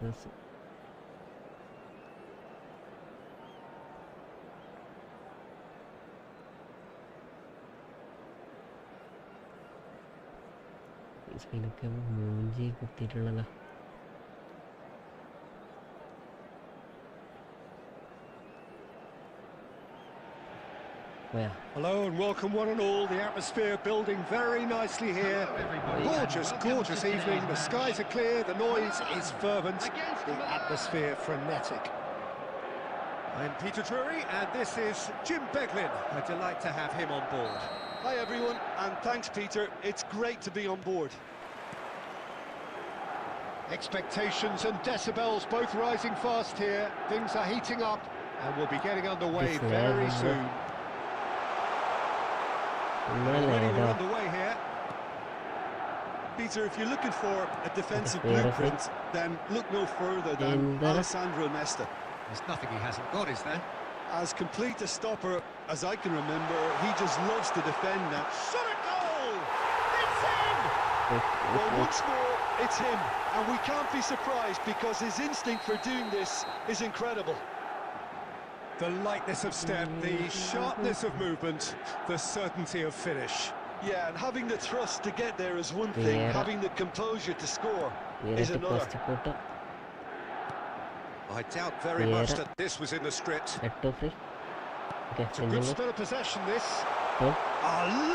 Yes. ഇതിനൊക്കെ മൂഞ്ചി കുത്തിയിട്ടുള്ളല്ലോ. Hello and welcome one and all. The atmosphere building very nicely here. Gorgeous evening. The skies are clear, the noise is fervent, the atmosphere frenetic. I'm Peter Drury and this is Jim Beglin. A delight to have him on board. Hi everyone and thanks Peter, it's great to be on board. Expectations and decibels both rising fast here. Things are heating up and we'll be getting underway very soon. We're underway here. Peter, if you're looking for a defensive blueprint, then look no further than Alessandro Nesta. There's nothing he hasn't got, is there? As complete a stopper as I can remember, he just loves to defend that. Shot a goal! It's in! Well, once more, it's him. And we can't be surprised because his instinct for doing this is incredible. The lightness of step, the sharpness of movement, the certainty of finish. Yeah, and having the thrust to get there is one thing, having the composure to score is another. I doubt very much that this was in the script. It's a good spell of possession, this. A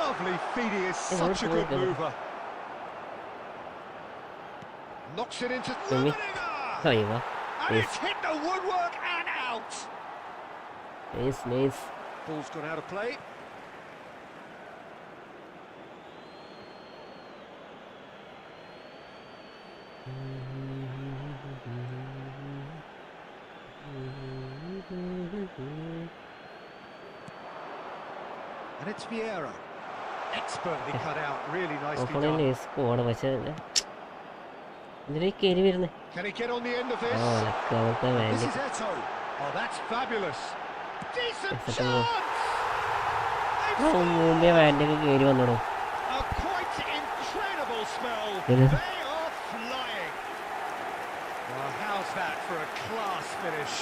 lovely feed, he is such a good mover. Knocks it into Rummenigge! And it's hit the woodwork and out! Nice. Ball's gone out of play. And it's Vieira. Expertly cut out, really nicely done. Can he get on the end of this? This is Eto. Oh, that's fabulous. Decent chance! A quite incredible spell. They are flying. Well, how's that for a class finish?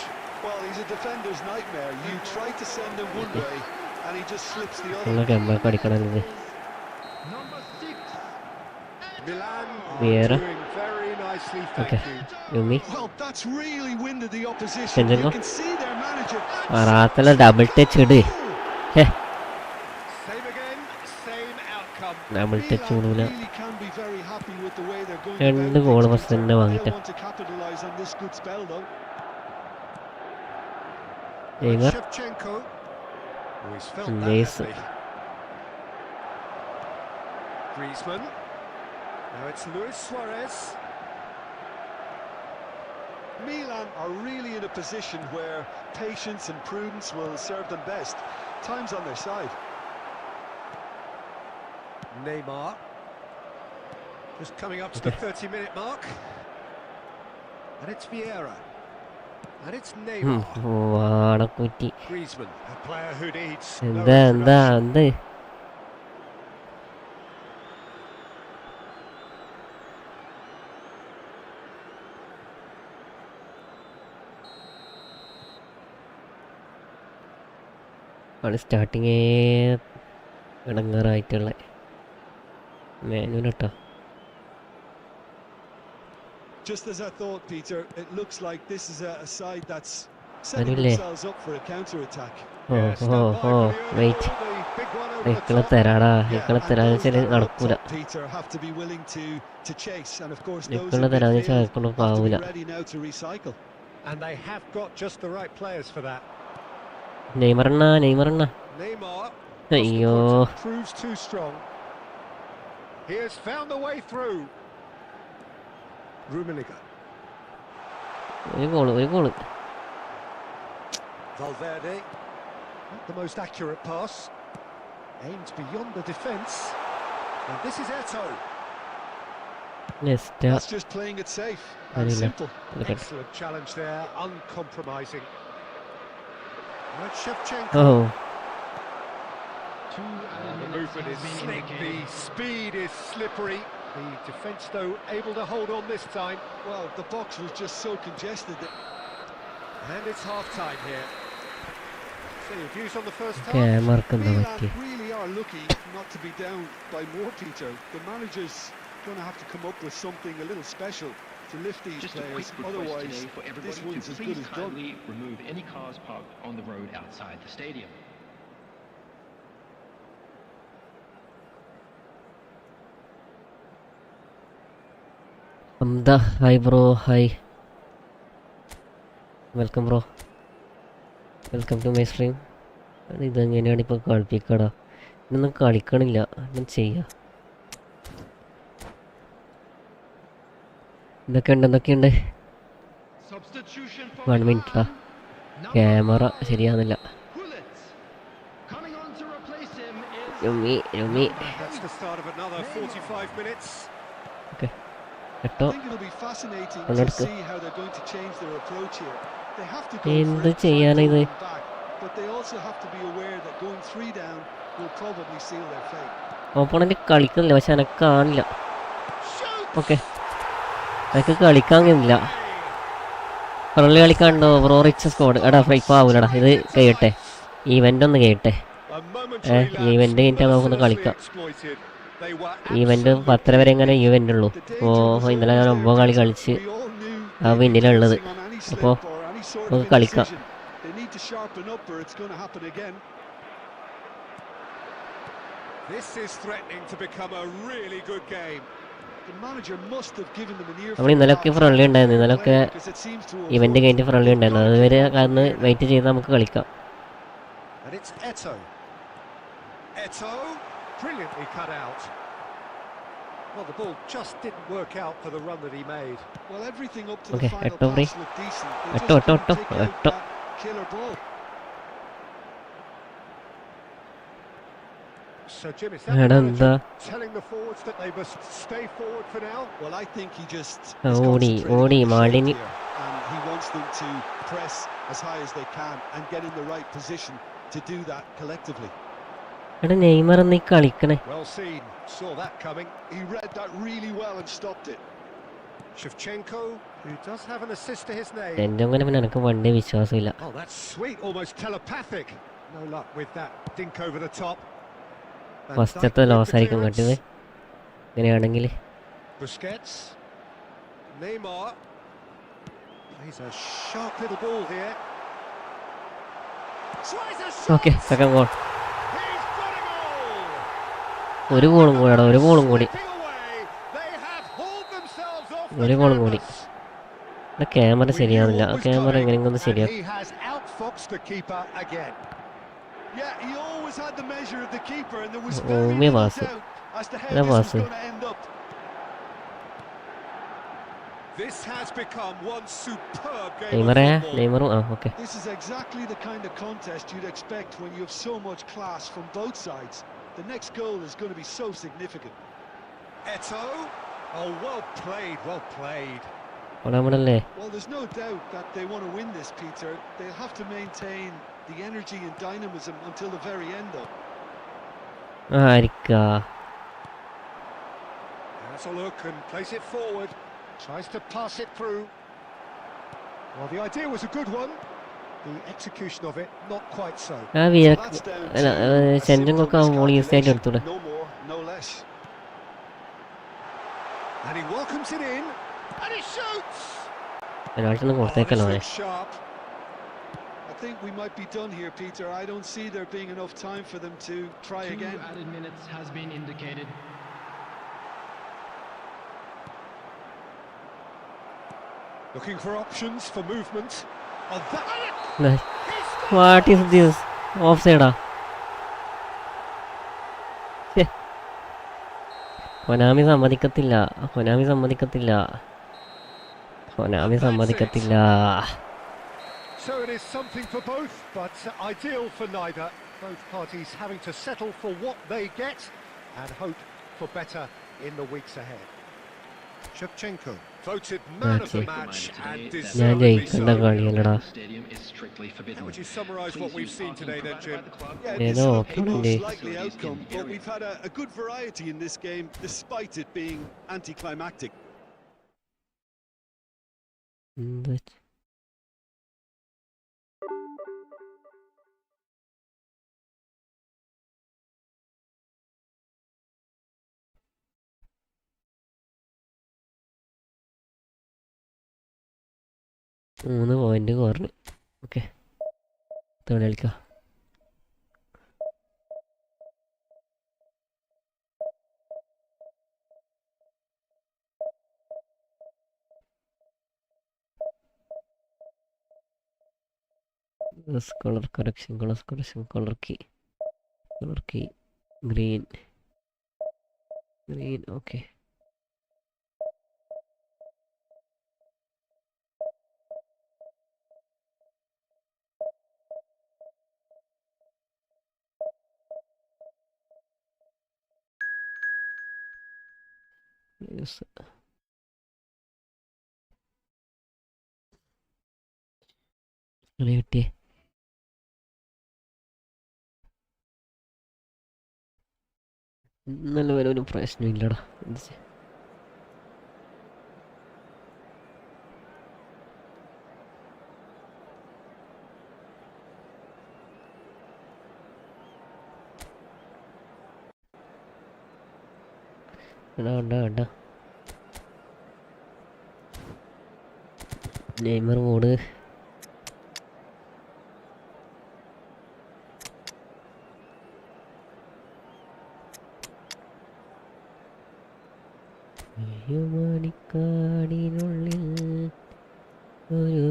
Well, he's a defender's nightmare. You try to send him one way, and he just slips the other. Number 6. Milan Vieira. doing very nicely, thank you. Well, that's really winded the opposition. You can see their manager. Double touch. Same again, same outcome. Double touch. Really can be very happy with the way they're going about things. They'll want to capitalise on this good spell, though. Shevchenko, who has felt that heavily. Griezmann. Now it's Luis Suarez. Milan are really in a position where patience and prudence will serve them best. Time's on their side. Neymar. Just coming up to the 30-minute mark. And it's Vieira. And it's Neymar. Griezmann, a player who needs no introduction. Starting ഇടങ്ങാറായിട്ടുള്ള മാനുവിനട്ടോ. Just as I thought, Peter, it looks like this is a side that's setting themselves up for a counter-attack. Wait. Peter have to be willing to chase, and of course those have have to be ready now to recycle. And they have got just the right players for that. Neymar. Neymar Ayyo. proves too strong. He has found the way through. Rummenigge. ഒരു goal. Valverde. Not the most accurate pass. Aimed beyond the defence. And this is Eto. That's just playing it safe and simple. Excellent challenge there, uncompromising. And Shevchenko. The movement is slick, the speed is slippery. The defence, though, able to hold on this time. Well, the box was just so congested that... And it's half-time here. So your views on the first half? ക്യാമറക്ക് എന്താ Milan പറ്റി? really are lucky not to be down by more, Peter. The manager's going to have to come up with something a little special to lift these Just a quick players. request Otherwise, today for this everybody one's to as good please as done. kindly remove any cars parked on the road outside the stadium. അംദ hi bro, hi, welcome bro, welcome to my stream. ഇതെങ്ങനെയാണ് ഇപ്പോൾ കളിപ്പിക്കടാ? ഇതൊന്നും കളിക്കണില്ല, ഒന്നും ചെയ്യാം. എന്തൊക്കെയുണ്ട്? 1 മിനിറ്റാ, ക്യാമറ ശരിയാകുന്നില്ല. രുമി That's the start of another 45 minutes. Okay, I കേട്ടോ. think it'll be fascinating Well, to let's go. see how they're going to change their approach here. They have to go എന്ത് for it, try ചെയ്യാനാ to ഇത്? win back, but they also have to be aware that going 3 down will probably seal their fate. Opponent കളിക്കുന്നില്ല, പക്ഷെ എനക്ക് കാണില്ല. Okay, എനിക്ക് കളിക്കാൻ കഴിയുന്നില്ല. ഫ്രണ്ട്ലി കളിക്കാണ്ടോ ബ്രോ? Rich squad. എടാ ഇപ്പം ആവൂലടാ, ഇത് കഴിയട്ടെ, ഈവൻ്റ് ഒന്ന് കഴിയട്ടെ. A momentary lapse, ഈവൻ്റ് കഴിഞ്ഞിട്ട് നമുക്കൊന്ന് കളിക്കാം. exploited. They were ഈവൻ്റ് 10 വരെ എങ്ങനെ ഈവൻ്റ് ഉള്ളൂ. അപ്പോൾ ഇന്നലെ ഞാൻ 9 കളി കളിച്ച് We all knew ആ പിന്നിലുള്ളത്. on any slip അപ്പോൾ or any sort of നമുക്ക് കളിക്കാം. indecision. They need to sharpen up or it's going to happen again. This is threatening to become a really good game. The manager must have given them an ear നമ്മൾ ഇന്നലെയൊക്കെ friendly ഉണ്ടായിരുന്നു, ഇന്നലെയൊക്കെ event കഴിഞ്ഞിട്ട് friendly ഉണ്ടായിരുന്നു. അതുവരെ കാരണം wait ചെയ്ത് നമുക്ക് കളിക്കാം. And it's Eto'o. Eto'o, brilliantly cut out. Well, the ball just didn't work out for the run that he made. Well, everything up to Okay, the final Etto free. pass looked decent. They Etto, just couldn't Etto, pick out Etto. that killer ball. So, Jim, is that the എടാ manager എന്താ telling the forwards that they must stay forward for now? Well, I think he just is ഓടി concentrating ഓടി on the മാളിനി. shape here, and he wants them to press as high as they can and get in the right position to do that collectively. എടാ Neymar നീ കളിക്കണേ. Well seen, saw that coming. He read that really well and stopped it. Shevchenko, who does have an assist to his name. എൻ്റെ അങ്ങനെ പിന്നെ എനിക്ക് വണ്ടി വിശ്വാസമില്ല. Oh, that's sweet, almost telepathic. No luck with that dink over the top. Van Dijk ഫസ്റ്റത്തെ with loss ആയിരിക്കും clearance. കണ്ടത് ഇങ്ങനെയാണെങ്കിൽ. Busquets, Neymar. He's a sharp little ball here. Tries a shot. Okay, second goal. He's got a goal. ഒരു ഗോളും കൂടിയാടാ, ഒരു ഗോളും കൂടി. Slipping away. They have hauled themselves off the ഒരു ഗോളും കൂടി. canvas. ഇവിടെ camera We knew ശരിയാവുന്നില്ല. what was camera coming, എങ്ങനെയെങ്കിലും ഒന്ന് and ശരിയാക്കും. he has outfoxed the keeper again. Yeah, he always had the measure of the keeper, and there was Oh, very me little pass. doubt as to how Me this was pass. going to end up. This has become one superb game of നെയ്മറേ, football. നെയ്മറും ആ okay. This is exactly the kind of contest you'd expect when you have so much class from both sides. The next goal is going to be so significant. Eto'o. Oh, well played, well played. നമ്മളല്ലേ Well, there's no doubt that they want to win this, Peter. They'll have to maintain the energy and dynamism until the very end, though. ആയിരിക്കാ. Has a look and plays it forward. Tries to pass it through. Well, the idea was a good one. The execution of it, not quite so. ആ So വിയർക്ക് that's down അല്ല to a ചെഞ്ചങ്കൊക്കെ simple ആകുമ്പോൾ easy ആയിട്ട് miscalculation. എടുത്തൂടെ. No more, no less. And he welcomes it in. And he shoots! Penalty Oh, കൊടുത്തേക്കല്ലോ this അവനെ. looks sharp. I think we might be done here, Peter. I don't see there being enough time for them to try 2 again. added minutes has been indicated. Looking for options for movement. Oh, that... what is this? Off സൈഡാ? Konami സമ്മതിക്കത്തില്ല, Konami സമ്മതിക്കത്തില്ല, Konami സമ്മതിക്കത്തില്ല. So it is something for both, but ideal for neither. Both parties having to settle for what they get and hope for better in the weeks ahead. Shevchenko, voted man of the match and ഞാൻ deservedly ജയിക്കേണ്ട so. കളിയല്ലടാ. The stadium is strictly forbidden. How would you summarise what we've seen today then, Jim? Yeah, Yeah, it's no, not the okay. most likely outcome, but we've had a good variety in this game, despite it being anticlimactic. എന്ത് മൂന്ന് point കുറഞ്ഞു. Okay, third കളിക്കാം. color correction, color key, green, okay. Yes. കിട്ടിയേ ഇന്നലെ വരെ ഒരു പ്രശ്നമില്ലടാ. എന്ത് ചെയ്യാ? വേണ്ട നെയ്മർ മോഡ് മണിക്കാടിനുള്ളിൽ ഒരു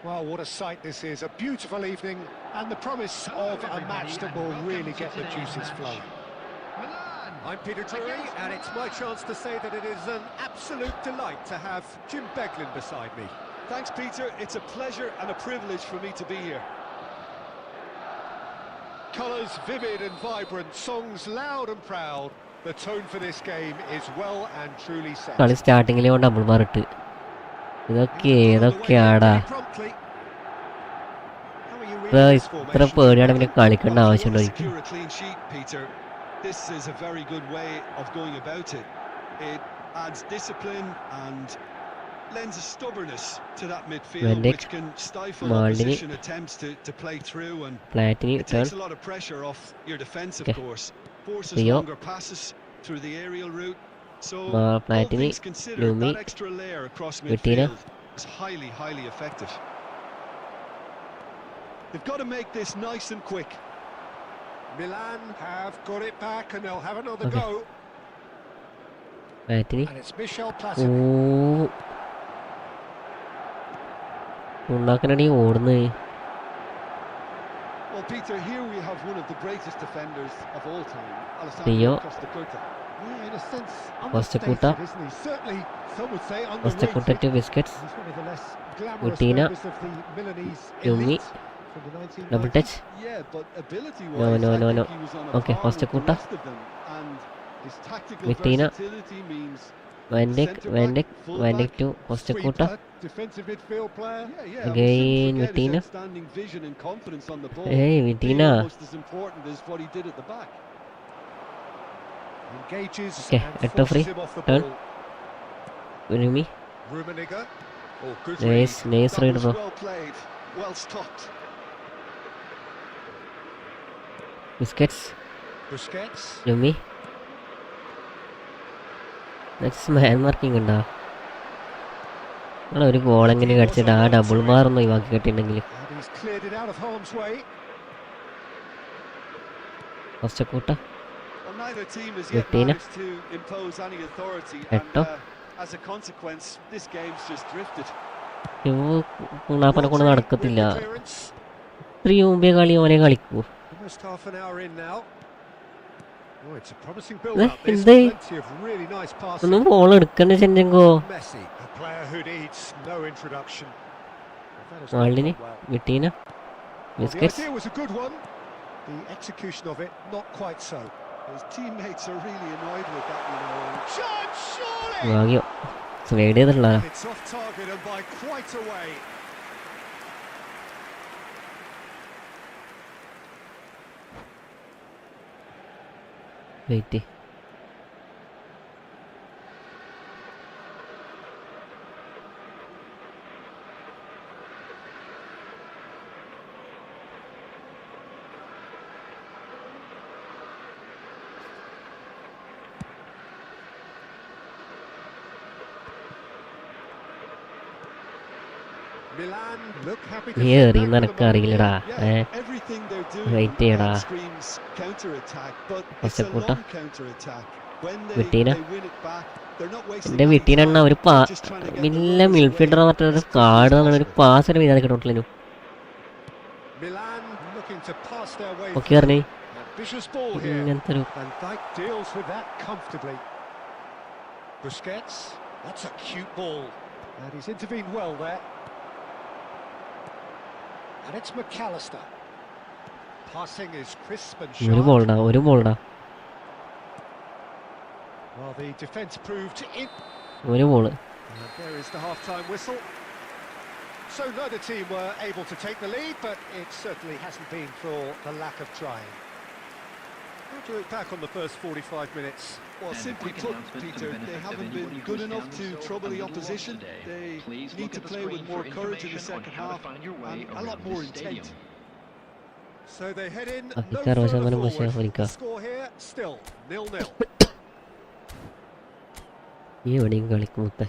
Well, what a sight this is. A beautiful evening and the promise of a match that will really get the juices flowing. Milan. I'm Peter Drury, and it's my chance to say that it is an absolute delight to have Jim Beglin beside me. Thanks, Peter. It's a pleasure and a privilege for me to be here. Colours vivid and vibrant, songs loud and proud. The tone for this game is well and truly set. കളി സ്റ്റാർട്ടിങ്ങിൽ double മാറിട്ട് ഇതൊക്കെയാടാ. ഇത്ര പേടിയാണ് പിന്നെ കളിക്കേണ്ട ആവശ്യമുണ്ടോ എനിക്ക്? This is a very good way of going about it. It adds discipline and lends a stubbornness to that midfield, which can stifle opposition attempts to play through, and it takes a lot of pressure off your defence, of course. Forces longer passes through the aerial route. So all things considered, that extra layer across midfield is highly effective. They've got to make this nice and quick. Milan have got it back and they'll have another go. And it's Michel Platini. ഉണ്ടാക്കണടി ഓടുന്നേ. Well, Peter, here we have one of the greatest defenders of all time, Theo. Alessandro Costa Curta. Yeah, in a sense, Costa-Curta. understated, isn't he? Certainly, some would say Costa-Curta underrated. to biscuits. He's one of the less glamorous Vitina. members of the Milanese Yumi. elite from the 1990s. Double touch. Yeah, but ability-wise, No. I think he was on a Okay, par with Costa-Curta. the rest of them, and his tactical Vitina. versatility means Van Dijk to Costa-Curta. Sweeper, defensive midfield player. yeah, Again, we shouldn't forget Vitina. his outstanding vision and confidence on the ball. Hey, Being Vitina. almost as important as what he did at the back. Engages Okay, and at the free. forces him off the Turn. ball. Rumi. Rummenigge. Oh, good Nice read. That read, was bro. well played, well stopped. Biscuits. Busquets. Rumi. Next man marking ഉണ്ടോ? ഒരു goal എങ്ങനെ കടിച്ചിട്ട് ആ double മാറൊന്നും ഒഴിവാക്കി കിട്ടിയിട്ടുണ്ടെങ്കിൽ. And he's cleared it out of harm's way. Costa-Curta. Well, neither team has yet Vitina. managed to impose any authority, and Etto. as a consequence, this game's just drifted. കുണാപ്പനെ കൊണ്ട് Naughty നടക്കത്തില്ല. with the clearance. ഇത്രയും മുമ്പേ കളി ഓനെ കളിക്കൂ. Almost half an hour in now. Oh, it's a promising build-up. This എന്തേ plenty of really nice passing. ഒന്നും ball എടുക്കണ്ട ചെഞ്ചെങ്കോ. Messi, a player who needs no introduction. That has not മാളിന് gone well. വിട്ടീന Well, the biscuits. idea was a good one. The execution of it, not quite so. His teammates are really annoyed with that, you know. Chance, surely! ഭാഗ്യം സ്വേഡ് ചെയ്തിട്ടുള്ള It's off target and by quite a way. Wait. Milan look happy to നീ sit back എറിയുന്ന with the എനക്ക് ball. അറിയില്ലടാ. Everything they're doing Wait, ചെയ്യടാ. screams counter-attack, but it's കുറച്ച് a കൂട്ടാ. long counter-attack. When they വിട്ടീന win it back, they're not wasting എന്റെ any വീട്ടീനെണ്ണ time. ഒരു They're just trying to get the വലിയ runners മിൽഫീൽഡർ away മറ്റൊരു as quickly as card ഒരു possible. Pass ഒരു വീതാ കിട്ടോട്ടില്ലു. Milan looking to pass their way okay through. പറഞ്ഞേ Ambitious ball here. ഇങ്ങനത്തെ ഒരു Van Dijk deals with that comfortably. Busquets, that's a cute ball. And he's intervened well there. And it's McAllister. Passing is crisp and ഒരു sharp. ബോൾഡാ ഒരു ബോൾഡാ Well, the defence proved in. ഒരു ball. And there is the half-time whistle. So neither team were able to take the lead, but it certainly hasn't been for the lack of trying. How do you look back on the first 45 minutes? Well, And a simply quick put, announcement for Peter, the benefit they of haven't been anybody good who's enough found to themselves trouble a the little lost opposition. today. They Please need look to at the play with screen more for courage in the information on second how to half find your way and a lot around more this stadium. intent. So they head in, ബാക്കി no 60 further ശതമാനം പക്ഷേ forward. Africa. The score here, still 0-0. ഈ എവിടെയും കളിക്കുമുത്തേ.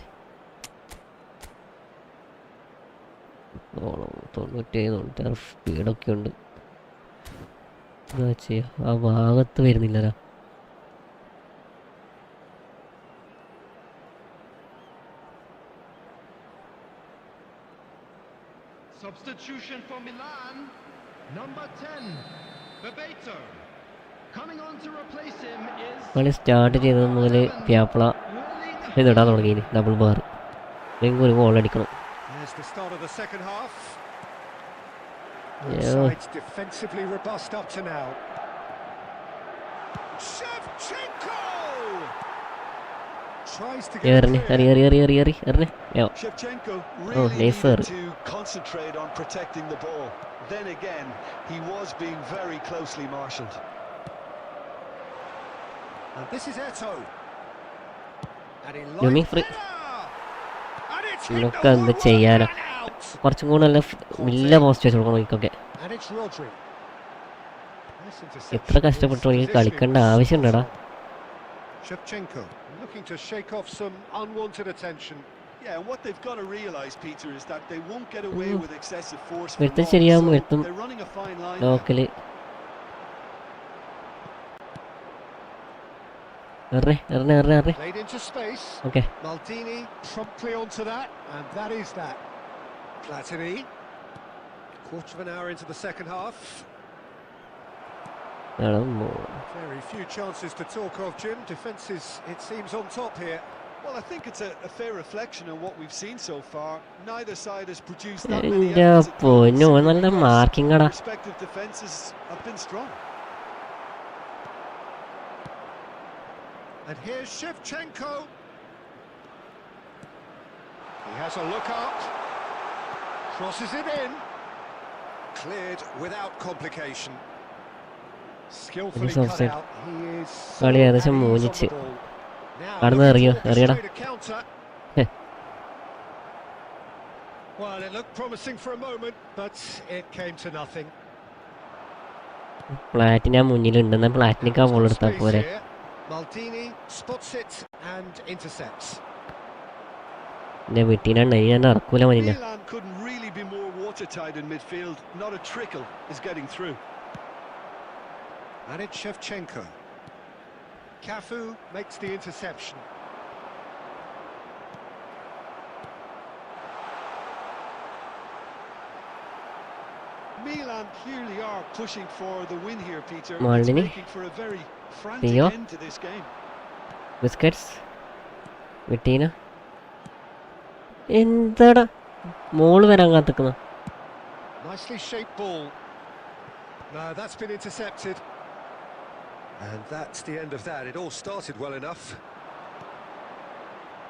97 സ്പീഡൊക്കെ ഉണ്ട്. എന്താ ചെയ്യാ, ആ ഭാഗത്ത് വരുന്നില്ലല്ലോ. Substitution for Milan, number 10, Bebeto. Coming on to replace him is കളി സ്റ്റാർട്ട് ചെയ്തത് മുതൽ പ്യാപ്പിള ഇതിടാൻ തുടങ്ങി. ഡബിൾ ബാർ ഒരു ഗോൾ അടിക്കണം. There's the start of the second half. Both Yeah. sides defensively robust up to now. Shevchenko tries to get എറിഞ്ഞ് clear. എറിഞ്ഞ് Shevchenko Oh, really nice needed sir. to concentrate on protecting the ball. Then again, he was being very closely marshalled. And this is Eto. And he You mean likes free- header. And it's hit ഇതൊക്കെ the എന്ത് woodwork ചെയ്യാനാ. and out. കുറച്ചും കൂടെ നല്ല വലിയ post വെച്ച് കൊടുക്കണം എനിക്കൊക്കെ. And it's Rodri. Nice interception. എത്ര കഷ്ടപ്പെട്ടു എനിക്ക് His കളിക്കേണ്ട positioning was ആവശ്യമുണ്ടടാ. spot on. Shevchenko looking to shake off some unwanted attention. Yeah, and what they've got to realise, Peter, is that they won't get away with excessive force for വെറുതെ long. ശരിയാകും, So വെറുത്തും they're running a fine line. Local എറിഞ്ഞ് Played into space. Okay. Maldini promptly onto that, and that is that. Platini. Quarter of an hour into the second half. Very few chances to talk of, Jim. Defence is, it seems, on top here. Well, I think it's a fair reflection on what we've seen so far. Neither side has produced that many എൻ്റെ efforts at goal, പൊന്നോ simply നല്ല because marking their അടാ. respective defences have been strong. And here's Shevchenko. He has a look up. Crosses it in. Cleared without complication. Skillfully It's cut offside. out. He is so കളി at ഏകദേശം ease on the മോചിച്ച്. ball. Now കാണുന്ന looking to എറിയടാ. orchestrate a counter. Well, it looked promising for a moment, but it came to nothing. പ്ലാറ്റിന മുന്നിലുണ്ടെന്ന പ്ലാറ്റിനിക്കാ ball എടുത്താൽ Space പോരെ. here. Maldini spots it and intercepts. എൻ്റെ വീട്ടിനുണ്ട് ഞാൻ ഇറക്കൂല മഞ്ഞ. Milan couldn't really be more watertight in midfield. Not a trickle is getting through. And it's Shevchenko. Cafu makes the interception. Milan clearly are pushing for the win here, Peter. It's Maldini. making for a very frantic Theo. end to this game. Busquets വിട്ടീന എന്താടാ മോള് വരാൻ കാത്തിക്കുന്ന. Nicely shaped ball. No, that's been intercepted. And that's the end of that. It all started well enough.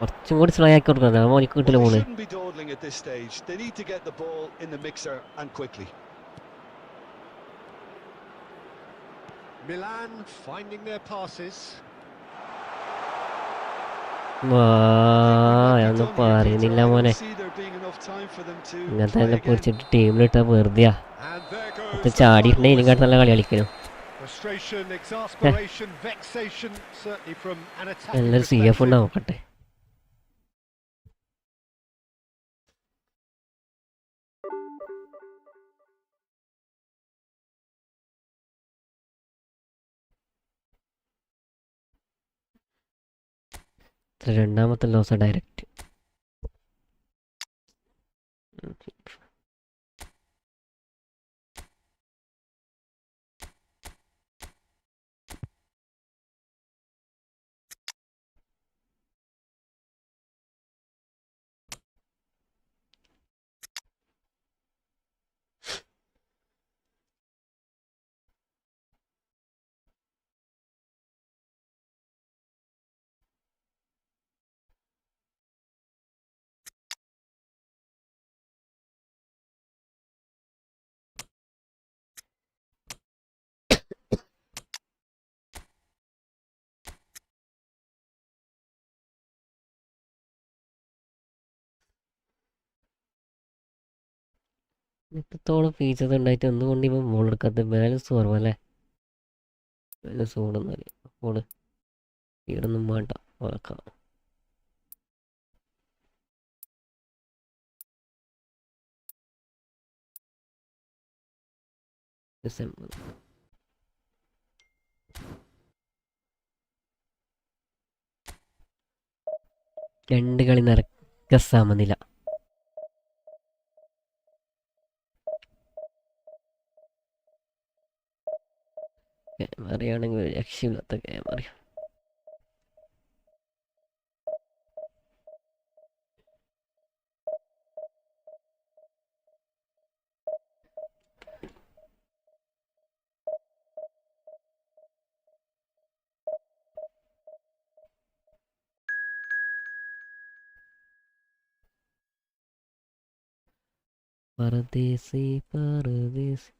കുറച്ചും കൂടി slow ആക്കി കൊടുക്കുന്നത് മോനിക്ക് Well, കിട്ടില്ല they മോള്. shouldn't be dawdling at this stage. They need to get the ball in the mixer and quickly. Milan finding their passes. ഒന്നും പറയുന്നില്ല മോനെ. See there being enough time for them to ഇങ്ങനത്തെ try തന്നെ again. പൊരിച്ചിട്ട് ടീമിലിട്ടാ വെറുതെയാ. And there അത് goes the ചാടിയിട്ടുണ്ടെങ്കിൽ final ഇതിനെക്കാട്ട് നല്ല whistle. കളി കളിക്കണം. Frustration, exasperation, vexation, certainly from an attacking നല്ലൊരു CF perspective. നോക്കട്ടെ. രണ്ടാമത്തെ ലോസ ഡയറക്റ്റ്. ഇത്രത്തോളം ഫീച്ചേഴ്സ് ഉണ്ടായിട്ട് എന്തുകൊണ്ട് ഇപ്പം മോൾ എടുക്കാത്ത? ബാലൻസ് കുറവല്ലേ? ബാലൻസ് ഓടുന്നാല് ഓട് സ്പീഡൊന്നും വേണ്ട വളക്കാം. രണ്ട് കളി നിറക്ക സമനില. ക്യാമറയാണെങ്കിൽ ഒരു രക്ഷയില്ലാത്ത ക്യാമറ. പരദേശി പരദേശി.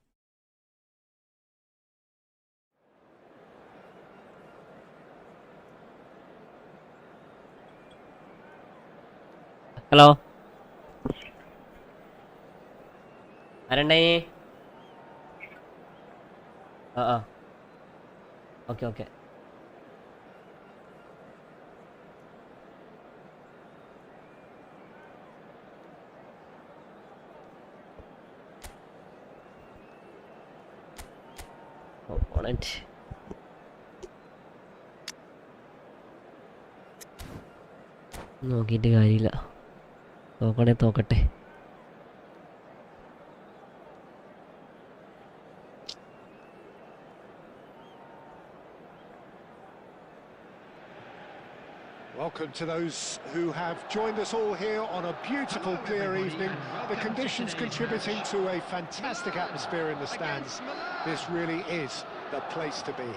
ഹലോ ആരുണ്ടായി? ആ ഓക്കെ ഓക്കെ. ഓപ്പണന്റ് നോക്കിയിട്ട് കാര്യമില്ല. തോക്കണേ തോക്കട്ടെ. Welcome to those who have joined us all here on a beautiful, clear evening. The conditions contributing to a fantastic atmosphere in the stands. This really is the place to be.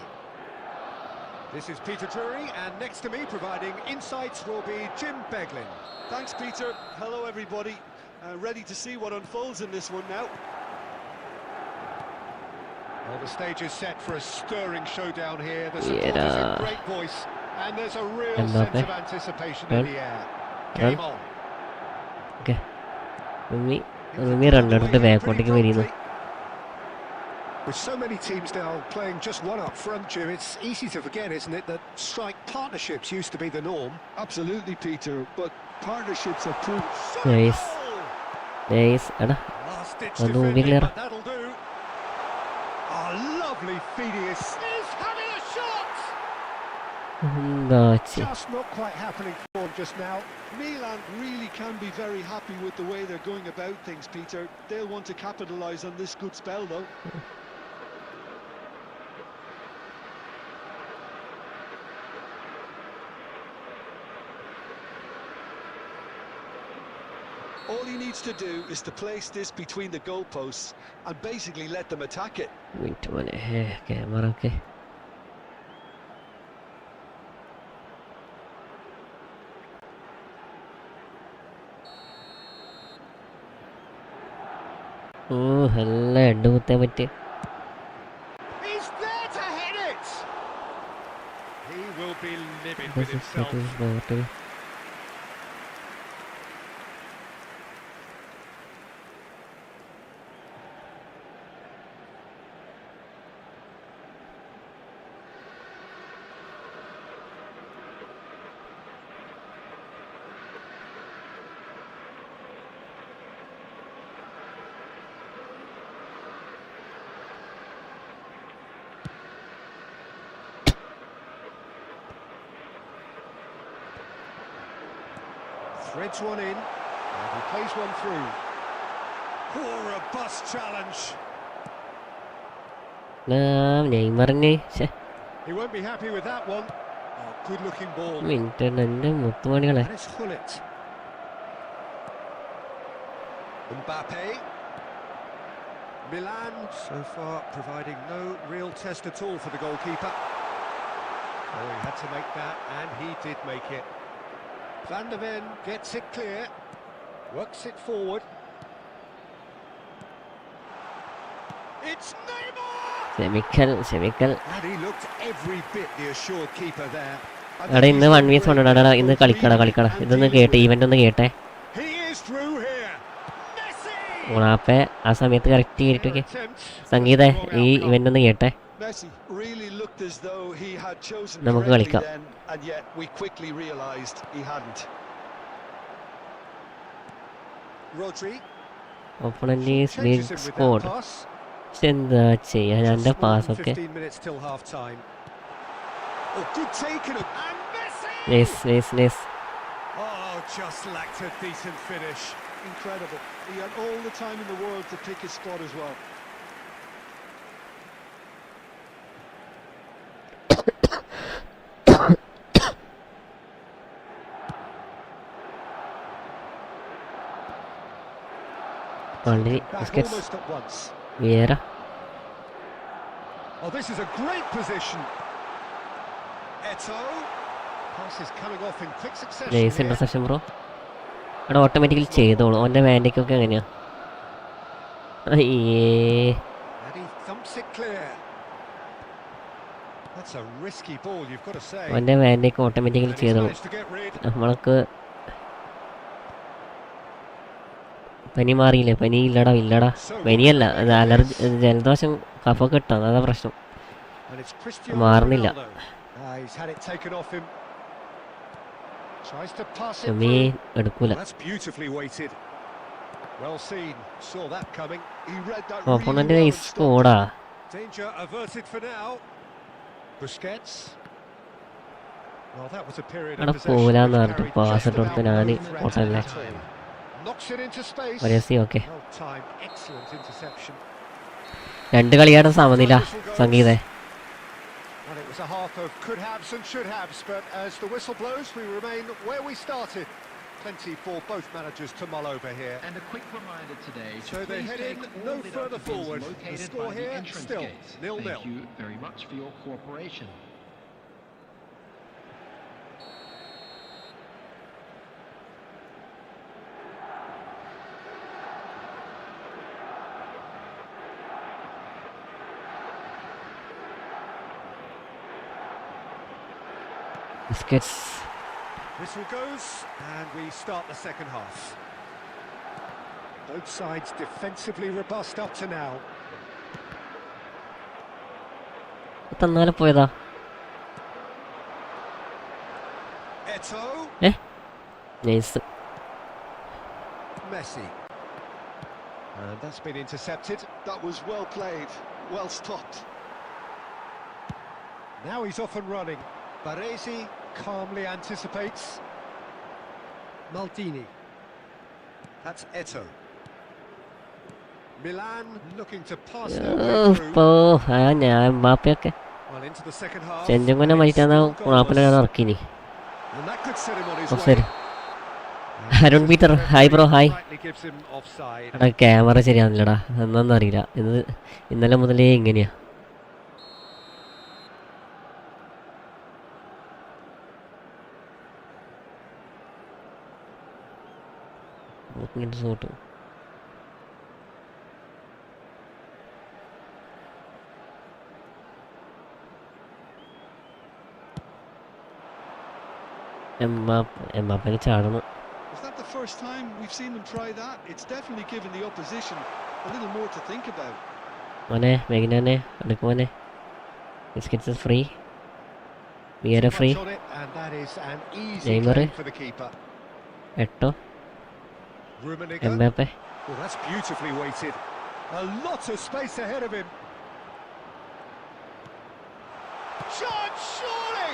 This is Peter Drury, and next to me providing insights will be Jim Beglin. Thanks, Peter. Hello, everybody. Ready to see what unfolds in this one now. Well, the stage is set for a stirring showdown here. The supporters in great voice, and there's a real sense of anticipation in the air. Game on. Okay റിമി റണ്ണെടുത്ത് ബാക്കോട്ടേക്ക് വരുന്നു. With so many teams now playing just one up front, Jim, it's easy to forget, isn't it, that strike partnerships used to be the norm. Absolutely, Peter, but partnerships have proved... nice nice. എടാ Last ditch ഒന്ന് defending, ഊരി clear. but that'll do. A lovely Phidias is having a shot. എന്താ ചെ Just not quite happening for him just now. Milan really can be very happy with the way they're going about things, Peter. They'll want to capitalise on this good spell, though. All he needs to do is to place this between the goalposts and basically let them attack it. Minute മോനെ camera ഒക്കെ എല്ലാം എണ്ട് കുത്താൻ പറ്റിയ He's there to hit it! He will be livid with himself. Threads one in, and he plays one through. Oh, robust challenge. നെയ്മറിന് He won't be happy with that one. Oh, good-looking ball. Minute എൻ്റെ മുത്തുമണികളെ And it's Hullet. Mbappe. Milan, so far, providing no real test at all for the goalkeeper. Oh, he had to make that, and he did make it. Van der Ven gets it clear, works it forward. It's Neymar! ക്ഷമിക്കൽ And he looked every bit the assured keeper there. എടാ ഇന്ന് 1 Weiss കൊണ്ടുണ്ടാ ഇന്ന് കളിക്കട ഇതൊന്ന് കേട്ടെ event ഒന്ന് കേട്ടെ He is through here. Messi! ഓണാപ്പെ ആ സമയത്ത് കറക്റ്റ് കേട്ടിട്ടൊക്കെ Attempts, സംഗീത but wrong ഈ outcome. ഇവൻ്റ് ഒന്ന് കേട്ടെ Messi really looked as though he had chosen നമുക്ക് correctly കളിക്കാം. then, and yet we quickly realised he hadn't. Rodri opponent is changes being him with that scored pass. എന്താ ചെയ്യാ എൻ്റെ Just more than പാസ്സൊക്കെ 15 minutes till half time. Oh, good taken. And Messi! Nice Oh, just lacked a decent finish. Incredible. He had all the time in the world to pick his spot as well. പള്ളി Back biscuits almost at once. വേറെ Oh, this is a great position. Eto. Pass is coming off in quick succession nice here. Interception bro അവിടെ automatically ചെയ്തോളൂ അവൻ്റെ വാൻഡയ്ക്കൊക്കെ എങ്ങനെയാ അയ്യേ And he thumps it clear. That's a risky ball, you've got to say. അവൻ്റെ വാൻഡയ്ക്ക് automatically And he's ചെയ്തോളൂ managed to get rid. നമ്മൾക്ക് പനി മാറിയില്ലേ പനി ഇല്ലടാ പനിയല്ല അത് അലർജി ജലദോഷം കഫൊക്കെ ഇട്ടാണ് അതാ പ്രശ്നം And it's Cristiano മാറുന്നില്ല Ronaldo. He's had it taken off him. Tries to pass it ചുമീ through. എടുക്കൂല That's beautifully weighted. Well seen. Saw that coming. He read that really opponent well and nice stopped. Skoda Danger averted for now. Busquets. Well, that was a period of അവിടെ possession പോലാന്ന് which പറഞ്ഞിട്ട് carried pass just ഇട്ട് കൊടുത്ത് about ഞാൻ no threat ഓട്ടല്ലേ at all. Knocks it into space. വരസി okay Well timed. Excellent interception. 2 കളിയുടെ സമനില സംഗീതേ Well, it was a half of could-haves and should-haves, but as the whistle blows, we remain where we started. Plenty for both managers to mull over here. And a quick reminder today to So they please head take in all no deductibles further forward. The located score by the here, entrance still gates. 0-0. Thank you very much for your cooperation. Biscuits Whistle goes, and we start the second half. Both sides defensively robust up to now. തന്നാലെ പോയതാ Eto, nice Messi. And that's been intercepted. That was well played, well stopped. Now he's off and running. Baresi calmly anticipates. Maldini. That's Eto. Milan looking to pass their way through. ഇപ്പോൾ ഞാൻ എംബാപ്പയൊക്കെ Well, into the second half. ചെഞ്ചും കൊന്നെ and it's മരിച്ചാൽ still കുണാപ്പിനെ goalless. ഇറക്കിനി. And that could set him on his of way. Side. And Arun the Peter, referee hi bro, hi. rightly gives him offside. എടാ camera ശരിയാവുന്നില്ലടാ, എന്താണെന്ന് അറിയില്ല. ഇന്നലെ മുതലേ ഇങ്ങനെയാ. Saute എംബാപ്പനെ ചാടണം. Is that the first time we've seen them try that? It's definitely given the opposition a little more to think about. മോനെ മെഗിനെ എടുക്കും മോനെ. Biscuits free, beer free. Touch on it, and that is an easy Neymar. claim for the keeper. എട്ടോ Rummenigge. Mbappe. Well, that's beautifully weighted. A lot of space ahead of him. Shot, surely!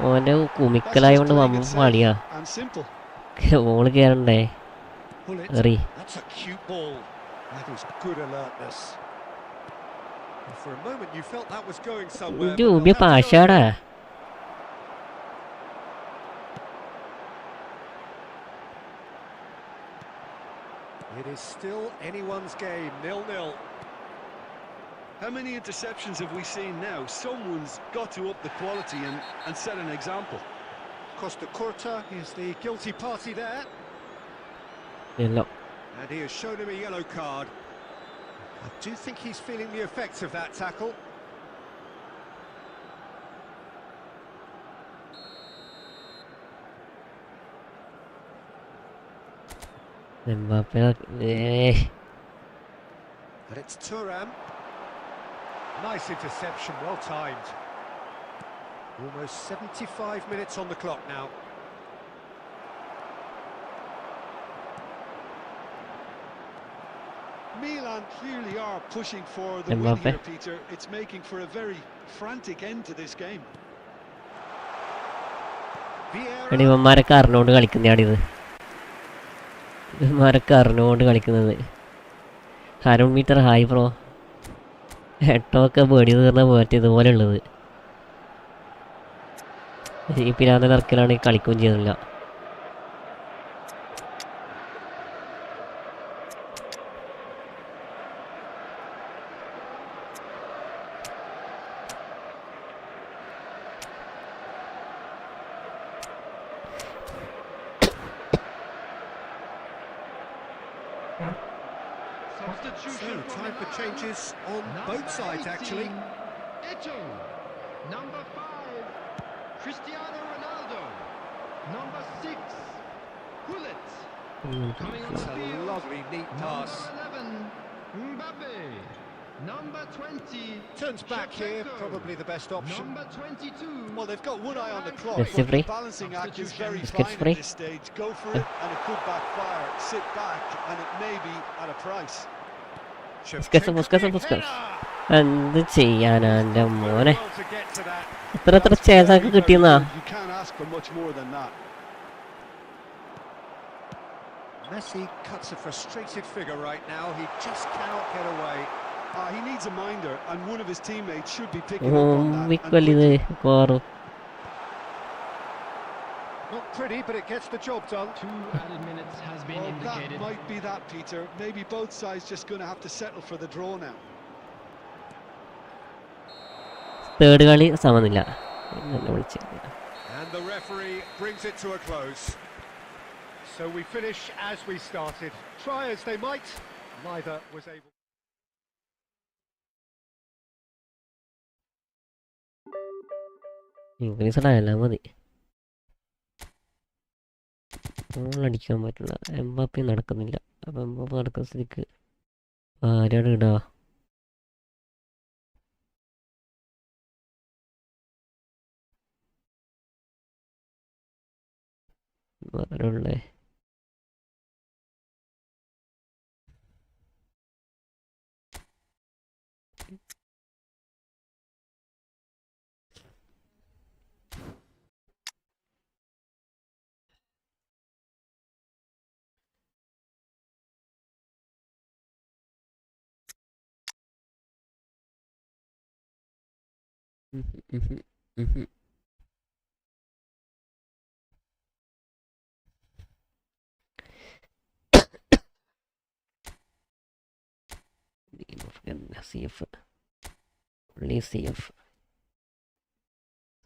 ഓൻ്റെ കുമിക്കലായോണ്ട് വമ്പാടിയാ. And simple. All കയറണ്ടേ Pull it. Eri. That's a cute ball. That is good alertness. Well, for a moment you felt that was going somewhere. but Jubiya they'll have to go പാഷാടാ. again. It is still anyone's game, 0-0. How many interceptions have we seen now? Someone's got to up the quality and set an example. Costa Curta is the guilty party there, ഇല്ല. and he has shown him a yellow card. I do think he's feeling the effects of that tackle. Mbappe And it's Thuram. Nice interception, well timed. Almost 75 minutes on the clock now. Milan clearly are pushing for the win Mbappe. here, Peter. It's making for a very frantic end to this game. എടി ഇവന്മാരൊക്കെ അറിഞ്ഞോണ്ട് കളിക്കുന്നതാണിത്. ഇവന്മാരൊക്കെ അറിഞ്ഞോണ്ട് കളിക്കുന്നത്. അരുൺ മീറ്റർ hi bro. എട്ടൊക്കെ പേടി തീർന്ന പോയിട്ട് ഇതുപോലെ ഉള്ളത്. ഈ പിരാന്ത ഇറക്കലാണെങ്കിൽ കളിക്കുകയും ചെയ്യുന്നില്ല. So, time for changes on both sides, actually. Eto. Number 5, Cristiano Ronaldo. Number 6, Gullit. Coming on It's the a field. lovely, neat pass. Number 11, Mbappe. Number 20, Turns back here, Shevchenko. probably the best option. Number 22. Well, they've got one eye on the clock, Let's but free. the balancing act is very Let's get fine free. at this stage. Go for it, and it could backfire. Sit back, and it may be at a price. Busquets. എന്ത് ചെയ്യാനാ എൻ്റെ മോനെ. Well to get to that. എത്ര chance ഒക്കെ കിട്ടിയെന്നാ. You can't ask for much more than that. Messi cuts a frustrated figure right now. He just cannot get away. He needs a minder, and one of his teammates should be picking up on that. and മിക്കല്ലിത് കോറും. Not pretty, but it gets the job done. 2 added minutes has been Well, that indicated. might be that, Peter. Maybe both sides just going to have to settle for the draw now. Third കളി സമനില്ല. And the referee brings it to a close. So we finish as we started. Try as they might, neither was able. ഇംഗ്ലീഷായാലും മതി. അടിക്കാൻ പറ്റില്ല. Mbappé നടക്കുന്നില്ല. അപ്പം Mbappé നടക്കുന്ന സ്ഥിതിക്ക് ആരാണ് ഇടുക? ആരുള്ളേ? CF only CF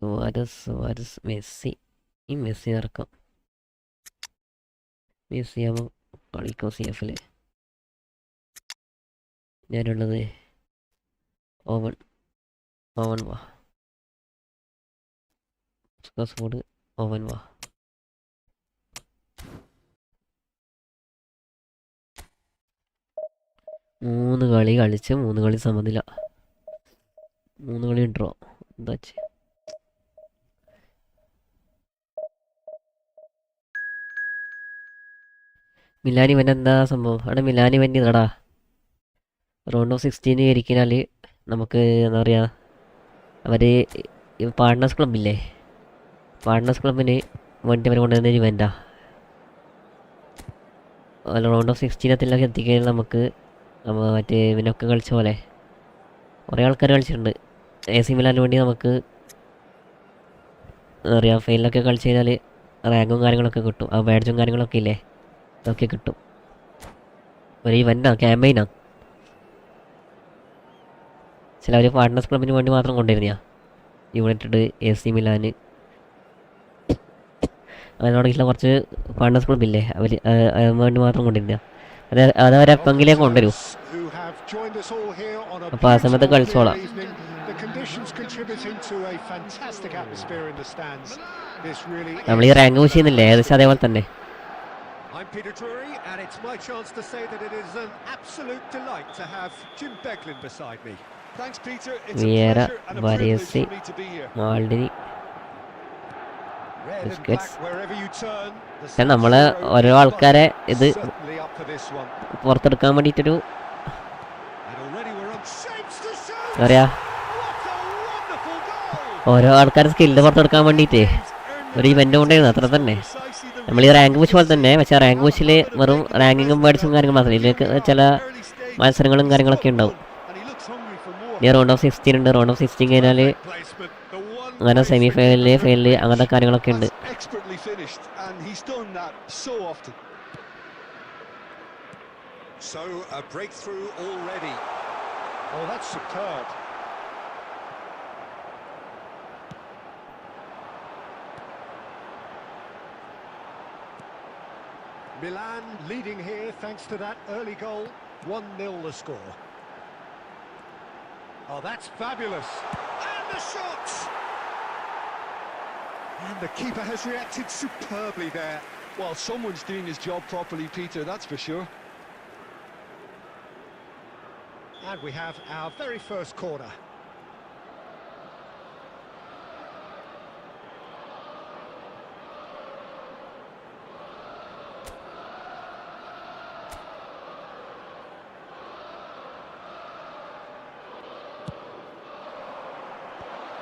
Suarez Messi ഈ മെസ്സി ഇറക്കാം. മെസ്സി ആകുമ്പോൾ കളിക്കും CF-ല്. ഞാനുള്ളത് ഓവൻ വാ സ്കോഡ് ഓവൻ വാ. മൂന്ന് കളി കളിച്ച് 3 കളി സമനില, 3 കളി ഡ്രോ. എന്താ മിലാൻ ഇവൻ്റ് എന്താ സംഭവം? അവിടെ മിലാൻ ഇവൻ്റ് ഇതാടാ റൗണ്ട് ഓഫ് 16 ഇരിക്കനാൽ നമുക്ക് എന്താ പറയുക, അവർ പാർട്ട്നേഴ്സ് ക്ലബില്ലേ, പാർട്ട്നേഴ്സ് ക്ലബിന് വേണ്ടി അവർ കൊണ്ടുവന്ന ഒരു ഇവൻ്റാ. റൗണ്ട് ഓഫ് 16 എത്തിക്കഴിഞ്ഞാൽ നമുക്ക് മറ്റേ ഇവനൊക്കെ കളിച്ച പോലെ കുറേ ആൾക്കാർ കളിച്ചിട്ടുണ്ട്. AC മിലാന് വേണ്ടി നമുക്ക് എന്താ പറയുക, ഫൈനലൊക്കെ കളിച്ച് കഴിഞ്ഞാൽ റാങ്കും കാര്യങ്ങളൊക്കെ കിട്ടും. ആ ബാഡ്ജും കാര്യങ്ങളൊക്കെ ഇല്ലേ, അതൊക്കെ കിട്ടും. ഒരു ഇവൻ്റാ, ക്യാമ്പയിനാണ്. ചിലവർ പാർട്ട്നേഴ്സ് ക്ലബിന് വേണ്ടി മാത്രം കൊണ്ടുവരുന്ന യുണൈറ്റഡ്, AC മിലാന്, അതിനോടൊക്കെയുള്ള കുറച്ച് പാർട്ട്നേഴ്സ് ക്ലബില്ലേ, അവർ വേണ്ടി മാത്രം കൊണ്ടുവരുന്ന അത് അവരെപ്പെങ്കിലേക്ക് കൊണ്ടുവരും. അപ്പോൾ ആ സമയത്ത് കളിച്ചോളാം. നമ്മൾ ഈ റാങ്ക് പുഷ് ചെയ്യുന്നില്ലേ, ഏകദേശം അതേപോലെ തന്നെ. I'm Peter Drury, and it's my chance to say that it is an absolute delight to have Jim Beglin beside me. Thanks, Peter. It's a Vieira, pleasure and a privilege for me to be here. മാൾഡിനി, Red and Biscuits. black wherever you turn. പക്ഷെ നമ്മൾ ഓരോ ആൾക്കാരെ ഇത് Certainly up for this one. പുറത്തെടുക്കാൻ വേണ്ടിയിട്ടൊരു And already we're on shapes to shoot. എന്താ പറയുക, What a wonderful goal! ഓരോ ആൾക്കാരെ സ്കില്ല് പുറത്തെടുക്കാൻ വേണ്ടിയിട്ട് ഒരു ഇവൻ്റ് കൊണ്ടായിരുന്നു, അത്ര തന്നെ. നമ്മൾ ഈ റാങ്ക് പുഷ് പോലെ തന്നെ, പക്ഷേ റാങ്ക് പുഷിൽ വെറും റാങ്കിങ്ങും ബാഡ്സും കാര്യങ്ങളും മാത്രമല്ല, ഇതിലേക്ക് ചില മത്സരങ്ങളും കാര്യങ്ങളൊക്കെ ഉണ്ടാവും. ഈ റൗണ്ട് ഓഫ് 16 ഉണ്ട്. റൗണ്ട് ഓഫ് 16 കഴിഞ്ഞാൽ അങ്ങനെ സെമി ഫൈനല്, ഫൈനല്, അങ്ങനത്തെ കാര്യങ്ങളൊക്കെ ഉണ്ട്. Expertly finished, and he's done that so often. So a breakthrough already. Oh, that's superb. Milan leading here thanks to that early goal. 1-0 the score. Oh, that's fabulous. And the shot! And the keeper has reacted superbly there. Well, someone's doing his job properly, Peter, that's for sure. And we have our very first corner.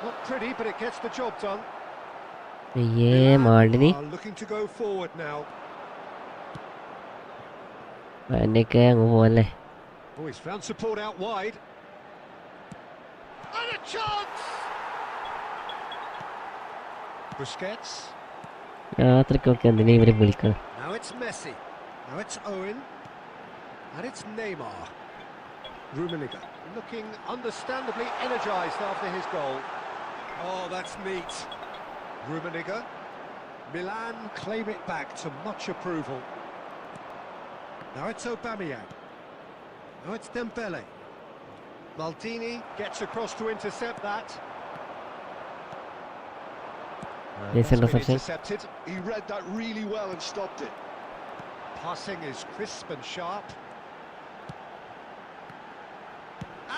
Not pretty, but it gets the job done. മാൾഡിനി Are looking to go forward now. അതിൻ്റെയൊക്കെ അങ്ങ് പോകല്ലേ. Oh, he's found support out wide. And a chance! Busquets. രാത്രിക്കൊക്കെ എന്തിനാ ഇവരെ വിളിക്കണം? Now it's Messi. Now it's Owen. And it's Neymar. Rummenigge looking understandably energised after his goal. Oh, that's neat. Rummenigge. Milan claim it back to much approval. Now it's Aubameyang. Now it's Dembele. Maldini gets across to intercept that. Yes, That's been interception. intercepted. He read that really well and stopped it. Passing is crisp and sharp.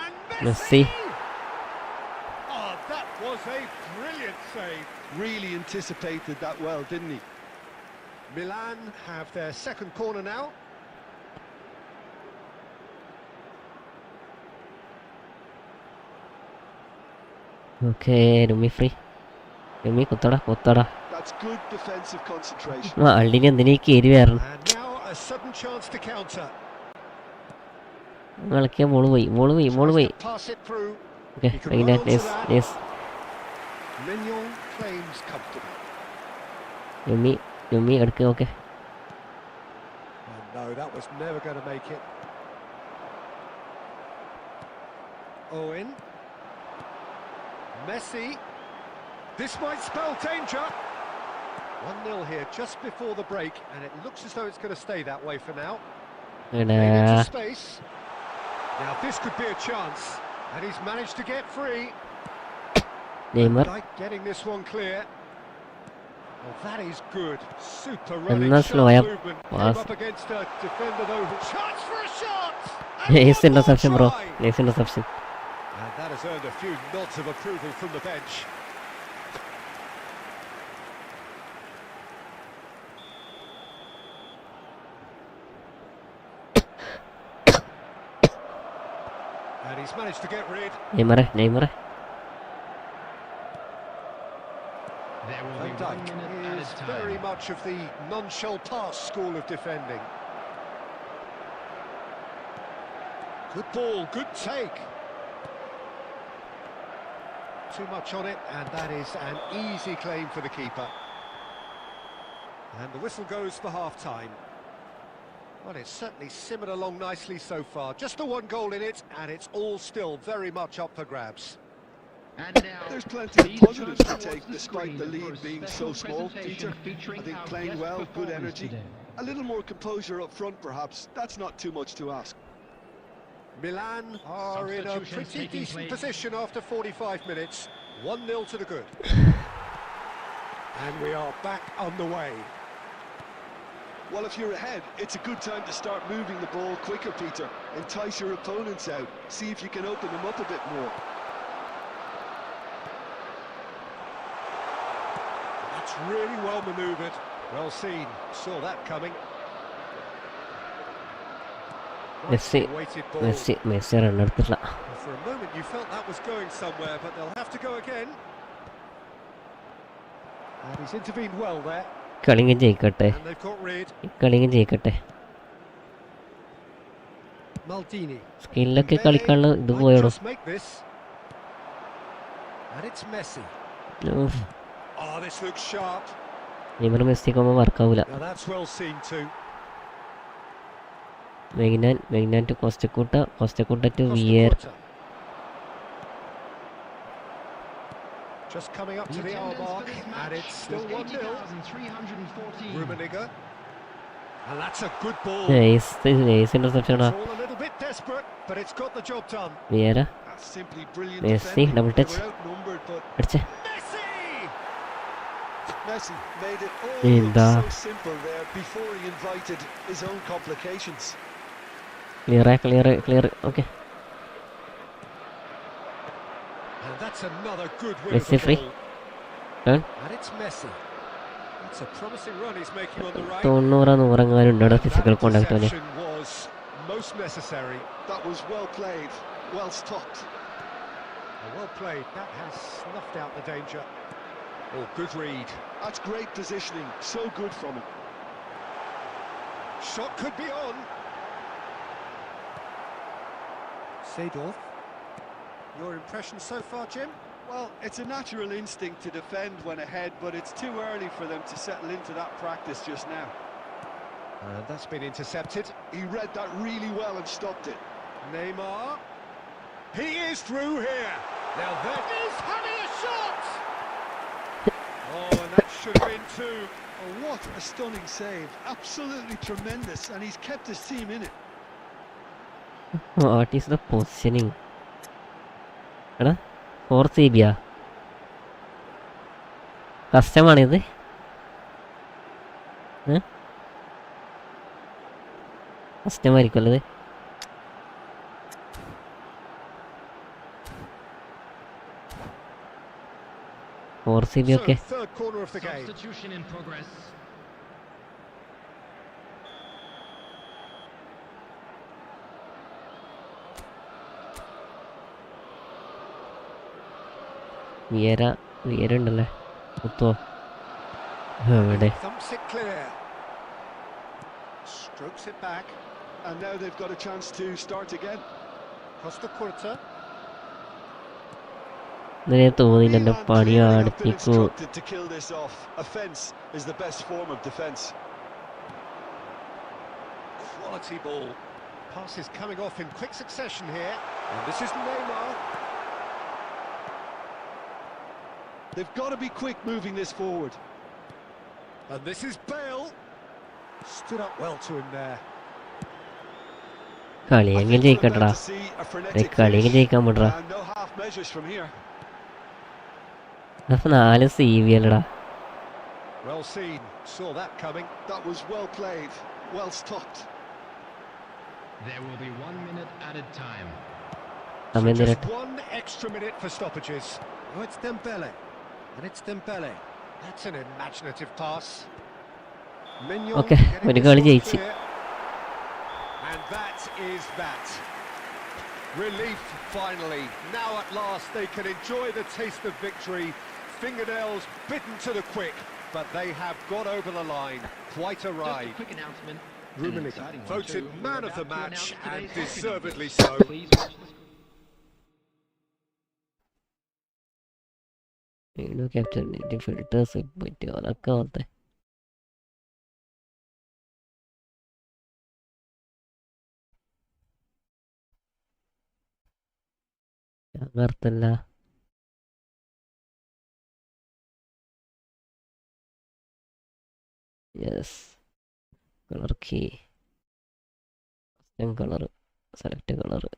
And Messi. Oh, that was a brilliant save. Really anticipated that well, didn't he? Milan have their second corner now. Okay, രുമി free. രുമി കുത്തടാ. That's good defensive concentration. Maldini എന്തിനാ ഈ കയറി വരണം? And now a sudden chance to counter. കളിക്കാൻ ball പോയി. Tries to pass it through. Okay, He could run onto that. Yes. Mignon claims comfortably. യുമ്മി എടുക്കുക. Okay, And no, that was never going to make it. Owen. Messi. This might spell danger. 1-0 here just before the break, and it looks as though it's going to stay that way for now. എടാ Playing into space. Now this could be a chance, and he's managed to get free. Neymar Like getting this one clear. Oh, that is good. Super And running, that's sharp low, yeah. movement. Pass. Came up against a defender though. Chance for a shot. And nice one more interception bro, try. Nice interception. And that has earned a few nods of approval from the bench. And he's managed to get rid. നെയ്മറെ There will Van be 1 Dijk minute at is a very time. much of the non-shell pass school of defending. Good ball, good take. Too much on it, and that is an easy claim for the keeper. And the whistle goes for half-time. Well, it's certainly simmered along nicely so far. Just the one goal in it, and it's all still very much up for grabs. And now, There's plenty of please positives to turn take towards the despite the screen for lead a being so special small, presentation Peter. featuring I think our playing guest well, good performers energy. today. A little more composure up front perhaps, that's not too much to ask. Milan are in a Substitutions pretty taking decent place. position after 45 minutes. 1-0 to the good. And we are back on the way. Well, if you're ahead, it's a good time to start moving the ball quicker, Peter. Entice your opponents out, see if you can open them up a bit more. That's really well manoeuvred. Well seen. Saw that coming. Messi. Nicely weighted ball. Messi run എടുത്തില്ല. Well, for a moment you felt that was going somewhere, but they'll have to go again. And he's intervened well there. കളിങ്ങ് ജയിക്കട്ടെ, And they've got rid. കളിങ്ങ് ജയിക്കട്ടെ. Maldini. സ്കില്ലൊക്കെ Dembele കളിക്കാനുള്ള ഇത് might പോയോളൂ. just make this. And it's Messi. Oh, this looks sharp. Neymar മെസ്സിക്കൊന്നും വർക്കാവൂല. Now that's well seen too. Maignan to കോസ്റ്റക്കൂട്ട to Vieira. Costa. Just coming up to the hour mark, and it's still 1-0. 80,314. Rummenigge. And that's a good ball. Nice interception. It's all a little bit desperate, but it's got the job done. Vieira That's simply brilliant Messi, defending. double They touch. were outnumbered, but അടിച്ചേ. Messi! Messi made it all Inda. look so simple there before he invited his own complications. Clear. Okay, And that's another good win Messi of the free. ball. Turn. And it's Messi. That's a promising run he's making on the right. 90-100 And physical that contact അവന്. interception was most necessary. That was well played, well stopped. Well played. That has snuffed out the danger. Oh, good read. That's great positioning, so good from him. Shot could be on. Seedorf. Your impressions so far, Jim? Well, it's a natural instinct to defend when ahead, but it's too early for them to settle into that practice just now. And that's been intercepted. He read that really well and stopped it. Neymar. He is through here. Now that is having a shot. Oh, and that should have been two. Oh, what a stunning save. Absolutely tremendous, and he's kept his team in it. What is the positioning? എടാ 4 CB കസ്റ്റമാണിത്. കസ്റ്റമായിരിക്കും അല്ലത്. ഒക്കെ So, third corner of the game. Substitution in progress. വിയര ഉണ്ടല്ലേ, കുത്തോ എവിടെ? Thumps it clear. Strokes it back. And now they've got a chance to start again. Costa Curta. ഇതിനെ തോന്നില്ല എൻ്റെ Milan പണി clearly have been അടുപ്പിക്കൂ. instructed to kill this off. Offence is the best form of defence. Quality ball. Passes coming off in quick succession here. And this is Neymar. They've got to be quick moving this forward. And this is Bale. Stood up well to him there. I കളിയെങ്കിലും think we're ജയിക്കണ്ടടാ. about to see a frenetic കളിയെങ്കിലും finish. ജയിക്കാൻ വിടറാ. No half measures from here. അപ്പൊ 4 CV അല്ലടാ. Well seen. Saw that coming. That was well played, well stopped. There will be 1 minute added time. സമയം Just തരട്ടെ. 1 extra minute for stoppages. Oh, it's Dembele. And it's Dembele. That's an imaginative pass. Mignon Okay, getting ഒരു this കളി one ജയിച്ച്. clear. And that is that. Relief finally. Now at last they can enjoy the taste of victory. Fingernails bitten to the quick, but they have got over the line. Quite a Just a ride. quick announcement. An Rummenigge exciting one voted too. man We're of the about to match, announce and today's hockey deservedly numbers. so. Please watch the video capture filters പറ്റി അതൊക്കെ ഓർത്തെ. അർത്ഥല്ല. Yes colour key colour select കളറിൽ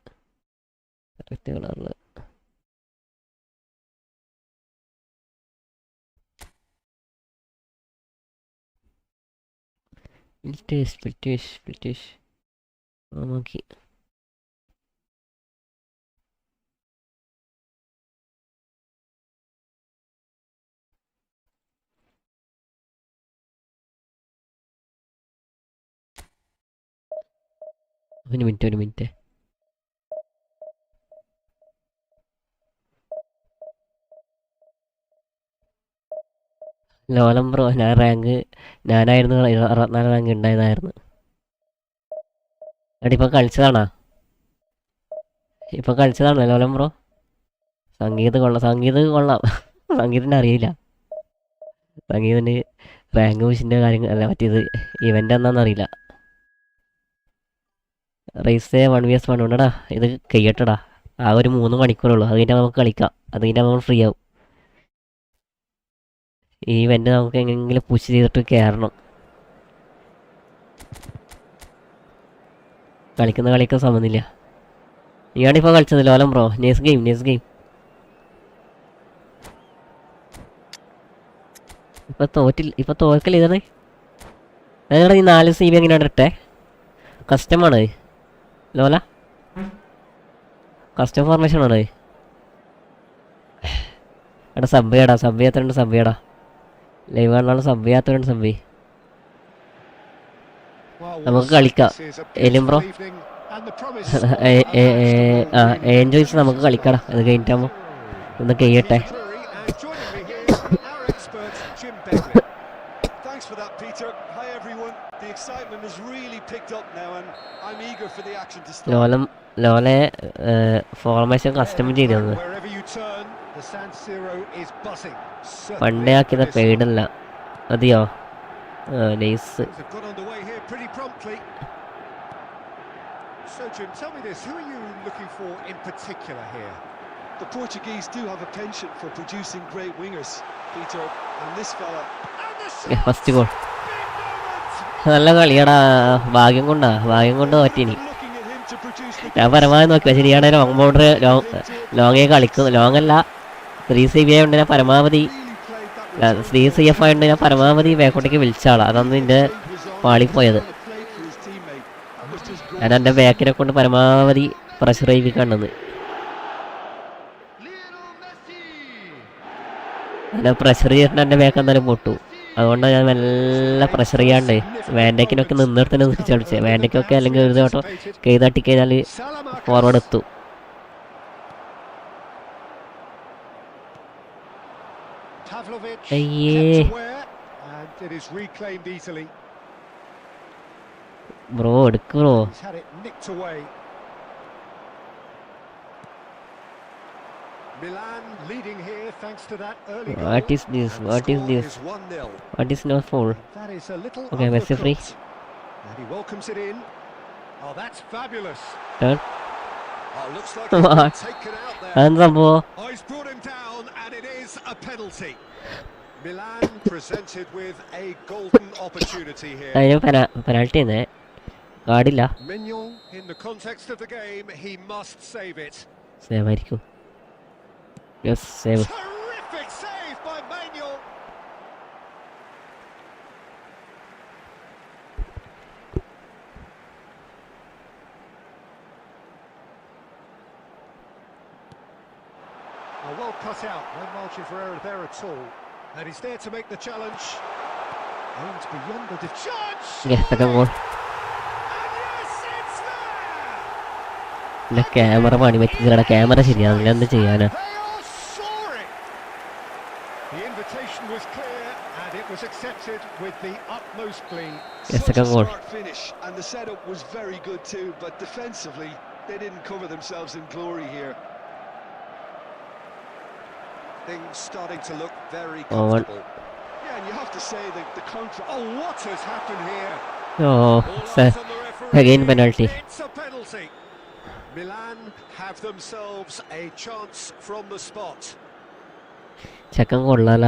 British നോക്കി. ഒരു minute ലോലം bro, ഞാനായിരുന്നു 64 rank ഉണ്ടായതായിരുന്നു. എടാ ഇപ്പൊ കളിച്ചതാണോ ലോലം ബ്രോ? സംഗീത് കൊള്ളാം സംഗീതത്തിന് അറിയില്ല. സംഗീതന് റാങ്ക് പുഷിൻ്റെ കാര്യങ്ങൾ അല്ല, മറ്റേത് ഇവൻ്റ് എന്നാന്നറിയില്ല. റേസ് 1vs1 ഉണ്ടടാ. ഇത് കഴിയട്ടടാ. ആ ഒരു 3 മണിക്കൂറുള്ളൂ. അത് കഴിഞ്ഞാൽ നമുക്ക് കളിക്കാം. അത് കഴിഞ്ഞാൽ നമ്മൾ ഫ്രീ ആവും. ഈ ഇവൻ്റ് നമുക്ക് എങ്ങനെയെങ്കിലും പുഷ് ചെയ്തിട്ട് കയറണം. കളിക്കാൻ സമയമില്ല. നീയാണിപ്പോൾ കളിച്ചത് ലോലം ബ്രോ. നേഴ്സ് ഗെയിം ഇപ്പൊ തോൽക്കല്ലേ ഇതാണ്. അതെടാ ഈ 4 CV എങ്ങനെയാണ് ഇട്ടേ? കസ്റ്റമാണ് ലോല, കസ്റ്റം ഫോർമേഷൻ ആണ്. എടാ സബ് ചെയ്യാടാ ലൈവ് കാണാനുള്ള സബ് ചെയ്യാത്തവരുണ്ട്. നമുക്ക് കളിക്കാം. എലിം ബ്രോ എൻജോയ്സ് നമുക്ക് കളിക്കടാ. അത് കഴിഞ്ഞിട്ടാകുമ്പോൾ ഒന്ന് കഴിയട്ടെ. Thanks for that, Peter. Hi everyone. The excitement has really picked up now and I'm eager for the action to start. ലോലെ ഫോർമേഷൻ കസ്റ്റം ചെയ്തത് പണ്ടേ ആക്കിയത് പെയ്ഡല്ല. അതെയോ? Nice. So Jim, tell me this, who are you looking for in particular here? The Portuguese do have a penchant for producing great wingers, Peter, and this fella. First goal നല്ല കളിയാടാ. ഭാഗ്യം കൊണ്ട് പറ്റീനി. ഞാൻ പരമാവധി നോക്കിയാ ശരിയാണ്. ലോങ് ബോർഡർ ലോങ്ങേ കളിക്കുന്നു. Long അല്ല 3 CV ആയതുകൊണ്ട് ഞാൻ പരമാവധി 3 CF ആയതുകൊണ്ട് ഞാൻ പരമാവധി ബാക്കോട്ടേക്ക് വിളിച്ചാളാ. അതാണ് നിന്റെ പാളിപ്പോയത്. ഞാൻ എൻ്റെ ബാക്കിനെ കൊണ്ട് പരമാവധി പ്രഷർ ചെയ്യിപ്പിക്കാണ്ടെന്ന്. ഞാൻ പ്രഷർ ചെയ്തിട്ട് എൻ്റെ ബാക്ക് എന്തായാലും പൊട്ടു. അതുകൊണ്ടാണ് ഞാൻ നല്ല പ്രഷർ ചെയ്യാണ്ട് വാൻഡേക്കിനൊക്കെ നിന്നിടത്തന്നെ തിരിച്ച് കളിച്ചത്. വാൻഡേക്കൊക്കെ അല്ലെങ്കിൽ ഒരു തോട്ടം കൈ തട്ടിക്കഴിഞ്ഞാൽ ഫോർവേഡ് എത്തും. അയ്യേ ബ്രോ എടുക്ക് bro. Milan leading here thanks to that early goal. What is this? And the What is score this? is 1-0. What is no foul? That is a little Okay, Messi free. undercooked. And he welcomes it in. Oh, that's fabulous. Turn. Oh, looks like he's been taken out there. And ball. Oh, he's brought him down, and it is a penalty. Milan presented with a golden opportunity here. അതിന് penalty തന്നെ കാടില്ല. Mignon, in the context of the game, he must save it. Save ആയിരിക്കും. Yes save. Terrific save by Mignon. Oh, well cut out. No margin for error there at all. And he's there to make the challenge. Aims beyond the judge. Second goal. And yes, it's there. ഇല്ല camera പണി പറ്റിയതാണ്. Camera ശരിയാവില്ല. എന്ത് ചെയ്യാനാ? They are soaring. The invitation was clear and it was accepted with the utmost glee. Yes, Such a second goal. smart finish, and the setup was very good too, but defensively they didn't cover themselves in glory here. Things starting to look very Oh, what? comfortable. Yeah, and you have to say that the contra... Oh, what has happened here? Oh All eyes on the referee. again penalty. It's a penalty. Milan have themselves a chance from the spot. ചെക്കൻ കൊള്ളാല.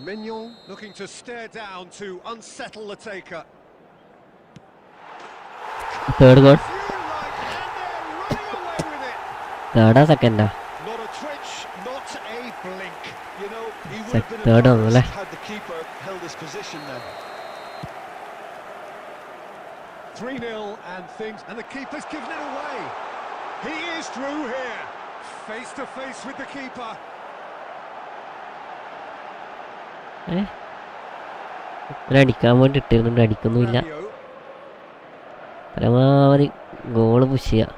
Mignon looking to stare down to unsettle the taker. Third goal. Few like, and they're running away with it. തേർഡാ സെക്കൻഡാ? Not a twitch, not a blink. You know, he would Sec- have been third on, embarrassed അല്ലേ? had the keeper held his position then. 3-0 and things, and the keeper's given it away. He is through here, face to face with the keeper. അടിക്കാൻ വേണ്ടി ഇട്ടിരുന്നുണ്ട്. അടിക്കുന്നുമില്ല. Rabiot. പരമാവധി goal push ചെയ്യാം.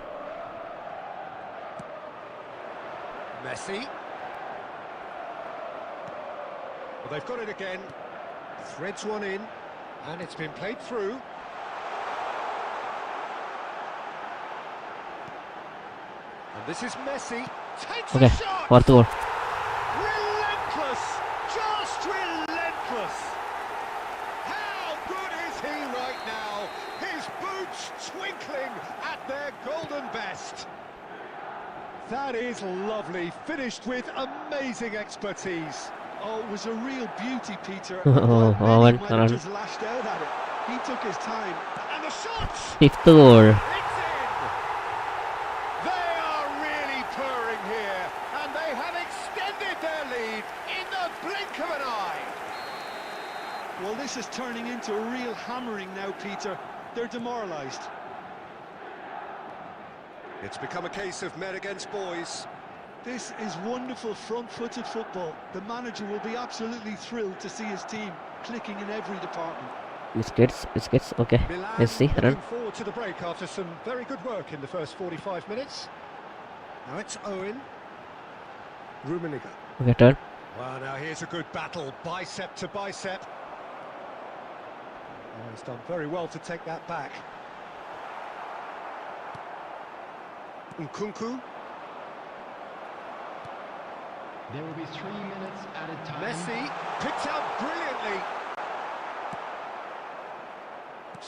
Messi. Well, they've got it again. Threads one in, and it's been played through. And this is Messi. Takes okay a shot. Fourth goal. Relentless, just relentless. How good is he right now? His boots twinkling at their golden best. That is lovely, finished with amazing expertise. Oh, it was a real beauty, Peter. Oh, While Owen, many might have Owen. just lashed out at it, he took his time. And the shot! Fifth goal. It's in! They are really purring here, and they have extended their lead in the blink of an eye. Well, this is turning into a real hammering now, Peter. They're demoralised. It's become a case of men against boys. This is wonderful front-footed football. The manager will be absolutely thrilled to see his team clicking in every department. Biscuits okay. Milan Messi run. looking forward to the break after some very good work in the first 45 minutes. Now it's Owen. Rummenigge. Okay turn. Well, now here's a good battle, bicep to bicep. Oh, he's done very well to take that back. Nkunku. There will be 3 minutes at a time. Messi picked out brilliantly.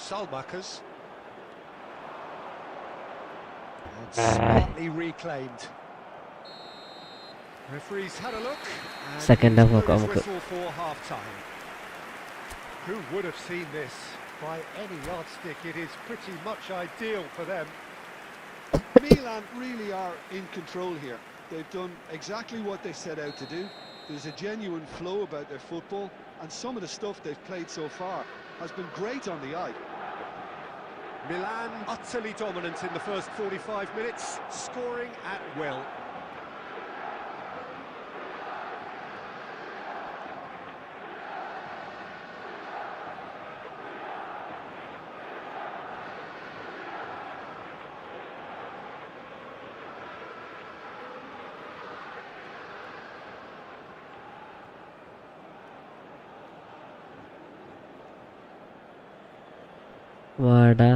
Salmakers. It's smartly reclaimed. Referees had a look. and Second half blew നോക്കാം his നമുക്ക്. whistle for half time. Who would have seen this? By any yardstick, it is pretty much ideal for them. Milan really are in control here. They've done exactly what they set out to do. There's a genuine flow about their football, and some of the stuff they've played so far has been great on the eye. Milan utterly dominant in the first 45 minutes, scoring at will. വാടാ.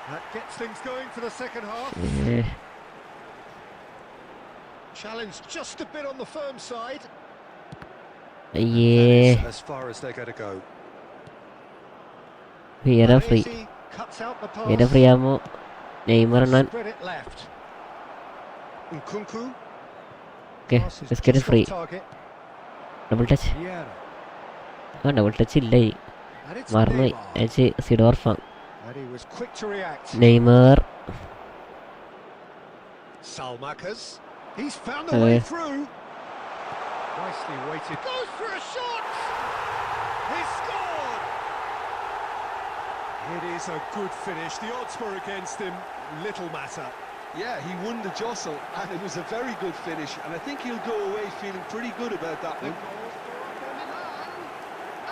That gets things going for the second half. Challenge just a bit on the firm side. അയ്യേ That is as far as they're going to go. വേറെ free Easy, cuts out the pass. വേറെ free ആകുമ്പോൾ Neymar എണ്ണാൻ Spread it left. Nkunku. Okay Pass is biscuit just free on target. Double touch Vieira. ആ double touch ഇല്ല ഈ And it's മറന്നുപോയി Neymar. അയച്ച് സിഡോർഫാം And he was quick to react. Neymar Salmakers. He's found a way through. Nicely weighted. Goes for a shot. He scored. It is a good finish. The odds were against him. Little matter. Yeah, he won the jostle, and it was a very good finish, and I think he'll go away feeling pretty good about that one. Milan,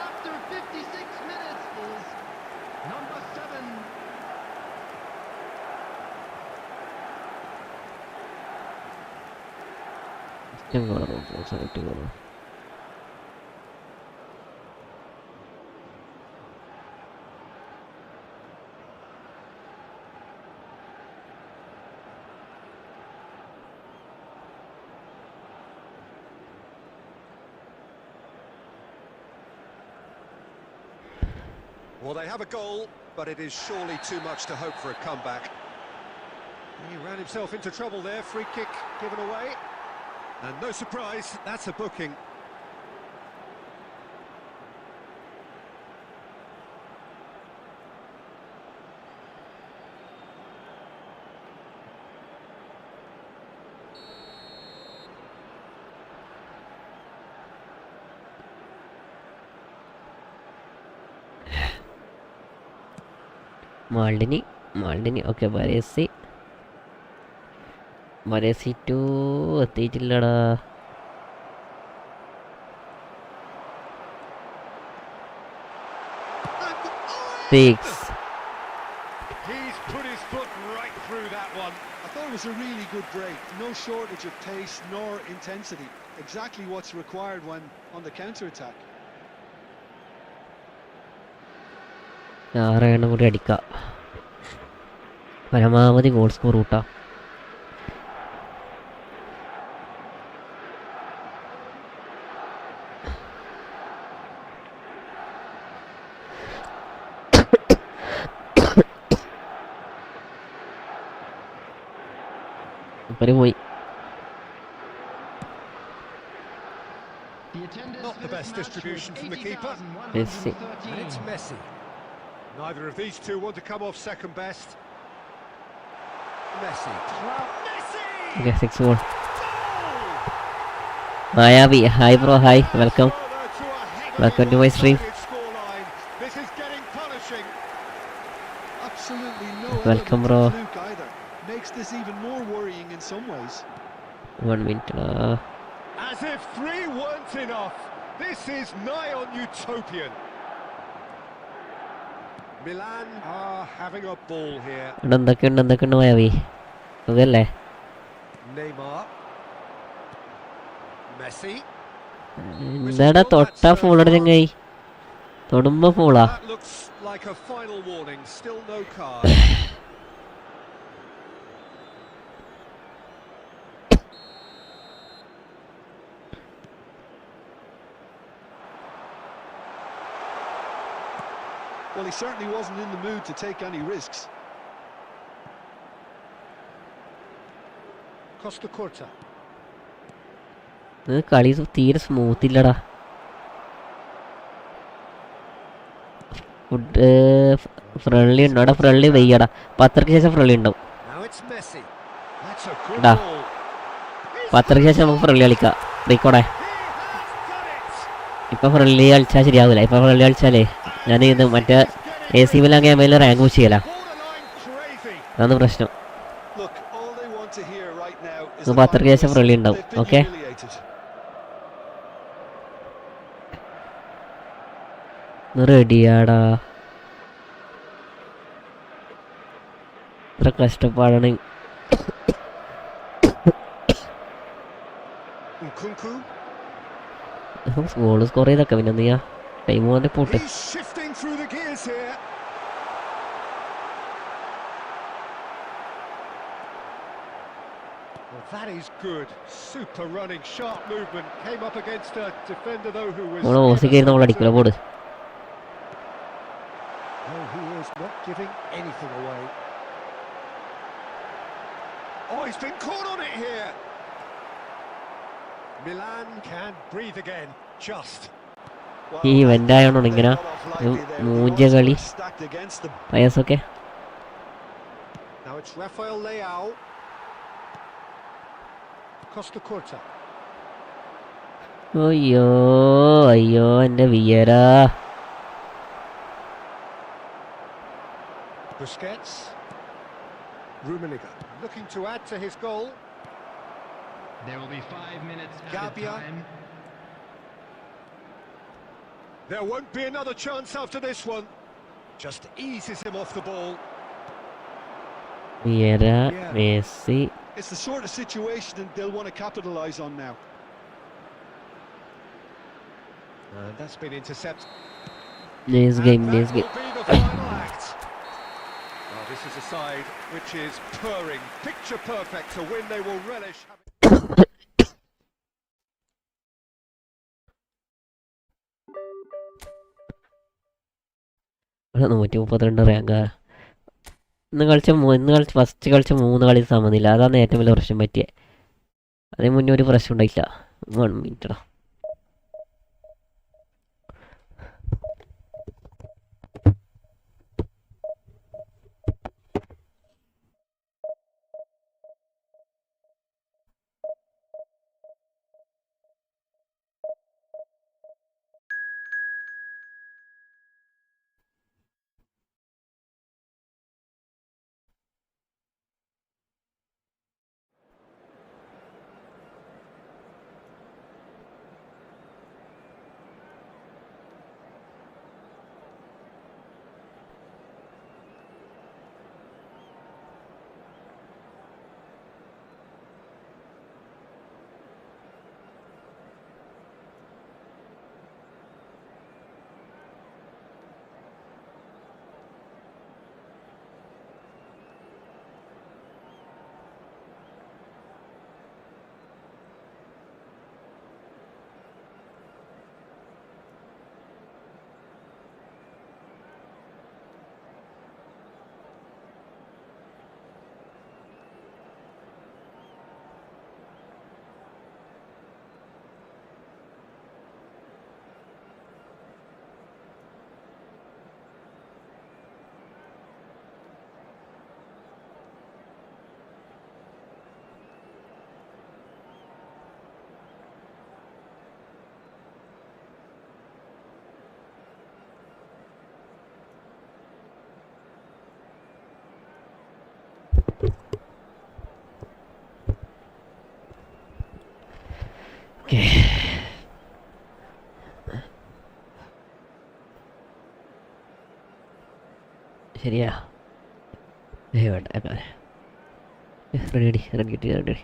after 56 minutes, is number 7. Well, they have a goal, but it is surely too much to hope for a comeback. He ran himself into trouble there. Free kick given away. And no surprise, that's a booking. Maldini okay വരേസി ടു എത്തിയിട്ടില്ലടാ six He's put his foot right through that one. I thought it was a really good break. No shortage of pace nor intensity. Exactly what's required when on the counter-attack. 6 എണ്ണം കൂടി അടിക്കാം പരമാവധി goal score കൂട്ടാം പോയി Not the best distribution from the keeper. Messi. And it's Messi. Neither of these two want to come off second best. Messi. Messi! Okay 6 goal Mayavi hi bro hi welcome Welcome to my stream. This is getting punishing. Absolutely no Welcome, element of bro. fluke either. Makes this even more worrying in some ways. 1 minute As if 3 weren't enough. This is nigh on utopian. Milan are having a ball here. ഇവിടെ എന്തൊക്കെയുണ്ട് മായാവി സുഖല്ലേ Neymar. Messi. എന്താടാ തൊട്ടാ ഫോളോടെ ചങ്ങായി തൊടുമ്പോ ഫോളാ That looks like a final warning. Still no card. Well, he certainly wasn't in the mood to take any risks. Costa Curta. ഇത് കളി തീരെ smooth ഇല്ലടാ ഫുഡ് ഫ്രണ്ട്ലി ഉണ്ടോ അവിടെ ഫ്രണ്ട്ലി വെയ്യടാ 10:00 ശേഷം ഫ്രണ്ട്ലി ഉണ്ടാവും Now it's Messi. That's a good Da. ball. 10:00 ശേഷം നമുക്ക് ഫ്രണ്ട്ലി കളിക്കാം റീക്കോടെ He has done it. ഇപ്പം ഫ്രണ്ട്ലി കളിച്ചാൽ ശരിയാവില്ല ഇപ്പം ഫ്രണ്ട്ലി കളിച്ചാലേ ഞാൻ ഇത് മറ്റേ AC മിലാൻ ഗെയിമിൽ റാങ്ക് പുഷ് ചെയ്യല Borderline crazy. അതാണ് പ്രശ്നം Look, all they want to hear right now is ഇത് a 10:00 ശേഷം final ഫ്രണ്ട്ലി whistle. ഉണ്ടാവും They've been ഓക്കെ humiliated. റെഡിയാടാ ഇത്ര കഷ്ടപ്പാടാണ് Nkunku. ഗോൾ സ്കോർ ചെയ്തൊക്കെ പിന്നെ നീ ടൈം പോകാൻ pot He's shifting through the gears here. Well, that is good. Super running, sharp movement. Came up against a defender though who was. നമ്മള് ഓസിക്ക് നമ്മൾ അടിക്കില്ല പോട്. No, he is not giving anything away. Oh, he's been caught on it here. Milan can breathe again. Just. ഈ ഇവന്റായോണ്ടാണ് ഇങ്ങനെ മൂഞ്ച കളി പയസൊക്കെ. Now it's Rafael Leao. Costa Curta. അയ്യോ അയ്യോ എൻ്റെ വിയര. Busquets. Rummenigge looking to add to his goal. There will be 5 minutes added Gabia. time. There won't be another chance after this one. Just eases him off the ball. Vieira Messi. It's the sort of situation that they'll want to capitalise on now. And that's been intercepted. Nice game, And nice that game. will be the final act. Well, this is a side which is purring, picture perfect, a win they will relish. ഇവിടെ 132 റാങ്ക. ഇന്ന് first കളിച്ച 3 കളി സമനില്ല. അതാണ് ഏറ്റവും വലിയ പ്രശ്നം പറ്റിയത്. അതിന് മുന്നേ ഒരു പ്രശ്നം ഉണ്ടായില്ല. 1 മിനിറ്റടാ. ശരിയാ വേണ്ട റെഡി റെഡി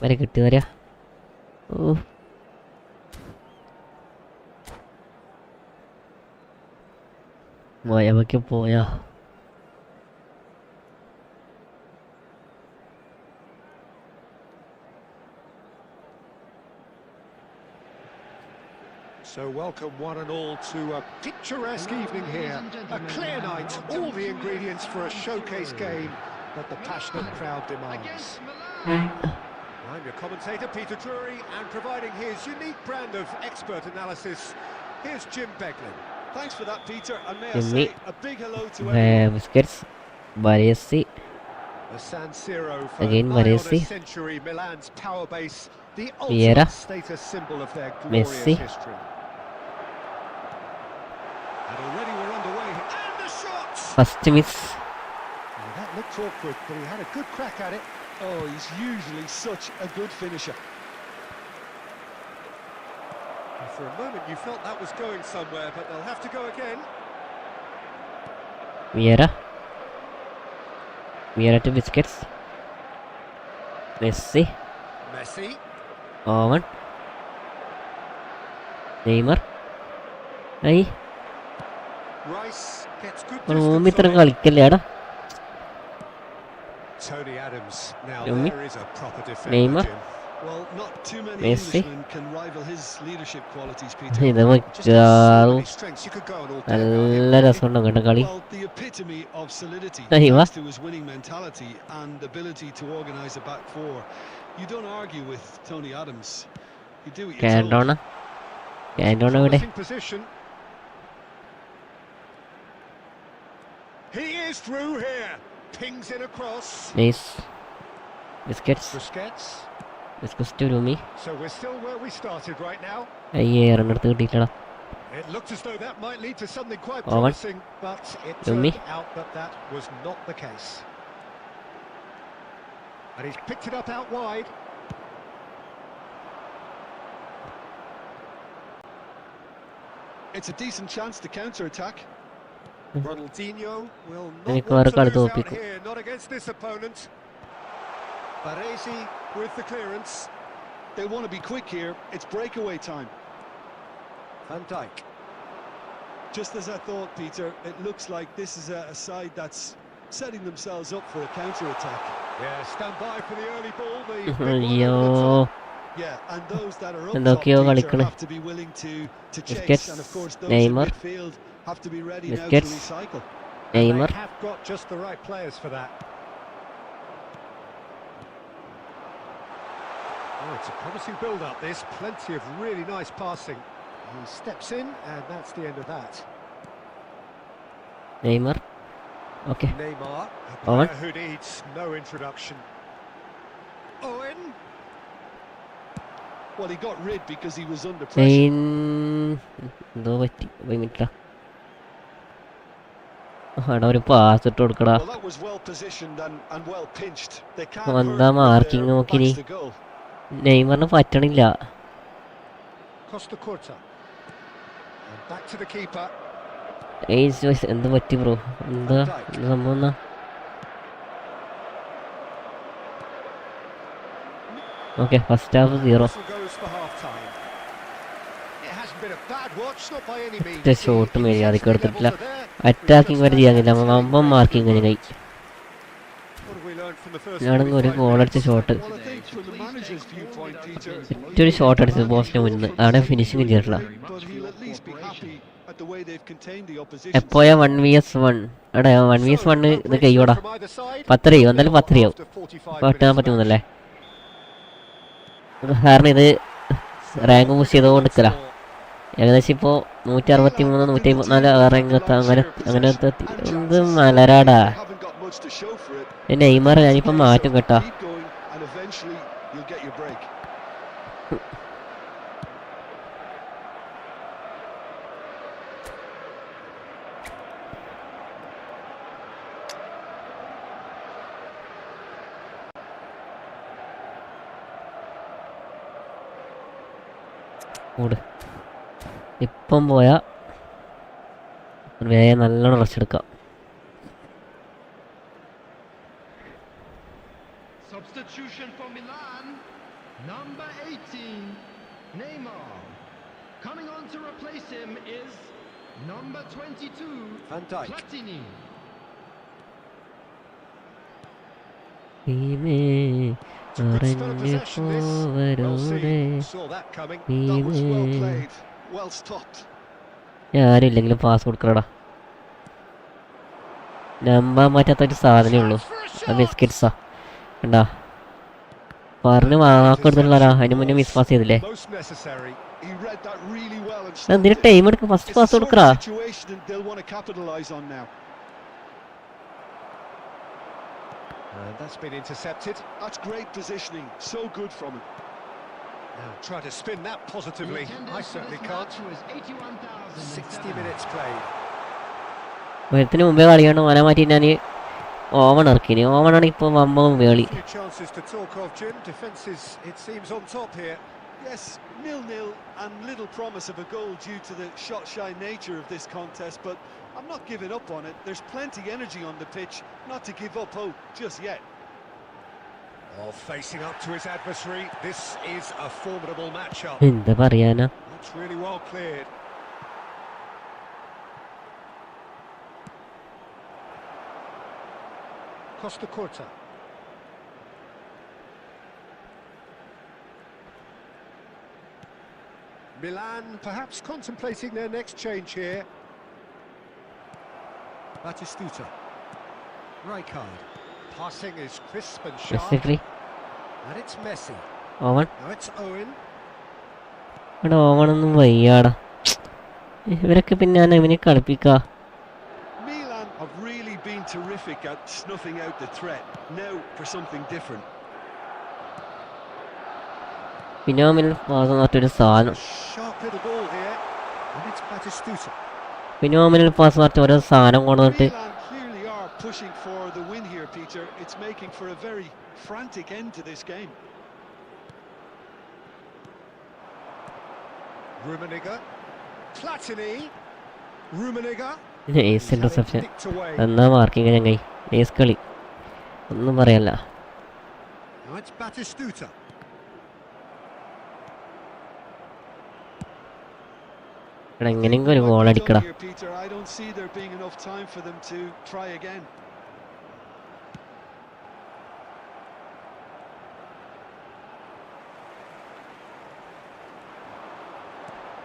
വരെ കിട്ടി വരാ. ഓ മയമൊക്കെ പോയാ. So welcome one and all to a picturesque evening here. A clear night, all the ingredients for a showcase game that the passionate crowd demands. I'm your commentator, Peter Drury, and providing his unique brand of expert analysis, here's Jim Beglin. Thanks for that, Peter, and may I say a big hello to everyone. Busquets, Baresi. The San Siro for Again, nigh on Baresi. a century, Milan's power base, the Vieira. ultimate status symbol of their Messi. glorious history. And already we're underway, and the shots! First miss. Well, that looked awkward, but he had a good crack at it. Oh, he's usually such a good finisher. And for a moment you felt that was going somewhere, but they'll have to go again. Vieira to Busquets. Messi. Messi. Owen. Neymar. Ay. Rice gets good റൂമിൽ distance ഇത്രയും on it. കളിക്കല്ലേടാ. Tony Adams James. Now Yumi. there is a proper defender, Neymar. Jim. Well, not too many Messi. Englishmen can rival his leadership qualities, Peter. ഇത് Just വെക്കാറു so many strengths. You could go on all day about him. നല്ല രസമുണ്ടോ കേട്ടോ കളി. Well, the epitome of solidity, Ahiwa. thanks to his winning mentality and ability to organise a back four. You don't argue with Tony Adams. You do what you're കാൻഡോണ told. കാൻഡോണ ഇവിടെ. Promising position. He is through here. Pings in across. Nice Busquets Busquets. Busquets to രൂമി. So we're still where we started right now. അയ്യേ റണ്ണെടുത്ത് കിട്ടിയിട്ടടാ. It looked as though that might lead to something quite Owen. promising, but it Yumi. turned out that that was not the case. And he's picked it up out wide. It's a decent chance to counter-attack. Ronaldinho will എനിക്ക് not വേറെ want കളി to lose out തോൽപ്പിക്കും. here, not against this opponent. Baresi with the clearance. They want to be quick here. It's breakaway time. Van Dijk. Just as I thought, Peter, it looks like this is a side that's setting themselves up for a counter-attack. Yeah, stand by for the early ball. The big one over the അയ്യോ top. Yeah, and those that are up top, എന്തൊക്കെയോ Peter, കളിക്കണ്. have to be willing to chase. Busquets, And of course, those in Neymar. midfield have to be ready now Busquets. to recycle. Neymar. They have got just the right players for that. Oh, it's a promising build-up, this. Plenty of really nice passing. He steps in, and that's the end of that. Neymar. Okay Neymar, a Owen. player who needs no introduction. Owen. Well, he got rid because he was under pressure. Chain എന്തോ പറ്റി പോയി മിനിറ്റാ. അവിടെ ഒരു pass ഇട്ട് കൊടുക്കടാ. Well, that was well positioned and well pinched. They can't എന്താ hurt marking their നോക്കിനി. backs to goal. നെയ്മറിന് പറ്റണില്ല. Costa Curta. And back to the keeper. എന്ത് പറ്റി ബ്രോ? എന്താ എന്ത് സംഭവം എന്നാ? Okay first half 0. Whistle goes for half-time. It hasn't been a bad watch, not by any means. ഒറ്റ shot മര്യാദക്ക് The എടുത്തിട്ടില്ല. levels are there. അറ്റാക്കിങ് വരെ ചെയ്യാനില്ല. വമ്പം മാർക്കിങ് കഴിഞ്ഞ കൈ. What have we learned from the first ഞാണെങ്കിൽ ഒരു 45 ഗോളടിച്ച minutes? Shot Well, I think from the manager's viewpoint, Peter, ഒറ്റൊരു shot അടിച്ചത് ബോസിന് മുന്നിൽ. അവിടെ ഫിനിഷിങ് ചെയ്തിട്ടില്ല. but he'll at least be happy at the way they've contained the opposition. എപ്പോഴാ 1vs1 എടാ 1vs1 ഇത് കഴിയൂടാ. 10 കഴിയും എന്തായാലും 10 കഴിയും. 43 കാരണം ഇത് റാങ്ക് പുഷ് ചെയ്തുകൊണ്ട് നിൽക്കല. ഏകദേശം ഇപ്പോൾ 163 154 റാങ്ക് എത്താം. അങ്ങനെ എന്ത് മലരാടാ. Haven't got much to show for it. Neymar ഞാനിപ്പം മാറ്റും കേട്ടോ. Keep going and eventually you'll get your break. മൂട് ഇപ്പം പോയാൽ വേഗം നല്ലോണം റെസ്റ്റ് എടുക്കാം. Substitution for Milan, number 18, Neymar. Coming on to replace him is number 22, Van Dijk. Platini. Good spell of possession, this. Well seen. Saw that coming. That was well played, well stopped. ആരും ഇല്ലെങ്കിലും pass കൊടുക്കടാ. നമ്പാൻ പറ്റാത്തൊരു സാധനമേ ഉള്ളൂ. ബിസ്ക്കറ്റ്സാ കണ്ടാ പറഞ്ഞ് വാക്കെടുത്തുള്ളാ. അതിന് മുന്നേ miss pass ചെയ്തില്ലേ. Most necessary. He read that really well and എന്തിനു stopped it. ടൈം എടുക്കും? First It's the pass sort കൊടുക്കടാ. of situation they'll want to capitalise on now. And that's been intercepted. That's great positioning, so good from him. Now try to spin that positively. I certainly can't. 60 minutes played. ഒരുത്തിന് മുമ്പേ കളിയാണ് ഓനെ മാറ്റി ഞാൻ oven ഇറക്കിനി. ഓവണാണ് ഇപ്പോൾ വമ്പം വേളി. Few chances to talk of, Jim. Defence is, it seems, on top here. Yes, 0-0 and little promise of a goal due to the shot-shy nature of this contest, but I'm not giving up on it. There's plenty energy on the pitch, not to give up hope just yet. Oh, facing up to his adversary. This is a formidable matchup. എന്താ പറയാനാ. That's really well cleared. Costa Curta. Milan perhaps contemplating their next change here. Batistuta. Rijkaard. Passing is crisp and sharp. Basically And it's Messi. Oven Now it's Owen. ഇവിടെ ഓവണൊന്നും വയ്യാടാ. ഇവരൊക്കെ പിന്നെ ഞാൻ ഇവനെ കളിപ്പിക്കാ. Milan have really been terrific at snuffing out the threat. Now for something different. Phenomenal pass പറഞ്ഞിട്ടൊരു സാധനം. Sharp little ball here. And it's Batistuta. Phenomenal pass പറഞ്ഞിട്ട് ഓരോ സാധനം കൊണ്ടുവന്നിട്ട് Milan clearly are pushing for the win here, Peter. It's making for a very frantic end to this game. Rummenigge. Platini. Rummenigge. Ace interception. Nicked away. എന്നാ marking ചങ്ങായി. Ace കളി ഒന്നും പറയല്ല. Now it's Batistuta. ഇവിടെ എങ്ങനെയെങ്കിലും ഒരു goal Might be അടിക്കടാ. done here, Peter. I don't see there being enough time for them to try again.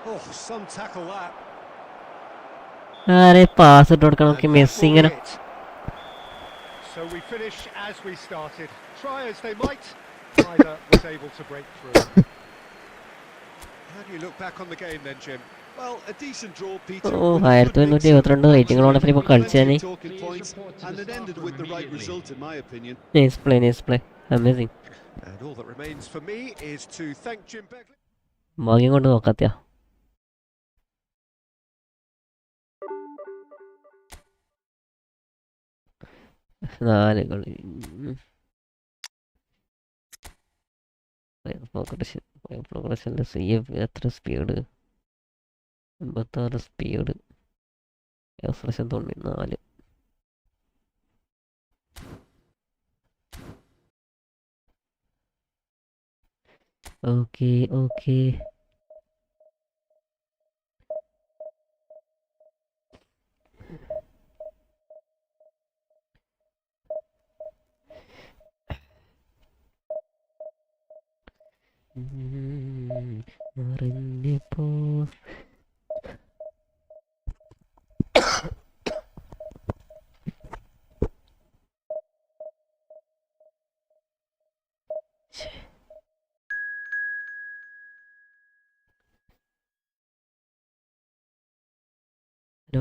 Oh, some tackle that. ആരെ പാസ് ഇട്ട് കൊടുക്കണം നോക്കി And മെസ്സി that will ഇങ്ങനെ. be it. So we finish as we started. Try as they might, neither was able to break through. How do you look back on the game then, Jim? Well, a decent draw, Peter. Oh with a good 1972 mix of റേറ്റിംഗോടെ ഇപ്പോൾ കളിച്ചാൽ plenty of talking points, and it ended with the right result, in my opinion. Nice play amazing. And all that remains for me is to thank Jim Begley. ഭാഗ്യം കൊണ്ട് നോക്കാത്തയാ. നാല് കളി പ്രോഗ്രഷൻ്റെ C F എത്ര speed 86 speed expression 94. Okay അറിഞ്ഞപ്പോ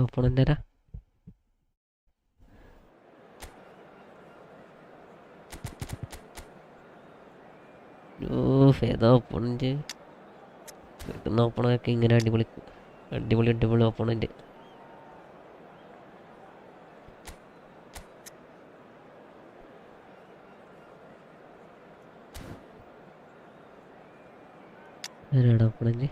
ഓപ്പണൻ്റെരാ ഏതാ opponent കിട്ടുന്ന ഓപ്പണൊക്കെ ഇങ്ങനെ അടിപൊളി opponent. ആരാടാ opponent?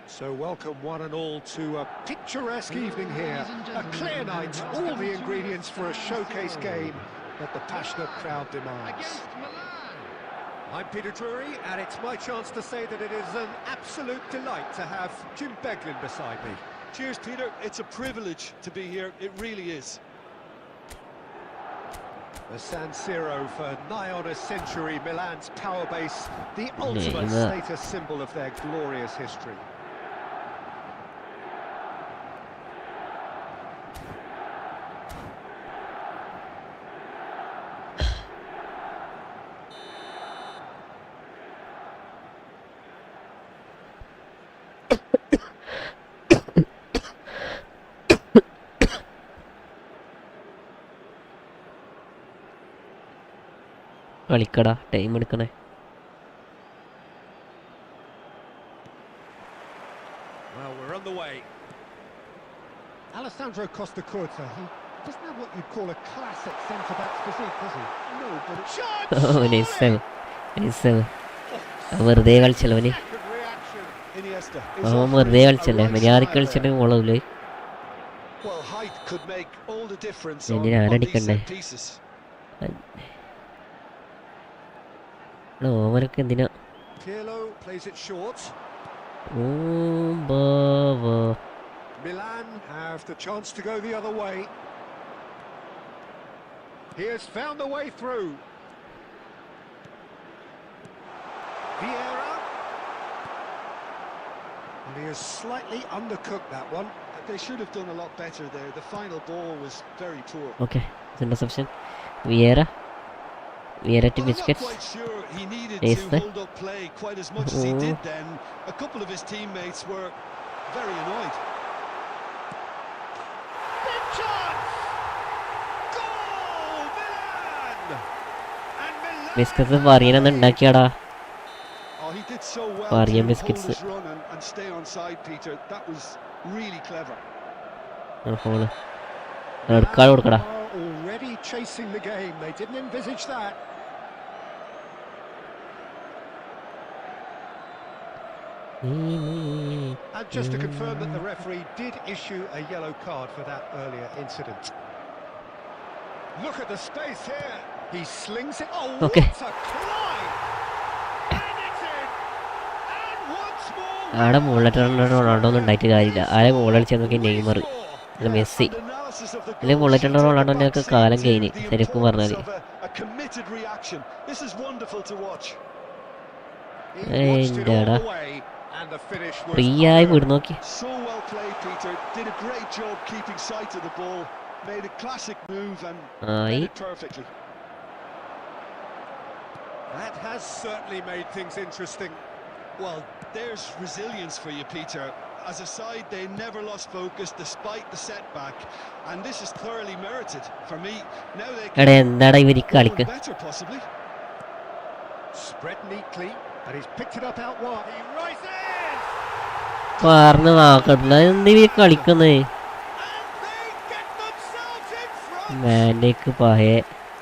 So welcome one and all to a picturesque evening here. A clear night, all the ingredients for a showcase game that the passionate crowd demands. I'm Peter Drury, and it's my chance to say that it is an absolute delight to have Jim Beglin beside me. Cheers, Peter. It's a privilege to be here. It really is. The San Siro for nigh on a century, Milan's power base, the ultimate status symbol of their glorious history. കളിക്കടാ, time എടുക്കണേ. Well, we're on the way. Alessandro Costa Curta, he doesn't have what you'd call a classic centre-back's physique, does he? No, but it's shot! Oh, nice save. Oh, വെറുതെ കളിച്ചല്ലവന്. Good reaction. Iniesta is അവൻ offering വെറുതെ a കളിച്ചല്ലേ, right മര്യാദക്ക് smile കളിച്ചിട്ട് there. ഗോളാവൂലേ. Well, height could make all the difference ഞാൻ on these ആരടിക്കണ്ടേ? set pieces. ഓവനൊക്കെ എന്തിനാ? Pirlo plays it short. Milan have the chance to go the other way. He has found the way through. Vieira. And he has slightly undercooked that one. They should have done a lot better there. The final ball was very poor. Okay, it's interception. Vieira to Well, I'm not biscuits. quite sure he needed Yes, to sir. hold up play quite as much as he did then. A couple of his teammates were very annoyed. Big chance! Goal! Milan! And Milan... Busquets പറയണെന്ന് ഉണ്ടാക്കിയാടാ. Oh, he did so well Varian to hold biscuits. his run and stay on side, Peter. That was really clever. Fall എടുക്കാതെ കൊടുക്കടാ. Are already chasing the game. They didn't envisage that. And just to confirm that the referee did issue a yellow card for that earlier incident. Look at the space here. He slings it. Oh, Okay. what a climb! And it's in. And once more. ആടെ മുകളിലിട്ട് Ronaldo ഒന്നും ഉണ്ടായിട്ട് കാര്യമില്ല. ആരെ മുകളിൽ കളിച്ചാൽ നോക്കി Neymar, അല്ല Messi. And analysis of the ഇതിൽ goal മുകളിലിട്ട് shows റൊണാൾഡോൻ്റെ ഒക്കെ the കാലം കഴിഞ്ഞ് the ശരിക്കും പറഞ്ഞാൽ. importance of a committed reaction. This is wonderful to watch. He watched it all എന്താടാ the way, and the finish was free ആയി unearned. വിടു നോക്കി. So well played, Peter. Did a great job keeping sight of the ball. Made a classic move and ആയി. made it perfectly. That has certainly made things interesting. Well, there's resilience for you, Peter. As a side, they never lost focus despite the setback, and this is thoroughly merited. For me, now they എടാ എന്താടാ ഇവര് go കളിക്ക്. better, possibly. Spread neatly, and he's picked it up out wide. He rises! പറഞ്ഞ് നോക്കട്ടില്ല, എന്തിവര് കളിക്കുന്നേ. And they get themselves in front! മാൻഡേക്ക് പായേ.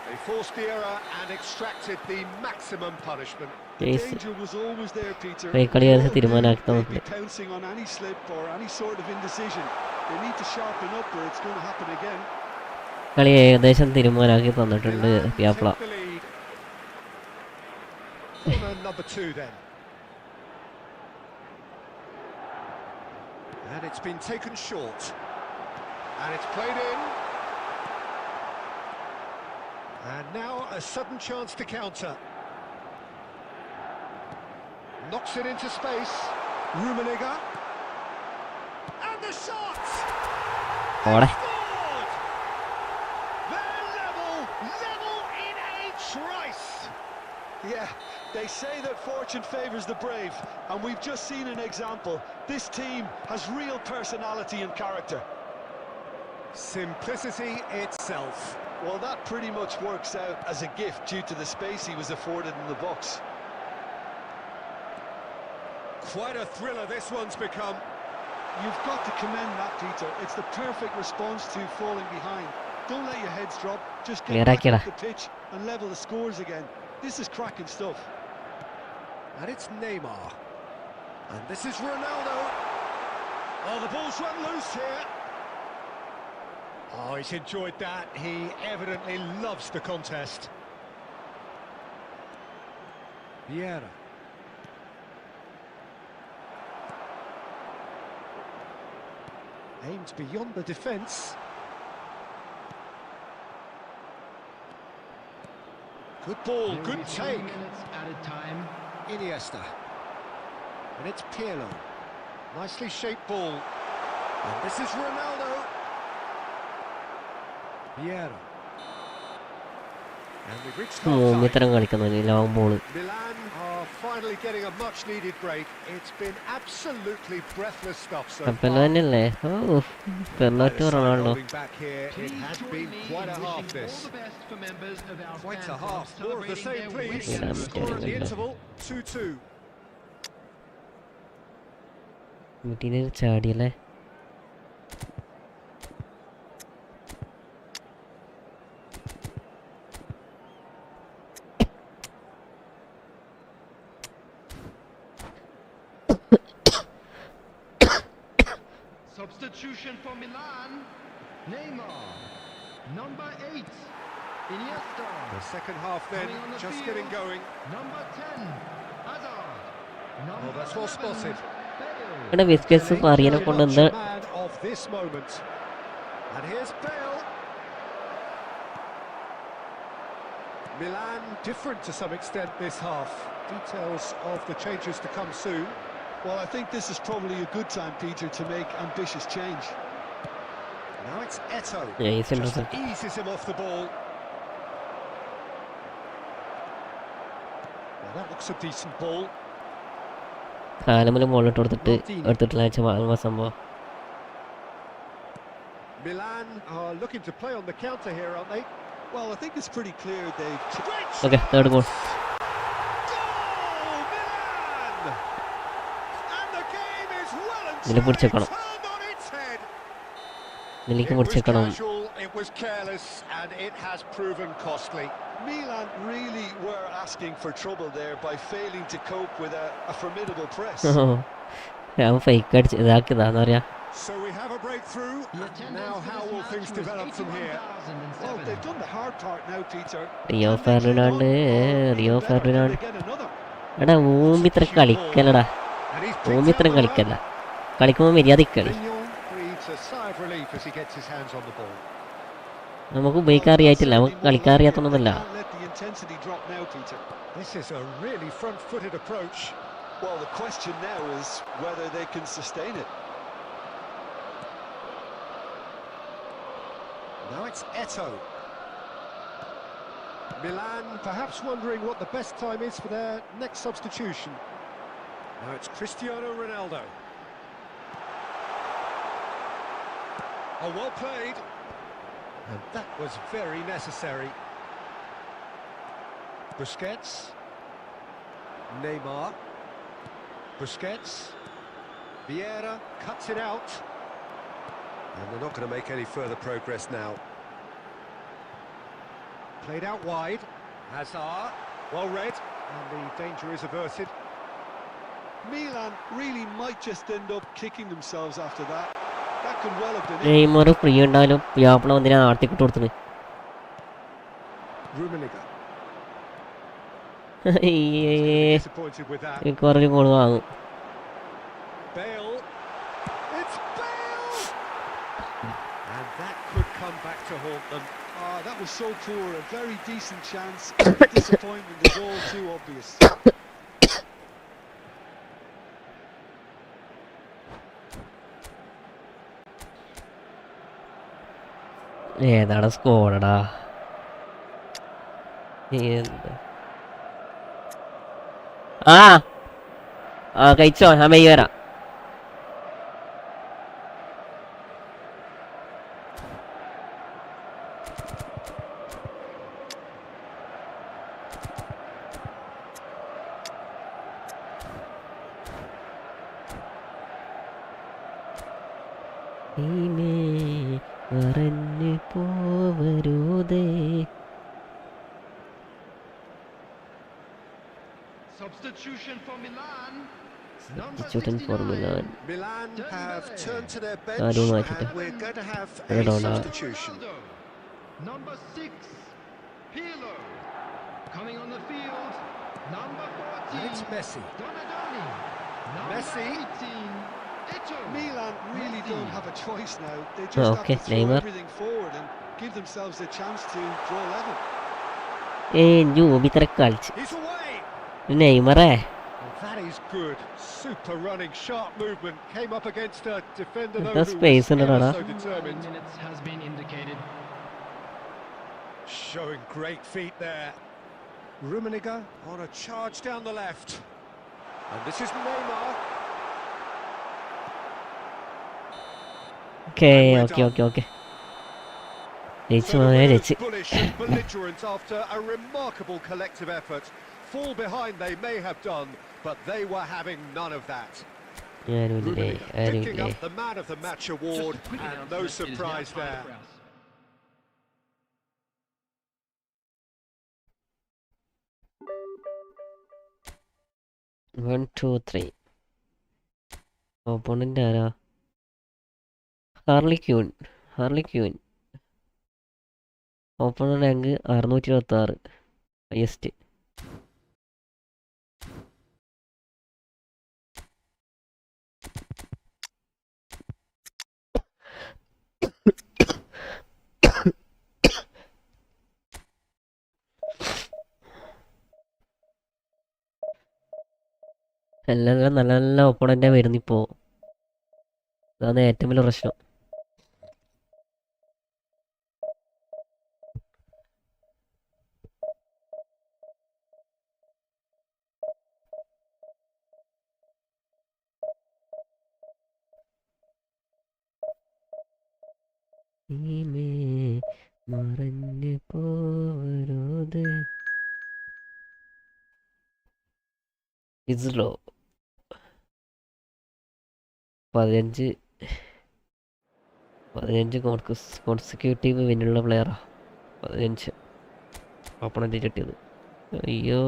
They forced the error and extracted the maximum punishment. The danger was always there, Peter. കളി All തീരുമാനമാക്കി they'd be നോക്കില്ല. pouncing on any slip or any sort of indecision. They need to sharpen up or it's going to happen again. കളി ഏകദേശം തീരുമാനമാക്കി തന്നിട്ടുണ്ട് Milan പ്യാപ്ല. take the lead. Corner number 2 then. And it's been taken short. And it's played in. And now a sudden chance to counter. Knocks it into space. Rummenigge. And the shot! ഓടെ Scored! They're level in a trice. Yeah, they say that fortune favours the brave, and we've just seen an example. This team has real personality and character. Simplicity itself. Well, that pretty much works out as a gift due to the space he was afforded in the box. Quite a thriller this one's become. You've got to commend that, Peter. It's the perfect response to falling behind. Don't let your heads drop. Just get back Clear, up the pitch and level the scores again. This is cracking stuff. And it's Neymar. And this is Ronaldo. Oh, the ball's run loose here. Oh, he's enjoyed that. He evidently loves the contest. Vieira. Aimed beyond the defence. Good ball, good take. Minutes added time. Iniesta. And it's Pirlo. Nicely shaped ball. And this is Ronaldo. Vieira. And we've reached മൂന്നിത്തരം half-time. കളിക്കുന്നത് long ball. Milan are finally getting a much-needed break. It's been absolutely breathless stuff so കപ്പല് far. തന്നെയല്ലേ. ഓ പെർലോറ്റോ Ronaldo. Going back here, it Please has join been me quite a in half wishing this. all the best for members of our Quite fan a club half. More of the same, celebrating their please. win. Score at the interval, 2-2. വീട്ടിന് ചാടിയല്ലേ. Substitution for Milan. Neymar. Number 8. Iniesta. The second half then, Coming on the just field. getting going. Number 10. Hazard. Oh, that's well spotted. ഇവിടെ biscuits പറയനെ Very കൊണ്ട് much എന്താ a man of this moment. And here's Bale. Milan different to some extent this half. Details of the changes to come soon. Well, I think this is probably a good time, Peter, to make ambitious change. Now it's Eto'o. Yeah, he's Just interesting. eases him off the ball. Well, that looks a decent ball. കാലമിൽ മുകളിലിട്ട് കൊടുത്തിട്ട് എടുത്തിട്ടില്ല സംഭവം. Milan are looking to play on the counter here, aren't they? Well, I think it's pretty clear they've... okay third goal. Goal, Milan! And the game is well and ഇതിൽ പിടിച്ചേക്കണം, turned on its head. ഇതിലേക്ക് It was പിടിച്ചേക്കണം. casual, it was careless, and it has proven costly. Milan really were asking for trouble there by failing to cope with a formidable press. ഞാൻ fake അടിച്ച് ഇതാക്കിയതാന്ന് പറയാ. So we have a breakthrough. Now how will things develop from here? Well, they've done the hard part now, Peter. Rio Can they keep ഫെർഡിനാണ്ട് on? Or Rio better, can ഫെർഡിനാണ്ട് they get another? എടാ ഊമ്പിത്ര കളിക്കലടാ, And he's picked ഊമ്പിത്ര out the കളിക്കല്ല, കളിക്കുമ്പോൾ മര്യാദ കളി. Mignon breathes a sigh of relief as he gets his hands on the ball. നമുക്ക് ഉപയോഗിക്കാൻ അറിയായിട്ടില്ല, നമുക്ക് കളിക്കാൻ അറിയാത്തൊന്നുമല്ല. Can't let the intensity drop now, Peter. This is a really front-footed approach. Well, the question now is whether they can sustain it. Now it's Eto'o. Milan perhaps wondering what the best time is for their next substitution. Now it's Cristiano Ronaldo. Oh, well played. And that was very necessary. Busquets. Neymar. Busquets. Vieira cuts it out. And they're not going to make any further progress now. Played out wide. Hazard. Well read. And the danger is averted. Milan really might just end up kicking themselves after that. That could well have been it. Neymar free ഉണ്ടായാലും യാപ്പിള ഒന്നിനെ ആർത്തിക്കിട്ട് കൊടുത്തിന്. Rummenigge. Disappointed with that. എനിക്ക് പറഞ്ഞ goal വാങ്ങും. Bale. It's Bale! And that could come back to haunt them. Ah, that was so poor. A very decent chance. Disappointment is all too obvious. ഏതാണ് സ്കോഡടാ ആ ആ കഴിച്ചോ, ഞാൻ മെയ് വരാം. പറഞ്ഞു പോവരുതേ. Substitution for Milan. Substitution for Milan. Milan have turned to their bench ആരും മാറ്റിട്ട് and we're going to have a Maradona. substitution. Number 6. Pirlo. Coming on the field. Number 14. And it's Messi. Donadoni. Number Messi. 18. Eto'o. Milan really Messi. don't have a choice now. They just Okay, have to throw Neymar. everything forward and give themselves a chance to draw level. ജൂബിത്ര കളിച്ച് He's away. നെയ്മറേ. And that is good. Super running, sharp movement. Came up against a defender though That's who space was in it, ever huh? so determined. Minutes has been indicated. Showing great feet there. Rummenigge on a charge down the left. And this is Neymar. Okay okay okay okay ജയിച്ചു മോനെ, ജയിച്ച്. Bullish and belligerent after a remarkable collective effort. Fall behind they may have done, but they were having none of that. ആരുമില്ലേ Rummenigge picking ആരുമില്ലേ. up the Man of the Match award, Just a quick and no announcement, it is now surprise time there. for us. 1 2 3 opponent ആരാ? Harley queen opener rank 626 highest. എല്ലാം നല്ല നല്ല ഓപ്പണൻ്റാണ് വരുന്നിപ്പോൾ. അതാണ് ഏറ്റവും വലിയ പ്രശ്നം. മറഞ്ഞു പോവരുത് ഇസ്ലോ 15 കോൺസിക്യൂട്ടീവ് വിന്നുള്ള പ്ലെയറാ. 15 ഓപ്പണൻ്റ് കിട്ടിയത്. അയ്യോ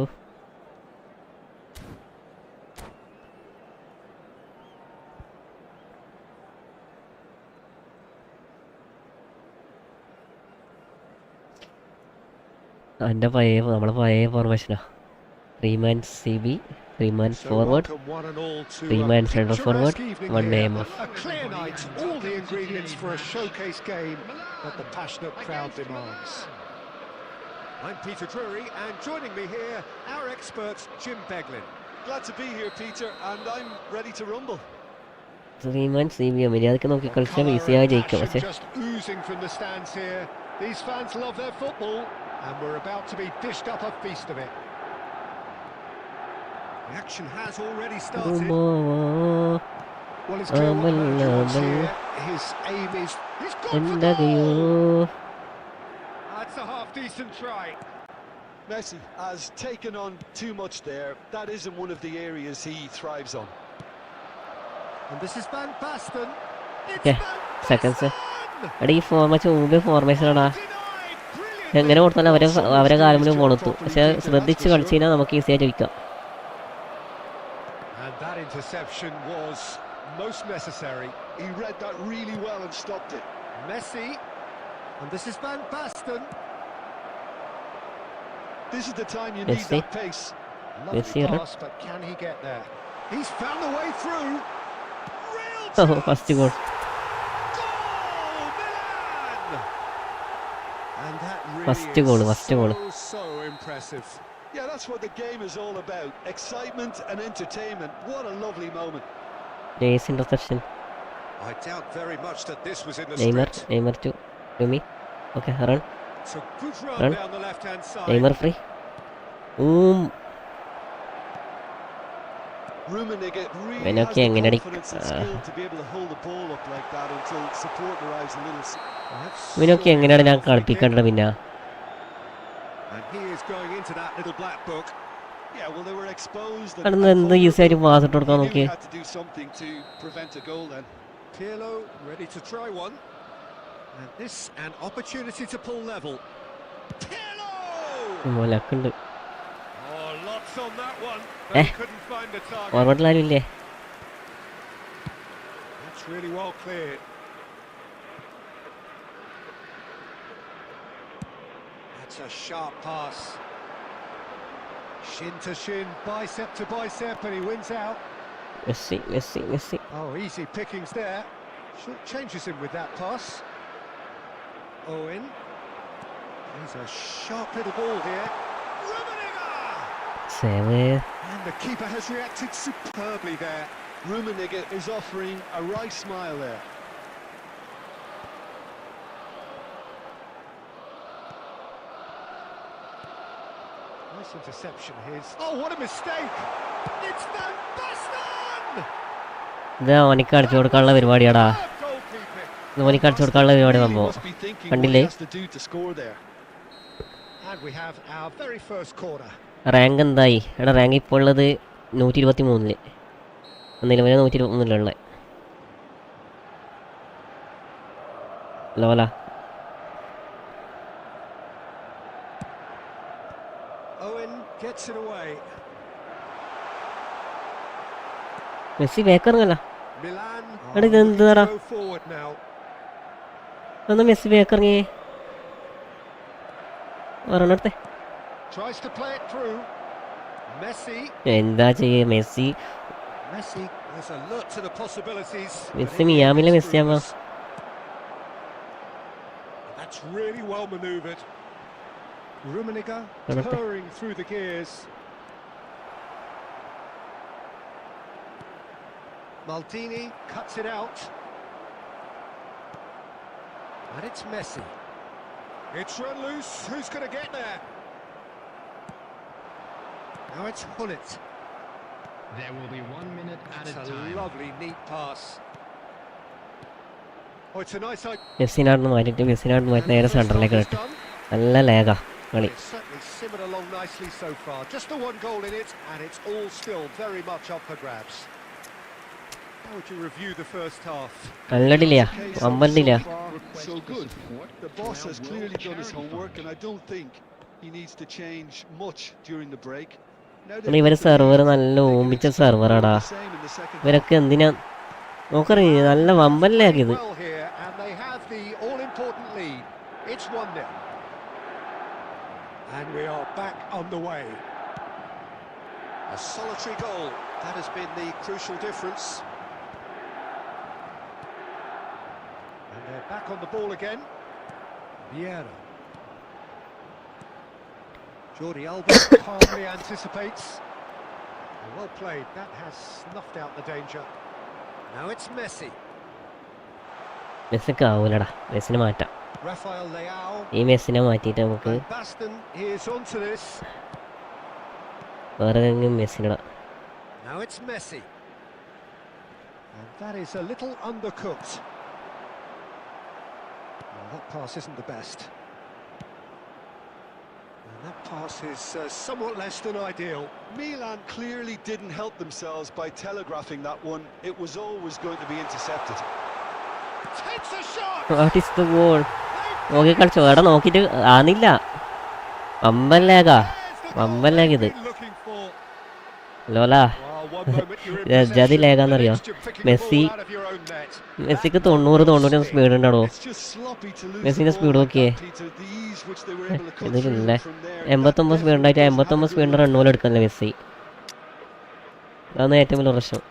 എൻ്റെ നമ്മളെ പഴയ ഫോർമേഷനാ. 3 man CB, 3 man forward, 3 man centre forward, 1 AMF. A clear night, all the ingredients for a showcase game that the passionate crowd demands. I'm Peter Drury, and joining me here, our expert Jim Beglin. Glad to be here, Peter, and I'm ready to rumble. 3 man CB മര്യാദക്ക് നോക്കി കളിച്ചാൽ ഈസിയായി ജയിക്കും. പക്ഷേ Just oozing from the stands here. These fans love their football, and we're about to be dished up a feast of it. The action has already started. Well, it's clear what Merge wants here. His aim is... He's gone for goal! That's a half-decent try. Messi has taken on too much there. That isn't one of the areas he thrives on. And this is Van Basten. Okay, seconds. എടാ ഈ മുമ്പേ ഫോർമേഷനാടാ. എങ്ങനെ കൊടുത്താലും അവരെ കാലം പോണത്തു. പക്ഷെ ശ്രദ്ധിച്ച് കളിച്ചു കഴിഞ്ഞാൽ നമുക്ക് ഈസിയായി ജയിക്കാം. And that interception was most necessary. He read that really well and stopped it. Messi, and this is Van Basten. This is the time you need that pace. Lovely pass, but can he get there? He's found the way through. Oh, first goal. And that First really goal. So impressive. Yeah, that's what the game is all about. Excitement and entertainment. What a lovely moment. Nice interception. I doubt very much that this was in the script. Neymar to me. Okay, run. It's a good run down the left-hand side. Neymar free. Rummenigge really When has the confidence and skill to be able to hold the ball up like that until support arrives a little. ഇവനൊക്കെ എങ്ങനെയാണ് ഞാൻ കളിപ്പിക്കേണ്ടത് പിന്നെ? And he is going into that little black book. Yeah, well they were exposed. And എന്ത് ഈസിയായിട്ട് pass ഇട്ട് കൊടുക്കാൻ നോക്കി. Had to do something to prevent a goal then. Pirlo ready to try one. And this an opportunity to pull level. Pirlo! മോലക്കുണ്ട്. Oh, lots on that one. But he couldn't find the target. ഫോർവേഡിലാരും ഇല്ലേ? That's really well cleared. That's a sharp pass. Shin to shin, bicep to bicep, and he wins out. Messi. Oh, easy pickings there. Short changes him with that pass. Owen. He's a sharp little ball here. Save. And the keeper has reacted superbly there. Rummenigge is offering a right smile there. Nice interception his. Oh, what a mistake! It's Van Basten! ഇത് ഓനിക്ക് അടിച്ചു കൊടുക്കാനുള്ള പരിപാടിയാടാ. ഓനിക്ക് അടിച്ചു കൊടുക്കാനുള്ള പരിപാടി സംഭവം കണ്ടില്ലേ? And we have our very first corner. Rank എന്തായി? എടാ റാങ്ക് ഇപ്പോൾ ഉള്ളത് 123. നിലവിലെ 123 ലോല. Owen gets it away. Messi ബേക്കറിങ്ങല്ല. Milan എടാ ഇതെന്താടാ? go forward now. ഒന്ന് മെസ്സി ബാക്ക് ഇറങ്ങി ഒരെണ്ണത്തെ Tries to play it through. Messi. എന്താ ചെയ്യ Messi Messi is alert to the possibilities. Messi മിയാമിലെ മെസ്സി ആവാ. That's really well manoeuvred. Rummenigge purring through the gears. Maldini cuts it out. And it's Messi. It's run loose. Who's going to get there? Now it's Hullet. There will be 1 minute added It's a time. lovely, neat pass. Oh, it's a nice idea. മെസ്സിനാണെന്ന് മാറ്റിയിട്ട് മെസ്സിനാണെന്ന് മാറ്റി നേരെ സെൻറ്ററിലേക്ക് ഇട്ടു. നല്ല ലേഗാ കളി. It's certainly simmered along nicely so far. Just the one goal in it, and it's all still very much up for grabs. How would you review the first half? നല്ല ഡിലെയാ, വമ്പൻ ഡിലെയാ. So good. The boss has clearly done his homework, and I don't think he needs to change much during the break. ഇവര് server നല്ല ഓമിച്ച സെർവറാടാ. ഇവരൊക്കെ എന്തിനാ നോക്കറിയ നല്ല വമ്പൻ lag ഇത്. Well here, and they have the all-important lead. It's 1-0. And we are back on the way. A solitary goal. That has been the crucial difference. And they're back on the ball again. Vieira. Jordi Alba calmly anticipates. Well played. That has snuffed out the danger. Now it's Messi. മെസ്സിക്ക് ആവൂലടാ, മെസ്സിനെ മാറ്റാം. Rafael Leao. ഈ മെസ്സിനെ മാറ്റിയിട്ട് നമുക്ക് And Baston is onto this. വേറെ ഏതെങ്കിലും മെസ്സിനടാ. Now it's Messi. And that is a little undercooked. Well, that pass isn't the best. And that pass is somewhat less than ideal. Milan clearly didn't help themselves by telegraphing that one. It was always going to be intercepted. Takes a shot. What is the goal? നോക്കി കളിച്ചോ, എടാ നോക്കിയിട്ട് ആന്നില്ല. വമ്പൻ ലാഗാ, വമ്പൻ lag ഇത്. Looking for. ലോലാ Well, one moment you're in ജാതി possession, ലേഖാന്നറിയോ? the next you're picking the Messi ball out of your own net. മെസ്സിക്ക് 90 സ്പീഡ് ഉണ്ടാടോ. It's just sloppy to lose മെസ്സിന്റെ the സ്പീഡ് ball like നോക്കിയേ. that, Peter. The ease which they were able to cut ഇതില്ലേ through from there. 89 speed ഉണ്ടായിട്ട് 89 സ്പീഡിൻ്റെ റണ്ണോല് എടുക്കുന്നില്ല Messi. അതാണ് ഏറ്റവും വലിയ പ്രശ്നം.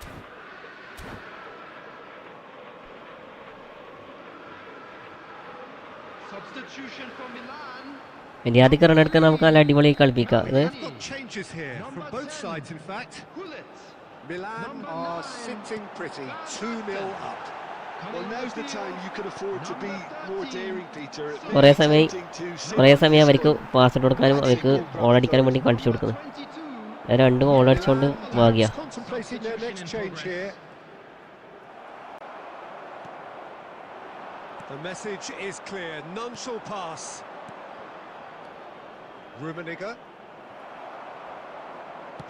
Substitution for Milan. മര്യാദക്ക് റൺ എടുക്കാൻ നമുക്ക് നല്ല അടിപൊളി കളിപ്പിക്കാം. ഇത് They've got changes here from both sides, in fact. Hullet. Milan are sitting pretty, 2-0 up. Well, now's the time you can afford to be more daring, Peter. It may കുറേ be സമയം tempting to കുറേ സമയം അവർക്ക് pass ഇട്ട് കൊടുക്കാനും അവർക്ക് ഓളടിക്കാനും വേണ്ടി കളിച്ചു കൊടുക്കുന്നു. 22. രണ്ട് ഗോൾ അടിച്ചുകൊണ്ട് ഭാഗ്യ. Contemplating their next change here. The message is clear, none shall pass. Rummenigge.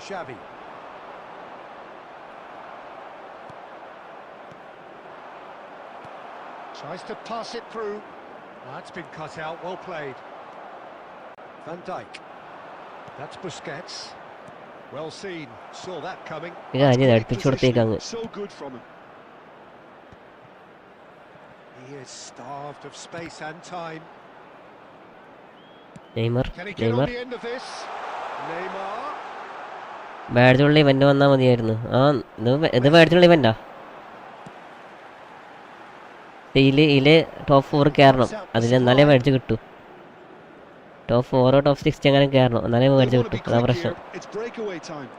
Xavi. Tries to pass it through. That's been cut out, well played. Van Dijk. That's Busquets. Well seen, saw that coming. ഇത് കാര്യം അടുപ്പിച്ചു കൊടുത്തേക്കങ്ങ്. so good from him. He is starved of space and time. Neymar Can he get on Neymar the end of this? Neymar. ബാഡ്ജുള്ള ഇവന്റ് വന്നാൽ മതിയായിരുന്നു. ഇത് ബാഡ്ജുള്ള ഇവന്റാ. ഇതില് ടോപ്പ് 4 കയറണം, അതിലെന്നാലേ ബാഡ്ജ് കിട്ടൂ. ടോപ്പ് 4 ടോപ്പ് 6 അങ്ങനെ കയറണം, എന്നാലേ ബാഡ്ജ് Wanna be കിട്ടും. അതാ quick പ്രശ്നം. here. It's breakaway time.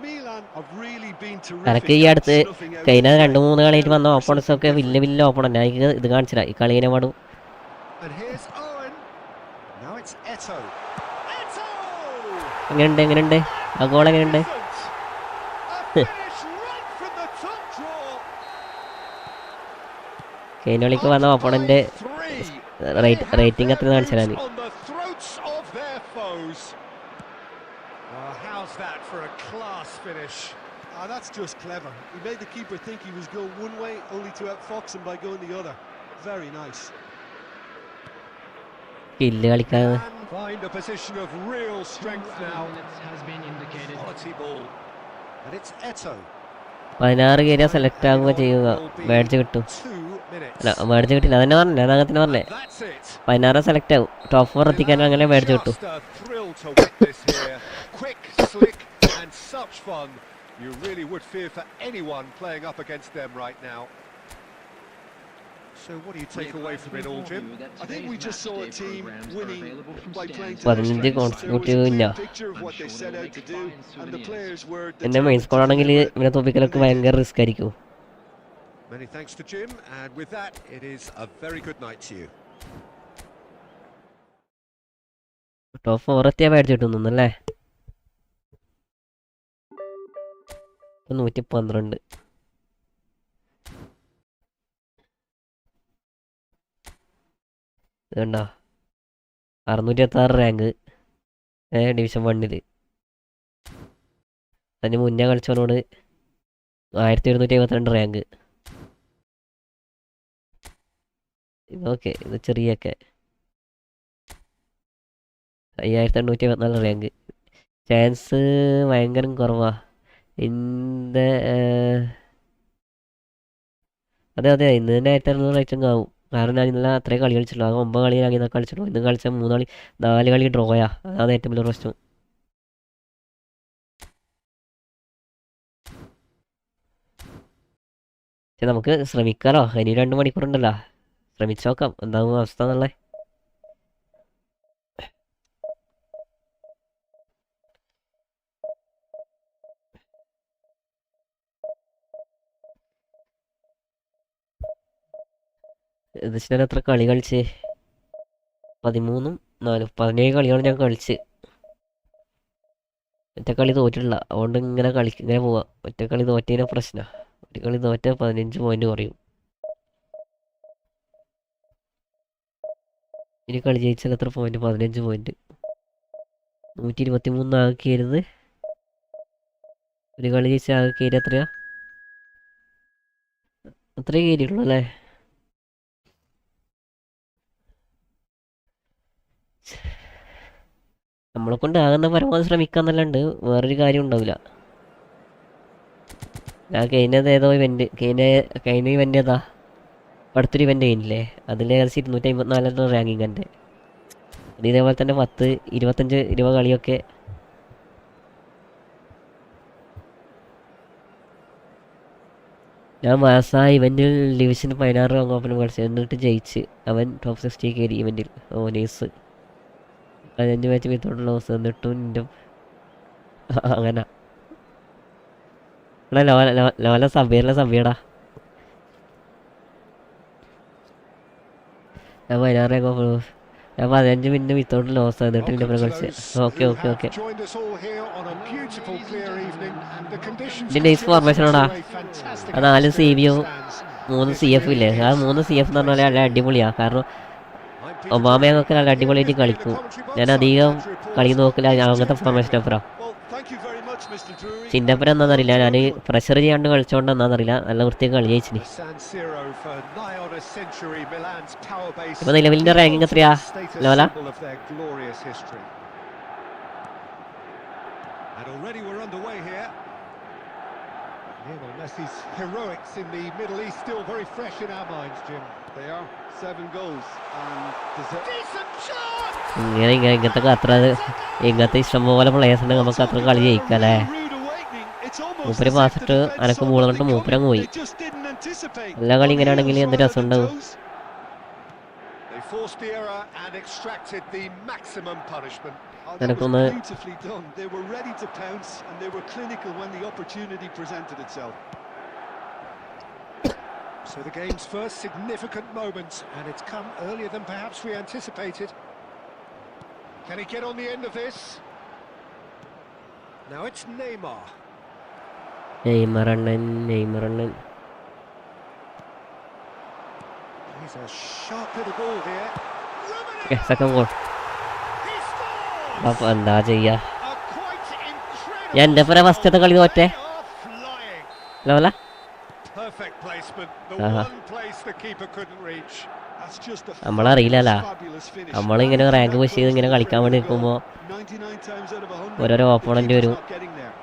Milan have really been terrific എനക്ക് ഈ at അടുത്ത് snuffing out കഴിഞ്ഞ the 2-3 കളിയായിട്ട് വന്ന ഓപ്പണൻസ് ഒക്കെ വലിയ ഓപ്പണന്റ്. എനിക്ക് ഇത് കാണിച്ചില്ല ഈ കളീനെ പാടും. And here's Owen. Now it's Eto'o. Eto'o! എങ്ങനെയുണ്ട് ആ ഗോൾ എങ്ങനെയുണ്ട്? A finish right from the top draw. കഴിഞ്ഞ കളിക്ക് വന്ന ഓപ്പണന്റ് റേറ്റിംഗ് അത്ര കാണിച്ചാൽ മതി. On the throats of their foes. How's that for a class finish? That's just clever. He made the keeper think he was going one way, only to outfox him by going the other. Very nice. Kill കളിക്കാതെ And find a position of real strength now. Minutes has been indicated. Quality ball. And it's Eto'o. 16 area select ആകുക ചെയ്യുക, badge കിട്ടും. 2 minutes. അല്ല മേടിച്ച് കിട്ടില്ല, അതന്നെ പറഞ്ഞേ, ഞാൻ അങ്ങനെ തന്നെ പറഞ്ഞേ. And that's it. 16 സെലക്ട് ആവും, ടോപ്പ് 4 എത്തിക്കാൻ അങ്ങനെ മേടിച്ച് കിട്ടും. Just a thrill to witness here. Quick, slick, and such fun. You really would fear for anyone playing up against them right now. So what do you take away from it all, Jim? I think we just saw a team winning by playing to their 15 strengths. There was a കോൺട്രിബ്യൂട്ടീവ് clear ഇല്ല. picture of what they set out to do, and the players were എൻ്റെ main determined squad to ആണെങ്കിൽ deliver it. ഇവനെ തോപ്പിക്കലൊക്കെ ഭയങ്കര risk ആയിരിക്കും. Many thanks to Jim, and with that, it is a very good night to you. Top 4 എത്തിയാൽ മേടിച്ച് കിട്ടുന്നല്ലേ. 112 ഇതുണ്ടോ, 666 rank division 1. അതിന് മുന്നേ കളിച്ചവനോട് 1772 റാങ്ക്. ഇതൊക്കെ ഇത് ചെറിയൊക്കെ 5874 റാങ്ക്. ചാൻസ് ഭയങ്കര കുറവാ. അതെ അതെ, ഇന്ന് തന്നെ 1600 റേറ്റിംഗ് ആവും. കാരണം ഞാൻ ഇന്നലെ അത്രയും കളി കളിച്ചിട്ടുള്ളൂ. ആകെ 9 കളി ഞാൻ ഇന്നൊക്കെ കളിച്ചിട്ടുള്ളൂ. ഇന്ന് കളിച്ച 4 കളി ഡ്രോയാ. അതാണ് ഏറ്റവും വലിയ പ്രശ്നം. പക്ഷെ നമുക്ക് ശ്രമിക്കാലോ, ഇനി 2 മണിക്കൂറുണ്ടല്ലോ, ശ്രമിച്ചു നോക്കാം എന്താവും അവസ്ഥ എന്നുള്ളത്. ഞാൻ എത്ര കളി കളിച്ച്? 13 4 17 കളിയാണ് ഞാൻ കളിച്ച്. ഒറ്റ കളി തോറ്റിട്ടില്ല, അതുകൊണ്ട് ഇങ്ങനെ പോവാം. ഒറ്റ കളി തോറ്റതിന് പ്രശ്നമാണ്. ഒരു കളി തോറ്റ 15 പോയിന്റ് കുറയും. ഇനി കളി ജയിച്ചാൽ എത്ര പോയിന്റ്? 15 പോയിന്റ്. 123 ആക്കിയത്. ഒരു കളി ജയിച്ചാൽ ആകെ കയറി എത്രയാ? അത്രയും കയറിയുള്ളൂ അല്ലേ? നമ്മളെ കൊണ്ട് ആകുന്ന പരമാവധി ശ്രമിക്കാന്നല്ലാണ്ട് വേറൊരു കാര്യം ഉണ്ടാവില്ല. ഞാൻ കഴിഞ്ഞത് ഏതോ ഇവന്റ്, കഴിഞ്ഞ ഇവന്റ് ഏതാ, അടുത്തൊരു ഇവന്റ് കഴിഞ്ഞില്ലേ, അതിൽ ഏകദേശം 254 റാങ്കിങ് എൻ്റെ. അത് ഇതേപോലെ തന്നെ 10 25 20 കളിയൊക്കെ ഞാൻ മാസാ ഇവന്റിൽ ഡിവിഷൻ 16 അങ്ങോപ്പനും കളിച്ചു, എന്നിട്ട് ജയിച്ച്. അവൻ ടോപ്പ് 60 കയറി ഇവന്റിൽ. നേഴ്സ് 15 മാച്ച് വിത്തോട്ട് ലോസ്. എന്നിട്ടും എൻ്റെ അങ്ങനെ ഇവിടെ ലോല സഭയടാ. ഞാൻ 16 ഞാൻ 15 മിനിറ്റ് വിത്തോട്ട് ലോസ്. എന്നിട്ട് എൻ്റെ ഒപ്പം കളിച്ച്. Okay okay okay. ഇതിൻ്റെ നൈസ് ഫോർമേഷനാടാ. ആ 4 CBO 3 CF ഇല്ലേ, ആ 3 CF എന്ന് പറഞ്ഞാൽ നല്ല അടിപൊളിയാണ്. കാരണം ഒബാമയൊക്കെ നല്ല അടിപൊളിയായിട്ട് കളിക്കും. ഞാൻ അധികം കളി നോക്കില്ല അങ്ങനത്തെ ഫോർമേഷൻ അപ്പുറം. ചിന്തപ്പുരം എന്താണെന്നറിയില്ല, ഞാൻ പ്രഷർ ചെയ്യാണ്ട് കളിച്ചോണ്ടെന്നാന്നറിയില്ല, നല്ല വൃത്തിയൊക്കെ കളി ജയിച്ചിന്. ഇപ്പൊ നിലവിലിന്റെ റാങ്കിങ് എത്രയാ ലോല? Lionel Messi's heroics in the Middle East still very fresh in our minds, Jim. They are 7 goals and Decent shot! ഇങ്ങനത്തെ ഇഷ്ടംപോലെ പ്ലേയേഴ്സ് ഉണ്ടെങ്കിൽ നമുക്ക് അത്ര കളി ജയിക്കാം അല്ലേ? മൂപ്പര് പാസിട്ട് അനക്ക് മൂളന്നിട്ട് മൂപ്പരങ്ങ് പോയി. എല്ലാ കളി ഇങ്ങനെയാണെങ്കിൽ എന്ത് രസം ഉണ്ടാവും. They forced the error and extracted the maximum punishment. എനക്കൊന്ന് beautifully done. They were ready to pounce and they were clinical when the opportunity presented itself. So the game's first significant moment, and it's come earlier than perhaps we anticipated. Can he get on the end of this? Now it's Neymar. Neymar Annan. He's a sharp little ball here. Second goal. He scores! അപ്പൊ എന്താ ചെയ്യാ? A quite incredible. ഞാൻ എൻ്റെ പുറ ഫസ്റ്റത്തെ കളി തോറ്റേ They are flying. Lola. Perfect placement. The one place the keeper couldn't reach. That's just a നമ്മളറിയില്ലല്ലോ, fabulous finish. നമ്മളിങ്ങനെ rank push ചെയ്ത് ഇങ്ങനെ കളിക്കാൻ വേണ്ടി നിൽക്കുമ്പോൾ 99 times out of 100. ഓരോരോ ഓപ്പോണന്റ് വരും. Not getting there.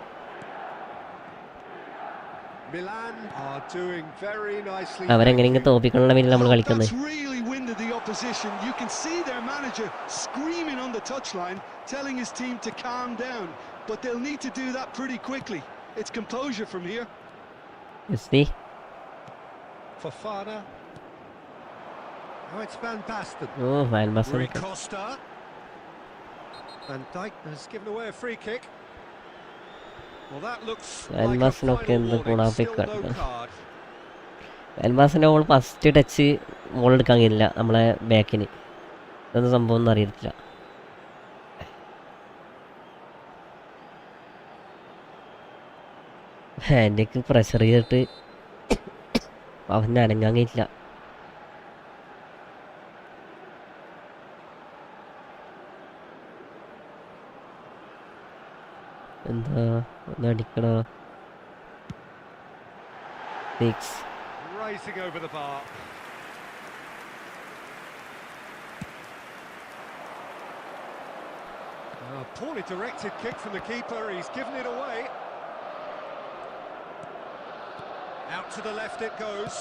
Milan are doing very nicely. അവരെങ്ങനെയെങ്കിലും തോപ്പിക്കാനുള്ള വേണ്ടി നമ്മൾ കളിക്കുന്നത്. That's really winded the opposition. You can see their manager screaming on the touchline, telling his team to calm down. But they'll need to do that pretty quickly. It's composure from here. See? Fofana. Oh, it's Van Basten. Oh, Van Basten. Rui Costa. Van Dijk has given away a free kick. Well, that looks Van like a Basten ഒക്കെ final എന്ത് warning. ഗുണാപ്പിക്ക. Still no card. Van Bastenന്റെ ball first touch ball എടുക്കാൻ കഴിയില്ല നമ്മളെ ബാക്കിന്. ഇതൊന്നും സംഭവം ഒന്നും അറിയത്തില്ല. ഹാൻഡേക്ക് പ്രഷർ ചെയ്തിട്ട് അവന് അനങ്ങാൻ കഴിയില്ല. എന്താ ഒന്ന് അടിക്കണോ? Six. Racing over the bar. Poorly directed kick from the keeper. He's given it away. Out to the left it goes.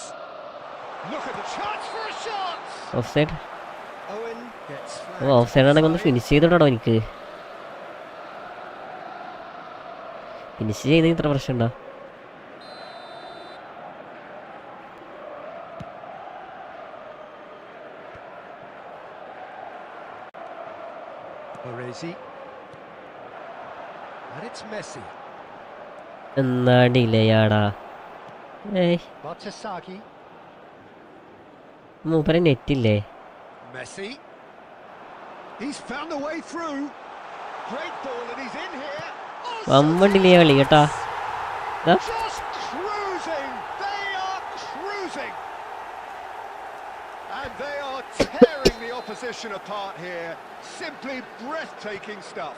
Look at the chance for a shot. Of side. Owen gets of side ആണെങ്കിൽ ഒന്ന് finish ചെയ്തിട്ടോ എനിക്ക്. Finish ചെയ്ത് ഇത്ര പ്രശ്നം ഉണ്ടോ? Baresi. And it's Messi. എന്നാ ഡിലേയാടാ. ഏയ് Bartasagi. മൂപ്പരെ നെറ്റില്ലേ? Messi. He's found a way through. Great ball and he's in here. വമ്പൻ ഡിലേ കളി കേട്ടാ. Just cruising. They are cruising. And they are tearing the opposition apart here. Simply breathtaking stuff.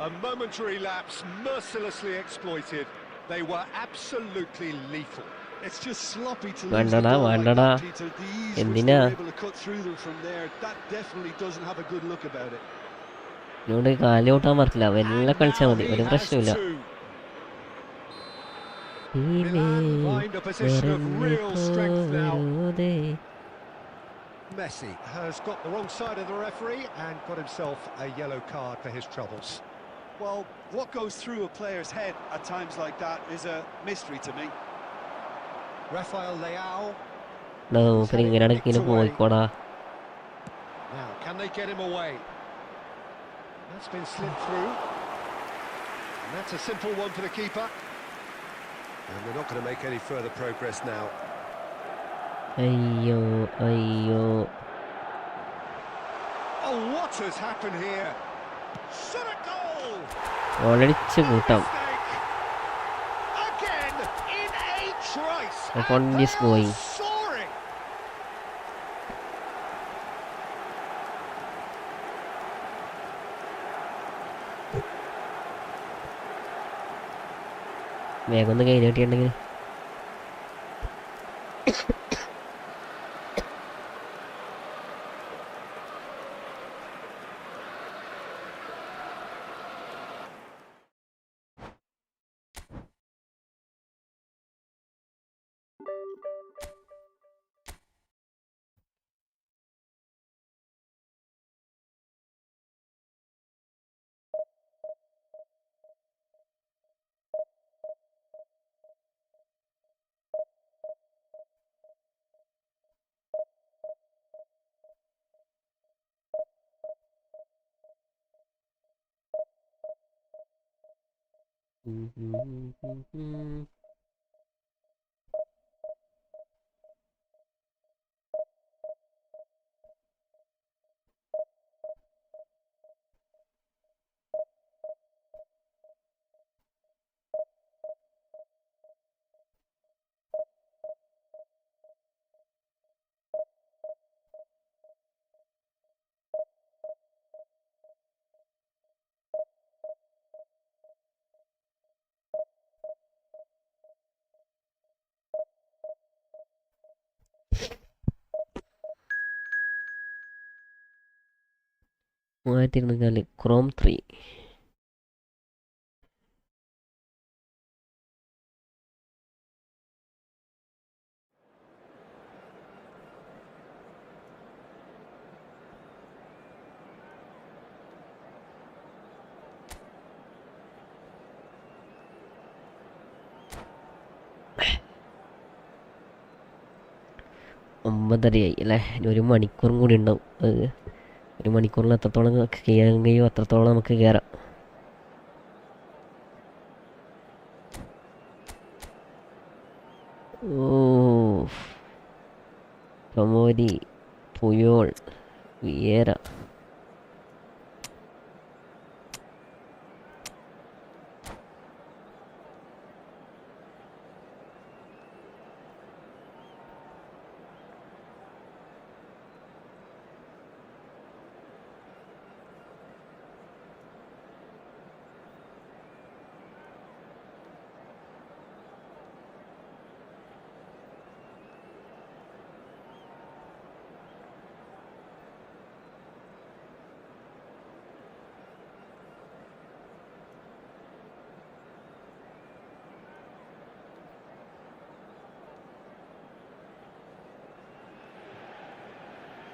A momentary lapse mercilessly exploited. They were absolutely lethal. It's just sloppy to lose the വേണ്ടടാ ball like വേണ്ടടാ. that, Peter. The ease which എന്തിനാ? they're able to cut through them from there, that definitely doesn't have a good look about it. എന്നോട് കാല് കൂട്ടാൻ പറ്റില്ല. വെല്ല കളിച്ചാൽ മതി, ഒരു He പ്രശ്നമില്ല. has two. Milan find a position of real strength now. Messi has got the wrong side of the referee and got himself a yellow card for his troubles. Well, what goes through a player's head at times like that is a mystery to me. Rafael Leao. മൂപ്പര് ഇങ്ങനെ ഇങ്ങനെ പോയിക്കോടാ. Now, can they get him away? That's been slipped through. And that's a simple one for the keeper. And they're not going to make any further progress now. അയ്യോ അയ്യോ. Oh, what has happened here? Shot a goal! ഓളടിച്ച് കൂട്ടാം. Mistake. Again, in a trice. The fun And is they going. are soaring. വേഗം ഒന്ന് കൈ നീട്ടിയിട്ടുണ്ടെങ്കിൽ മൂവായിരത്തി Chrome 3 9:30 അല്ലേ? ഇനി 1 മണിക്കൂറും കൂടി ഉണ്ടാവും. 1 മണിക്കൂറിൽ എത്രത്തോളം കയറാൻ കഴിയുമോ അത്രത്തോളം നമുക്ക് കയറാം. Tomori, Puyol, Vieira.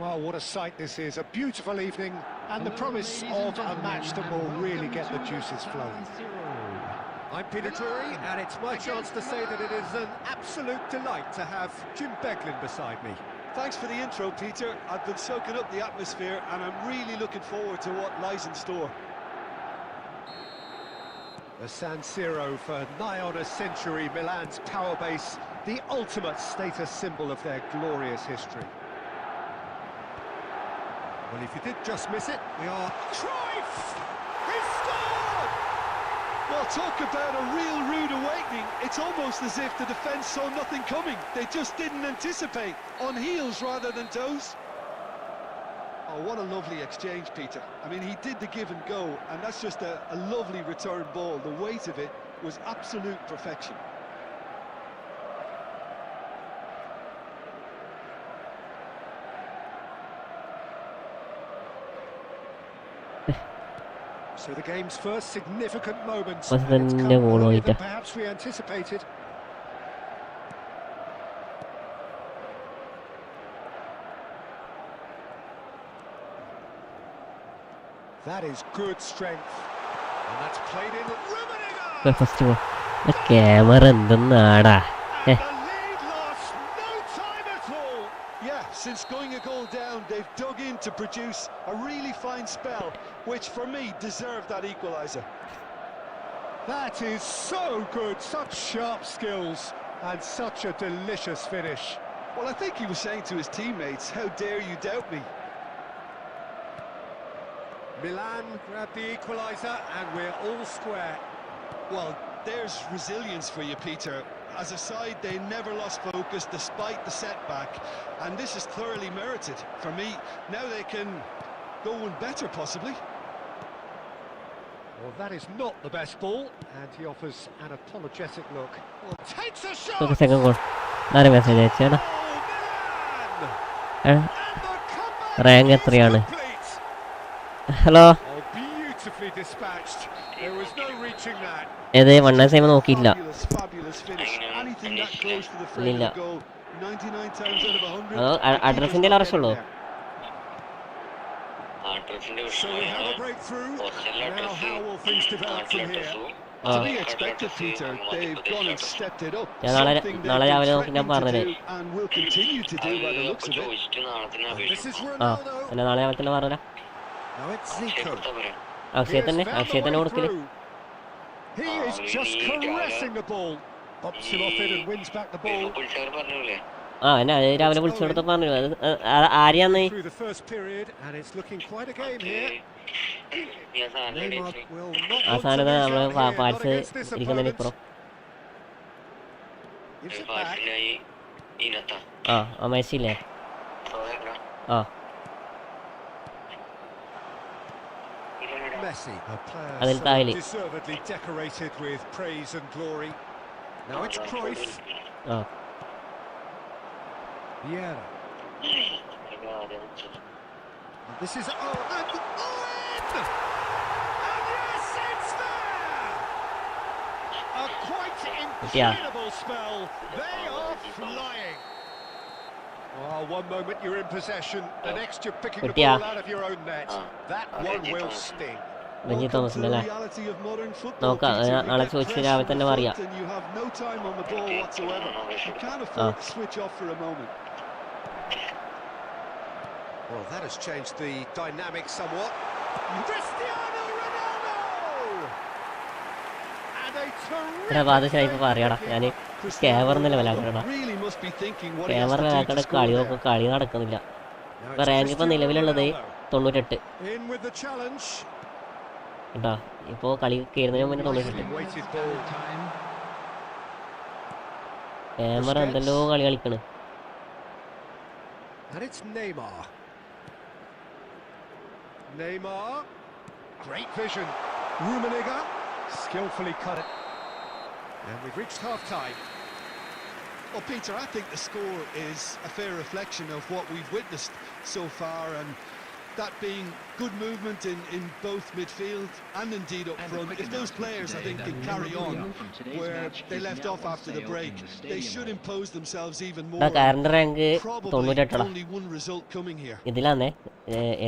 Well, what a sight this is. A beautiful evening and the promise of a match that will really get the juices flowing. I'm Peter Drury, and it's my chance to say that it is an absolute delight to have Jim Beglin beside me. Thanks for the intro, Peter. I've been soaking up the atmosphere and I'm really looking forward to what lies in store. The San Siro for nigh on a century, Milan's power base, the ultimate status symbol of their glorious history. Well, if you did just miss it, we are... Cruyff! He scored! Well, talk about a real rude awakening. It's almost as if the defence saw nothing coming. They just didn't anticipate. On heels rather than toes. Oh, what a lovely exchange, Peter. I mean, he did the give and go, and that's just a lovely return ball. The weight of it was absolute perfection. So the game's first significant moments, Was and it's the come goal earlier right? than perhaps we anticipated. That is good strength, and that's played in. Rummenigge! First of all, the camera എന്തെന്നാടാ? And the lead lost no time at all. Yeah, since going a goal down, they've dug in to produce a really fine spell, which for me deserved that equaliser. That is so good, such sharp skills, and such a delicious finish. Well, I think he was saying to his teammates, how dare you doubt me? Milan grabbed the equaliser, and we're all square. Well, there's resilience for you, Peter. As a side, they never lost focus despite the setback, and this is thoroughly merited. For me, now they can go one better, possibly. Well, that is not the best ball, and he offers an apologetic look. Well, takes a shot! Okay, second goal. Nare message അയച്ചേടാ. And the comeback rank is എത്രയാണ്? complete. Hello. Oh, beautifully dispatched. There was no reaching that. ഏത് വണ്ണ സൈമ നോക്കിയില്ല. Fabulous finish. Anything that goes to the frame of goal. 99 times out of 100. അഡ്രസ്സിന്റെ ആവശ്യമുള്ളൂ. So we have a breakthrough. Now how will things develop from here? To be expected, Peter. They've gone and stepped it up. ഞാൻ Something they've been രാവിലെ നോക്കി threatening ഞാൻ to പറഞ്ഞത്. do and will continue to do by the looks of it. This is ആ Ronaldo. അല്ല നാളെ രാവിലെ തന്നെ പറഞ്ഞ Now it's Zico. Akshaya He തന്നെ has found അക്ഷയ the തന്നെ way കൊടുക്കല്. through. He is just caressing the ball. Bops him off it and wins back the ball. ആ എന്നെ രാവിലെ വിളിച്ചു കൊടുത്ത പറഞ്ഞു. അത് ആരെയാന്ന്? Through the first period, and it's looking quite a game here. Neymar will not ആ want to സാധനം lose നമ്മള് out here, not parts against this ഇരിക്കുന്നതിന് opponent. ഇപ്പുറം. Gives it back. ആ മെസ്സില്ലേ? ആ Messi. A player അതിൽ so താഴെ. deservedly decorated with praise and glory. Now it's Cruyff. ആ Vieira. This is and Owen! And yes, it's there! A quite incredible spell. They are flying. Oh, one moment you're in possession, the next you're picking the Yeah. ball out of your own net. That one will sting. Benji Welcome to തോമസിന്റെ the അല്ലേ? reality of modern football, നോക്കാം Peter. You നാളെ get ചോദിച്ച് pressed രാവിലെ from തന്നെ the പറയാം. front and you have no time on the ball whatsoever. You can't afford to switch off for a moment. Well, that has changed the dynamic somewhat. Cristiano Ronaldo! And a എടാ ബാദുഷാ ഇപ്പൊ പറയാടാ ഞാൻ camera ലെവലാക്കണടാ. Really must be thinking what he has camera to do to ലെവലാക്കണ score കളി there. നോക്കും, കളി നടക്കുന്നില്ല. Now ഇപ്പൊ it's റാങ്ക് ഇപ്പൊ Cristiano നിലവിലുള്ളത് Ronaldo. 98 In with the challenge. കേട്ടാ. ഇപ്പൊ കളി കയറുന്നതിന് മുന്നേ 98. Weighted ball. Time. ക്യാമറ എന്തെല്ലോ കളി കളിക്കണ്. And it's Neymar. Neymar. Great vision. Rummenigge skillfully cut it. And we've reached half-time. Well, Peter, I think the score is a fair reflection of what we've witnessed so far, and that being good movement in both midfield and indeed up front. If those players, I think, can carry on where they left off after the break, they should impose themselves even more. Current rank Probably 98 only one result coming here. ഇതിലാന്നേ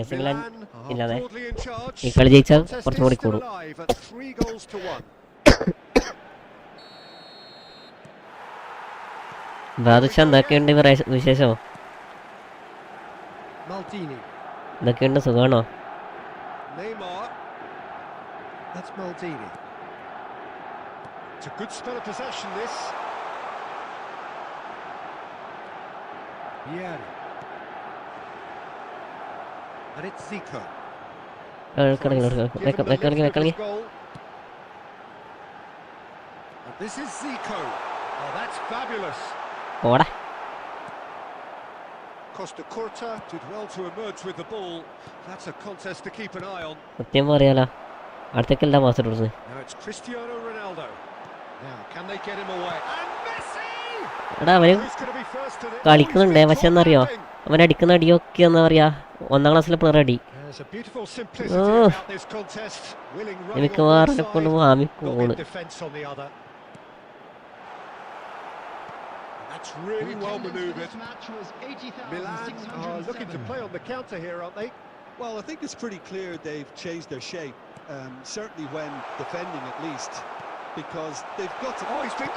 AC Milan Milan are ഇല്ലാതെ broadly in charge. ഈ കളി ജയിച്ചാൽ Contest കുറച്ചും is കൂടി still കൂടും. alive at 3 goals to 1. Badusha എന്തൊക്കെയുണ്ട് വിശേഷം? Maldini. എന്തൊക്കെയുണ്ട്, സുഖമാണോ? Neymar. That's Maldini. It's a good spell of possession, this. Vieri. And it's Zico. വെക്കണമെങ്കിൽ Given the lift of his goal. And this is Zico. Oh, that's fabulous. പോടാ. Costa Curta did well to emerge with the ball. That's a contest to keep an eye on. സത്യം പറയാലോ, അടുത്തേക്കല്ല മാസം കൊടുക്കുന്നത്. Now it's Cristiano Ronaldo. Now, can they get him away? And Messi! എടാ അവന് Who's going to be first to the... കളിക്കുന്നുണ്ടേ, പക്ഷെ എന്നറിയോ അവൻ അടിക്കുന്ന അടിയൊക്കെ എന്താ പറയാ 1ാം ക്ലാസ്സിലെ പിള്ളേർ അടി. There's a beautiful simplicity about this contest. Willing running എനിക്ക് on one വേറെ side, കൊണ്ട് വാമി got പോണ്. in defence on the other. That's really well manoeuvred. Milan are looking to play on the counter here, aren't they? Well, I think it's pretty clear they've changed their shape, certainly when defending at least, because they've got to... Oh, he's been...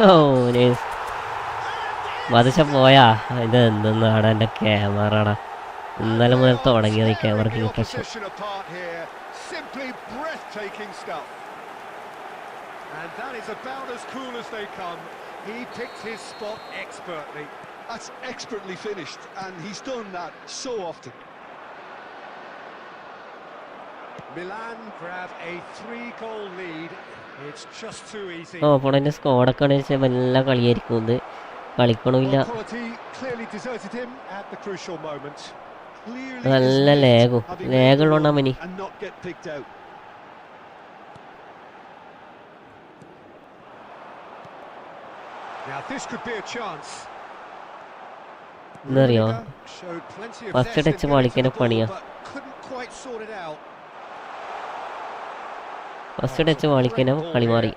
oh nice. Badusha പോയാ. ഇത് എന്തെന്നാണ് എൻ്റെ ക്യാമറടാ. ഇന്നലെ മുതൽ തുടങ്ങിയത് ഈ ക്യാമറയ്ക്ക് The പ്രശ്നം. opposition apart here. Simply breathtaking stuff. And that is about as cool as they come. He picked his spot expertly. That's expertly finished, and he's done that so often. Milan grab a 3-goal lead. It's just too easy. Opponent സ്കോഡൊക്കെ വെച്ചാൽ വല്ല കളിയായിരിക്കും. ഇത് കളിക്കണമില്ല. Well, quality clearly deserted him at the crucial moment. Clearly നല്ല isn't it, ലാഗും having ലാഗുള്ളതുകൊണ്ടാ മനി. and not get picked out. Now this could be a chance. എന്നറിയോ Showed plenty of first zest in touch getting to പാളിക്കനെ the ball, പണിയാ. but couldn't quite sort it out. First touch പാളിക്കനെ കളി മാറി.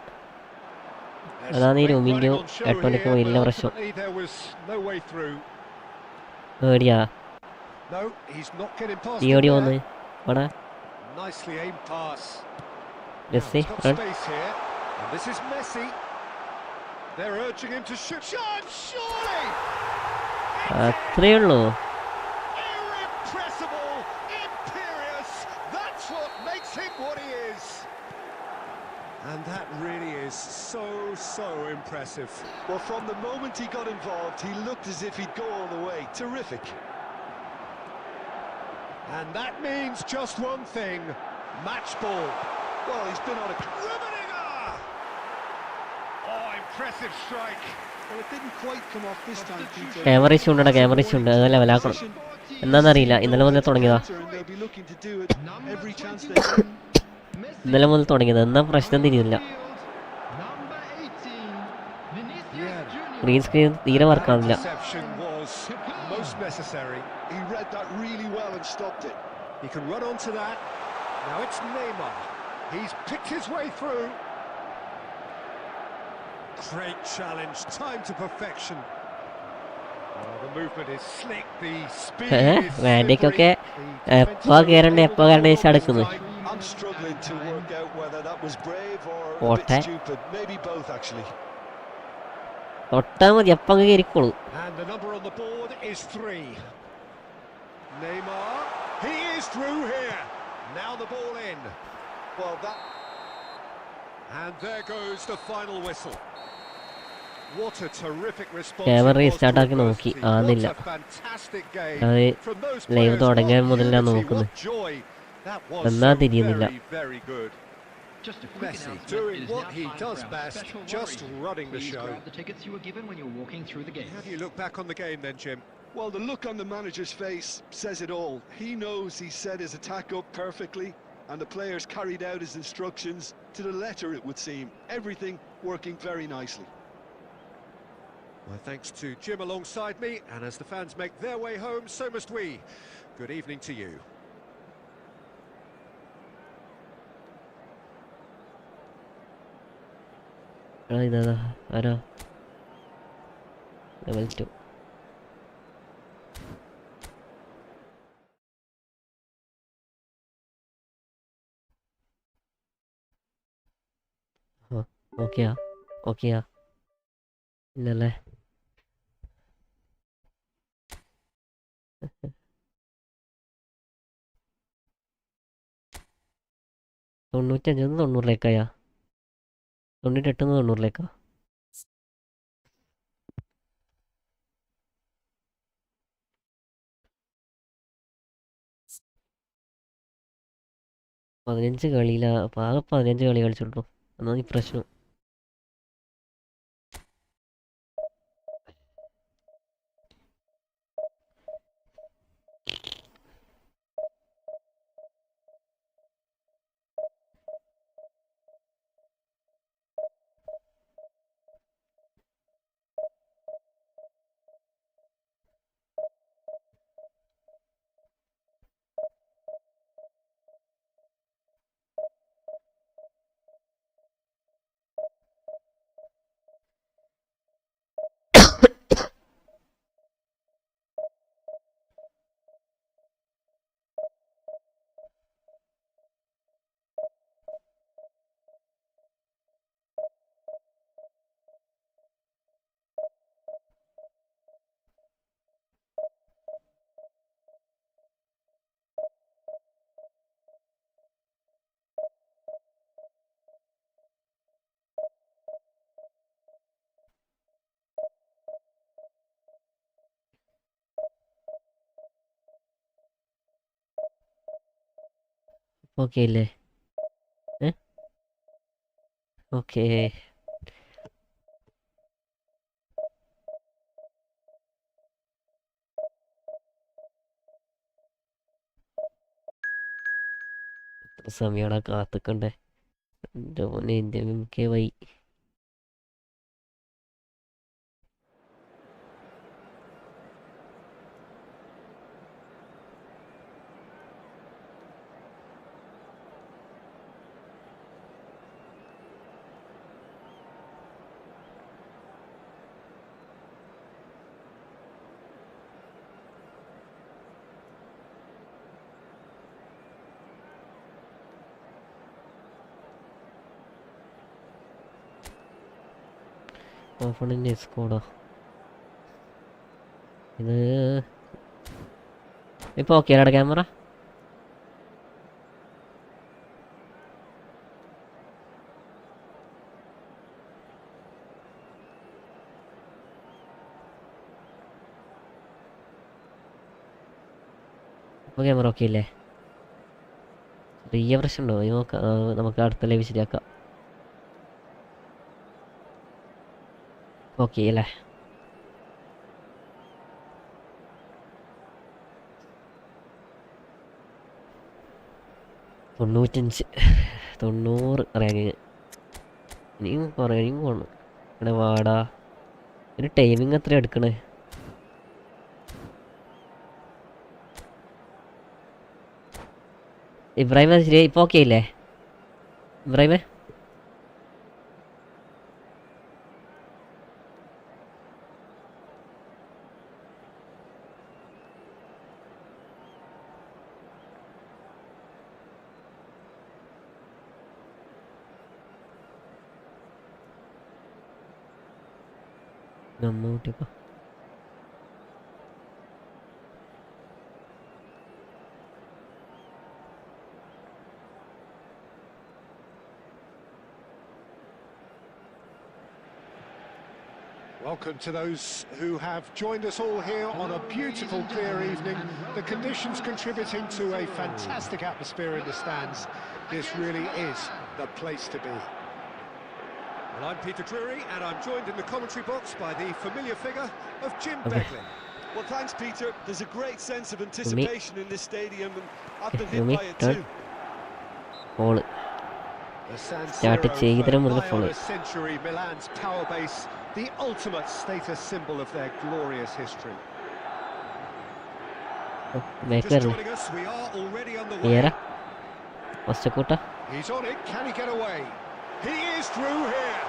There's അതാണ് ഈ great റൂമിൻ്റെ running on show 8 മണിക്ക് here, വലിയ but പ്രശ്നം. ultimately there was no way through. പേടിയാ. No, he's not getting past നീ him ഓടി there. വന്ന് ഇവിടെ Nicely aimed pass. Messi He's got run. space here, and this is Messi. They're urging him to shoot. Shot, surely! അത്രേ ഉള്ളൂ. Irrepressible, imperious. That's what makes him what he is. And that really is so impressive. Well, from the moment he got involved, he looked as if he'd go all the way. Terrific. And that means just one thing: match ball. Well, he's been on a... Rummenigge! Oh, impressive strike. Well, it didn't quite come off this time, Peter. Camera issue ഉണ്ടടാ, camera issue ഉണ്ട്. അത് ലെവലാക്കണം. എന്താണെന്നറിയില്ല, ഇന്നലെ മുതൽ തുടങ്ങിയതാ. They'll be looking to do it every chance they get. ഇന്നലെ മുതൽ തുടങ്ങിയത്. എന്നാ പ്രശ്നം തിരിയുന്നില്ല. ഗ്രീൻ സ്ക്രീൻ തീരെ വർക്കാവില്ല. Interception was most necessary. He read that really well and stopped it. He can run onto that. Now it's Neymar. He's picked his way through. Great challenge, time to perfection. Oh, the movement is slick, the speed is വേണ്ടയ്ക്കൊക്കെ slippery. എപ്പോ കയറണ്ട എപ്പോ കയറണ്ട വെച്ച് അടുക്കുന്നത്. I'm struggling to work out whether that was brave or a What? bit stupid. Maybe both, actually. തൊട്ടാൽ മതി അപ്പം അങ്ങ് കയറിക്കോളൂ. And the number on the board is 3. Neymar, he is through here. Now the ball in. Well, that... And there goes the final whistle. What a terrific response. Camera it was restart to ആക്കി നോക്കി, adversity. ആന്നില്ല. What a fantastic game അത് from those live players. തുടങ്ങിയ What മുതൽ ഞാൻ unity, നോക്കുന്നത്. what joy. That was എന്നാ so തിരിയുന്നില്ല. very, very good. Just a quick Messi announcement. doing It is what now he time does for our best, special just warrior. running the Please show. grab the tickets you were given when you were walking through the gate. How do you look back on the game then, Jim? Well, the look on the manager's face says it all. He knows he set his attack up perfectly, and the players carried out his instructions to the letter, it would seem. Everything working very nicely. My thanks to Jim alongside me, and as the fans make their way home, so must we. Good evening to you. ഇതാ ആരാ level 2. ഓക്കെയാ ഓക്കെയാ ഇല്ലല്ലേ? തൊണ്ണൂറ്റഞ്ചിന്ന് 90-ലേക്കായാ? 98-ന്ന് 90-ലേക്കാ? പതിനഞ്ച് കളിയിലാ, ആകെ 15 കളി കളിച്ചിട്ടുള്ളൂ. എന്നാ ഈ പ്രശ്നം. Okay അല്ലേ? ഓക്കേ. സമയമാണ് കാത്തുക്കണ്ടേ. എൻ്റെ മോനെ, എൻ്റെ MK വൈ. ഓപ്പണിൻ്റെ സ്കോഡോ ഇത്? ഇപ്പോൾ ഓക്കെ ആടാ ക്യാമറ? ഇപ്പോൾ ക്യാമറ ഓക്കെ അല്ലേ? ചെറിയ പ്രശ്നമുണ്ടോ? നോക്കാം, നമുക്ക് അടുത്ത ലൈവ് ശരിയാക്കാം. ഓക്കെ അല്ലേ? 95 90 റാങ്കിങ്. ഇനിയും കുറേയും പോകണം. ഇവിടെ വാടാ, ഒരു ടൈമിങ് എത്ര എടുക്കണേ? ഇബ്രാഹിമ ശരി, ഇപ്പോൾ ഓക്കെ ഇല്ലേ ഇബ്രാഹിമേ? നമ്മൂട്ടിപ്പോ Welcome to those who have joined us all here on a beautiful, clear evening. The conditions contributing to a fantastic atmosphere in the stands. This really is the place to be. Well, I'm Peter Drury, and I'm joined in the commentary box by the familiar figure of Jim Beglin. Well, thanks, Peter. There's a great sense of anticipation in this stadium, and I've been hit by it too. Goal. The San Start Siro ചെയ്തിട്ട് for മുതൽ nigh foul. on a century, Milan's power base, the ultimate status symbol of their glorious history. Back Just വരണം joining us, we are already on the ക്ലിയറാ way. ഒച്ചക്കൂട്ട He's on it, can he get away? He is through here.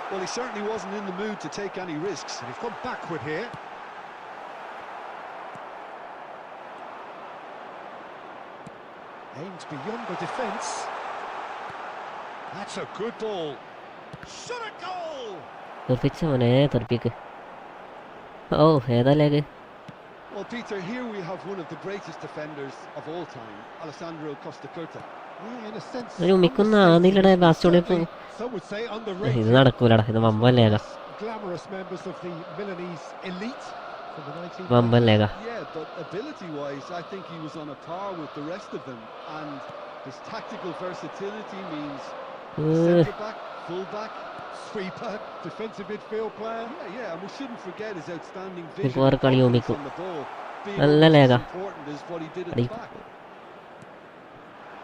Well, he certainly wasn't in the mood to take any risks. And he's gone backward here. Aims beyond the defence. That's a good ball. Shot a goal! തെറിപ്പിച്ച മോനെ തെറിപ്പിക്ക് ഓ ഏതാ ലേഗ് Well, Peter, here we have one of the greatest defenders of all time, Alessandro Costa Curta. Yeah, in a sense, ഒരു ഉമ്മിക്കുന്ന ആന്നില്ലടാ ബാസ്റ്റോടെ ഇപ്പൊ some would say ഇത് underrated. നടക്കൂലടാ ഇത് വമ്പൻ ലേഗ Glamorous members of the Milanese elite from the 19th. വമ്പൻ ലേഗ Yeah, but ability-wise, I think he was on a par with the rest of them, and his tactical versatility means centre-back, full-back, Sweeper, defensive midfield player. Yeah, and we shouldn't forget his outstanding Miku vision വേറെ കളി on ഉമ്മിക്കും the ball, being നല്ല almost ലേഗ as important as what he did at അടി the back.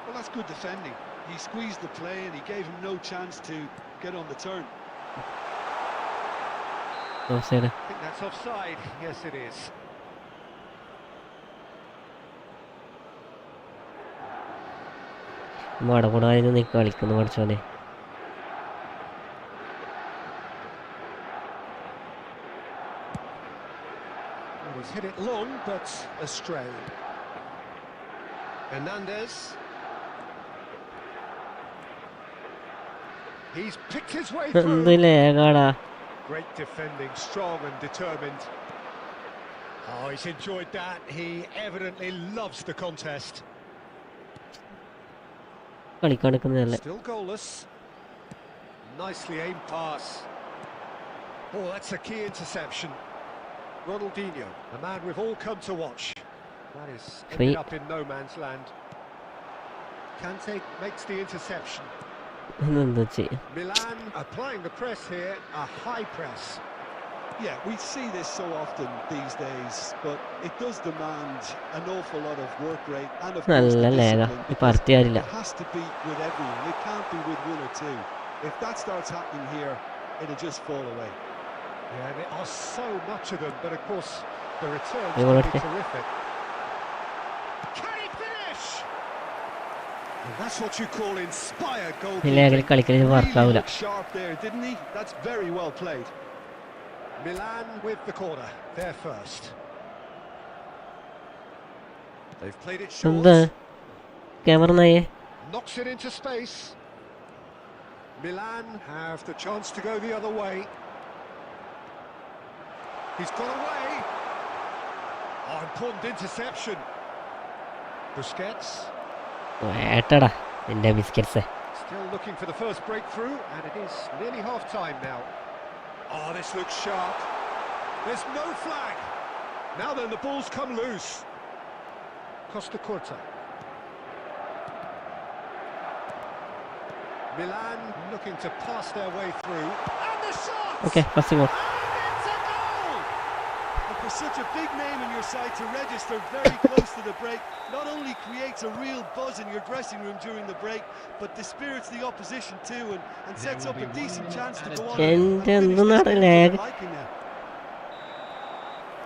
Well, that's good defending. He squeezed the play and he gave him no chance to get on the turn. Offside I think that's offside. Yes, it is. മടകൂടാതെ നീ കളിക്കുന്നു പഠിച്ചോനെ Well, he's hit it long, but astray. Hernandez. He's picked his way എന്ത് through. ലേഗാടാ Great defending, strong and determined. Oh, he's enjoyed that. He evidently loves the contest. കളിക്കാൻ എടുക്കുന്നതല്ലേ Still goalless. Nicely aimed pass. Oh, that's a key interception. Ronaldinho, the man we've all come to watch. That is Free. ended up in no man's land. Kante makes the interception. എന്താ ചെയ്യാ Milan applying the press here, a high press. Yeah, we see this so often these days, but it does demand an awful lot of work rate and of course നല്ല the ലേഗ discipline, ഇപ്പൊ because അർത്തിയാരില്ല it has to be with everyone. It can't be with one or two. If that starts happening here, it'll just fall away. Yeah, there are so much of them, but of course the returns Hey, can what be are terrific. Can he finish? And that's what you call inspired ഈ goalkeeping. ലേഗിൽ കളിക്കല് Really വർക്കാവൂല looked sharp there, didn't he? That's very well played. Milan with the corner, they're first. They've played it എന്താ short. Camera നായേ Knocks it into space. Milan have the chance to go the other way. He's got away. Oh, important interception. Busquets ഏട്ടടാ നിന്റെ biscuits still looking for the first breakthrough, and it is nearly half time now. Oh, this looks sharp. There's no flag. Now then, the ball's come loose. Costa Curta. Milan looking to pass their way through. And the shot! Okay first goal And it's a goal! And for such a big name in your side to register very close to the break, not only creates a real buzz in your dressing room during the break, but dispirits the opposition too and sets up a decent chance to go on and എന്റെ finish this എന്താണ് game to lag? their liking now.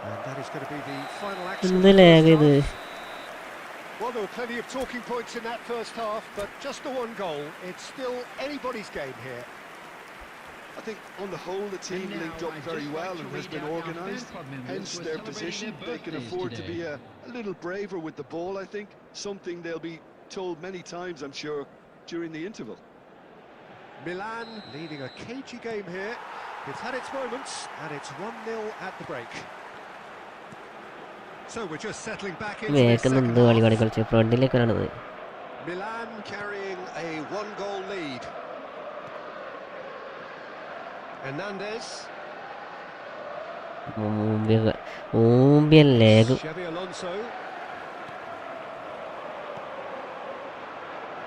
And that is going to be the final action. എന്ത് of the ലേഗ first ഇത് half. Well, there were plenty of talking points in that first half, but just the one goal. It's still anybody's game here. I think on the whole the team linked up very well and has been organised, hence their position. They can afford to be a little braver with the ball, I think, something they'll be told many times, I'm sure, during the interval. Milan leading a cagey game here. It's had its moments, and it's 1-0 at the break. So we're just settling back into this second വേക്കുന്നുണ്ട് കളി half. കളിച്ച് ഫ്രണ്ടിലേക്കാണത്. Milan carrying a one-goal lead. Hernandez. ഊമ്പിയ ലേഗ്. Xavi Alonso.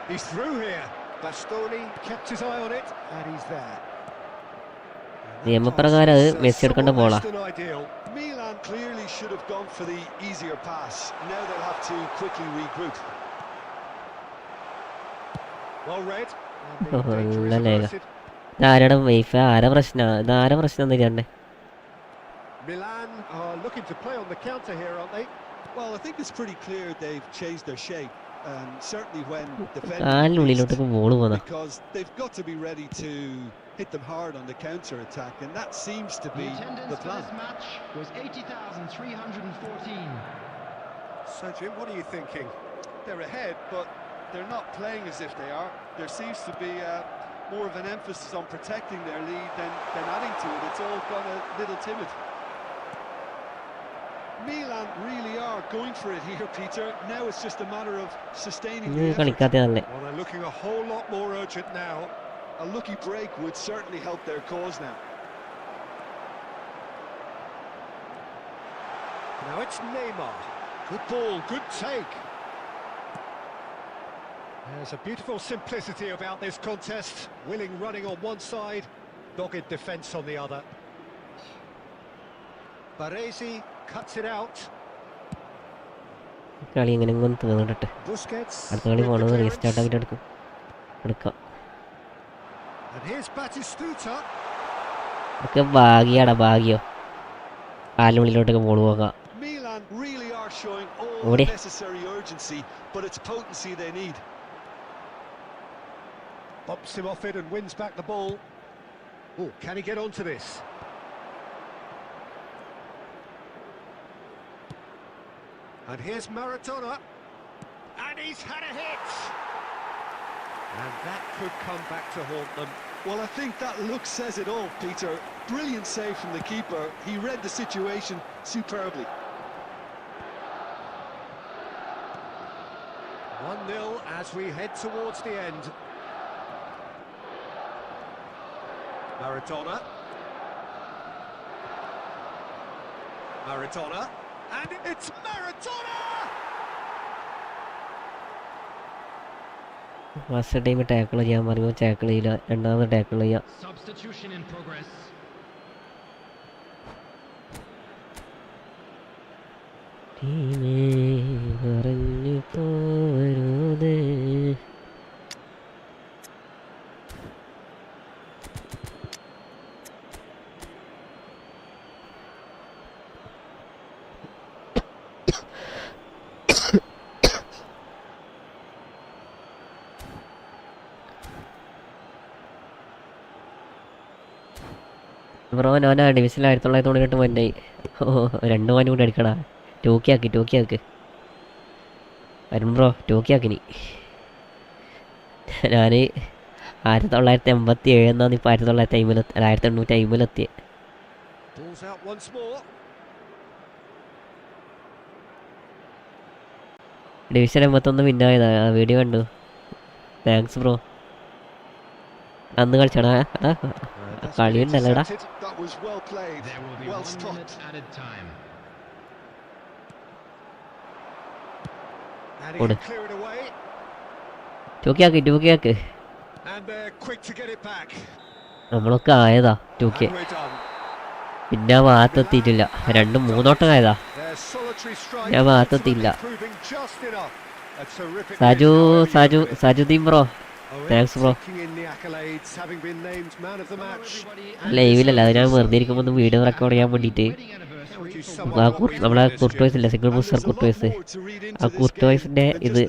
He's through here. Bastoni kept his eye on it, and he's there. നിയമപ്രകാരം അത് Messi എടുക്കേണ്ട ബോളാ. Milan clearly should have gone for the easier pass. Now they'll have to quickly regroup. Well read. നല്ല ലേഗ. ഇതാരുടെ wife ആരാ പ്രശ്നം? ഇതാരാ പ്രശ്നം എന്ന് കണ്ടേ? Milan are looking to play on the counter here, aren't they? Well, I think it's pretty clear they've changed their shape. Certainly when കാലിനുള്ളിലോട്ടൊക്കെ ball പോന്ന. because they've got to be ready to hit them hard on the counter attack, and that seems to be the plan. This match was 80,314. So Jim, what are you thinking? They're ahead, but they're not playing as if they are. There seems to be more of an emphasis on protecting their lead than adding to it. It's all gone a little timid. Milan really are going for it here, Peter. Now it's just a matter of sustaining the effort. കളിക്കാത്ത നല്ല. Well, they're looking a whole lot more urgent now. A lucky break would certainly help their cause now. Now it's Neymar. Good ball, good take. There's a beautiful simplicity about this contest. Willing running on one side, dogged defence on the other. Baresi cuts it out. കളി ഇങ്ങനെ തീർന്നിട്ട് Busquets. അടുത്ത കളി പോണത് restart ആക്കിയിട്ട് എടുക്കാം. And here's Batistuta. ഒക്കെ ഭാഗ്യാടാ, ഭാഗ്യോ. കാലിനുള്ളിലോട്ടൊക്കെ ball പോകാം. Milan really are showing all Ode. the necessary urgency, but it's potency they need. Bumps him off it and wins back the ball. Oh, can he get onto this? And here's Maradona. And he's had a hit! And that could come back to haunt them. Well, I think that look says it all, Peter. Brilliant save from the keeper. He read the situation superbly. 1-0 as we head towards the end. Maradona. Maradona. And it's Maradona! First time tackle ചെയ്യാൻ പറയുമ്പോൾ tackle ചെയ്യില്ല, രണ്ടാമത് tackle ചെയ്യാം. Substitution in progress. ടീമേ പറഞ്ഞു പോരുതേ. Bro ഞാൻ ഡിവിഷനിൽ 1998 മൊന്നായി. ഓ 2 മോനും കൂടി അടിക്കടാ. ടൂക്കി വരും ബ്രോ, ടൂക്കിയാക്കിനി. ഞാൻ 1987 എന്നാണ് ഇപ്പോൾ 1950 Balls out once more. Division 81 വിന്നായതാ. ആ വീഡിയോ കണ്ടു. Thanks bro. അന്ന് കളിച്ചടാ. കളിയുണ്ടല്ലോടാ. That was well played. There will be Well 1 stopped. minute added time. And he Ode. can clear it away. ടൂക്കിയാക്ക്. And they're quick to get it back. നമ്മളൊക്കെ ആയതാ ടൂക്കി. And we're done. പിന്നെ ആ ഭാഗത്തെത്തിയിട്ടില്ല. 2-3 ആയതാ. Their solitary strike ഞാൻ ഭാഗത്തെത്തിയില്ല. proving just enough. A terrific Sajuddin bro. Thanks, bro. ലൈവിലല്ല, അത് ഞാൻ വെറുതെ ഇരിക്കുമ്പോൾ ഒന്ന് വീഡിയോ റെക്കോർഡ് ചെയ്യാൻ വേണ്ടിയിട്ട് നമ്മളെ കുർട്ടോയ്സ് ഇല്ല, സിംഗിൾ ബൂസ്റ്റർ കുർട്ടോയ്സ്, ആ കുർട്ടോയ്സിൻ്റെ ഇത്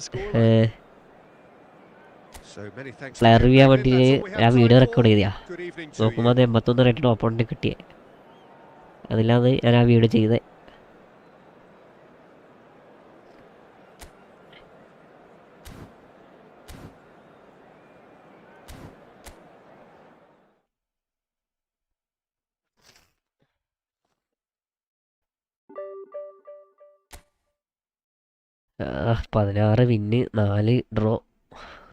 പ്ലെയർ റിവ്യൂ ചെയ്യാൻ വേണ്ടിയിട്ട് ഞാൻ വീഡിയോ റെക്കോർഡ് ചെയ്താ. നോക്കുമ്പോൾ അത് 81 റേറ്റഡ് ഓപ്പോണൻറ്റ് കിട്ടിയേ. അതിലാണ് ഞാൻ ആ വീഡിയോ ചെയ്തത്. 16 വിന്ന് 4 ഡ്രോ.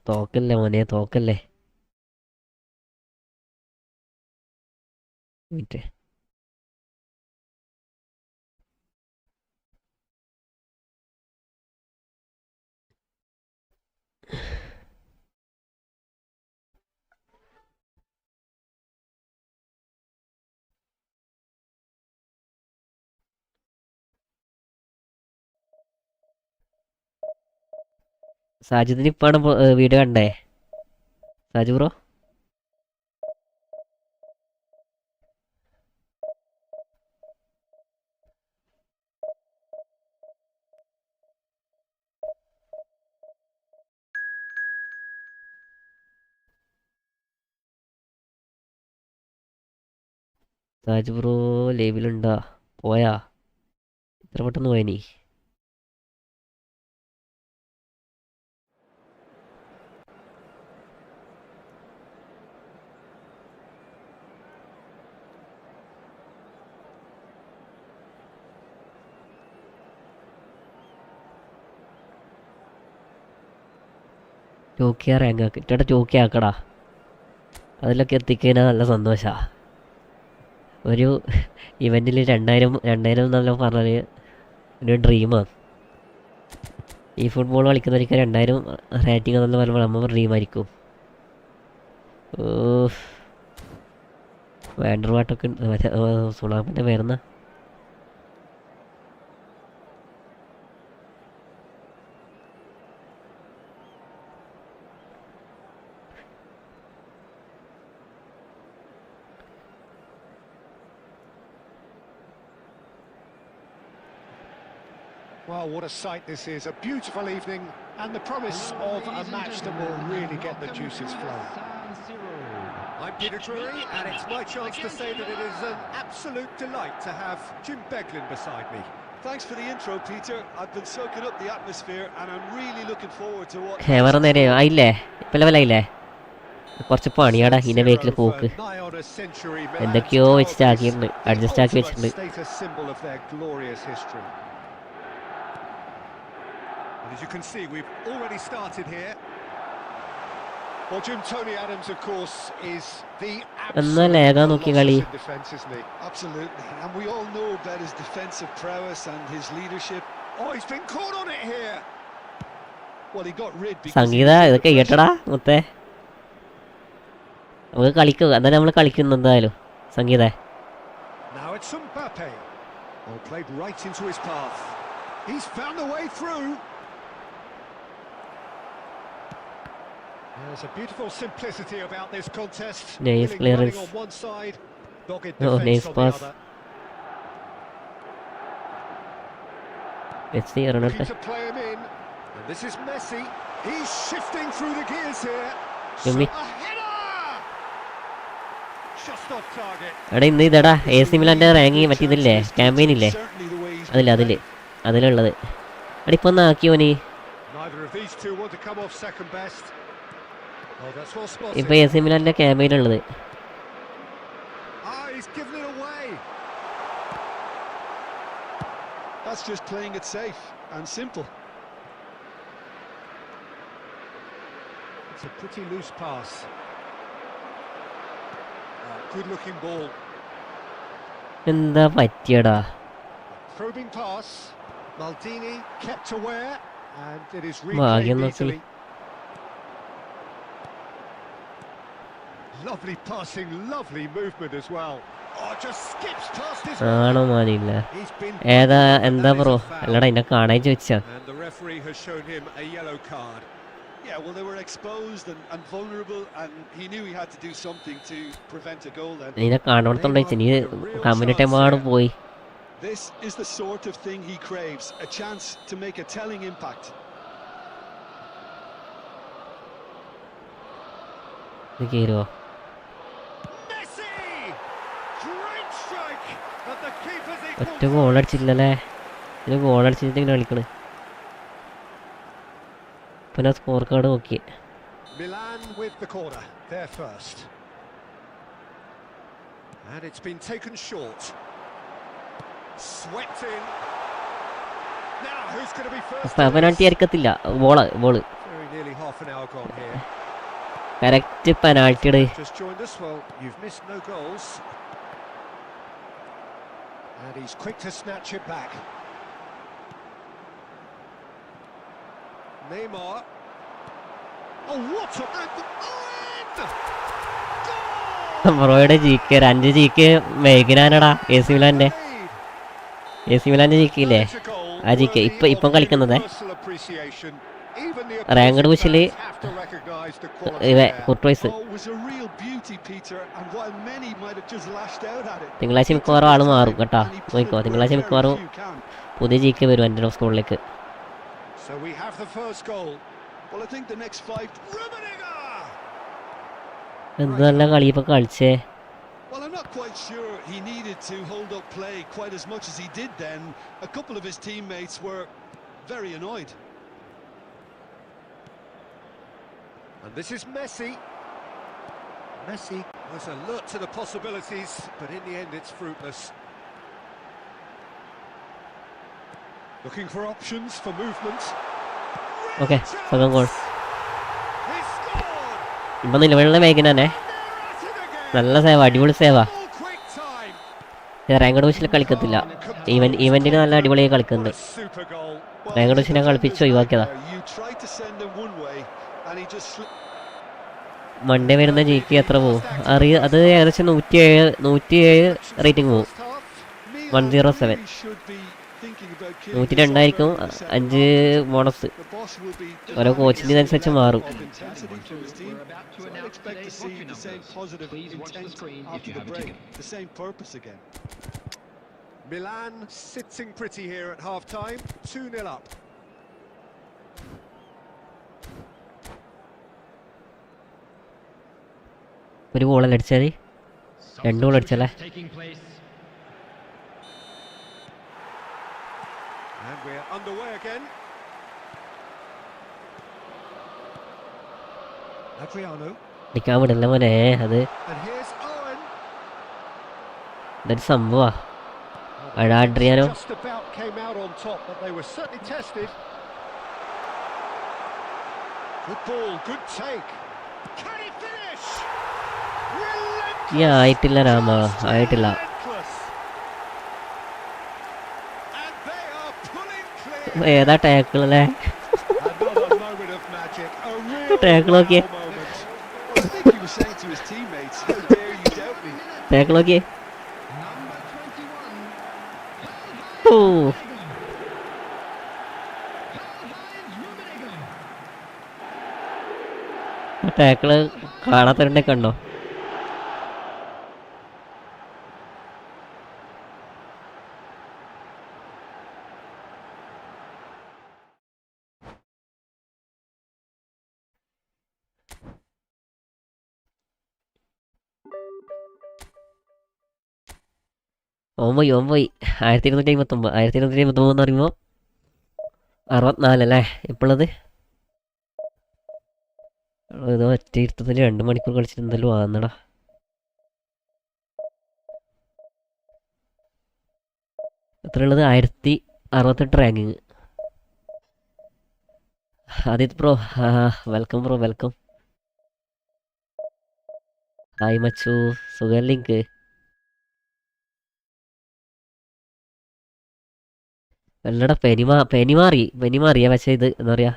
തോക്കല്ലേ മോനെ, തോക്കല്ലേ. മിനിറ്റ്. സാജിദിന് ഇപ്പാണ് വീഡിയോ കണ്ടേ സാജു ബ്രോ? സാജു ബ്രോ ലൈവിലുണ്ടാ? പോയാ? ഇത്ര പെട്ടെന്ന് പോയനി? ചോക്കിയാ റാങ്ക് ആക്കി ചേട്ടാ, ചോക്കി ആക്കടാ. അതിലൊക്കെ എത്തിക്കഴിഞ്ഞാൽ നല്ല സന്തോഷമാണ്. ഒരു ഇവൻറ്റിൽ 2000 എന്നല്ല പറഞ്ഞാൽ ഒരു ഡ്രീമാണ്. ഈ ഫുട്ബോൾ കളിക്കുന്നവർക്ക് 2000 റേറ്റിംഗ് എന്നെല്ലാം പറയുമ്പോൾ നമ്മൾ ഡ്രീമായിരിക്കും. വാൻഡർ വാട്ടൊക്കെ മറ്റേ സുണാപ്പിൻ്റെ പേരെന്നാ? Well, what a sight this is. A beautiful evening and the promise of a match that will really get the juices flowing. I'm Peter Drury, and it's my chance to say that it is an absolute delight to have Jim Beglin beside me. Thanks for the intro, Peter. I've been soaking up the atmosphere and I'm really looking forward to what... ഹേവർ നേരെ ആയില്ലേ? ഇപ്പം ലെവലായില്ലേ? കുറച്ച് പണിയാടാ ഇതിൻ്റെ ബേക്കിൽ പോക്ക്. എന്തൊക്കെയോ വെച്ചിട്ടാക്കിയിട്ടുണ്ട്, adjust ആക്കി വെച്ചിട്ടുണ്ട്. As you can see, we've already started here. Well, Jim, Tony Adams, of course, is the absolute defence, isn't he? Absolutely, and we all know about his defensive prowess and his leadership. Oh, he's been caught on it here. Well, he got rid because... സംഗീത ഇതൊക്കെ കേട്ടടാ മുത്തേ. നമുക്ക് കളിക്കുക, എന്നാലും നമ്മൾ കളിക്കുന്നു എന്തായാലും. സംഗീത. Now it's Mbappe. Oh, played right into his path. He's found a way through. There's a beautiful simplicity about this contest. Nice clearance. On one side, dogged Nice defense on pass. the other. Let's see, Ronaldo. To play him in. And this is Messi. He's shifting through the gears here. Give me. A header! Just off target. എടാ ഇന്ന് ഇതടാ AC മിലാൻ്റെ റാങ്കി മറ്റേതില്ലേ, campaign ഇല്ലേ, അതിലുള്ളത്. എടാ ഇപ്പൊ ഒന്ന് ആക്കിയോ നീ? Neither of these two want to come off second best. Oh, that's well spotted. ഇപ്പൊ AC മിലാൻ്റെ campaign ഉള്ളത്. He's given it away. That's just playing it safe and simple. It's a pretty loose pass. Good-looking ball. എന്താ പറ്റിയടാ? Probing pass. Maldini kept aware, and it is ഭാഗ്യം replayed നോക്കി. easily. Lovely passing, lovely movement as well. Oh, just skips past his man. ആണോ മാനില്ല? He's been ഏതാ and എന്താ that is bro? a foul. അല്ലടാ എന്നെ കാണാൻ ചോദിച്ചാ. And the referee has shown him a yellow card. Yeah, well, they were exposed and vulnerable, and he knew he had to do something to prevent a goal then. നിന്നെ കാണോടത്തോണ്ട് ചോദിച്ചാ, നീ community ടൈമാണ് പോയി. This is the sort of thing he craves, a chance to make a telling impact. ഇത് കേറുവോ? Messi! Great strike! But the keeper's ഒറ്റ equal. Goal അടിച്ചില്ലല്ലേ? ഇത് goal അടിച്ചിട്ട് ഇങ്ങനെ കളിക്കണ്. ഇപ്പൊ ഞാൻ സ്കോർ കാർഡ് നോക്കി. Milan with the corner, there first. And it's been taken short. Swept in. Now, who's going to be first? Penalty ആയിരിക്കത്തില്ല. Ball Very nearly half an hour gone here. Correct പെനാൽറ്റിയുടെ. Just joined us. Well, you've missed no goals. And he's quick to snatch it back. Neymar. Oh, what a... ബ്രോയുടെ ജിക്ക് 5 ജിക്ക് മേഘനാനടാ A C മിലാന്റെ. A C മിലാന്റെ ജിക്കില്ലേ ആ ജിക്ക് ഇപ്പം കളിക്കുന്നത് ranked പുഷില് കുർട്ടോയ്സ്. തിങ്കളാഴ്ച മിക്കവാറും ആള് മാറും കേട്ടാ, നോക്കിക്കോ. തിങ്കളാഴ്ച മിക്കവാറും പുതിയ ജിക്ക് വരും എൻ്റെ സ്കൂളിലേക്ക്. എന്ത് നല്ല കളി ഇപ്പൊ കളിച്ചേ. Well, I'm not quite sure he needed to hold up play quite as much as he did then. A couple of his teammates were very annoyed. And this is Messi. Messi was alert to the possibilities, but in the end it's fruitless. Looking for options for movement. Okay, second goal. ഇപ്പം നിലവിലുള്ള മേഘനാനെ നല്ല സേവ, അടിപൊളി സേവ. Ranked പുഷിൽ കളിക്കത്തില്ല, ഈവന്റിന് നല്ല അടിപൊളിയായി കളിക്കുന്നുണ്ട്. Ranked പുഷിനെ കളിപ്പിച്ച് ഒഴിവാക്കിയതാ. Monday വരുന്ന ജിക്ക് എത്ര പോവും അത് ഏകദേശം 107 റേറ്റിംഗ് പോവും. 107 102 ആയിരിക്കും. 5 ബോണസ് ഓരോ കോച്ചിന് അനുസരിച്ച് മാറും. Milan sitting pretty here at half time, 2-0 up. ഒരു ഗോളല്ലേ അടിച്ചാൽ 2 goal അടിച്ചല്ലേ. And we're underway again. Adriano. അടിക്കാൻ വിടല്ല മോനെ, അത് And here's Owen. ഇതൊരു സംഭവാ. Adriano Just about came out on top, but they were certainly tested. Good ball, good take. Can he finish? ഈ ആയിട്ടില്ല രാമ, ആയിട്ടില്ല. ഏതാ ടാക്കിൾ അല്ലേ? ടാക്കിൾ നോക്കിയേ, ടാക്കിൾ നോക്കിയേ. ഓ ടാക്കിള് കാണാത്തവരുണ്ടെ കണ്ടോ. ഓമ്പോയി 1259 1259 എന്ന് പറയുമ്പോൾ 64 അല്ലേ ഇപ്പോഴത്. ഇത് ഒറ്റ ഇരുത്തത്തിൽ 2 മണിക്കൂർ കളിച്ചിട്ട് എന്തായാലും ആന്നടാ. എത്രയുള്ളത്? 1068 ranking. Adith bro welcome bro, welcome. Hi മച്ചു, സുഖലിങ്ക്. അല്ലടാ പനി മാറിയ, പക്ഷേ ഇത് എന്താ പറയുക,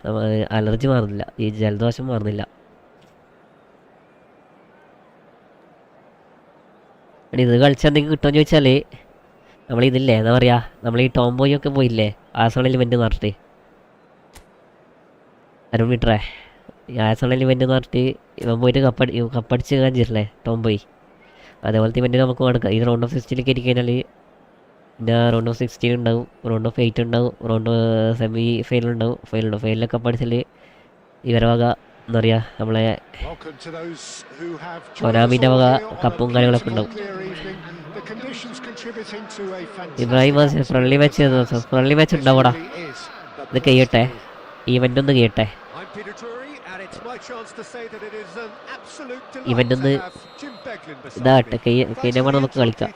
അലർജി മാറുന്നില്ല, ഈ ജലദോഷം മാറുന്നില്ല. ഇത് കളിച്ചാൽ എന്തെങ്കിലും കിട്ടുമെന്ന് ചോദിച്ചാൽ നമ്മളിതില്ലേ എന്താ പറയുക, നമ്മൾ ഈ ടോംബോയി ഒക്കെ പോയില്ലേ ആസണൽ ഇവൻ്റ് എന്ന് പറഞ്ഞിട്ട്, അരുമീറ്ററേ ഈ ആസണൽ ഇവൻ്റ് എന്ന് പറഞ്ഞിട്ട് ഇവൻ പോയിട്ട് കപ്പടിച്ച് കാണിച്ചിട്ടില്ലേ ടോംബോയി, അതേപോലത്തെ ഇവൻ്റ് നമുക്ക് കൊടുക്കാം. ഇത് റൗണ്ട് ഓഫ് 16 കയറ്റി കഴിഞ്ഞാൽ പിന്നെ റൗണ്ട് ഓഫ് 16 ഉണ്ടാവും, റൗണ്ട് ഓഫ് 8 ഉണ്ടാവും, റൗണ്ട് സെമി ഫൈനൽ ഉണ്ടാവും. ഫൈനലൊക്കെ പഠിച്ചാൽ ഇവരെ വക എന്താ പറയുക, നമ്മളെ കൊനാമിൻ്റെ വക കപ്പും കാര്യങ്ങളൊക്കെ ഉണ്ടാവും. ഇബ്രാഹിം ഫ്രണ്ട്ലി മാച്ച് ഉണ്ടാവൂടാ. ഇത് കഴിയട്ടെ, ഈവൻ്റ് ഒന്ന് കഴിയട്ടെ, ഇവൻ്റ് ഒന്ന് ഇതാട്ടെ, കഴിഞ്ഞ നമുക്ക് കളിക്കാം.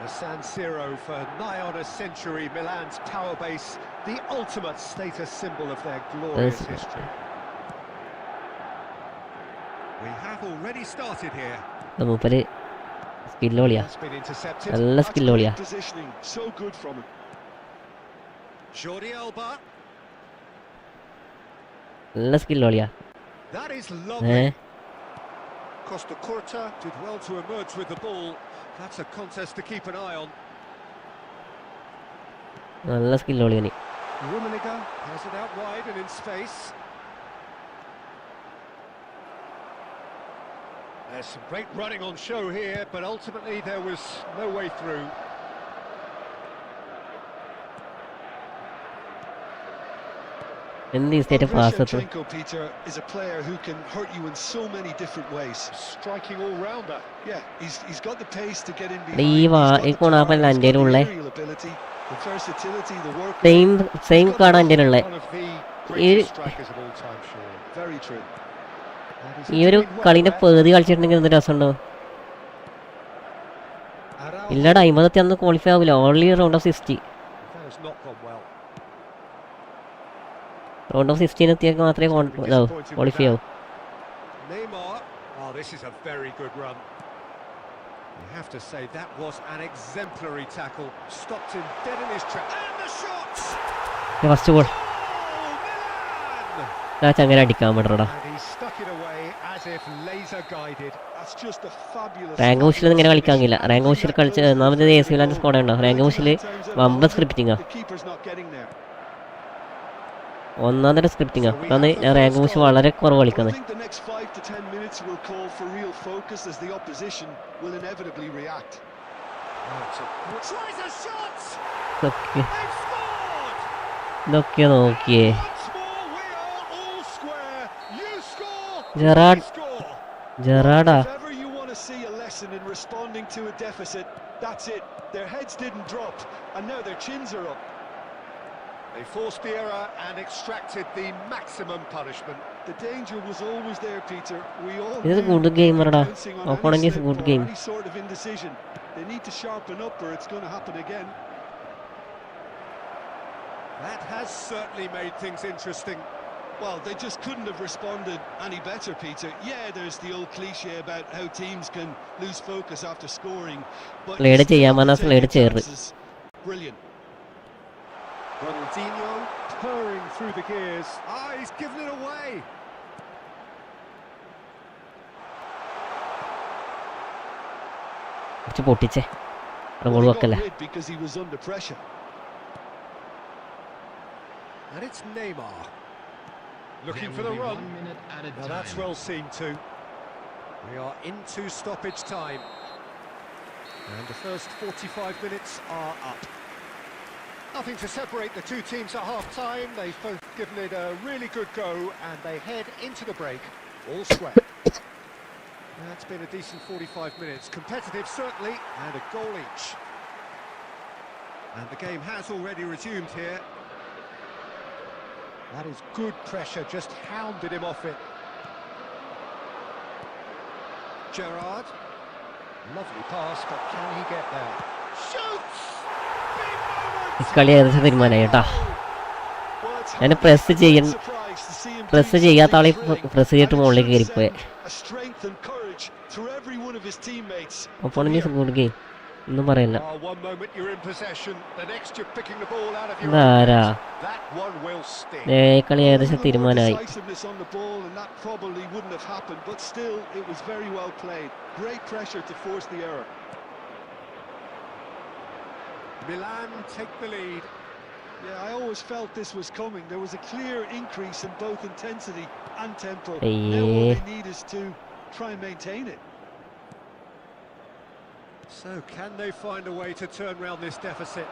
The San Siro for nigh on a century, Milan's power base, the ultimate status symbol of their glorious history. We have already started here. മൂപ്പര് സ്കില്ലോളിയാ, That's been intercepted. നല്ല സ്കില്ലോളിയാ. Positioning, so good from him. Jordi Alba. നല്ല സ്കില്ലോളിയാ. That is lovely. Costa Curta did well to emerge with the ball. That's a contest to keep an eye on. നല്ല സ്കില്ലോളിയാനി. Rummenigge has it out wide and in space. There's some great running on show here, but ultimately there was no way through. എന്ത് state pass എത്തും. Shevchenko, Peter, is a player who can hurt you in so many different ways. Striking all-rounder. Yeah, he's got the pace to get in ഈ behind. He's got ഈ the കൊണാപ്പല്ല power, he's എൻ്റെ got the ഉള്ളേ. aerial ability, the versatility, the work. Same card എൻ്റെ ഉള്ളേ. One of the greatest strikers of all time, sure. Very true. ഈ ഒരു കളിന്റെ പേതി കളിച്ചിട്ടുണ്ടെങ്കിൽ എന്ത് രസമുണ്ടോ. ഇല്ലടാ 50 അന്ന് ക്വാളിഫൈ ആവില്ല, only round of 60. That has not gone well. Round of 16 എത്തിയൊക്കെ മാത്രമേ ക്വാളിഫൈ ആവൂ. Neymar. Oh, this is a very good run. You have to say that was an exemplary tackle. Stopped him dead in his track. And the shot! First goal Milan! അങ്ങനെ അടിക്കാൻ പറ്റടാ. And he stuck it away as if laser guided. That's just a fabulous. Rank ഹൗസിൽ ഇങ്ങനെ കളിക്കാൻ കഴിയില്ല. Rank ഹൗസിൽ കളിച്ച് ഒന്നാമത് AC മിലാൻ്റെ squad ഉണ്ടോ. റാങ്ക് ഹൗസിൽ വമ്പ സ്ക്രിപ്റ്റിങ്ങാ, The keeper's not getting there. ഒന്നാമത്തെ സ്ക്രിപ്റ്റിങ്ങാ. അതാണ് റാങ്ക് ഹൗസ് വളരെ കുറവ് I കളിക്കുന്നത്. think the next 5 to 10 minutes will call for real focus as the opposition will inevitably react. Tries a shot! ഇതൊക്കെ They've scored! ഇതൊക്കെ നോക്കിയേ. Once more we are all square. You score, Gerrard. we score. ജെറാഡാ If ever you want to see a lesson in responding to a deficit, that's it. Their heads didn't drop, and now their chins are up. They forced the error and extracted the maximum punishment. The danger was always there, Peter. We all This is a knew good game, they were Arada. bouncing on Opponent any is a slip good or game. any sort of indecision. They need to sharpen up, or it's going to happen again. That has certainly made things interesting. Well, they just couldn't have responded any better, Peter. Yeah, there's the old cliche about how teams can lose focus after scoring, but Lead you still ചെയ്യാൻ have to മനസ്സ് take lead your ചെയ്യരുത്. chances. Brilliant. Ronaldinho purring through the gears. Ah, he's given it away. കുറച്ച് പൊട്ടിച്ചേ. Goal Well, he got വെക്കല്ലേ. rid because he was under pressure. And it's Neymar. Looking There for the will be run. 1 minute at a Now that's time. well seen too. We are into stoppage time. And the first 45 minutes are up. Nothing to separate the two teams at half-time. They've both given it a really good go and they head into the break all square. That's been a decent 45 minutes. Competitive certainly, and a goal each. And the game has already resumed here. That is good pressure, just hounded him off it. Gerrard. Lovely pass, but can he get there? Shoots! Big moment! കളി ഏകദേശം തീരുമാനമായി കേട്ടാ. Well, it's ഞാൻ hardly press a ചെയ്യൻ surprise to see him press doing ചെയ്യാത്ത ആളെ something thrilling. Press ചെയ്തിട്ട് And it മുകളിലേക്ക് should കയറിപ്പോയെ. send a strength and courage through every one of his teammates. Opponent is good game, ഒന്നും പറയില്ല. Oh, one moment you're in possession, the next you're picking the ball out of your ഇതാരാ? own net. That one will sting. കളി ഏകദേശം തീരുമാനമായി. Decisiveness on the ball, and that probably wouldn't have happened, but still it was very well played. Great pressure to force the error. Milan take the lead. Yeah, I always felt this was coming. There was a clear increase in both intensity and tempo. Hey. Now all they need is to try and maintain it. So can they find a way to turn round this deficit?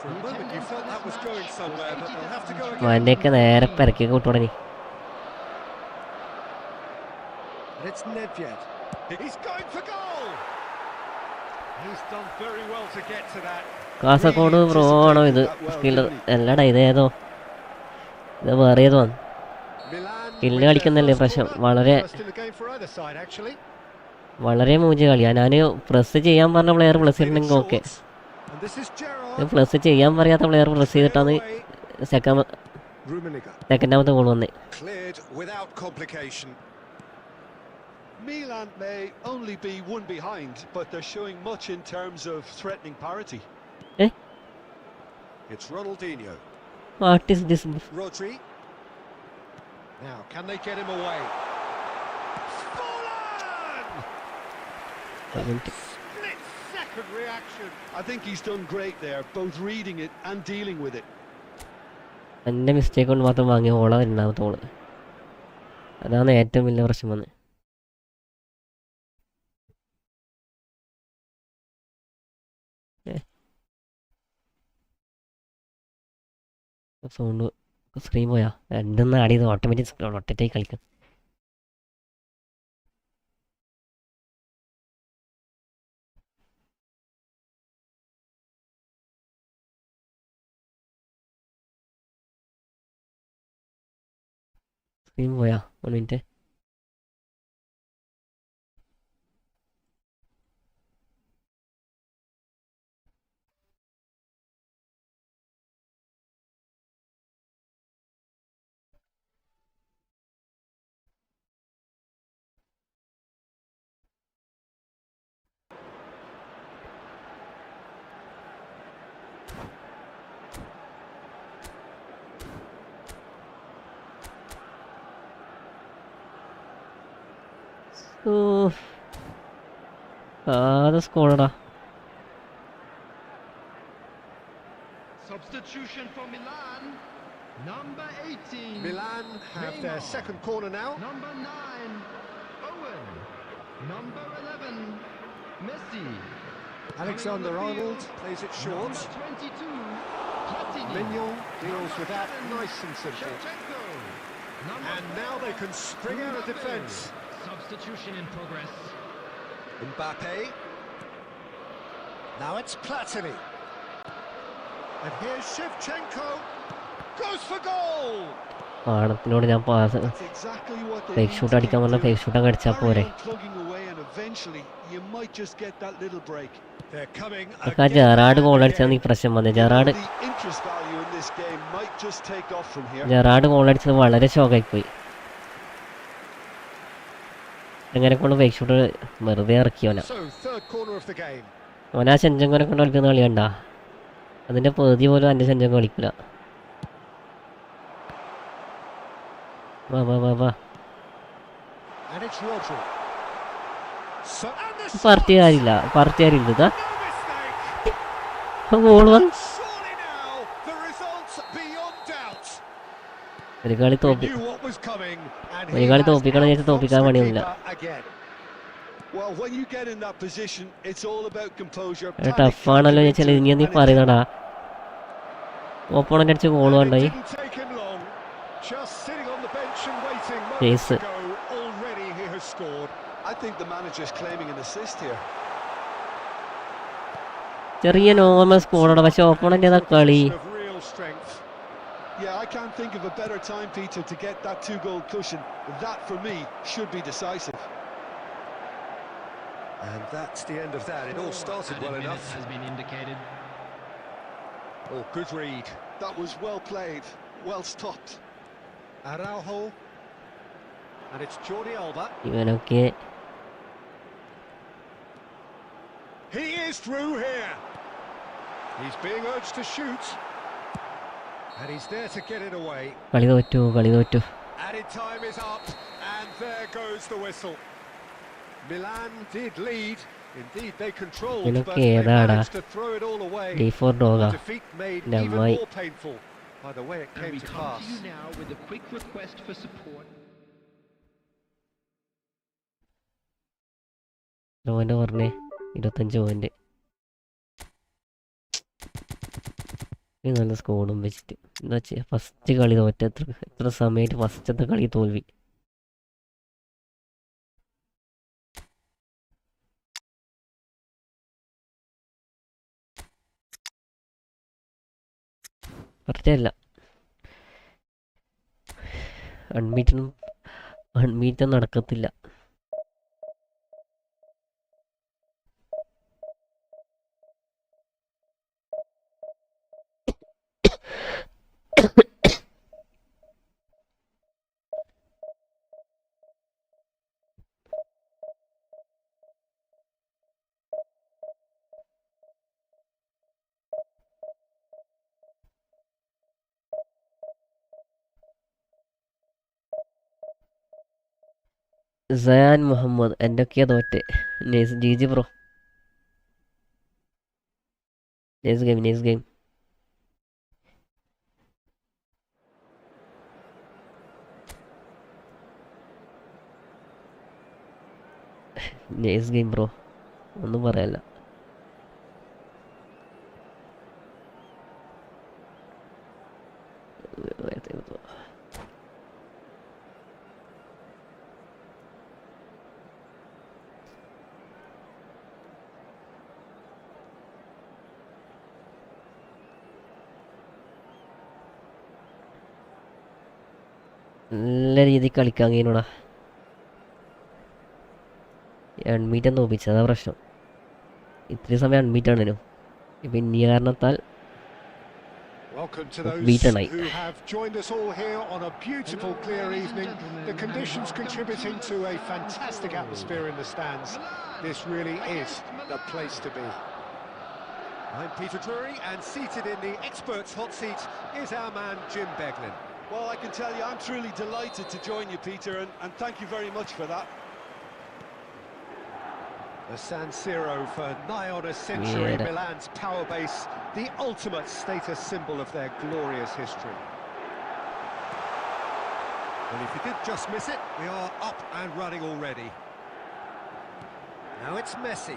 For a moment you felt that was going somewhere, but they'll have to go again. മൻ്റെയൊക്കെ നേരെ പെരക്കൊക്കെ വിട്ടു തുടങ്ങി. And it's Nedved. He's going for goal. He's done very well to get to that. Kasaragod bro ആണോ ഇത്? Skill അല്ലടാ, ഇതേതോ ഇത് വേറെ ഏതോ Milan skill with their കളിക്കുന്നല്ലേ first പ്രശ്നം. corner. വളരെ First in the game for either side, actually. വളരെ മൂഞ്ച കളിയാണ്. ഞാൻ പ്രസ് ചെയ്യാൻ പറഞ്ഞ പ്ലെയർ പ്രസ് ചെയ്തിട്ടുണ്ടെങ്കിൽ okay. And this is Gerrard. Press ചെയ്യാൻ പറയാത്ത പ്ലെയർ പ്രസ് ചെയ്തിട്ടാണ് Rummenigge. സെക്കൻഡാമത്തെ ഗോൾ വന്നത്. Cleared without complication. Milan may only be one behind, but they're showing much in terms of threatening parity. It's Ronaldinho. What is this? Rodri. Now, can they get him away? Split-second reaction. I think he's done great there, both reading it and dealing with it. എൻ്റെ mistake കൊണ്ട് മാത്രം വാങ്ങിയ ഓളാ രണ്ടാമത്തെ ഓള്. അതാണ് ഏറ്റവും വലിയ പ്രശ്നം വന്നത്. സൗണ്ട് സ്ക്രീൻ പോയാ രണ്ടെന്ന് ആഡ് ചെയ്ത് ഓട്ടോമാറ്റിക് റൊട്ടേറ്റായി കളിക്കും. സ്ക്രീൻ പോയാ 1 മിനിറ്റ്. അത് സ്കോളടാ. Substitution for Milan. Number 18. Milan have their second corner now. Number 9. Owen. Number 11. Messi. Alexander-Arnold plays it short. Number 22. Platini. Mignon deals with that nice and simple. Shevchenko. And now they can spring out of defence. Substitution in progress. Mbappe. Now it's Platini. And here's Shevchenko. Goes for goal. ആണത്തിനോട് ഞാൻ pass That's exactly what they fake need shoot to അടിക്കാൻ get പറഞ്ഞാൽ fake doing. ഷൂട്ടൊക്കെ അടിച്ചാൽ Carry പോരെ. on plugging away and eventually you might just get that little break. They're coming ഒക്കെ ആ Gerard goal അടിച്ചാൽ ഈ പ്രശ്നം വന്നത്. Gerard The interest value in this game might just take off from here. Gerard goal അടിച്ചത് വളരെ ഷോക്കായിപ്പോയി. എങ്ങനെ കൊണ്ട് ഫേക്ക് ഷൂട്ട് വെറുതെ ഇറക്കിയോനാ. So third corner of the game. ഓനാ ചെഞ്ചങ്കോനെ കൊണ്ട് കളിക്കുന്ന കളി കണ്ടാ. അതിൻ്റെ പകുതി പോലും എൻ്റെ ചെഞ്ചങ്ക കളിക്കില്ല. വാ വാ വാ വാ. And it's Rodri. So and the party കാര്യമില്ല, പാർട്ടി കാര്യമില്ല. ഇതാ no mistake. ഗോൾ വന്നു. Surely now the results beyond doubt. ഒരു കളി He Tope knew what was coming and ഒരു കളി തോപ്പിക്കണം എന്ന് വെച്ചാൽ തോപ്പിക്കാൻ പണിയൊന്നുമില്ല. again. Well, when you get in that position, it's all about composure. ടഫാണല്ലോ ചോദിച്ചാൽ ഇനി നീ പറയുന്നടാ. ഓപ്പോണന്റ് അടിച്ച് goal And it വേണ്ടായി. didn't take him long. Just sitting on the bench and waiting. Yes. Moments ago, already he has scored. I think the manager's claiming an assist here. ചെറിയ normal സ്കോറാണ്, പക്ഷെ opponent ഏതാ കളി. Of real strength. Yeah, I can't think of a better time, Peter, to get that 2-goal cushion. That, for me, should be decisive. And that's the end of that. It all started well enough. Has been indicated. Oh, good read. That was well played, well stopped. Araujo. And it's Jordi Alba. ഇവനൊക്കെ He is through here. He's being urged to shoot. And he's there to get it away. കളി തോറ്റു, കളി തോറ്റു. Added time is up. And there goes the whistle. Milan did lead. Indeed, they controlled, but ഇവനൊക്കെ they ഏതാടാ. managed to throw it all away. D4 ഡോഗാ. Defeat made No, even mate. more painful by the way it And came we to come pass. to you now with a quick request for support. ഓൻ്റെ പറഞ്ഞേ 25 point. ഈ നല്ല സ്കോഡും വെച്ചിട്ട് എന്താ വെച്ചാൽ first കളി തോറ്റ എത്ര സമയത്ത് ഫസ്റ്റത്തെ കളി തോൽവി. ഫസ്റ്റല്ല അൺമീറ്റൊന്നും നടക്കത്തില്ല. സയാൻ മുഹമ്മദ് എന്തൊക്കെയാ തോറ്റ്. Nice GG bro. Nice game nice game. Nice game bro, ഒന്നും പറയാല്ല. നല്ല രീതിയിൽ കളിക്കാൻ കഴിയണോടാ. അൺമീറ്റ് നോപ്പിച്ചു, അതാ പ്രശ്നം. ഇത്രയും സമയം അൺമീറ്റാണേനു. ഇപ്പം ഇനി കാരണത്താൽ Welcome to those beaten who have joined us all here on a beautiful, clear evening. The conditions contributing to a fantastic atmosphere in the stands. This really is the place to be. I'm Peter Drury, and seated in the experts' hot seat is our man Jim Beglin. Well, I can tell you, I'm truly delighted to join you, Peter, and thank you very much for that. The San Siro for nigh on a century, Yeah. Milan's power base, the ultimate status symbol of their glorious history. Well, if you did just miss it, we are up and running already. Now it's Messi.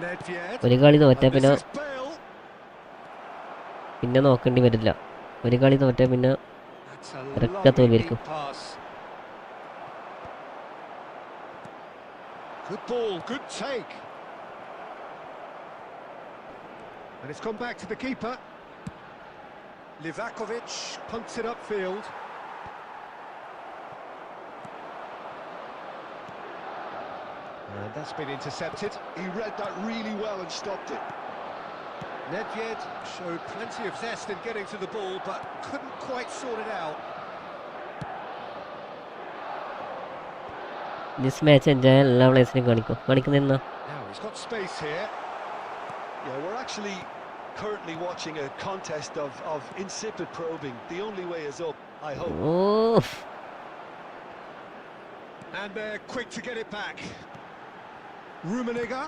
Nedved. ഒരു കളി തോറ്റാൽ And this പിന്നെ is Bale. പിന്നെ നോക്കേണ്ടി വരില്ല. ഒരു കളി തോറ്റാൽ പിന്നെ That's a ഇറക്ക lovely തോൽവിയായിരിക്കും. deep pass. Good ball, good take. And it's gone back to the keeper. Livakovic punts it upfield. And that's been intercepted. He read that really well and stopped it. Nedved showed plenty of zest in getting to the ball, but couldn't quite sort it out. This match enjoy എല്ലാ പ്ലേസിനും കാണിക്കുന്ന Now he's got space here. Yeah, we're actually currently watching a contest of insipid probing. The only way is up, I hope. Oh And they're quick to get it back. Rummenigge.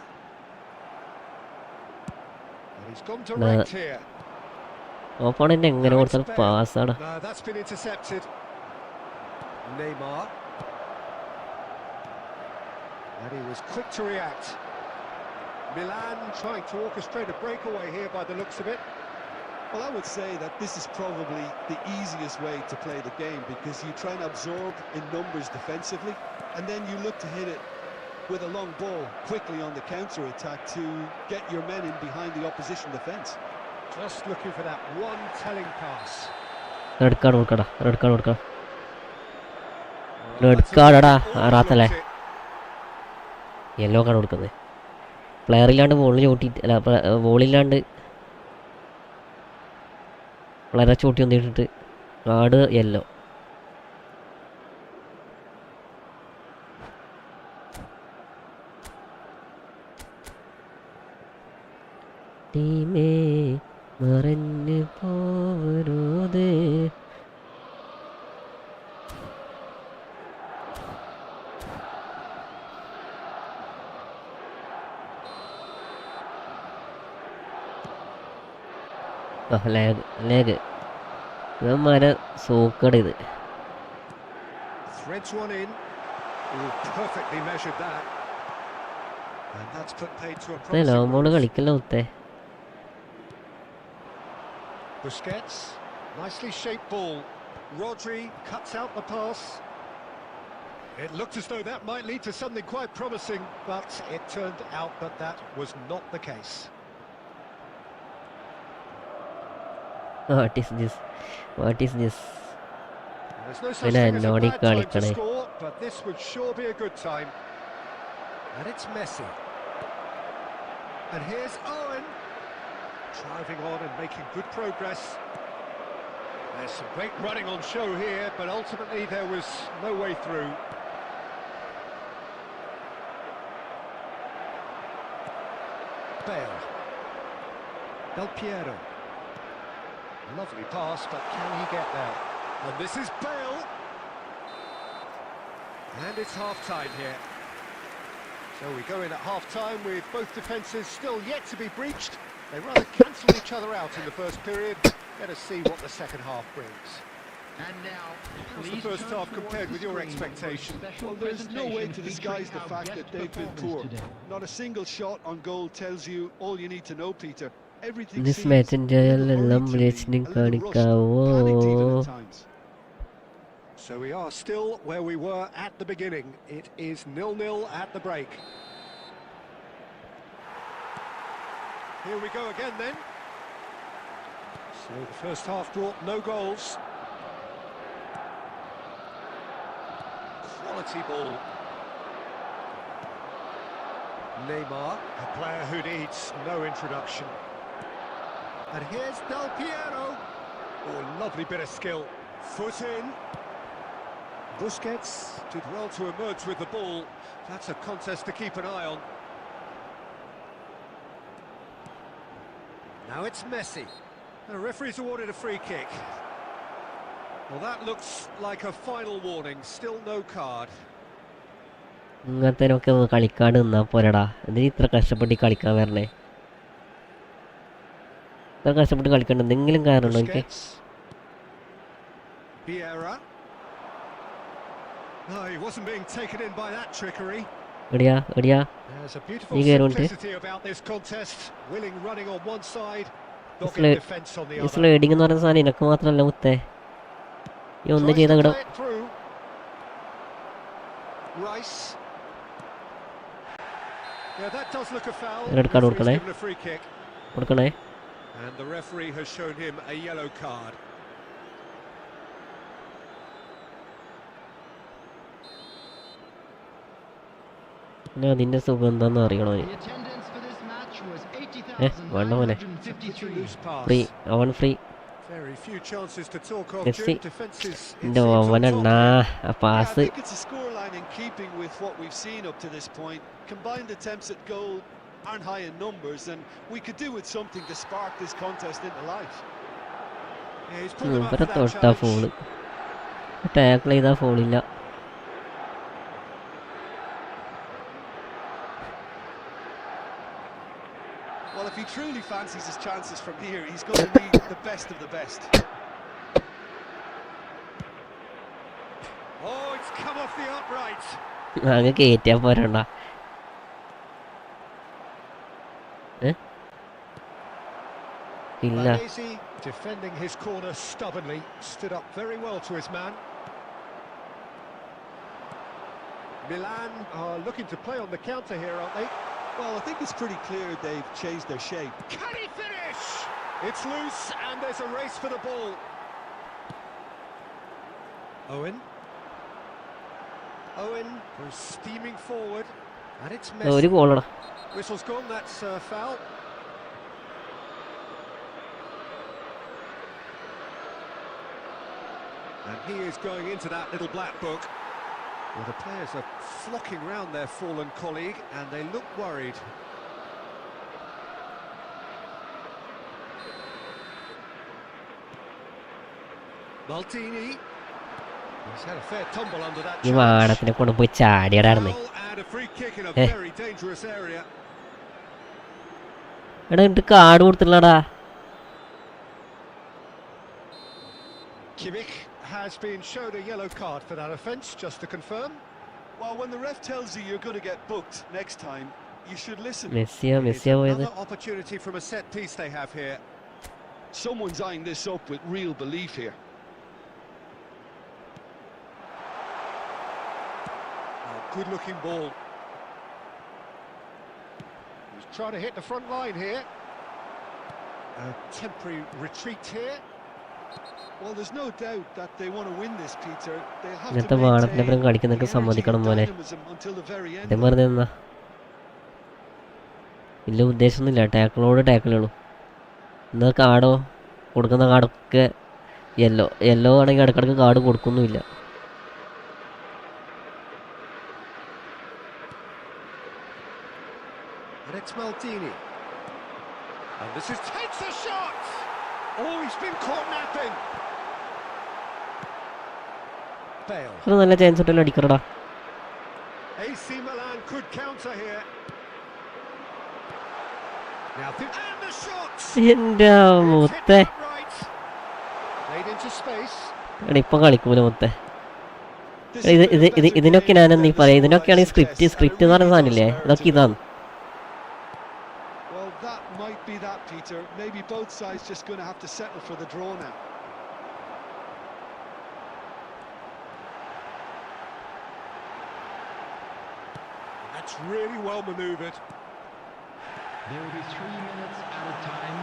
And he's gone direct here. Opponent എങ്ങനെ Now it's കൊടുത്താൽ Bale. പാസ്സാണ്. No, that's been intercepted. Neymar. And he was quick to react. Milan trying to orchestrate a breakaway here by the looks of it. Well, I would say that this is probably the easiest way to play the game, because you try and absorb in numbers defensively, and then you look to hit it with a long ball quickly on the counter-attack to get your men in behind the opposition defence. Just looking for that one telling pass. Red card കൊടുക്കടാ, red card കൊടുക്കാം. Oh, red that's a കാർഡടാ all ആറാത്തല്ലേ, blocked it. Yellow card കൊടുക്കുന്നത്. Player ഇല്ലാണ്ട് ബോളിൽ ചോട്ടിട്ട് അല്ല, ബോളില്ലാണ്ട് പ്ലെയറെ Chhoti വന്നിട്ടിട്ട് card yellow. ടീമേ മറഞ്ഞു പോവരുതേ. ലേഗ് ഇവന്മാരെ സൂക്കട് ഇത്. Threads one in. Oh, perfectly measured that. And that's put paid to a promising long ball move. കളിക്കല്ലോ മുത്തേ. Busquets, nicely shaped ball. Rodri cuts out the pass. It looked as though that might lead to something quite promising, but it turned out that that was not the case. What is this, what is this. There's no such പിന്നെ thing as a എന്നോട് bad time to കളിക്കണേ. score, but this would sure be a good time. And it's Messi. And here's Owen, driving on and making good progress. There's some great running on show here, but ultimately there was no way through. Bale. Del Piero. Lovely pass, but can he get there? And this is Bale. And it's half-time here. So we go in at half-time with both defences still yet to be breached. They rather cancelled each other out in the first period. Let us see what the second half brings. And now, How's the first half compared with your expectation? Well, there's no way to disguise the fact that they've been poor. Not a single shot on goal tells you all you need to know, Peter. Everything This seems match a in Jayal little എല്ലാം hurried to me, ബ്ലേസിനും a little rushed, കാണിക്കാവോ? panicked even at times. So we are still where we were at the beginning. It is 0-0 at the break. Here we go again then. So the first half brought no goals. Quality ball. Neymar, a player who needs no introduction. And here's Del Piero. Oh, lovely bit of skill. Foot in. Busquets did well to emerge with the ball. That's a contest to keep an eye on. Now it's Messi. The referee's awarded a free kick. Well, that looks like a final warning. Still no card. ഇങ്ങനത്തേനൊക്കെ ഒന്ന് കളിക്കാണ്ട് നിന്നാ പോരടാ. എന്തിനാ ഇത്ര കഷ്ടപ്പെട്ട് കളിക്കാൻ വരണേ? ഇത്ര കഷ്ടപ്പെട്ട് കളിക്കണ്ട എന്തെങ്കിലും കാരണമുണ്ടോ എനിക്ക്? Busquets. Vieira. No, he wasn't being taken in by that trickery. എടിയാ എടിയാ There's a beautiful You get on it. simplicity about this contest. Willing running on one side, dogged Isle- defence on the ഈ other. Sliding എന്ന് പറയുന്ന സാധനം നിനക്ക് മാത്രമല്ല മുത്തേ. ഈ ഒന്ന് Tries ചെയ്ത to ഇവിടെ play it through. Rice. Yeah, that does look a foul. Red card Referee's കൊടുക്കണേ. given a free kick. കൊടുക്കണേ. And the referee has shown him a yellow card. പിന്നെ അതിന്റെ സുഖം എന്താന്ന് അറിയണോ? The attendance for this match was വേണ്ട മോനെ. 80,953. Loose pass. Free അവൻ free. Very few chances to talk of. Messi. Good defences. it എൻ്റെ seems, on അവനെണ്ണാ top. ആ Yeah, I pass. think it's a scoreline in keeping with what we've seen up to this point. Combined attempts at goal aren't high in numbers, and we could do with something to spark this contest into life. Yeah, he's pulled them up ഇവരെ for that തൊട്ടാ challenge. Fall. Tackle ചെയ്താ ഫോളില്ല. Well, if he truly fancies his chances from here, he's going to need the best of the best. Oh, it's come off the upright. അങ്ങ് കയറ്റാ പോരണ്ട. ഇല്ല. Baresi defending his corner stubbornly, stood up very well to his man. Milan are looking to play on the counter here, aren't they? Well, I think it's pretty clear they've changed their shape. Can he finish? It's loose and there's a race for the ball. Owen. Owen goes steaming forward and it's ഒരു Messi. ഗോളടാ. Whistle's gone, that's foul. And he is going into that little black book. Well, the players are flocking round their fallen colleague and they look worried. Maldini. He's had a fair tumble under that ഈ challenge. വാടത്തിനെ കൊണ്ട് പോയി ചാടിയടാർന്നേ. Foul and a free kick in a Eh. very dangerous area. എടാ എന്നിട്ട് card കൊടുത്തില്ലടാ. Kimmich has been shown a yellow card for that offence, just to confirm. Well, when the ref tells you you're going to get booked next time, you should listen. മെസ്സിയാ It's മെസ്സിയാ പോയത്. another opportunity from a set piece they have here. Someone's eyeing this up with real belief here. Oh, good-looking ball. He's trying to hit the front line here. A temporary retreat here. Well, there's no doubt that they want to win this, Peter. They'll have ഇന്നത്തെ to വാടത്തിനപ്പുറം maintain the കളിക്കുന്നൊക്കെ energy സമ്മതിക്കണം and മോനെ. dynamism until the very end. അദ്ദേഹം പറഞ്ഞെന്നാ വലിയ ഉദ്ദേശമൊന്നുമില്ല. ടാക്കിളോട് ടാക്കിളുള്ളൂ. എന്താ കാർഡോ കൊടുക്കുന്ന കാർഡൊക്കെ yellow ആണെങ്കിൽ ഇടക്കിടക്ക് card കൊടുക്കുന്നുമില്ല. And it's Maldini. And this is takes a shot! Oh, he's been caught napping. Bale. ഒരു നല്ല chance ഇട്ടല്ലോ അടിക്കറടാ. AC Milan could counter here. Now and the shot. എൻ്റെ മുത്തേ, Right. Played into space. എടാ ഇപ്പം കളിക്കൂല മുത്തേ. ഇതിനൊക്കെ ഞാനെന്നീ പറയാം, ഇതിനൊക്കെയാണ് ഈ സ്ക്രിപ്റ്റ് എന്ന് പറയുന്ന സാധനമില്ലേ, ഇതൊക്കെ ഇതാണ്. Well, that might be that, Peter. Maybe both sides just going to have to settle for the draw now. That's really well manoeuvred. There will be 3 minutes added time.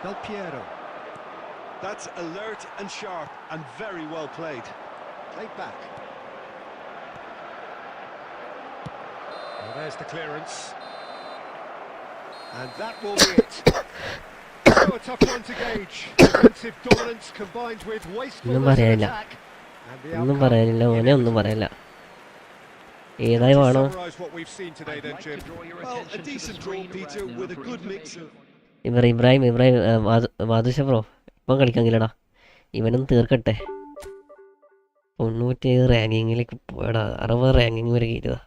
Del Piero. That's alert and sharp and very well played. Played back. Well, there's the clearance. And that will be it. So a tough one to gauge. Defensive dominance combined with wastefulness in attack. And the ഒന്നും outcome പറയാനില്ല മോനെ, ഒന്നും പറയാനില്ല. ഏതായി വേണോ? summarise what we've seen today then, I'd Jim. like to draw your Well, a attention to the decent draw, screen Peter, right now with a for good mix information. of... Ibrahim Badusha bro ഇപ്പം കളിക്കാങ്കില്ലടാ, ഇവനും തീർക്കട്ടെ. 97 റാങ്കിങ്ങിലേക്ക് പോയടാ, 60 ranking വരെ കയറിയതാ.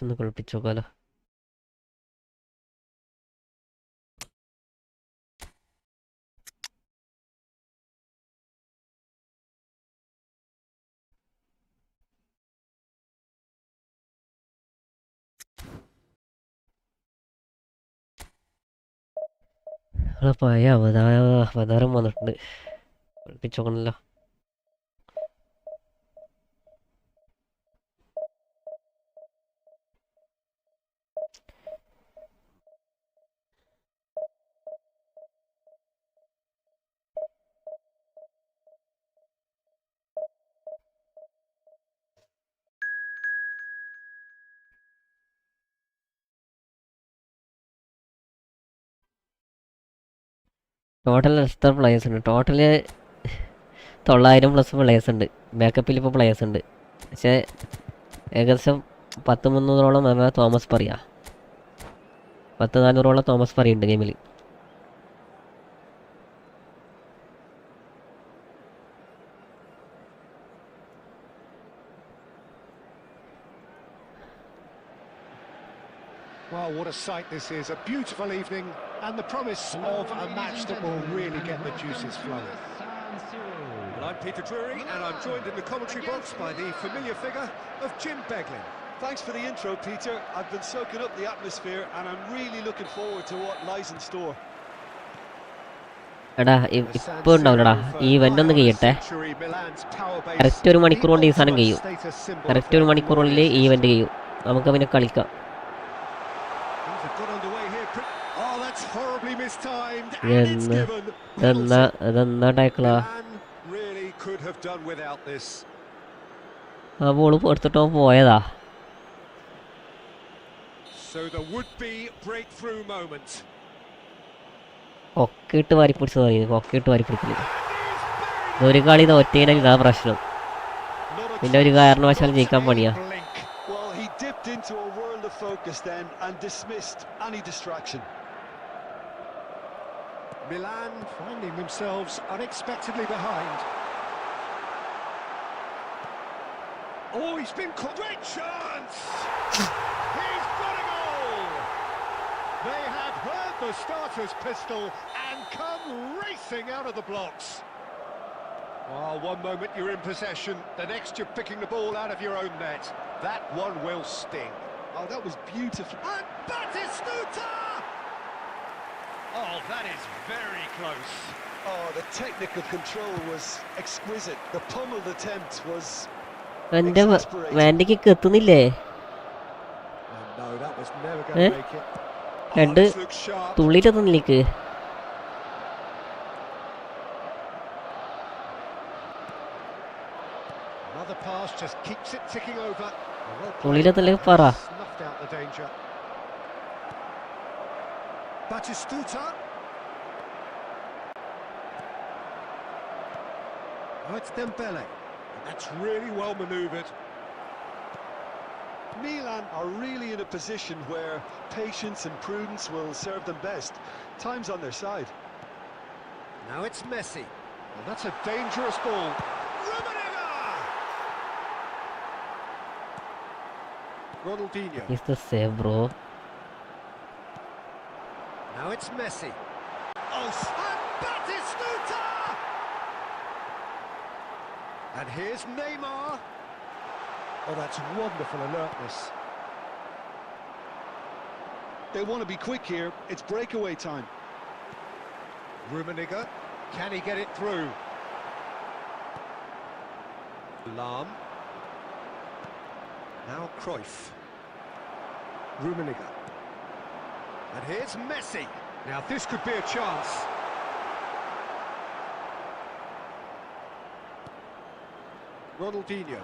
ഒന്ന് കളിപ്പിച്ച് നോക്കാലോ. പഴയ അവതാരം വന്നിട്ടുണ്ട്, കളിപ്പിച്ച് നോക്കണല്ലോ. ടോട്ടൽ എത്ര പ്ലേയേഴ്സ് ഉണ്ട്? ടോട്ടല് 900+ പ്ലേയേഴ്സ് ഉണ്ട്. ബാക്കപ്പിൽ ഇപ്പോൾ പ്ലേയേഴ്സ് ഉണ്ട്, പക്ഷേ ഏകദേശം 10-300ഓളം തോമസ് പറയാ, 10-400ഓളം തോമസ് പറയുണ്ട് ഗെയിമിൽ. Well, what a sight this is. A beautiful evening and the promise of a match that will really get the juices flowing. Well, I'm Peter Drury and I'm joined in the commentary box by the familiar figure of Jim Beglin. Thanks for the intro, Peter. I've been soaking up the atmosphere and I'm really looking forward to what lies in store. എടാ ഇപ്പോൾ ഉണ്ടാവില്ലടാ, ഈ event ഒന്ന് കഴിയട്ടെ. Correct 1 മണിക്കൂർ കൊണ്ട് ഈ സാധനം കഴിയും. കറക്റ്റ് 1 മണിക്കൂറിനുള്ളിൽ ഈ ഇവൻ്റ് കഴിയും, നമുക്ക് പിന്നെ കളിക്കാം. ഇതെന്നാ ടാക്കളാ? ആ ബോള് എടുത്തിട്ടോ പോയതാ. ഒക്കെ ഇട്ട് വാരിപ്പിടിച്ച് തുടങ്ങി, ഒക്കെ ഇട്ട് വാരിപ്പിടിക്കില്ല. ഒരു കളി തോറ്റേനെ ഇതാ പ്രശ്നം, പിന്നെ ഒരു കാരണവശാലും ജയിക്കാൻ പണിയാ. Into a world of focus then and dismissed any distraction. Milan finding themselves unexpectedly behind. Oh, he's been caught. Great chance! He's got a goal! They have heard the starter's pistol and come racing out of the blocks. Well, one moment you're in possession, the next you're picking the ball out of your own net. That one will sting. Oh, that was beautiful. And Batistuta! Oh, that is very close. Oh, the technical control was exquisite. The pummeled attempt was എൻ്റെ വാൻഡിക്ക് എത്തുന്നില്ലേ? No, that was never going to make it. രണ്ട് തുള്ളിയിട്ടെത്തുന്നില്ലേക്ക്. Another pass just keeps it ticking over. തുള്ളിയിലെത്തല്ലേ പറ. Snuffed out the danger. Batistuta. Oh, it's Dembele. That's really well manoeuvred. Milan are really in a position where patience and prudence will serve them best. Time's on their side. Now it's Messi. Well, that's a dangerous ball. Ronaldinho. He's the save, bro. Now it's Messi. Oh, and Batistuta! And here's Neymar. Oh, that's wonderful alertness. They want to be quick here. It's breakaway time. Rummenigge. Can he get it through? Lahm. Now Cruyff. Rummenigge. And here's Messi. Now this could be a chance. Ronaldinho.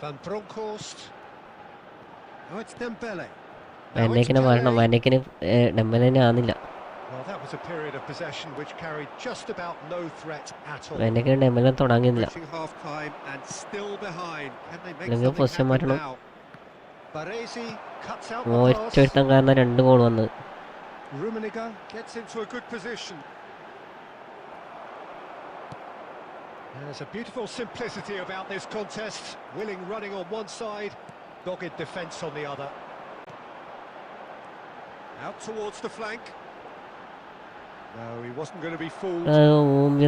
Van Bronckhorst. Oh, it's Dembele. വനേക്കിനെ മാറണം. വനേക്കിന് ഡെമ്പലിനെ ആവുന്നില്ല. Well, that was a period of possession which carried just about no threat at all. വനേക്കിന് ഡെമ്പലിനെ തുടങ്ങുന്നില്ല. Reaching half time and still behind. Can they make അല്ലെങ്കിൽ position something happen മാറ്റണം. now? Baresi cuts out the pass. ഒറ്റ കാരണം 2 goal വന്നത്. Rummenigge gets into a good position. There's a beautiful simplicity about this contest. Willing running on one side, dogged defence on the other. Out towards the flank. No, he wasn't going to be fooled.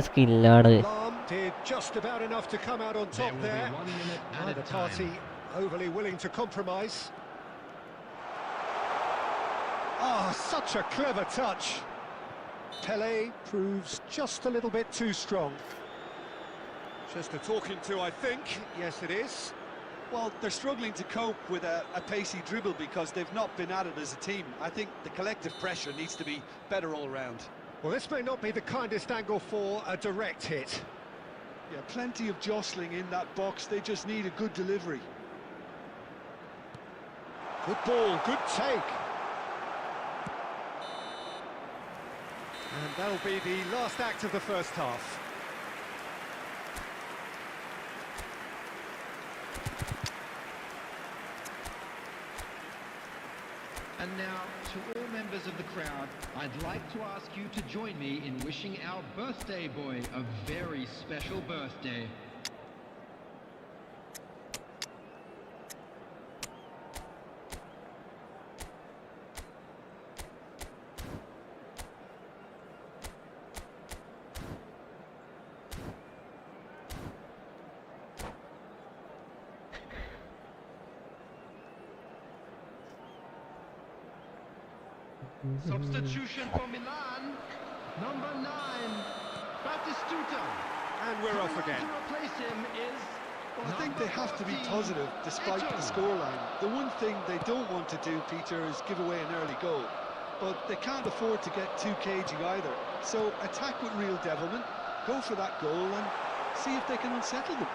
സ്കില്ലാണ്. Lahm did just about enough to come out on top there. Neither party overly willing to compromise. Ah, such a clever touch. Pelé proves just a little bit too strong. Just a talking to, I think. Yes, it is. Well, they're struggling to cope with a pacey dribble because they've not been at it as a team. I think the collective pressure needs to be better all round. Well, this may not be the kindest angle for a direct hit. Yeah, plenty of jostling in that box. They just need a good delivery. Good ball, good take. And that'll be the last act of the first half. And now, to all members of the crowd, I'd like to ask you to join me in wishing our birthday boy a very special birthday. Substitution for Milan, number 9, Batistuta. And we're off again. To replace him is Well, I think they have to be positive despite the scoreline. The one thing they don't want to do, Peter, is give away an early goal. But they can't afford to get too cagey either. So attack with real devilment, go for that goal and see if they can unsettle them.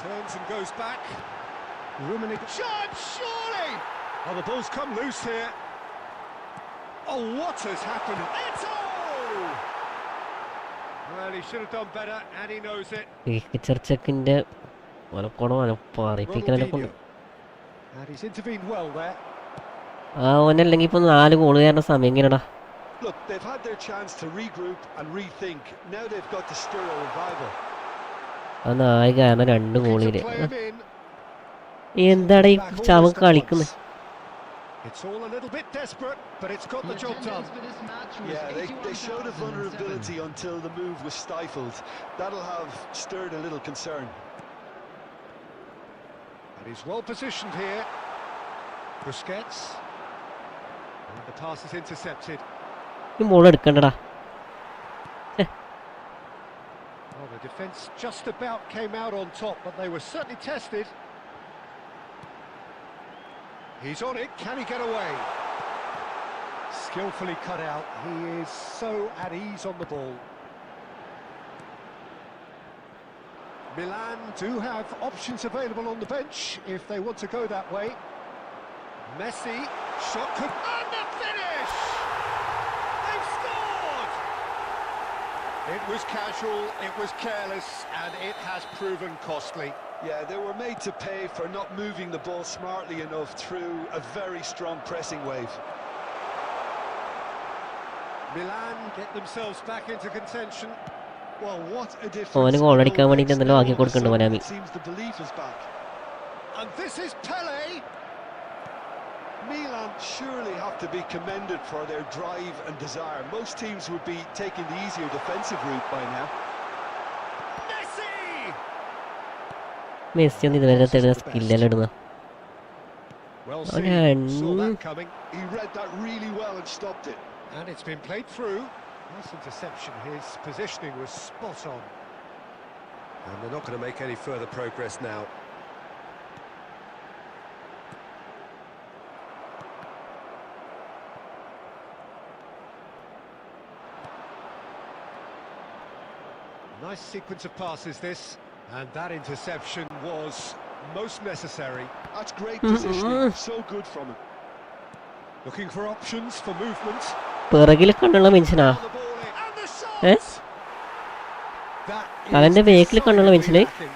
Turns and goes back. Rummenigge. Shot, surely! Oh, the ball's come loose here. Oh, what has happened? It's all! Well, he should have done better, and he knows it. ചെക്കിന്റെ പറയിപ്പിക്കാനെ കൊണ്ട് And he's intervened well there. ഓനല്ലെങ്കിൽ ഇപ്പൊ 4 goal കാരണം സമയം എങ്ങനെടാ? Look, they've had their chance to regroup and rethink. Now they've got to stir a revival. ആ നായ കാരണം 2 ഗോളില് Play him in. എന്താണ് ഈ ചവൻ കളിക്കുന്നത്? It's all a little bit desperate, but it's got the job done. Yeah, they showed a vulnerability until the move was stifled. That'll have stirred a little concern. And he's well positioned here. Busquets. And the pass is intercepted. ഈ ball എടുക്കണ്ടടാ. Well, the defence just about came out on top, but they were certainly tested. He's on it, can he get away? Skillfully cut out. He is so at ease on the ball. Milan do have options available on the bench if they want to go that way. Messi, shot could... And the finish! They've scored! It was casual, it was careless, and it has proven costly. Yeah, they were made to pay for not moving the ball smartly enough through a very strong pressing wave. Milan get themselves back into contention. Well, what a difference. ഓന് goal അടിക്കാൻ വേണ്ടിയിട്ട് എന്തെങ്കിലും ആക്കി കൊടുക്കണ്ട മോനാമി. It seems the belief is back. And this is Pele. Milan surely have to be commended for their drive and desire. Most teams would be taking the easier defensive route by now. Messi! Messi ഒന്നും ഇതുവരെ തരുന്ന സ്കില്ലെല്ലാം ഇടുന്ന. Well Oh, seen. no. Saw that coming. He read that really well and stopped it. And it's been played through. Nice interception. His positioning was spot on. And they're not going to make any further progress now. Nice sequence of passes this, and that interception was most necessary. That's great positioning. So good from him. Looking for options for movement. പിറകിൽ കണ്ണുള്ള മനുഷ്യനാ. The ball in, and the Eh? shot! That അവന്റെ is back ല് കണ്ണുള്ള decidedly മനുഷ്യന്? lacking.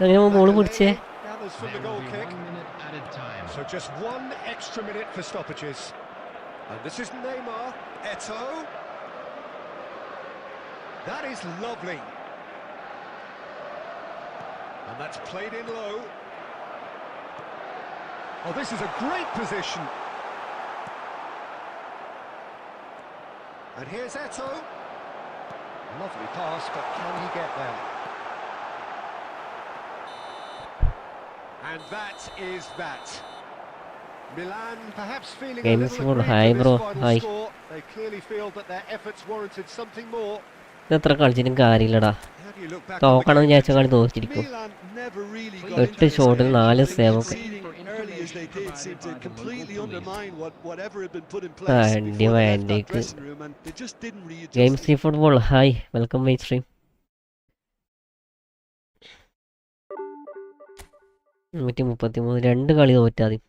അങ്ങനെ ball പിടിച്ചേ. Gathers from the There goal will be kick. 1 minute at a time. So just 1 extra minute for stoppages. And this is Neymar. Eto'o. That is lovely. And that's played in low. Oh, this is a great position. And here's Eto'o. Lovely pass, but can he get there? And that is that. Milan perhaps feeling a Game little score aggrieved high, with bro. this final High. score. They clearly feel that their efforts warranted something more. ഇതെത്ര കളിച്ചിട്ടും കാര്യമില്ലടാ. How do you look back on the തോക്കണം game? വിചാരിച്ച കളി തോറ്റിരിക്കും. Milan never really got എട്ട് into this ഷോട്ടിൽ game. 4 save. Conceding early as they did seemed to completely undermine whatever had been put in Ah, place and before they left that Dick. dressing room, and they just didn't readjust. Game C football hi welcome my stream. 133 2 കളി തോറ്റാതി.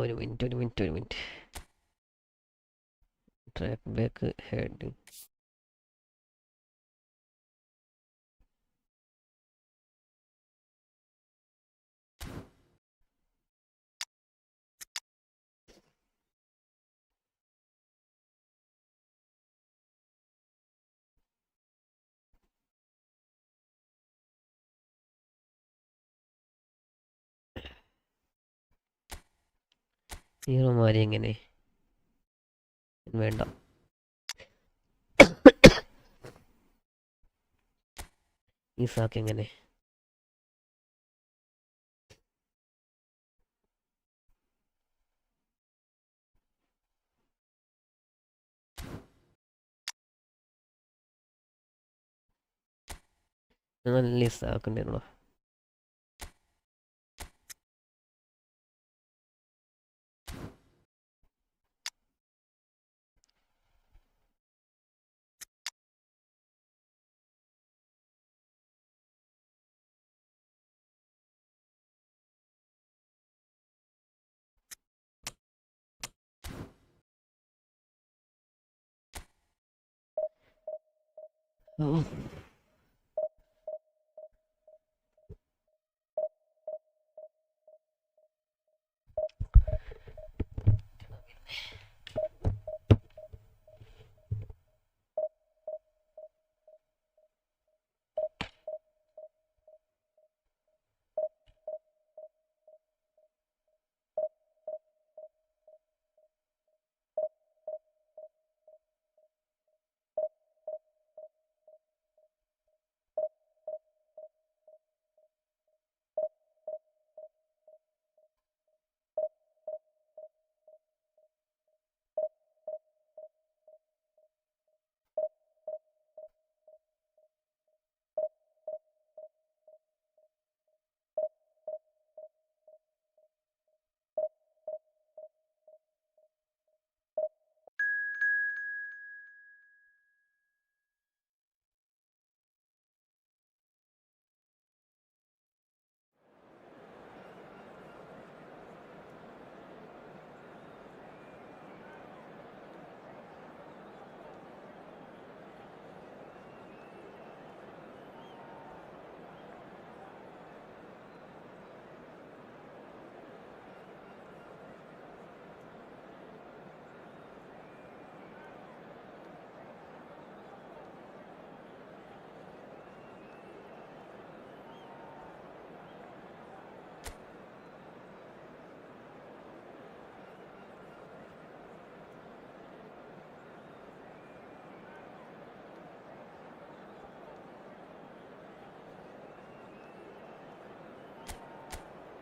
ഒരു minute track back head. ഹീറോമാരി എങ്ങനെ വേണ്ട. ഈസാക്ക് എങ്ങനെ നല്ല ഈസാക്കുണ്ടായിരുന്നോ. Oh.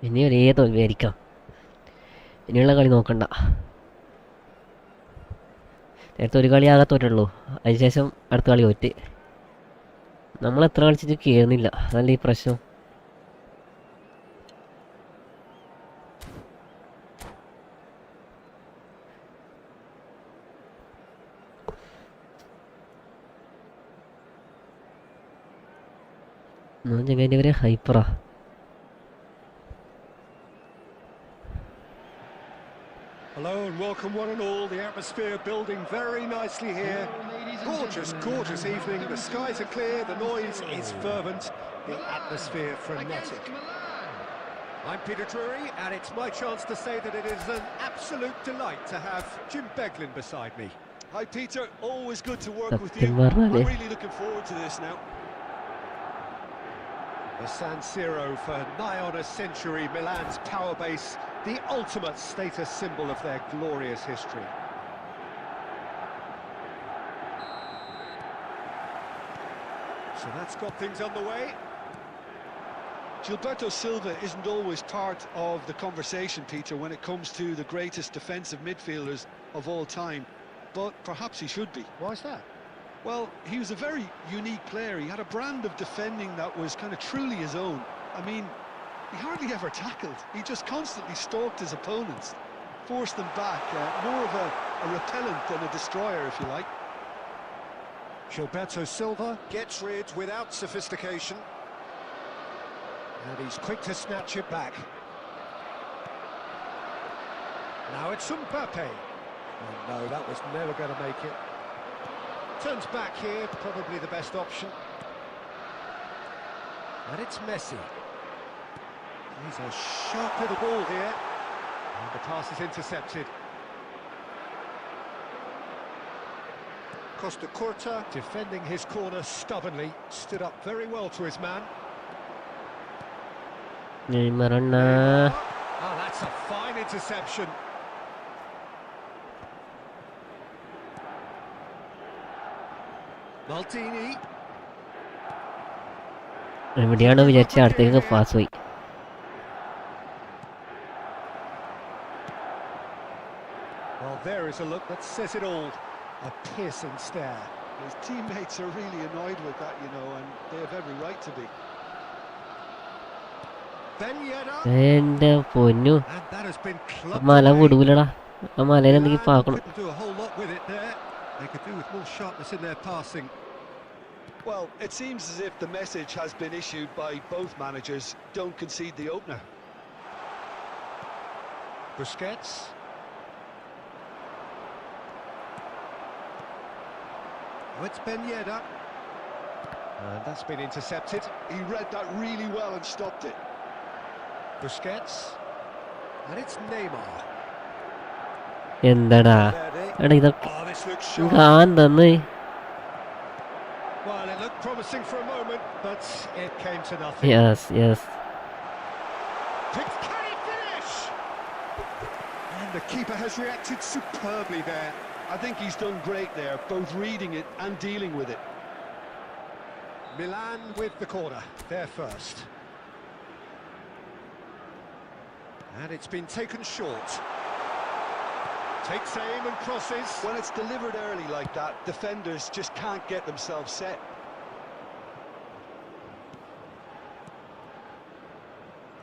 ഇനി ഒരേ തോൽവിയായിരിക്കാം. ഇനിയുള്ള കളി നോക്കണ്ട. നേരത്തെ ഒരു കളി ആകെ തോറ്റുള്ളൂ, അതിനുശേഷം അടുത്ത കളി തോറ്റ്. നമ്മൾ എത്ര കളിച്ചിട്ട് കയറുന്നില്ല, അതല്ല ഈ പ്രശ്നം. ചെങ്ങാൻ്റെ ഒരു ഹൈപ്പറാ. Hello and welcome one and all. The atmosphere building very nicely here. Gorgeous, gorgeous evening. The skies are clear, the noise is fervent, the atmosphere frenetic. I'm Peter Drury, and it's my chance to say that it is an absolute delight to have Jim Beglin beside me. Hi Peter, always good to work with you. സത്യം I'm പറഞ്ഞാലേ really looking forward to this now. The San Siro for nigh on a century, Milan's power base, the ultimate status symbol of their glorious history. So that's got things underway. Gilberto Silva isn't always part of the conversation, Peter, when it comes to the greatest defensive midfielders of all time, but perhaps he should be. Why is that? Well, he was a very unique player. He had a brand of defending that was kind of truly his own. I mean, he hardly ever tackled. He just constantly stalked his opponents, forced them back, more of a repellent than a destroyer, if you like. Gilberto Silva gets rid without sophistication. And he's quick to snatch it back. Now it's Mbappe. Oh no, that was never going to make it. Turns back here, probably the best option. And it's Messi. He's a sharp little ball here. And the pass is intercepted. Costa Curta defending his corner stubbornly, stood up very well to his man. നെയ്മറണ്ണ. Oh, that's a fine interception. Maldini. എവിടെയാണോ വിചാരിച്ച അടുത്തേക്ക് pass പോയി. Well, there is a look that says it all. A piercing stare. His teammates are really annoyed with that, you know, and they have every right to be. Ben Yedder. എൻ്റെ പൊന്നു, And that has been ആ clubbed മല away. വിടൂലടാ. ആ മലയിൽ എന്തെങ്കിലും Milan പാക്കണം. couldn't do a whole lot with it there. They could do with more sharpness in their passing. Well, it seems as if the message has been issued by both managers: don't concede the opener. Busquets. Oh, it's Ben Yedder. And that's been intercepted. He read that really well and stopped it. Busquets. And it's Neymar. എന്താടാ Verdi. എടാ ഇതൊക്കെ Oh, this looks sharp. കാൻ തന്ന്. Well, it looked promising for a moment, but it came to nothing. Yes yes. Can he finish? And the keeper has reacted superbly there. I think he's done great there, both reading it and dealing with it. Milan with the corner, they're first. And it's been taken short. Takes aim and crosses. When it's delivered early like that, defenders just can't get themselves set.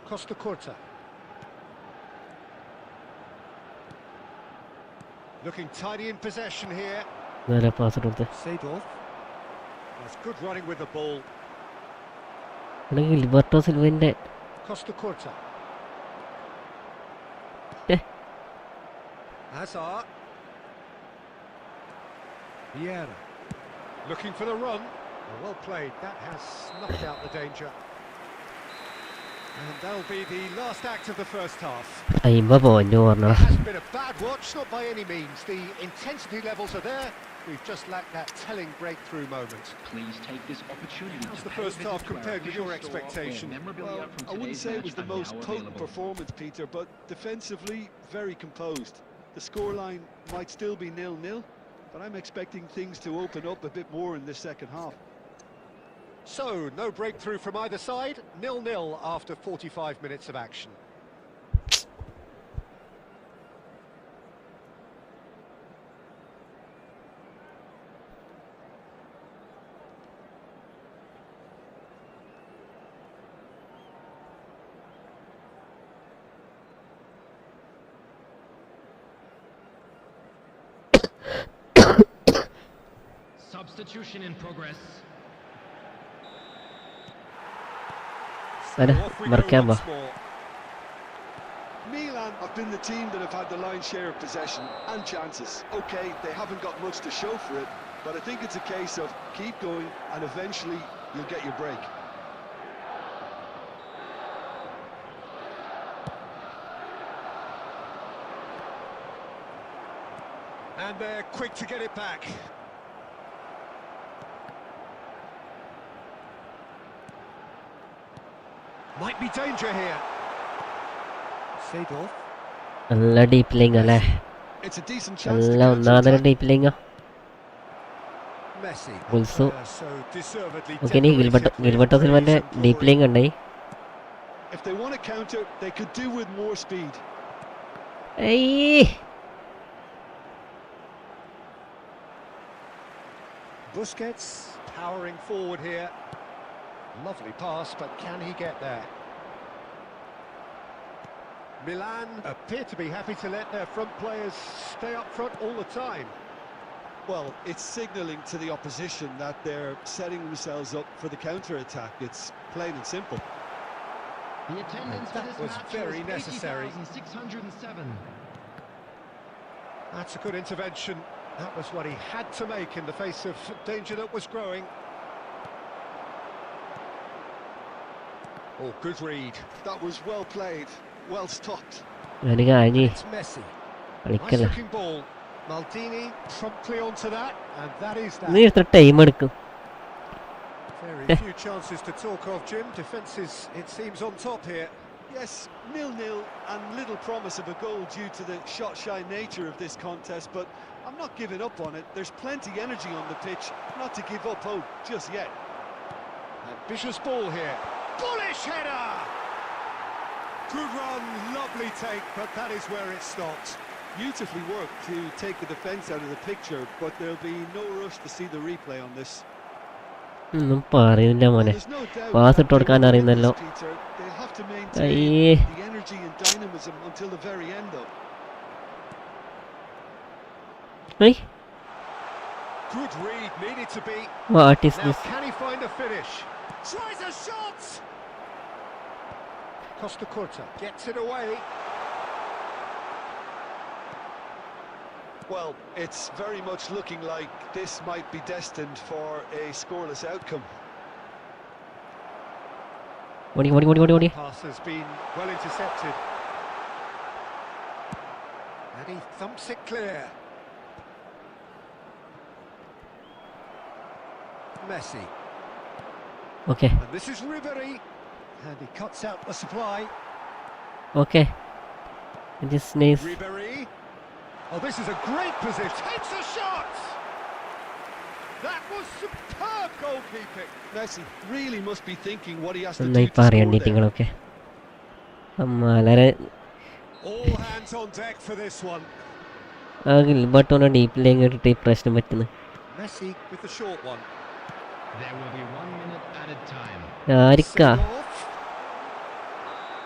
Costa Curta. Looking tidy in possession here. നേരെ pass കൊടുത്ത്. Seedorf. That's good running with the ball. എടാ Gilberto സിൽവൻ്റെ Costa Curta. ഏ Hazard. Vieira. Looking for the run. Well played. That has snuffed out the danger. And that'll be the last act of the first half. അയിമ്പ point പറഞ്ഞടാ. It hasn't been a bad watch, not by any means. The intensity levels are there. We've just lacked that telling breakthrough moment. Please take this opportunity How's to the pay a first visit half to our compared with your official store, expectation? where memorabilia Well, from I wouldn't today's say it match was the are most now potent available. performance, Peter, but defensively, very composed. The scoreline might still be 0-0, but I'm expecting things to open up a bit more in this second half. So, no breakthrough from either side. 0-0 after 45 minutes of action. Substitution in progress. So Ada, off we go markamba. once more. Milan have been the team that have had the lion's share of possession and chances. Okay, they haven't got much to show for it, but I think it's a case of keep going and eventually you'll get your break. And they're quick to get it back. Might be danger here. Seedorf. നല്ല ഡീപ്ലിങ് അല്ലേ? It's a decent chance to നല്ല ഒന്നാമതൊരു counter-attack. ഡീപ്ലിങ്. Messi. Also, So deservedly okay, ഇനി decorated with Gilberto praise സിൽവന്റെ and glory. ഡീപ്ലിങ് ഉണ്ടായി. If they want to counter, they could do with more speed. ഏയ് Busquets powering forward here. Lovely pass, but can he get there? Milan appear to be happy to let their front players stay up front all the time. Well, it's signalling to the opposition that they're setting themselves up for the counter-attack. It's plain and simple. The attendance That for this was match very was necessary. 80,607. That's a good intervention. That was what he had to make in the face of danger that was growing. Oh, good read. That was well played, well stopped. ഞാൻ കഴിഞ്ഞ് It's Messi. Nice കളിക്കല്ല. looking ball. Maldini promptly onto that, and that is നീ that. എത്ര time എടുക്കും? Very few chances to talk of, Jim. Defence is, it seems, on top here. Yes, 0-0 and little promise of a goal due to the shot-shy nature of this contest, but I'm not giving up on it. There's plenty energy on the pitch, not to give up hope just yet. Ambitious ball here. Bullish header! Good run, lovely take, but that is where it stopped. Beautifully worked to take the defence out of the picture, but there'll be no rush to see the replay on this. ഒന്നും പറയുന്നില്ല Well, മോനെ. there's no doubt Pass that ഇട്ട് കൊടുക്കാൻ they will win അറിയുന്നല്ലോ. this, Peter. They'll have to maintain അയ്യേ. the energy and dynamism until the very end, though. ഏയ് Good read, needed to be. What is Now, this? can he find a finish? Tries a shot! Costa Curta gets it away. Well, it's very much looking like this might be destined for a scoreless outcome. ഓടി ഓടി ഓടി ഓടി ഓടി. Pass has been well intercepted. And he thumps it clear. Messi. Okay And this is Ribery. And he cuts out the supply. Okay. It is nice. Ribery. Oh, this is a great position. Takes a shot! That was superb goalkeeping. Messi really must be thinking what he has to do നന്നായി to score പറയണ്ടി there. നിങ്ങളൊക്കെ. വളരെ All hands on deck for this one. ആ ഗിൽബർട്ടോനെ ഡീപ്ലിങ് ഇട്ടിട്ട് ഈ പ്രശ്നം പറ്റുന്നു. Messi with the short one. There will be 1 minute added time. ആരിക്കാ? Seedorf.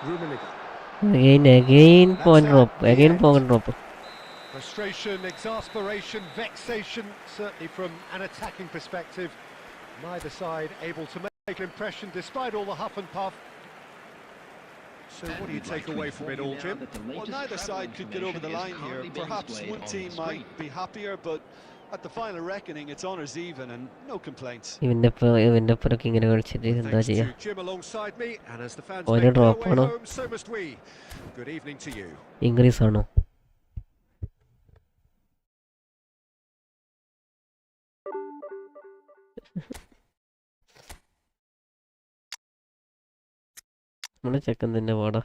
Rummenigge. Again point drop. Again point drop. Frustration, exasperation, vexation, certainly from an attacking perspective. Neither side able to make an impression despite all the huff and puff. So what do you take away from it all, Jim? Well, neither side could get over the line here. Perhaps one team might be happier, but at the final reckoning, it's honours even and no complaints. ഇവന്റെ ഒപ്പരൊക്കെ ഇങ്ങനെ കളിച്ചിട്ട് എന്താ Thanks ചെയ്യാ? to Jim alongside me, and as the fans Oh, make their drop, way no? home, so must we. Good evening to you. English ആണോ? നമ്മുടെ ചെക്കൻ തന്നെ പാടാ.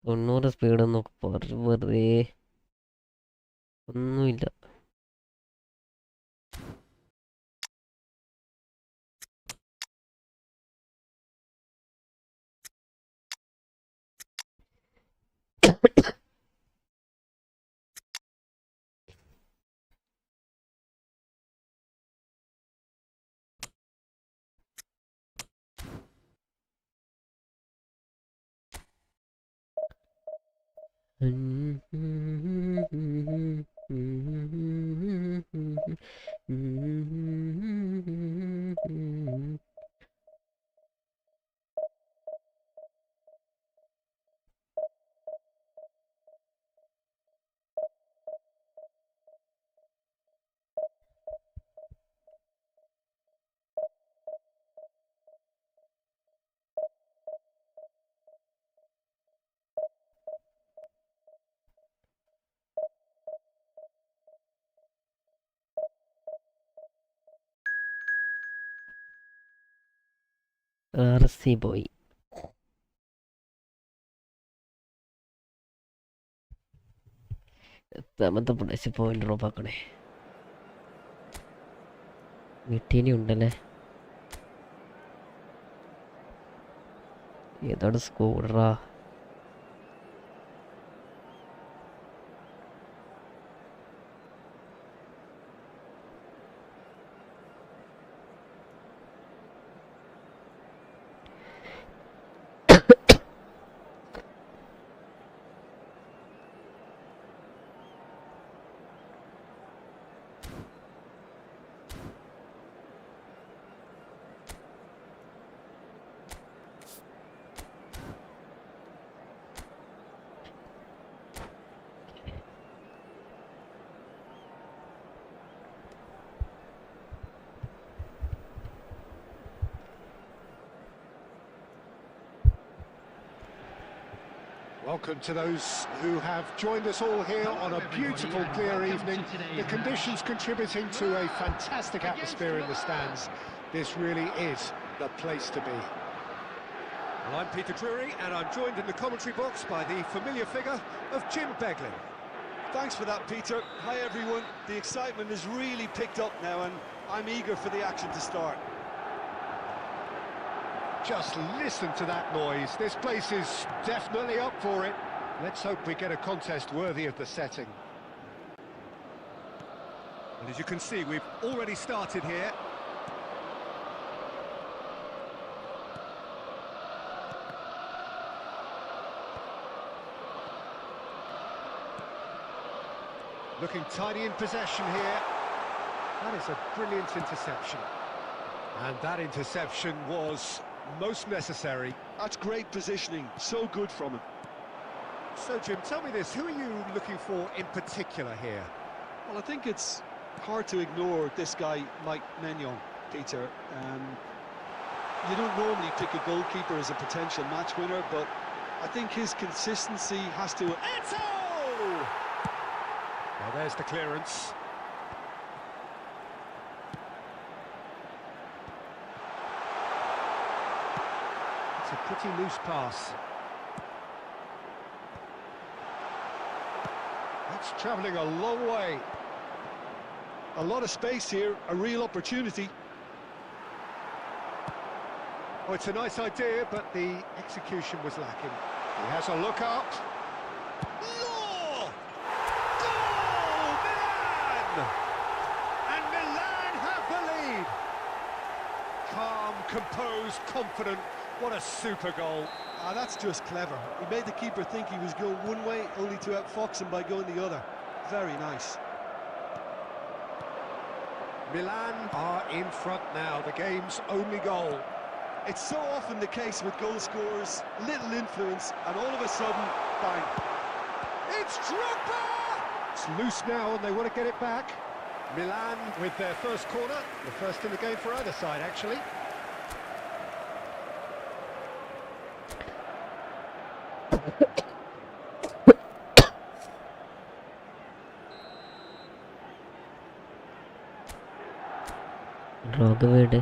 90 സ്പീഡൊന്നൊക്കെ വെറുതെ ഒന്നുമില്ല. RC പോയി. എത്താമത്തെ പ്രദേശം പോയിന്റ് ഡ്രോപ്പ് ആക്കണേ. വീട്ടിനി ഉണ്ടല്ലേ. ഏതാണ് സ്കൂളറാ? Welcome to those who have joined us all here on a beautiful, clear evening. The conditions contributing to a fantastic atmosphere in the stands. This really is the place to be. Well, I'm Peter Drury, and I'm joined in the commentary box by the familiar figure of Jim Beglin. Thanks for that, Peter. Hi, everyone. The excitement has really picked up now, and I'm eager for the action to start. Just listen to that noise. This place is definitely up for it. Let's hope we get a contest worthy of the setting. And as you can see, we've already started here. Looking tidy in possession here. That is a brilliant interception. And that interception was most necessary. That's great positioning. So good from him. So, Jim, tell me this. Who are you looking for in particular here? Well, I think it's hard to ignore this guy, Mike Maignan, Peter. You don't normally pick a goalkeeper as a potential match winner, but I think his consistency has to... Eto! Well, there's the clearance. It's a pretty loose pass. That's travelling a long way. A lot of space here, a real opportunity. Oh, it's a nice idea, but the execution was lacking. He has a look up. Law! Goal! Milan! And Milan have the lead. Calm, composed, confident. What a super goal. Ah, that's just clever. He made the keeper think he was going one way, only to outfox him by going the other. Very nice. Milan are in front now, the game's only goal. It's so often the case with goal scorers, little influence, and all of a sudden, bang. It's Drogba! It's loose now and they want to get it back. Milan with their first corner, the first in the game for either side, actually. വീട്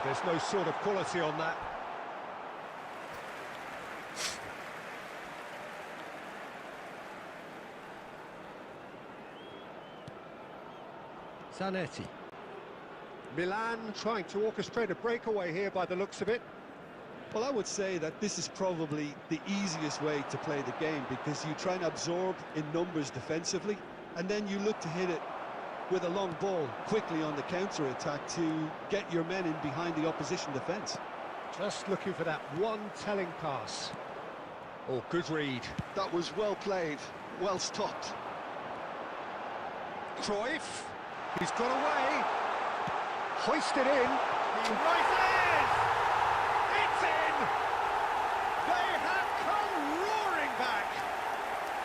There's no sort of quality on that. Zanetti. Milan trying to orchestrate a breakaway here by the looks of it. Well, I would say that this is probably the easiest way to play the game, because you try and absorb in numbers defensively, and then you look to hit it with a long ball quickly on the counter-attack to get your men in behind the opposition defence. Just looking for that one telling pass. Oh, good read. That was well played, well stopped. Cruyff, he's got away. Hoisted in. He rises! It's in! They have come roaring back!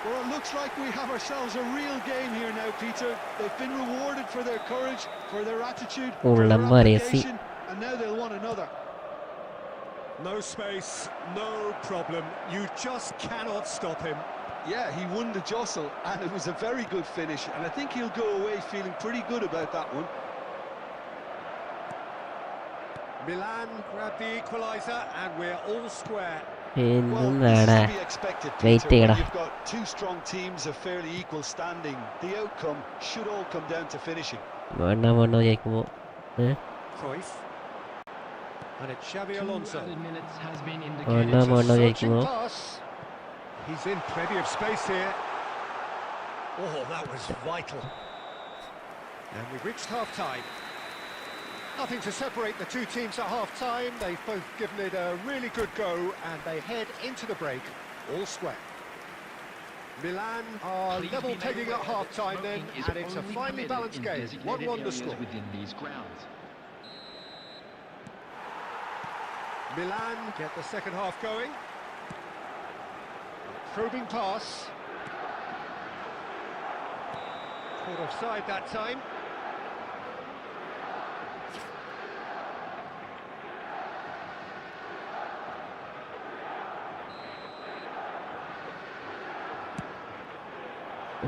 Well, it looks like we have ourselves a real game here now, Peter. They've been rewarded for their courage, for their attitude, for their application, and now they'll want another. No space, no problem. You just cannot stop him. Yeah, he won the jostle, and it was a very good finish, and I think he'll go away feeling pretty good about that one. Milan grabbed the equaliser, and we're all square. Well, this is to be expected, Peter. When Wait, you've got two strong teams of fairly equal standing, the outcome should all come down to finishing. Cruyff. And it's Xavi Alonso. 2 added minutes has been Oh, indicated. no. Pass. He's in plenty of space here. Oh, that was vital. And we've reached half-time. Nothing to separate the two teams at half-time. They've both given it a really good go, and they head into the break all square. Milan are Please level be made pegging at aware that half-time then, smoking is and it's a only finely permitted balanced in game. designated 1-1 the areas score. within these grounds. Milan get the second half going. Probing pass. Caught offside that time.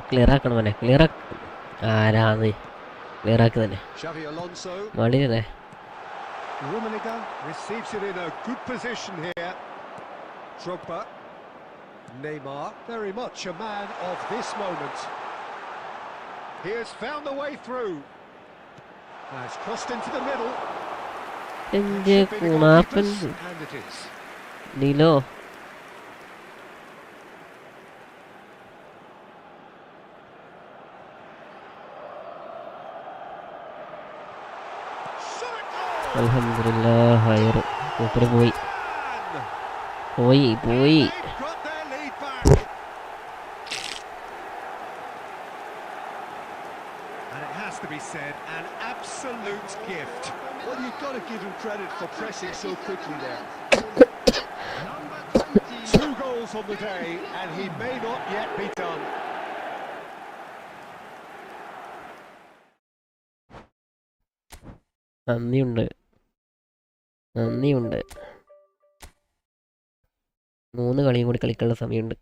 Clear ആക്കണം മോനെ, clear ആരാന്ന് clear ആക്കി തന്നെ Xavi Alonso. മടിയല്ലേ. Rummenigge receives it in a good position here. Drogba. Neymar, very much a man of this moment. He has found the way through. Has crossed into the middle. എന്റെ Should be the കുണാപ്പൻ goalkeepers, and it is. നീലോ. അൽഹംദുലില്ലാഹ് higher. മൂപ്പര് പോയി. They've got their lead back. And it has to be said, an absolute gift. Well, you've got to give him credit for pressing so quickly there. Number 20. 2 goals on the day, and he may not yet be done. നന്ദിയുണ്ട്. 3 കളിയും കൂടി കളിക്കാനുള്ള സമയമുണ്ട്.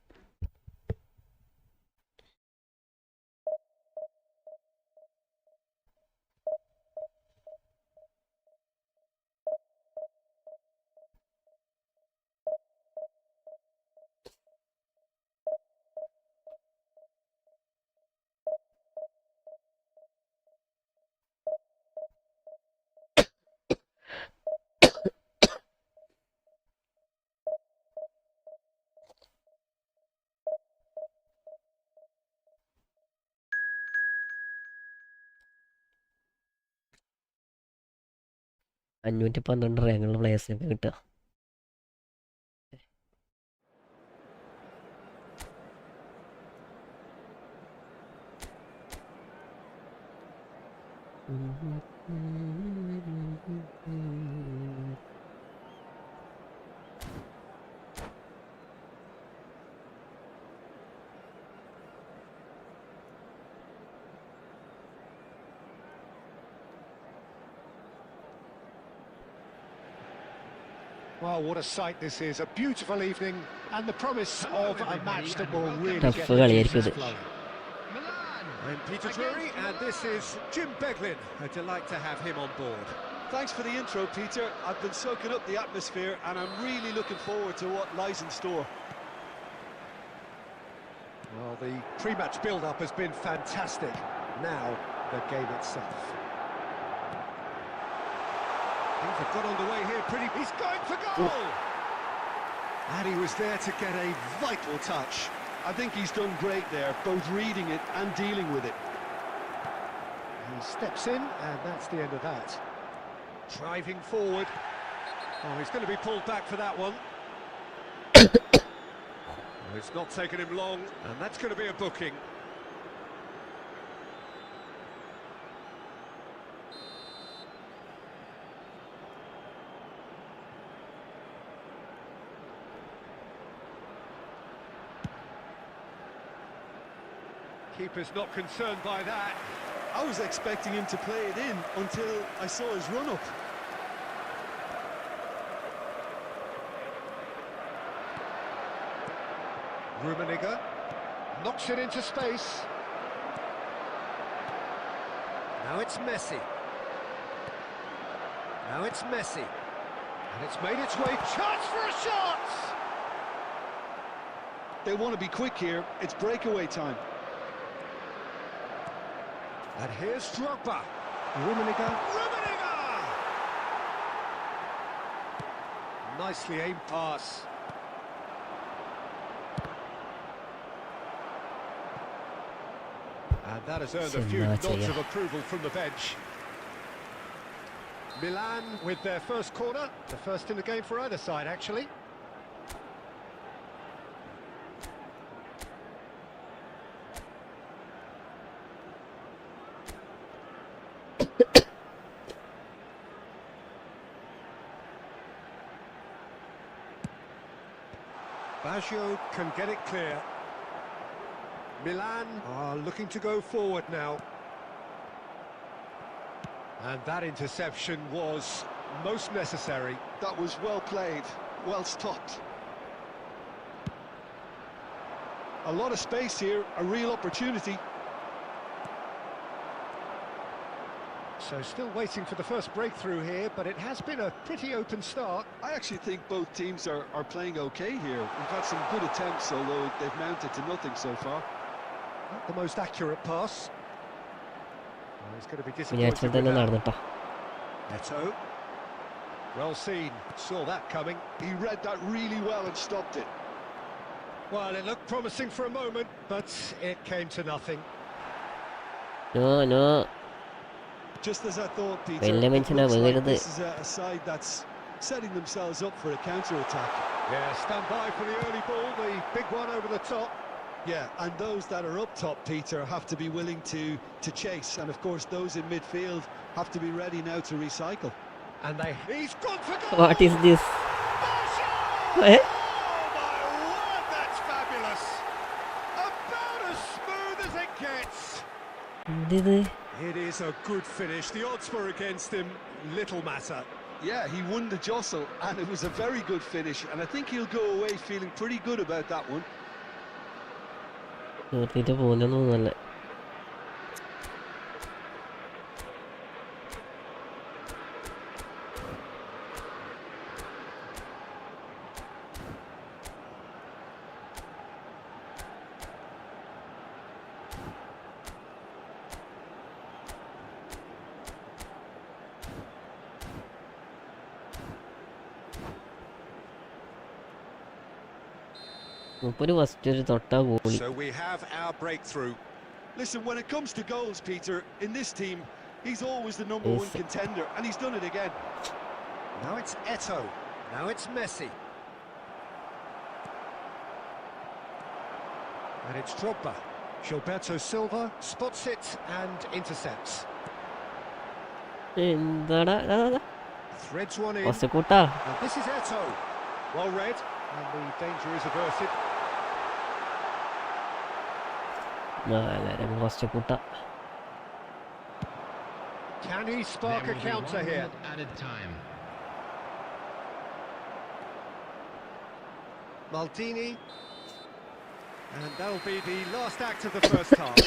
$512 റാങ്കുള്ള പ്ലേയേഴ്സിനൊക്കെ കിട്ടുക. Well, what a sight this is. A beautiful evening and the promise of a match that will really Tough get the കളിയായിരിക്കും juices ഇത്. flowing. Milan. I'm Peter Drury, and this is Jim Beglin. A delight to have him on board. Thanks for the intro, Peter. I've been soaking up the atmosphere, and I'm really looking forward to what lies in store. Well, the pre-match build-up has been fantastic. Now, the game itself. Things have got underway here pretty... He's going for goal! And he was there to get a vital touch. I think he's done great there, both reading it and dealing with it. He steps in, and that's the end of that. Driving forward. Oh, he's going to be pulled back for that one. Well, it's not taken him long, and that's going to be a booking. Keeper's not concerned by that. I was expecting him to play it in until I saw his run-up. Rummenigge knocks it into space. Now it's Messi. Now it's Messi. And it's made its way. Chance for a shot! They want to be quick here. It's breakaway time. And here's Drogba. Rummenigge. Nicely aimed pass. And that has earned a few nods of approval from the bench. Milan with their first corner, the first in the game for either side, actually. Baggio can get it clear. Milan are looking to go forward now. And that interception was most necessary. That was well played, well stopped. A lot of space here, a real opportunity. So still waiting for the first breakthrough here, but it has been a pretty open start. I actually think both teams are playing okay here. We've had some good attempts, although they've mounted to nothing so far. Not the most accurate pass. Oh, he's going to be വിചാരിച്ചത് disappointed തന്നെ with that. നടന്നിട്ടോ. Neto. Well seen, saw that coming. He read that really well and stopped it. Well, it looked promising for a moment, but it came to nothing. No. Just as I thought, Peter, വലിയ it മനുഷ്യനാ looks like വീഴുന്നത്. this is a side that's setting themselves up for a counter-attack. Yeah, stand by for the early ball, the big one over the top. Yeah, and those that are up top, Peter, have to be willing to chase. And of course, those in midfield have to be ready now to recycle. And he's gone for goal! What is this? Oh my word, that's fabulous! About as smooth as it gets. എന്തിത്? It is a good finish. The odds were against him, little matter. Yeah, he won the jostle, and it was a very good finish. And I think he'll go away feeling pretty good about that one. നിർത്തിയിട്ട് പോകുന്നു നല്ല. മുപ്പര് first ഒരു തൊട്ടാ goalie. So we have our breakthrough. Listen, when it comes to goals, Peter, in this team, he's always the number one contender, and he's done it again. Now it's Eto. Now it's Messi. And it's Drogba. Gilberto Silva spots it and intercepts. എന്താടാ Threads one in. First കൂട്ടാ. And this is Eto. Well read, and the danger is averted. First കൂട്ടാ. Can he spark a counter here? Added time. Maldini. And that'll be the last act of the first half.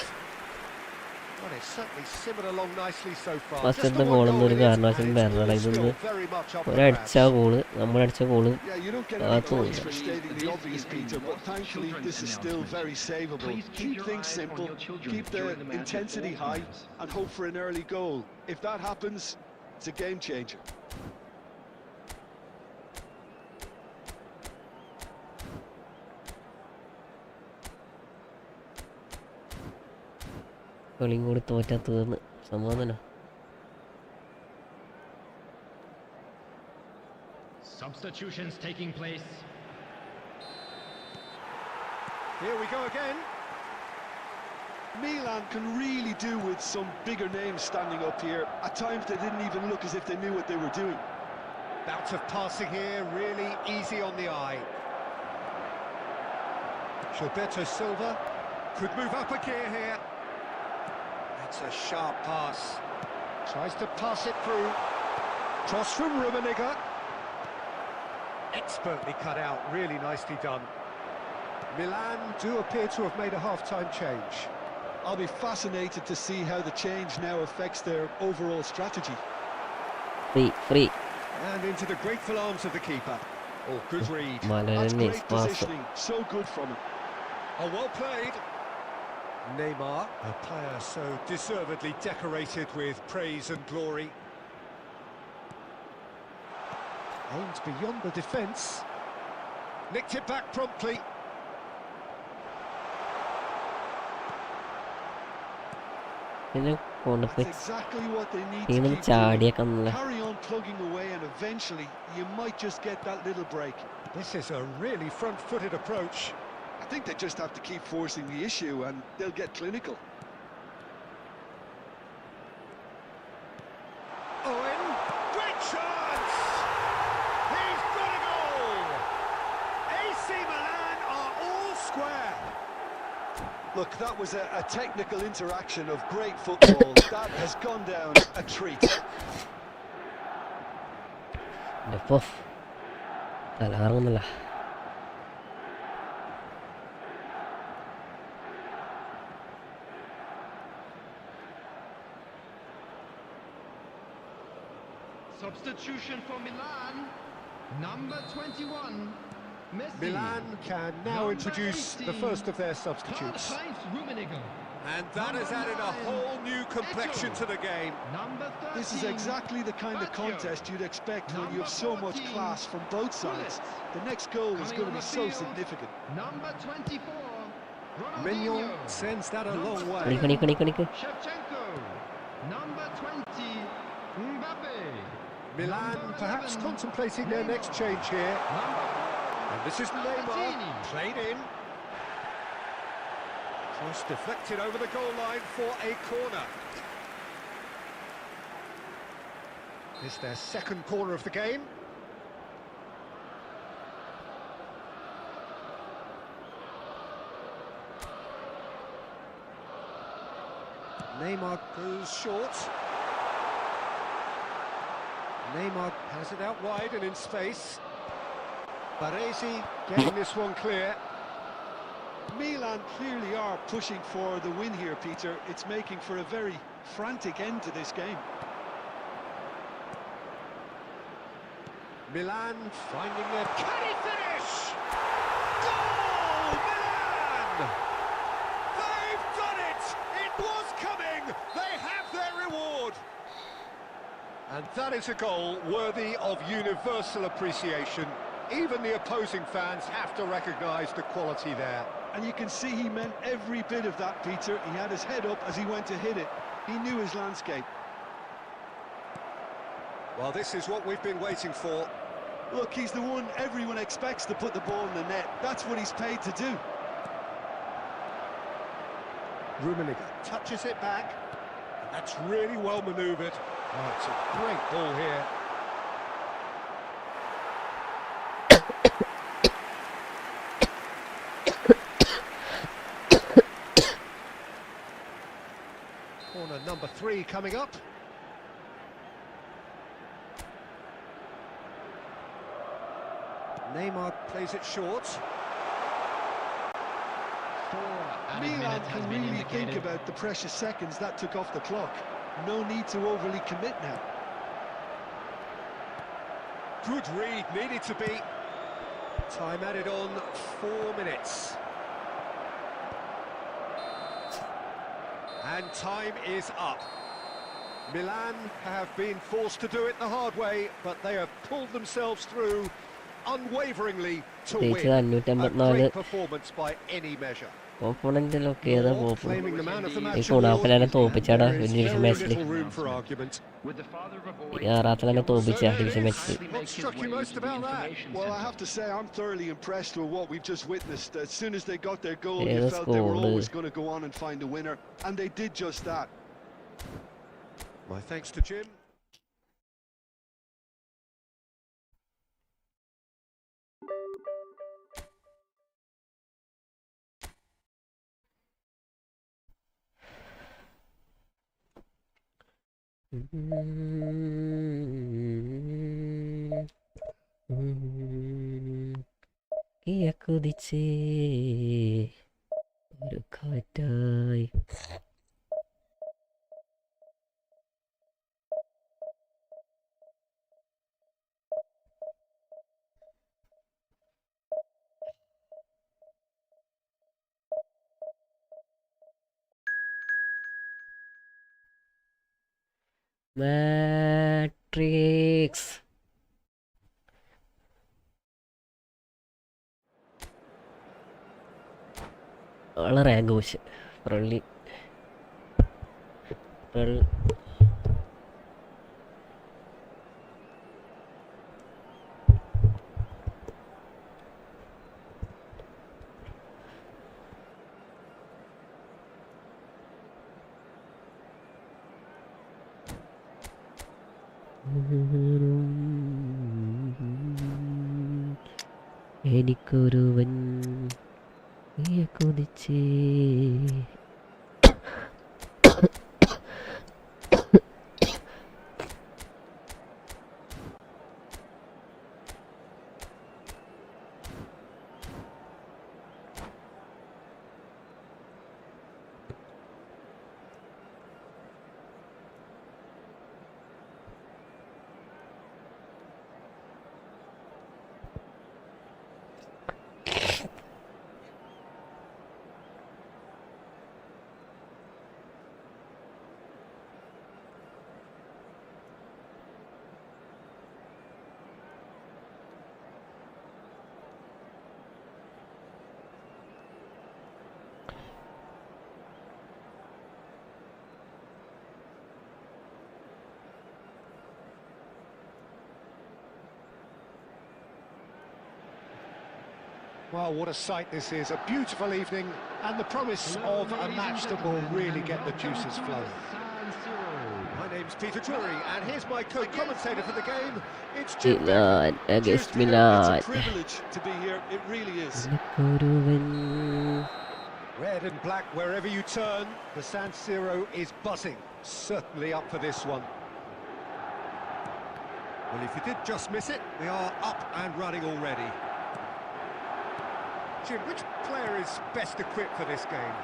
Well, it's certainly simmered along nicely so far. First Just in the the one goal goal and it is, and the it's Garnacho all still Bernal. very much up for ഒരു അടിച്ച grabs. Goal നമ്മളടിച്ച goal Yeah, you don't get any That's points all. for stating the obvious, Peter, but thankfully this is still very savable. Please keep Keep your things eyes on simple, your children keep the during the match at intensity all high, times. and hope for an early goal. If that happens, it's a game changer. കളിയും കൂടി തോറ്റാ തീർന്ന് സമാധാനം. Substitutions taking place. Here we go again. Milan can really do with some bigger names standing up here. At times they didn't even look as if they knew what they were doing. Bout of passing here, really easy on the eye. Gilberto Silva could move up a gear here. That's a sharp pass. Tries to pass it through. Cross from Rummenigge. Expertly cut out, really nicely done. Milan do appear to have made a half-time change. I'll be fascinated to see how the change now affects their overall strategy. Free. And into the grateful arms of the keeper. Oh, good read. That's Malayalam great is fast. positioning, so good from him. Oh, well played. Neymar, a player so deservedly decorated with praise and glory. Aimed beyond the defence. Nicked it back promptly. പിന്നെ കൊണ്ടുപോയി That's exactly what they need to ടീമിൽ keep doing. ചാടിയൊക്കെ ഒന്നല്ല. Carry on plugging away and eventually you might just get that little break. This is a really front-footed approach. I think they just have to keep forcing the issue and they'll get clinical. Owen, great chance! He's got a goal! AC Milan are all square. Look, that was a technical interaction of great football. That has gone down a treat. ഇപ്പൊ തലകറങ്ങുന്നില്ല. Substitution for Milan. Number 21. Messi. Milan can now Number introduce the 18, first of their substitutes. Karl-Heinz Rummenigge. And that has Number added a 9, whole new complexion Eto. to the game. Number 13. This is exactly the kind of Bacchio. contest you'd expect when you have so Number much 14, class from both sides. The next goal is Coming going on to be the so field. significant. Number 24. Mignon Ronaldinho. sends that a long way. കണിക്ക്. Shevchenko. Number 20. Mbappe. Milan Number perhaps 11, contemplating their next Neymar. change here. Number 4. And this is Neymar, Albertini. played in. Cross deflected over the goal line for a corner. It's their second corner of the game. Neymar goes short. Neymar has it out wide and in space. Baresi getting this one clear. Milan clearly are pushing for the win here, Peter. It's making for a very frantic end to this game. Milan finding their... Can he finish? Goal! Milan! They've done it! It was coming! They have their reward! And that is a goal worthy of universal appreciation. Even the opposing fans have to recognise the quality there. And you can see he meant every bit of that, Peter. He had his head up as he went to hit it. He knew his landscape. Well, this is what we've been waiting for. Look, he's the one everyone expects to put the ball in the net. That's what he's paid to do. Rummenigge touches it back. And that's really well manoeuvred. Oh, it's a great ball here. Corner number 3 coming up. Neymar plays it short. minutes Milan has can been really indicated. think about the precious seconds that took off the clock. No need to overly commit now. Good read, needed to be. Time added on 4 minutes. And time is up. Milan have been forced to do it the hard way, but they have pulled themselves through unwaveringly to ജയിച്ചത് win. A 554. great performance by any measure. ഓപ്പോണന്റിലൊക്കെ ഏതാ Moore പോപ്പ്? claiming the man of the ഈ match കുണാപ്പിനെ award, തോപ്പിച്ചാടാ and there is division very മാച്ചിൽ. little room for argument. With the father of a boy, ഈ ആറാത്തിനെ തോപ്പിച്ച division മാച്ചിൽ. What struck you most about that? Well, I have to say I'm thoroughly impressed with what we've just witnessed. As soon as they got their goal, Yeah, you that's felt they were goal, always going to go on and find a winner, and they did just that. My thanks to Jim. കുതിച്ചേ ഒരു കാറ്റായി. Matrix ആളെ rank പോശ് പ്രള്ളി എനിക്കൊരുവൻ കുതിച്ചേ. Well, what a sight this is. A beautiful evening and the promise of a match that will really get the juices flowing. My name's Peter Drury, and here's my co-commentator for the game. It's Jim. Milan against It's Milan. a privilege to be here. It really is. എനിക്കൊരുവൻ. Red and black wherever you turn, the San Siro is buzzing. Certainly up for this one. Well, if you did just miss it, we are up and running already. Jim, which player is best equipped for this game?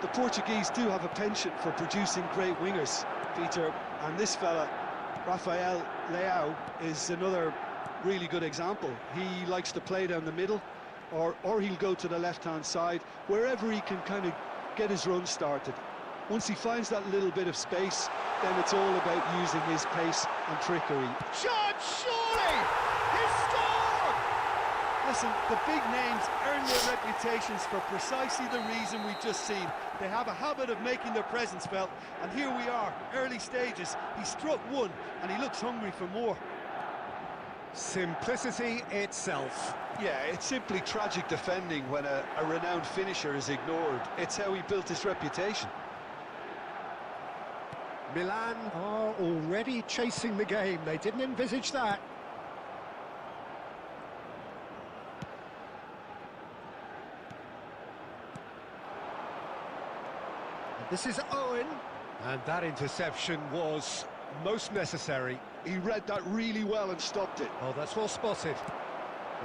The Portuguese do have a penchant for producing great wingers, Peter, and this fella, Rafael Leao, is another really good example. He likes to play down the middle, or he'll go to the left-hand side, wherever he can kind of get his run started. Once he finds that little bit of space, then it's all about using his pace and trickery. Shot, surely! He scored! Listen, the big names earn their reputations for precisely the reason we've just seen. They have a habit of making their presence felt, and here we are, early stages. He struck one, and he looks hungry for more. Simplicity itself. Yeah, it's simply tragic defending when a renowned finisher is ignored. It's how he built his reputation. Milan are already chasing the game. They didn't envisage that. This is Owen, and that interception was most necessary. He read that really well and stopped it. Oh, that's well spotted.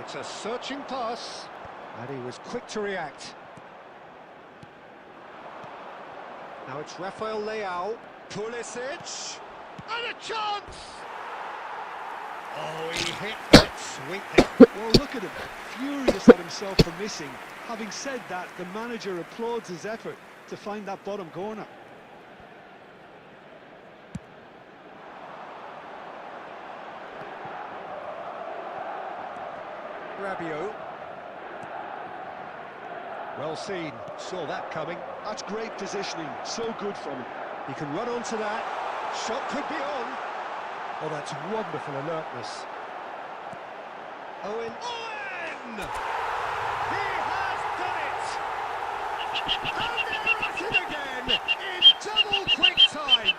It's a searching pass, and he was quick to react. Now it's Rafael Leao. Pulisic. And a chance! Oh, he hit that sweetly. Well, look at him, furious at himself for missing. Having said that, the manager applauds his effort to find that bottom corner. Rabiot. Well seen, saw that coming. That's great positioning, so good from him. He can run onto that. Shot could be on. Oh, that's wonderful alertness. Owen. Owen! He has done it! And they're at it again in double quick time.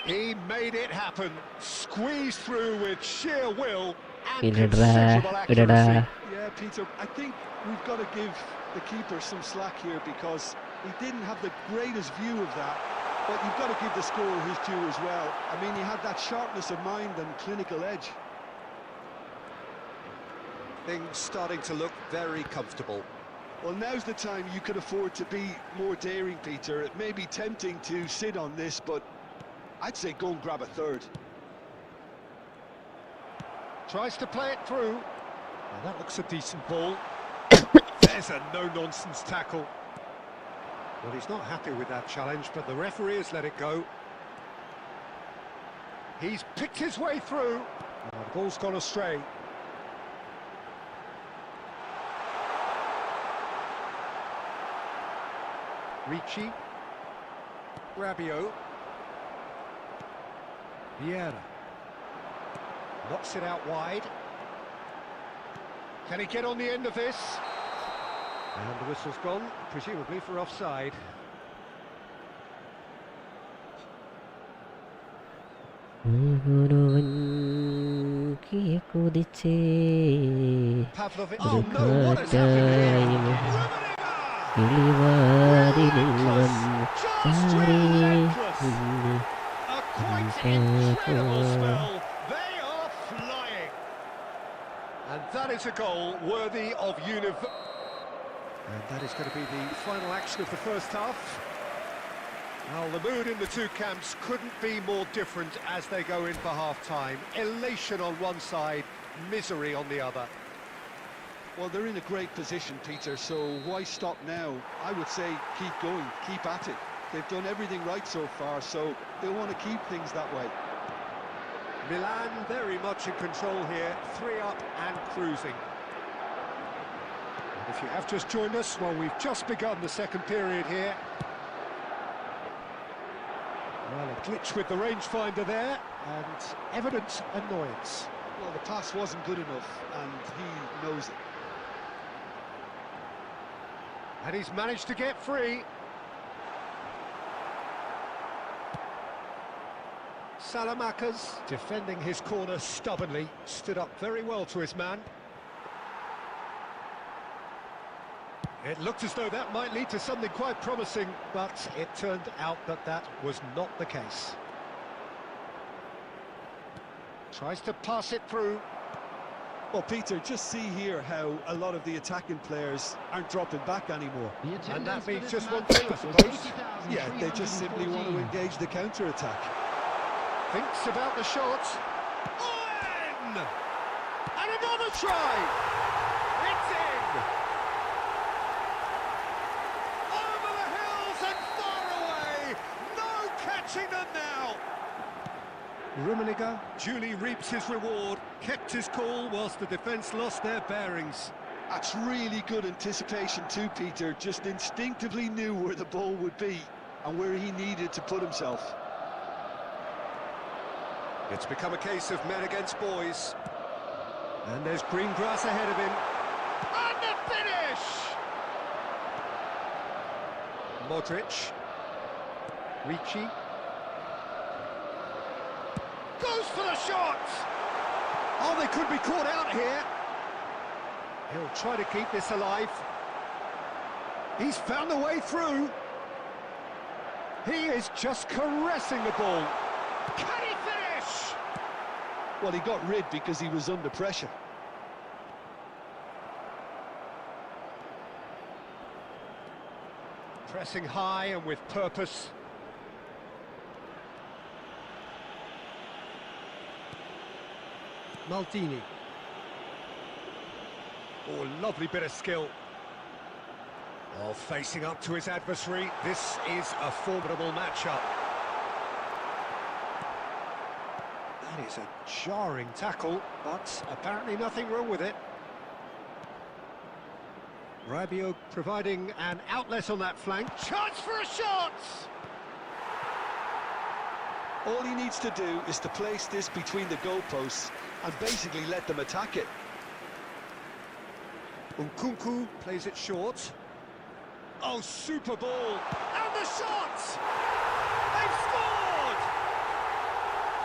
He made it happen. Squeezed through with sheer will and considerable accuracy. Yeah, Peter, I think we've got to give the keeper some slack here because he didn't have the greatest view of that. But you've got to give the scorer his due as well. I mean, he had that sharpness of mind and clinical edge. Things starting to look very comfortable. Well, now's the time you could afford to be more daring, Peter. It may be tempting to sit on this, but I'd say go and grab a third. Tries to play it through. Well, that looks a decent ball. There's a no-nonsense tackle. Well, he's not happy with that challenge, but the referee has let it go. He's picked his way through. Oh, the ball's gone astray. Ricci. Rabiot. Vieira. Knocks it out wide. Can he get on the end of this? And the whistle's gone, presumably for offside. Pavlovic. Oh no, what has happened here? Just relentless. A quite incredible spell. They are flying. And that is a goal worthy of And that is going to be the final action of the first half. Well, the mood in the two camps couldn't be more different as they go in for half-time. Elation on one side, misery on the other. Well, they're in a great position, Peter, so why stop now? I would say keep going, keep at it. They've done everything right so far, so they want to keep things that way. Milan very much in control here, 3 up and cruising. If you have just joined us, well, we've just begun the second period here. Well, a glitch with the rangefinder there, and evident annoyance. Well, the pass wasn't good enough, and he knows it. And he's managed to get free. Salamakas, defending his corner stubbornly, stood up very well to his man. It looked as though that might lead to something quite promising, but it turned out that that was not the case. Tries to pass it through. Well, Peter, just see here how a lot of the attacking players aren't dropping back anymore. And that means just one thing, I suppose. Yeah, they just simply want to engage the counter-attack. Thinks about the shot. Owen! And another try! It's in! Over the hills and far away! No catching them now! Rummenigge duly reaps his reward, kept his cool whilst the defence lost their bearings. That's really good anticipation too, Peter. Just instinctively knew where the ball would be and where he needed to put himself. It's become a case of men against boys. And there's green grass ahead of him. And the finish! Modric. Ricci. Goes for the shot! Oh, they could be caught out here. He'll try to keep this alive. He's found a way through. He is just caressing the ball. Can he finish? Well, he got rid because he was under pressure. Pressing high and with purpose. Maldini. Oh, lovely bit of skill. Oh, facing up to his adversary, this is a formidable matchup. That is a jarring tackle, but apparently nothing wrong with it. Rabiot providing an outlet on that flank. Chance for a shot! All he needs to do is to place this between the goalposts and basically let them attack it. Nkunku plays it short. Oh, super ball! And the shot! They've scored!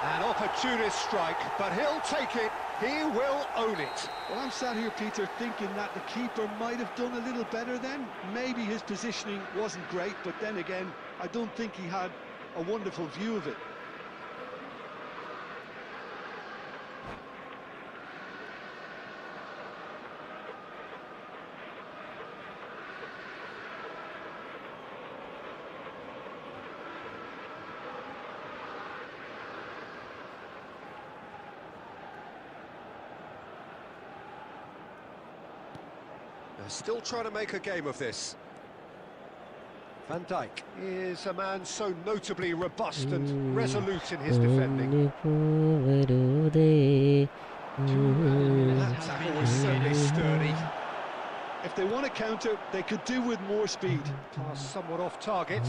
An opportunist strike, but he'll take it. He will own it. Well, I'm sat here, Peter, thinking that the keeper might have done a little better then. Maybe his positioning wasn't great, but then again, I don't think he had a wonderful view of it. They're still trying to make a game of this. Van Dijk is a man so notably robust and resolute in his defending. That tackle was certainly sturdy. If they want to counter, they could do with more speed. Pass somewhat off target.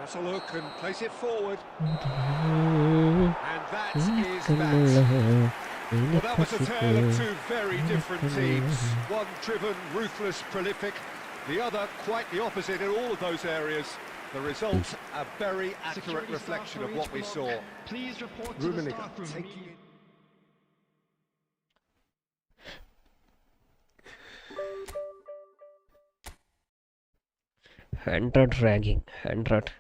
Has a look and plays it forward. And that is that. Well, that was a tale of two very different teams. One driven, ruthless, prolific. The other quite the opposite in all of those areas. The result, a very accurate Security staff reflection for of each what we block. saw. Please report to the Rummenigge staff room. taking it. Hundred ragging, 100.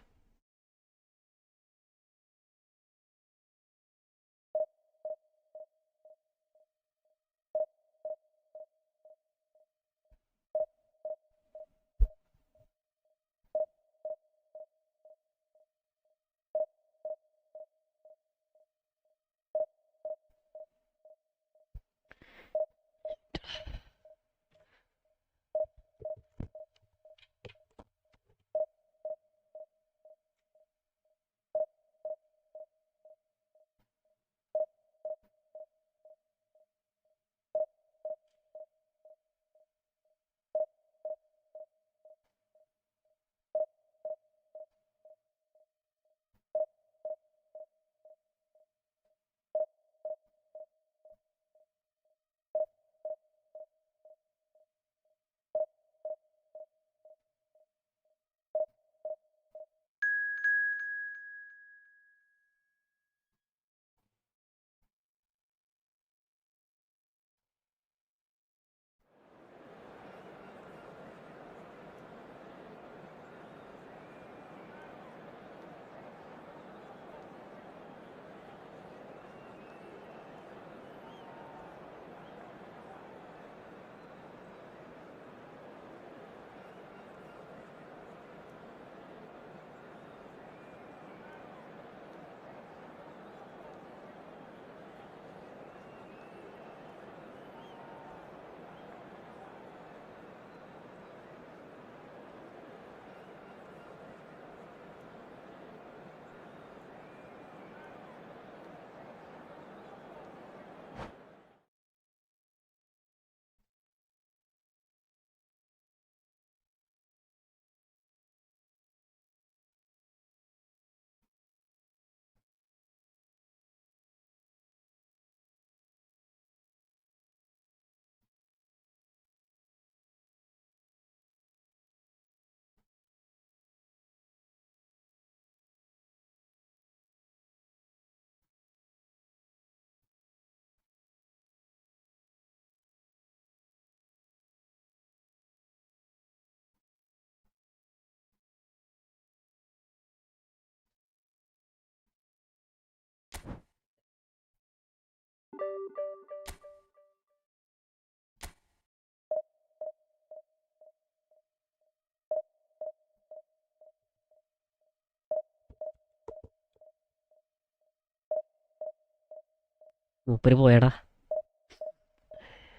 മൂപ്പര് പോയടാ,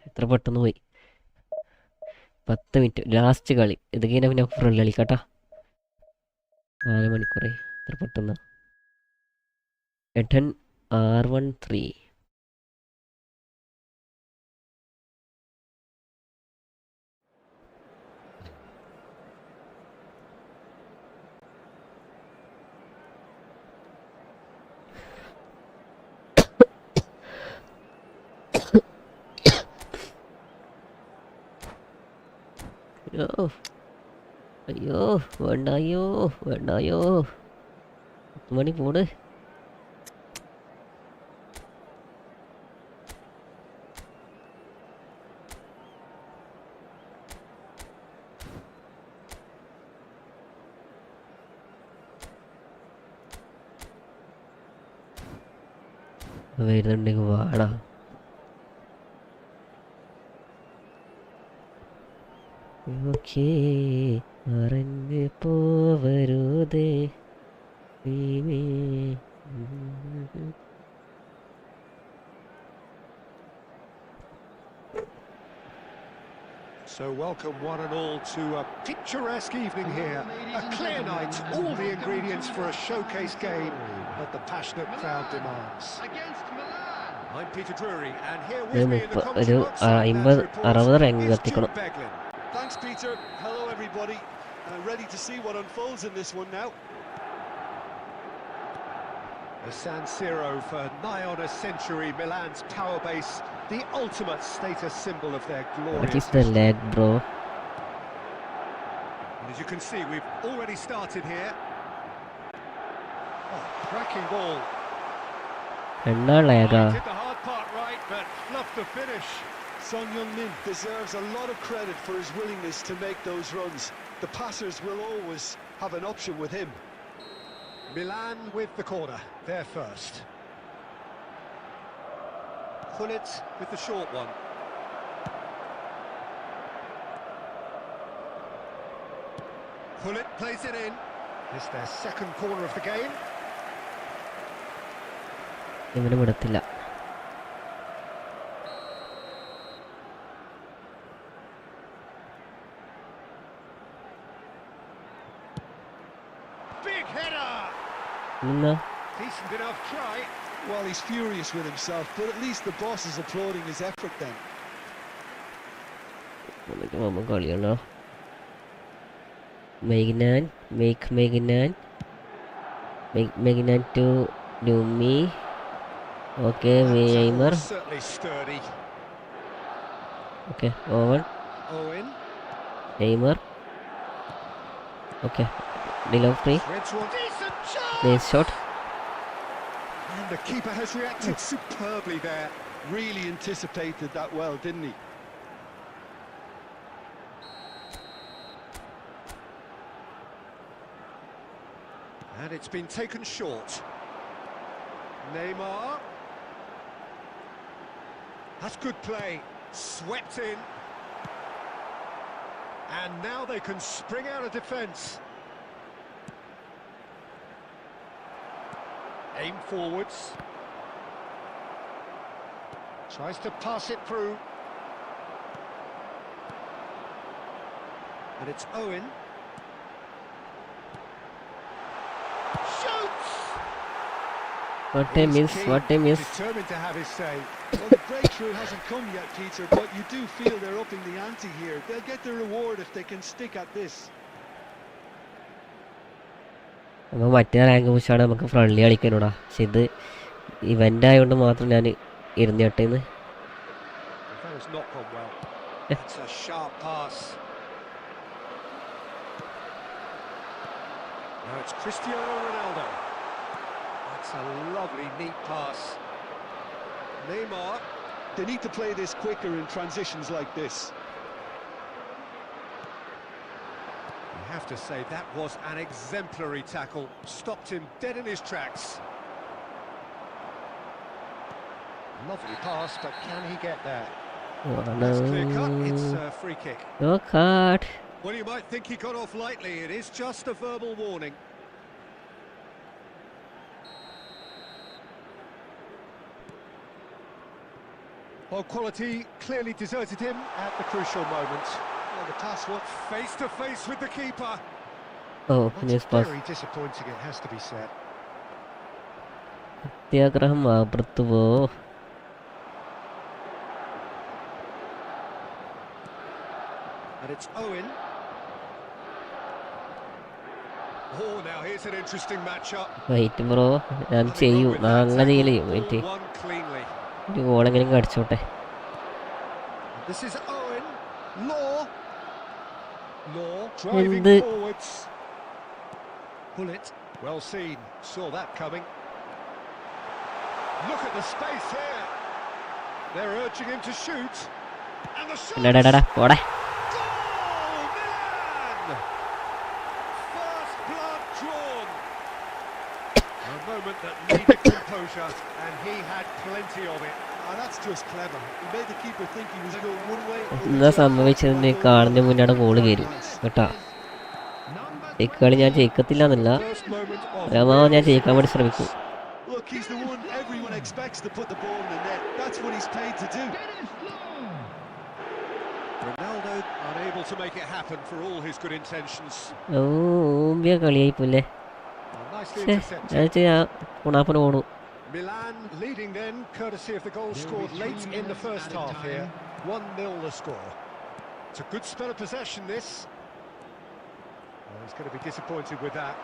എത്ര പെട്ടെന്ന് പോയി. 10 minute last കളി. ഇത് കഴിഞ്ഞാൽ പിന്നെ front കളിക്കാട്ടാ. 4 മണിക്കൂറേ, എത്ര പെട്ടെന്ന്. Aden R13. അയ്യോ അയ്യോ, വേണ്ടായോ വേണ്ടായോ. 10 മണി പോട്. വരുന്നുണ്ടെങ്കിൽ വാടാ. Okay, മറഞ്ഞ് പോവരുതേ. So welcome one and all to a picturesque evening here. A clear night, all the ingredients for a showcase game that the passionate crowd demands. Against Milan. I'm Peter Drury, and here ഒരു with me in the ഒരു commentary box and 50 that report 60 rank is കത്തിക്കണം. Jude Beglin. Thanks, Peter. Hello, everybody. Ready to see what unfolds in this one now. The San Siro for nigh on a century, Milan's power base, the ultimate status symbol of their What glorious is the lag, bro? And as you can see, we've already started here. Oh, cracking ball. എന്നാ ലാഗാ? Did the hard part right, but fluffed the finish. Son Heung-min deserves a lot of credit for his willingness to make those runs. The passers will always have an option with him. Milan with the corner, they're first. Gullit with the short one. Gullit plays it in. It's their second corner of the game. ഇവന് വിടത്തില്ല. Big header! എന്നാ Decent enough try. Well, he's furious with himself, but at least the boss is applauding his effort then. നമുക്ക് മാമ കളിയാണോ? Maignan Maignan to ഡൂമി. Okay, വെയ്മർ. Certainly sturdy. Okay, Owen Owen. Neymar. Okay, ഡിലോ free. Reds one. Decent shot! Nice shot. And the keeper has reacted superbly there. Really anticipated that well, didn't he? And it's been taken short. Neymar. That's good play. Swept in. And now they can spring out of defence. Aim forwards. Tries to pass it through. And it's Owen. Shoots! What a miss, what a miss. Determined to have his say. Well, the breakthrough hasn't come yet, Peter, but you do feel they're upping the ante here. They'll get the reward if they can stick at this. നമ്മൾ മറ്റേ rank പുഷാണ് നമുക്ക് friendly കളിക്കാനോടാ. പക്ഷെ ഇത് event ആയതുകൊണ്ട് മാത്രം ഞാൻ ഇരുന്നേട്ടേന്ന്. That has not gone well. It's a sharp pass. Now it's Cristiano Ronaldo. That's a lovely, neat pass. Neymar. They need to play this quicker in transitions like this. You have to say that was an exemplary tackle. Stopped him dead in his tracks. Lovely pass, but can he get there? That's clear cut. It's a free kick. No card. Well, you might think he got off lightly. It is just a verbal warning. Well, quality clearly deserted him at the crucial moment. Well, the pass was Face to face with the keeper. Oh, That's news pass. very disappointing, it has to be said. സത്യാഗ്രഹം അപ്പുറത്തുവോ. and it's Owen. Oh, now here's an interesting matchup. Wait bro, ഞാൻ ചെയ്യും, അങ്ങനെ ചെയ്യും. Wait, Ball won cleanly. ഒരു ഗോൾ എങ്ങനെയും അടിച്ചോട്ടെ. This is Owen. Law Driving എന്ത്? forwards. pull it. Well seen. Saw that coming. Look at the space here. They're urging him to shoot. And the shot. ഡാ പോടെ. Goal, Milan! First blood drawn. A moment that needed composure, and he had plenty of it. Ah, that's just clever. He made the keeper think he was going one way. എന്താ സംഭവിച്ചതെന്ന് കാണുന്ന മുന്നേ goal കയറി കേട്ടാ. ഈ കളി ഞാൻ ജയിക്കത്തില്ല എന്നല്ല, First moment of പരമാവധി ഞാൻ ജയിക്കാൻ വേണ്ടി ശ്രമിക്കും. Look, he's the one everyone expects to put the ball in the net. That's what he's paid to do. Ronaldo unable to make it happen for all his good intentions. ഓമ്പിയ കളിയായിപ്പോലെ. Well, nicely intercepted. ഞാൻ ചെയ്യാം, ഗുണാപ്പന ഓടും. Milan leading then, courtesy of the goal scored late in the first half here. 1-0 the score. It's a good spell of possession, this. Well, he's going to be disappointed with that.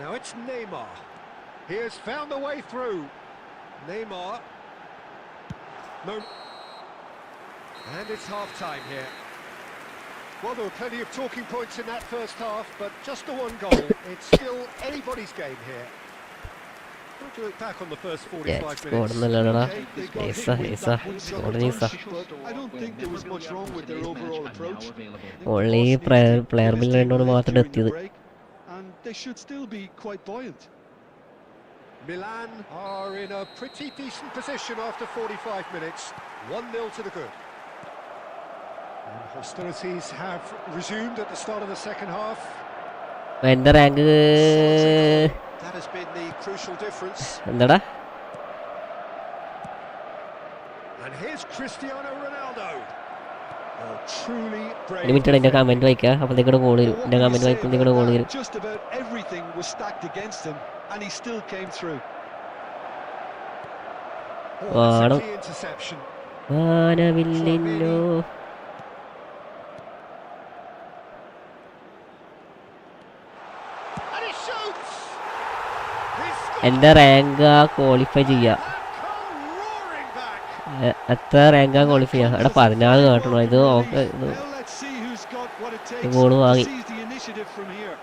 Now it's Neymar. He has found the way through. Neymar. No. And it's half-time here. Well, there were plenty of talking points in that first half, but just the one goal. It's still anybody's game here. What do you look back on the first 45 minutes? ഓടുന്നല്ലടാ. They got hit Nisa, with Nisa. that one-sided Order punch, Nisa. but I don't think there was much wrong with their overall approach. Only player bill രണ്ടോട് മാത്രം എത്തിയത്. And they should still be quite buoyant. Milan are in a pretty decent position after 45 minutes. 1-0 to the good. And hostilities have resumed at the start of the second half. എന്റെ rank That has been the crucial difference. എന്താടാ? And here's Cristiano Ronaldo. Oh, truly brave. Limited എന്റെ comment വായിക്കാം, അപ്പോഴത്തേക്കൂടെ goal വരും. എന്റെ comment വായിക്കുമ്പോഴത്തേക്കൂടെ goal വരും. Just about everything was stacked against him, and he still came through. Oh, that's Wow. a key interception. വാനവില്ലില്ലോ. And he shoots. He's scored. എന്റെ rank qualify ചെയ്യാം. And come roaring back. എത്ര റാങ്കാ qualify ചെയ്യാം? എടാ 14 കേട്ടോ. ഇത് okay. Now let's see who's got what it takes goal to വാങ്ങി. seize the initiative from here.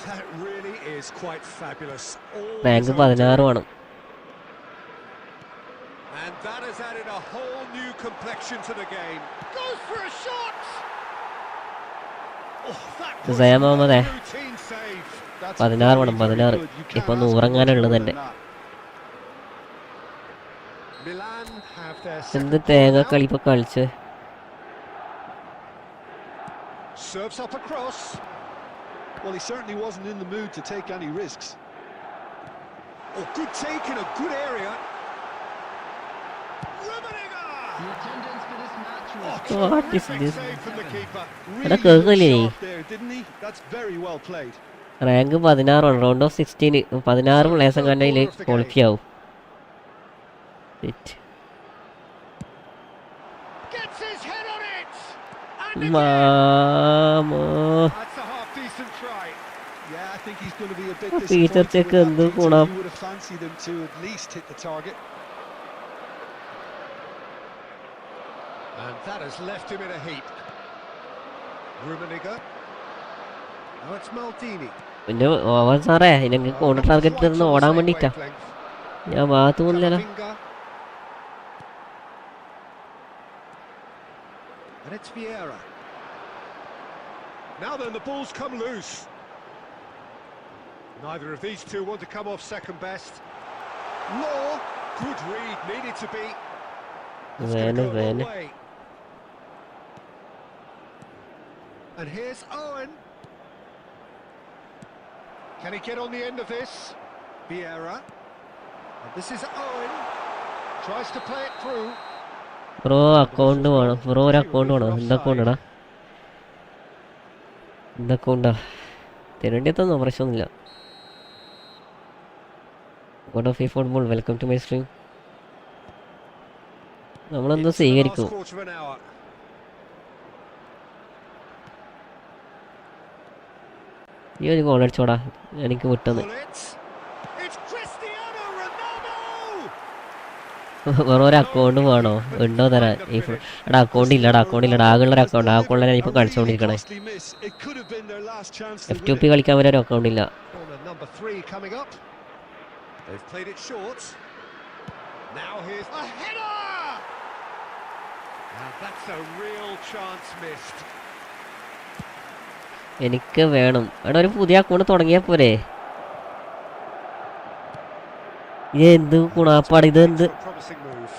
That really is quite fabulous. Rank Always 16 വേണം. And that has added a whole new complexion to the game. Goes for a shot. Oh, that was Zaya Mohammad, a eh? routine save. That's 16 വേണം, Very 16. good. You can't ഇപ്പൊ ask for 100 എങ്ങാനുള്ളത് much more തന്നെ. than that. Milan have their എന്ത് second തേങ്ങ goal now. കളി ഇപ്പൊ കളിച്ച്. Serves up across. Well, he certainly wasn't in the mood to take any risks. Oh, good take in a good area. Rummenigge! The attendance for this match was What is Terrific this? save from the keeper. എടാ Really good കേൾക്കില്ലേ? shot there, didn't he? That's very well played. Rank 16 ആണ്. Round of 16. 16 പ്ലേയേഴ്സും കണ്ടതിൽ qualify ആവും. Gets his head on it. And again. മാമോ. That's a half decent try. Yeah, I think he's going to be a bit Peter disappointed check with that എന്ത് pizza. ഗുണം. You would have fancied him to at least hit the target. And that has left him in a heap. Rummenigge. Now it's Maldini. പിന്നെ over സാറേ, എനിക്ക് കോൺട്ര target നിന്ന് ഓടാൻ വേണ്ടിട്ടാ. ഞാൻ ഭാഗത്ത് പോകുന്നില്ലല്ലോ. Camavinga. And it's Vieira. Now then, the ball's come loose. Neither of these two want to come off second best. Law, good read, needed to be. It's gonna go a long way. And here's Owen. Can he get on the end of this? Vieira. And this is Owen. Tries to play it through. Bro account വേണം, bro ഒരു account വേണം. എന്താ അക്കൗണ്ടാടാ, എന്താ അക്കൗണ്ടാ തരേണ്ടിയത്തൊന്നും പ്രശ്നമൊന്നുമില്ല. God of ഈ football, welcome to my stream. നമ്മളെന്തോ Into the last സ്വീകരിക്കും. quarter of an hour. ഈ ഒരു ഗോൾ അടിച്ചോടാ, എനിക്ക് വിട്ടെന്ന്. Bullets. It's Cristiano Ronaldo. വേറെ ഒരു അക്കൗണ്ട് വേണോ, ഉണ്ടോ തരാൻ? ഈ എടാ അക്കൗണ്ട് ഇല്ലടാ, അക്കൗണ്ട് ഇല്ലടാ, ആകെയുള്ളൊരു അക്കൗണ്ട്, ആ അക്കൗണ്ടിലാണ് ഇപ്പോൾ കളിച്ചുകൊണ്ടിരിക്കണേ. F2P കളിക്കാൻ വരെ ഒരു അക്കൗണ്ട് ഇല്ല. Corner number 3 coming up. They've played it short. Now here's a header. Now that's a real chance missed. എനിക്ക് വേണം. എടാ ഒരു പുതിയ അക്കൗണ്ട് തുടങ്ങിയാൽ പോരെ? ഇത് എന്ത് ഗുണാപ്പാട്, ഇത് എന്ത്? Promising move.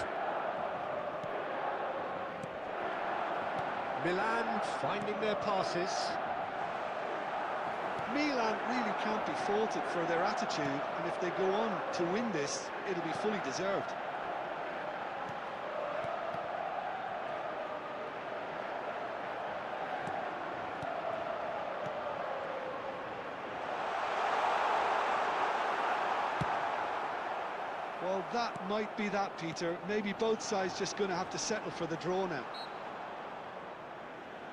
Milan finding their passes. Milan really can't be faulted for their attitude, and if they go on to win this, it'll be fully deserved. Well, that might be that, Peter. Maybe both sides just going to have to settle for the draw now.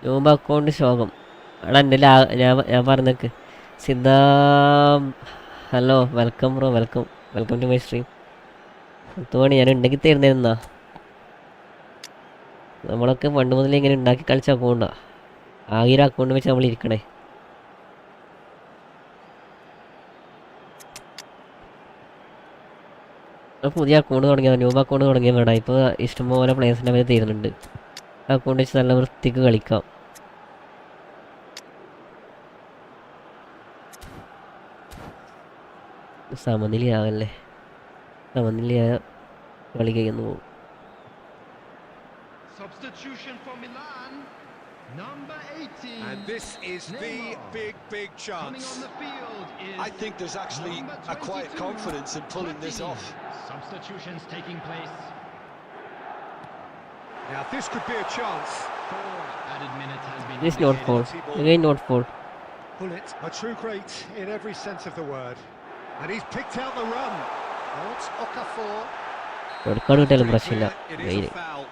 നോമ്പ് account ശോകം. എടാ എൻ്റെ ഞാൻ പറഞ്ഞേക്ക് സിദ്ധാ. Hello, welcome bro, welcome to my stream. തോണി ഞാൻ ഉണ്ടെങ്കിൽ തരുന്നേന്നാ. നമ്മളൊക്കെ പണ്ട് മുതലേ ഇങ്ങനെ ഉണ്ടാക്കി കളിച്ച അക്കൗണ്ടാ. ആകെ ഒരു അക്കൗണ്ട് വെച്ച് നമ്മൾ ഇരിക്കണേ. പുതിയ അക്കൗണ്ട് തുടങ്ങിയാൽ, ന്യൂബ് അക്കൗണ്ട് തുടങ്ങിയാൽ വേണ്ട. ഇപ്പോൾ ഇഷ്ടംപോലെ പ്ലേയേഴ്സിൻ്റെ അവർ തരുന്നുണ്ട്. ആ അക്കൗണ്ട് വെച്ച് നല്ല വൃത്തിക്ക് കളിക്കാം. സമനിലയാകല്ലേ, സമനിലയായ കളി കഴിയുന്നു പോകും. Substitution for Milan, number 18. And this is the big Coming chance. on the field is I think there's actually number a quiet 22, confidence in pulling this Martin. off. Substitutions taking place. Now this could be a chance. 4 added minutes has been This not foul. indicated. Again not foul. Bullet, a true great in every sense of the word. And he's picked out the run. Now it's Okafor. കൊടുക്കാട് കിട്ടിയാലും പ്രശ്നമില്ല. It is വെയിൽ a foul.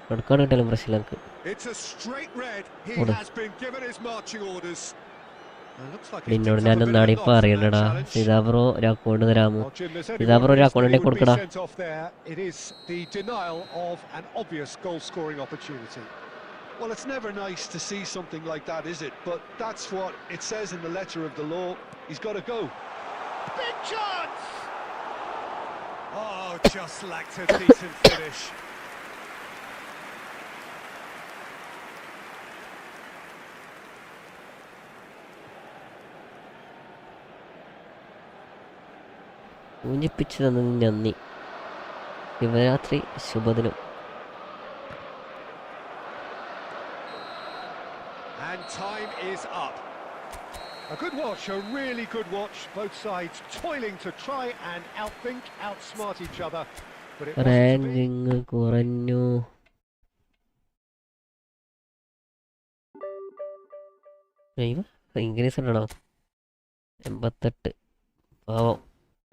കൊടുക്കാട് കിട്ടിയാലും പ്രശ്നമില്ല എനിക്ക്. It's a straight red. He Order. has been given his marching orders. Looks like he's നിന്നോട് picked ഞാൻ up a bit ഒന്നാണ് of ഇപ്പോൾ knots in അറിയണ്ടടാ. that challenge. സീതാബ്രോ ഒരു അക്കൗണ്ട് തരാമോ? Well, Jim, there's only സീതാബ്രോ one ഒരു reason അക്കൗണ്ട് he ഉണ്ടെങ്കിൽ would be കൊടുക്കടാ. sent off there. It is the denial of an obvious goal-scoring opportunity. Well, it's never nice to see something like that, is it? But that's what it says in the letter of the law. He's got to go. Big chance! Oh, just lacked a decent finish. ഊഞ്ഞിപ്പിച്ചു തന്നതിന് നന്ദി. ശിവരാത്രി ശുഭദിനം. And time is up. A good watch, a really good watch. Both sides toiling to try and outthink, outsmart each other. But it wasn't to be. Ranking കുറഞ്ഞു. Increase ഉണ്ടോ? 88. പാവം,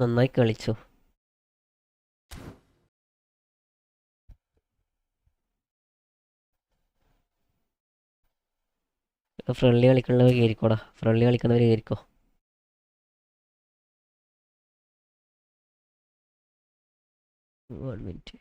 നന്നായി കളിച്ചു. Friendly കളിക്കുന്നവർ കയറിക്കോടാ, friendly കളിക്കുന്നവർ കയറിക്കോ. One minute.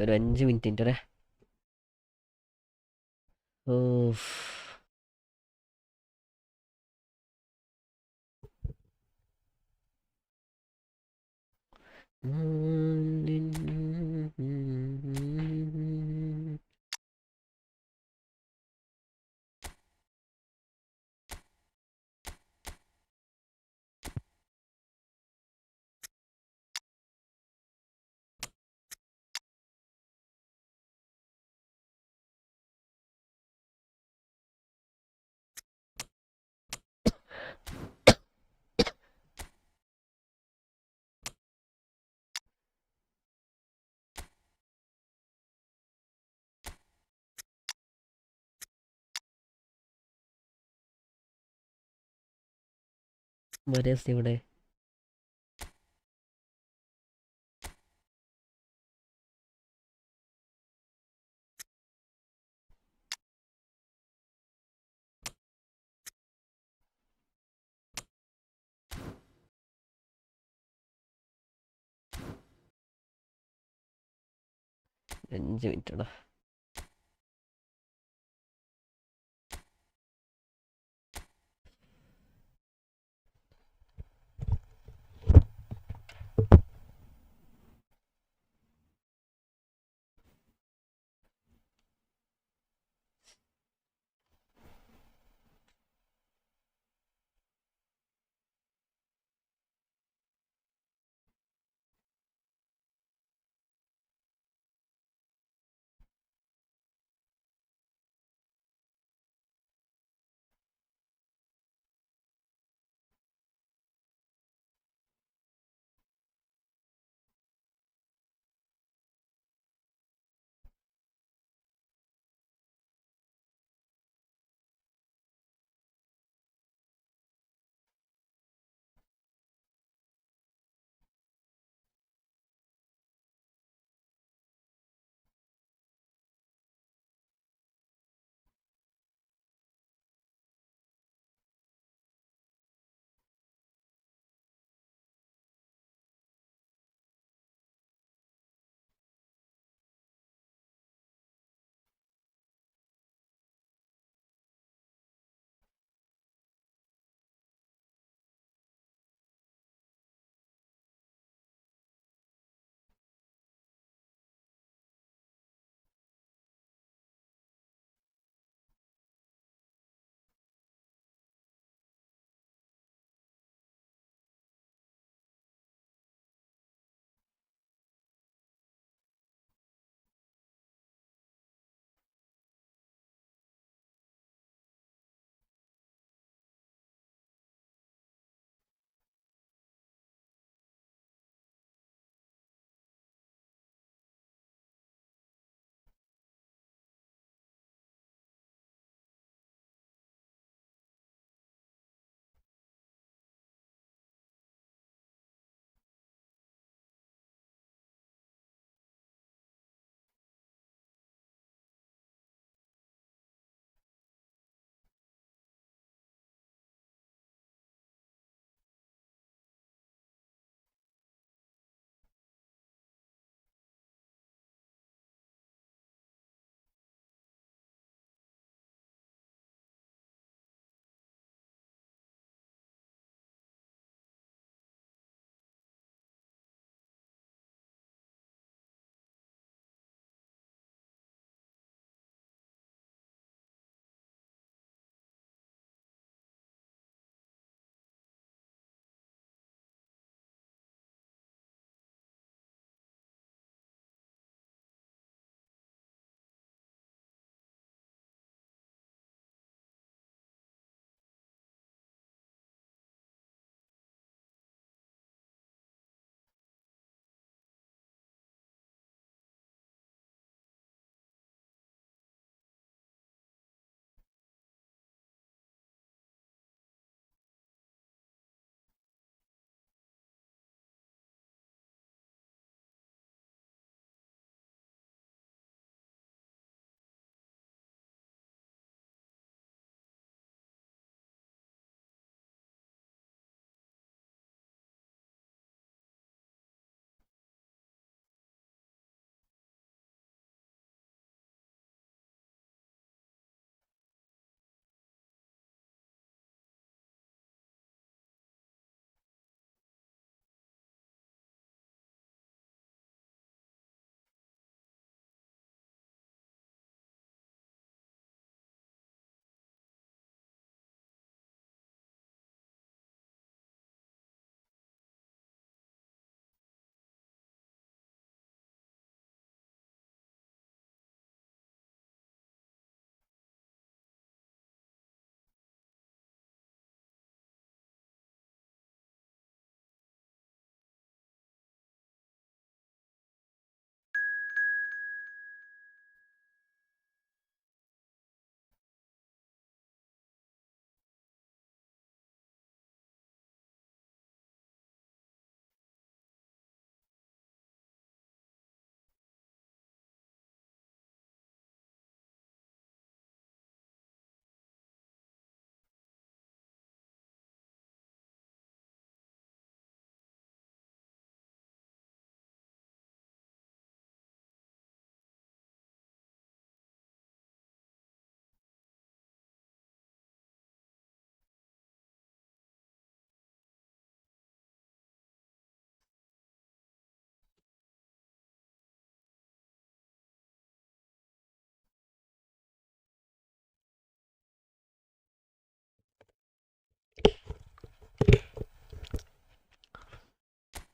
ഒരു 5 minute ഓ വരേസ് ഇവിടെ അഞ്ച് മിനിറ്റടാ.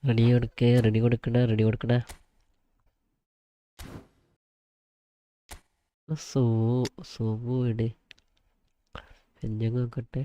Ready കൊടുക്കണേ. സോബു ഇട് പെഞ്ഞങ്ങ് നോക്കട്ടെ.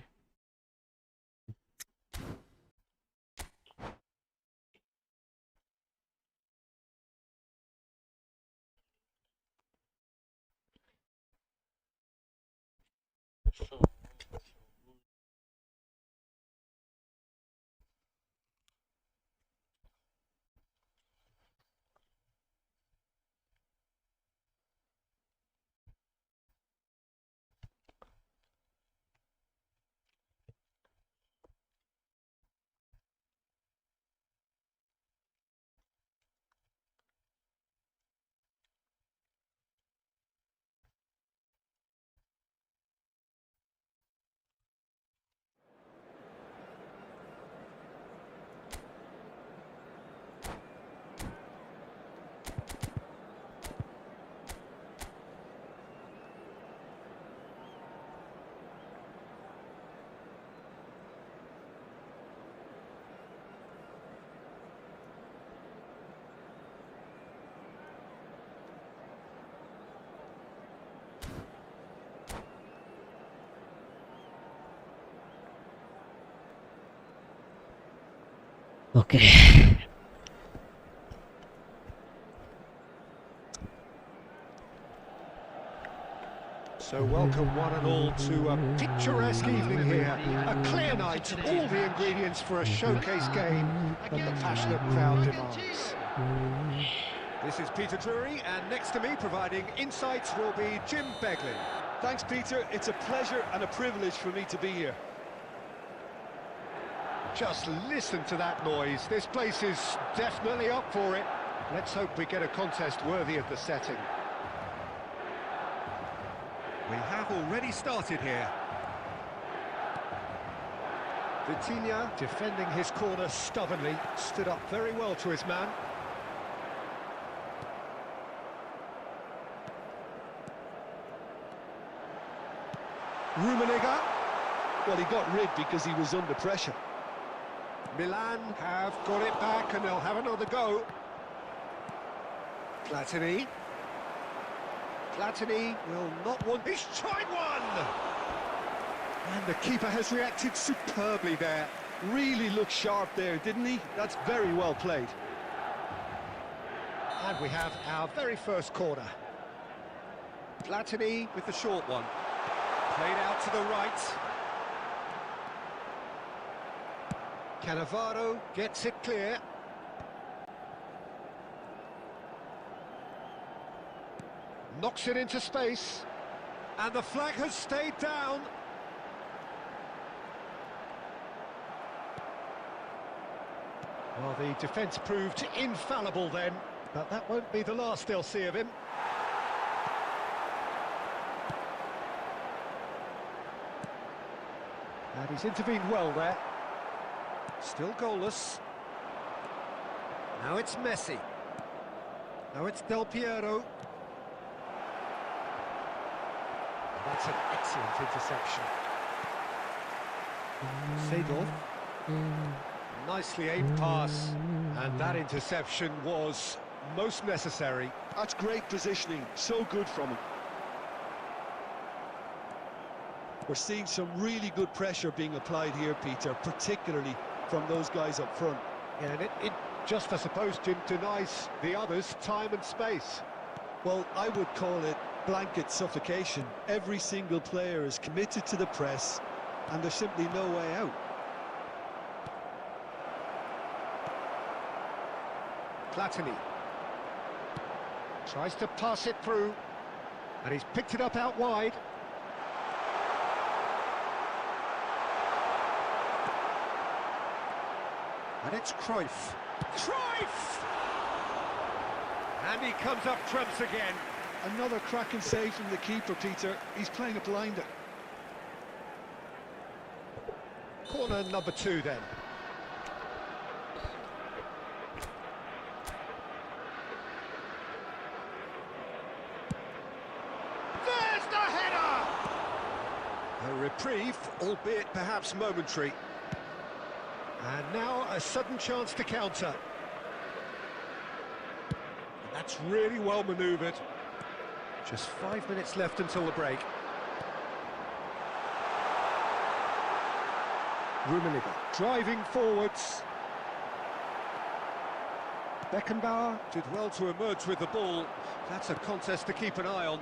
Okay. So welcome one and all to a picturesque evening here. A clear night, all the ingredients for a showcase game that the passionate crowd demands. This is Peter Drury, and next to me providing insights will be Jim Beglin. Thanks, Peter. It's a pleasure and a privilege for me to be here. Just listen to that noise. This place is definitely up for it. Let's hope we get a contest worthy of the setting. We have already started here. Vitinha defending his corner stubbornly, stood up very well to his man. Rummenigge. Well, he got rid because he was under pressure. Milan have got it back and they'll have another go. Platini will not want... He's tried one! And the keeper has reacted superbly there. Really looked sharp there, didn't he? That's very well played. And we have our very first corner. Platini with the short one. Played out to the right. Cannavaro gets it clear. Knocks it into space. And the flag has stayed down. Well, the defence proved infallible then, but that won't be the last they'll see of him. And he's intervened well there. Still goalless. Now it's Messi. Now it's Del Piero. That's an excellent interception. Seedorf. Nicely aimed pass. And that interception was most necessary. That's great positioning, so good from him. We're seeing some really good pressure being applied here, Peter, particularly from those guys up front. Yeah, and it just, I suppose, denies the others time and space. Well, I would call it blanket suffocation. Every single player is committed to the press, and there's simply no way out. Platini tries to pass it through, and he's picked it up out wide. And it's Cruyff. And he comes up trumps again. Another cracking save from the keeper, Peter. He's playing a blinder. Corner number 2 then. There's the header! A reprieve, albeit perhaps momentary. And now a sudden chance to counter. That's really well manoeuvred. Just 5 minutes left until the break. Rummenigge driving forwards. Beckenbauer did well to emerge with the ball. That's a contest to keep an eye on.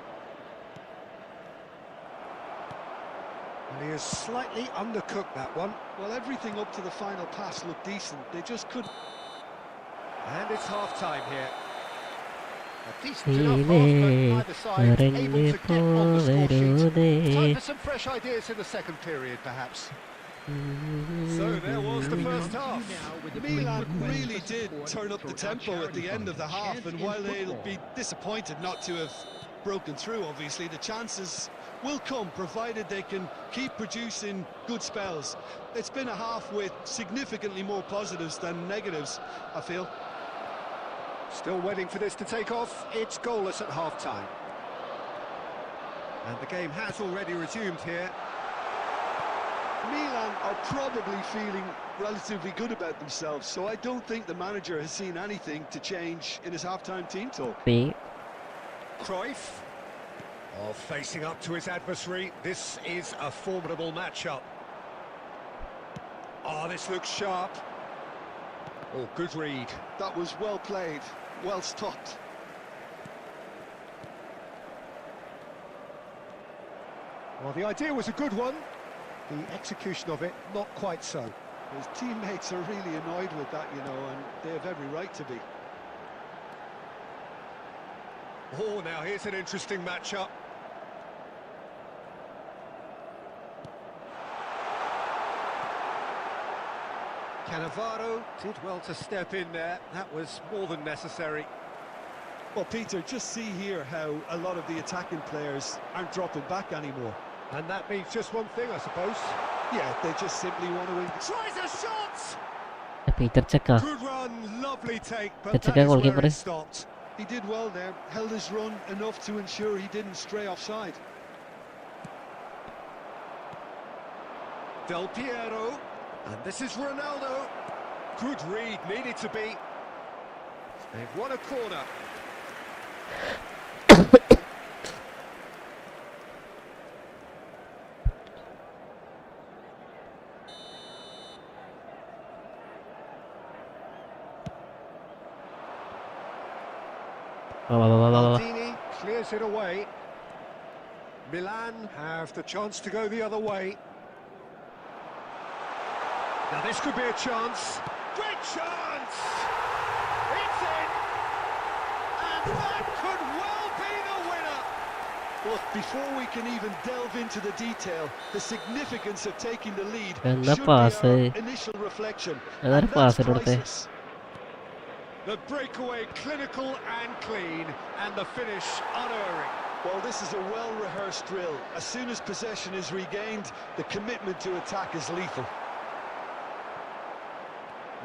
And he has slightly undercooked that one. Well, everything up to the final pass looked decent. They just couldn't. And it's half-time here. A decent enough half, but neither side able to get on the score sheet. Time for some fresh ideas in the second period, perhaps. So there was the first half. Milan really did turn up the tempo at the end of the half, and while they'll be disappointed not to have broken through, obviously, the chances will come, provided they can keep producing good spells. It's been a half with significantly more positives than negatives, I feel. Still waiting for this to take off. It's goalless at half-time. And the game has already resumed here. Milan are probably feeling relatively good about themselves, so I don't think the manager has seen anything to change in his half-time team talk. Cruyff, facing up to his adversary. This is a formidable matchup. Oh, this looks sharp. Oh, good read. That was well played, well stopped. Well, the idea was a good one. The execution of it, not quite so. His teammates are really annoyed with that, you know, and they have every right to be. Oh, now here's an interesting matchup. Cannavaro did well to step in there. That was more than necessary. Well, Peter, just see here how a lot of the attacking players aren't dropping back anymore. And that means just one thing, I suppose. Yeah, they just simply want to win. Tries a shot! Peter Chaka. Good run, lovely take, but Chaka that is where goalkeeper. it stopped. He did well there, held his run enough to ensure he didn't stray offside. Del Piero, and this is Ronaldo. Good read, needed to be. They've won a corner. Maldini clears it away. Milan have the chance to go the other way. Now this could be a chance. Great chance! It's in! And that could well be the winner! Look, before we can even delve into the detail, the significance of taking the lead Enna should pass. be our initial reflection. Another And pass that's ഇടത്തെ. priceless. The breakaway clinical and clean, and the finish unerring. Well, this is a well-rehearsed drill. As soon as possession is regained, the commitment to attack is lethal.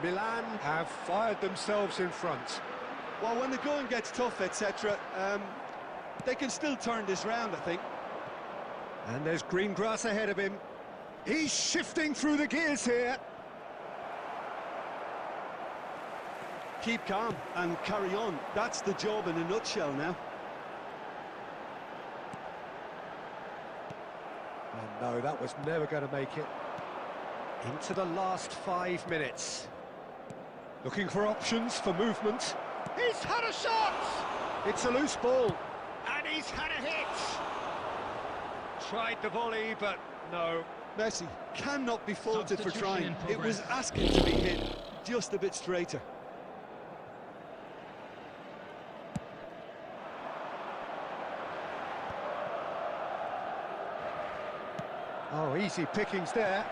Milan have fired themselves in front. Well, when the going gets tough, etc., they can still turn this round, I think. And there's green grass ahead of him. He's shifting through the gears here. Keep calm and carry on. That's the job in a nutshell now. And no, that was never going to make it. Into the last 5 minutes. Looking for options, for movement. He's had a shot! It's a loose ball. And he's had a hit! Tried the volley, but no. Messi cannot be faulted for trying. It was asking to be hit just a bit straighter. Oh, easy pickings there.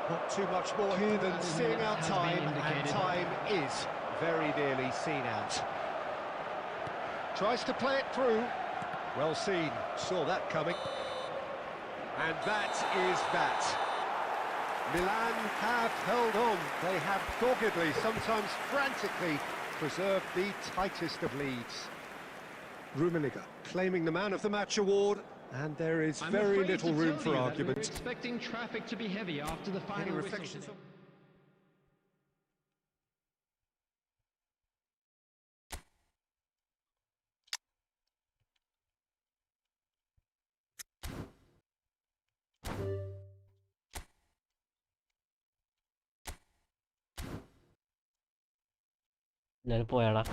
Not too much more here than seeing out time, and time is very nearly seen out. Tries to play it through. Well seen, saw that coming. And that is that. Milan have held on. They have doggedly, sometimes frantically, preserved the tightest of leads. Rummenigge claiming the Man of the Match award. And there is very little room for argument. We're expecting traffic to be heavy after the final Any whistle. reflections on ഞാൻ പോയാടാ.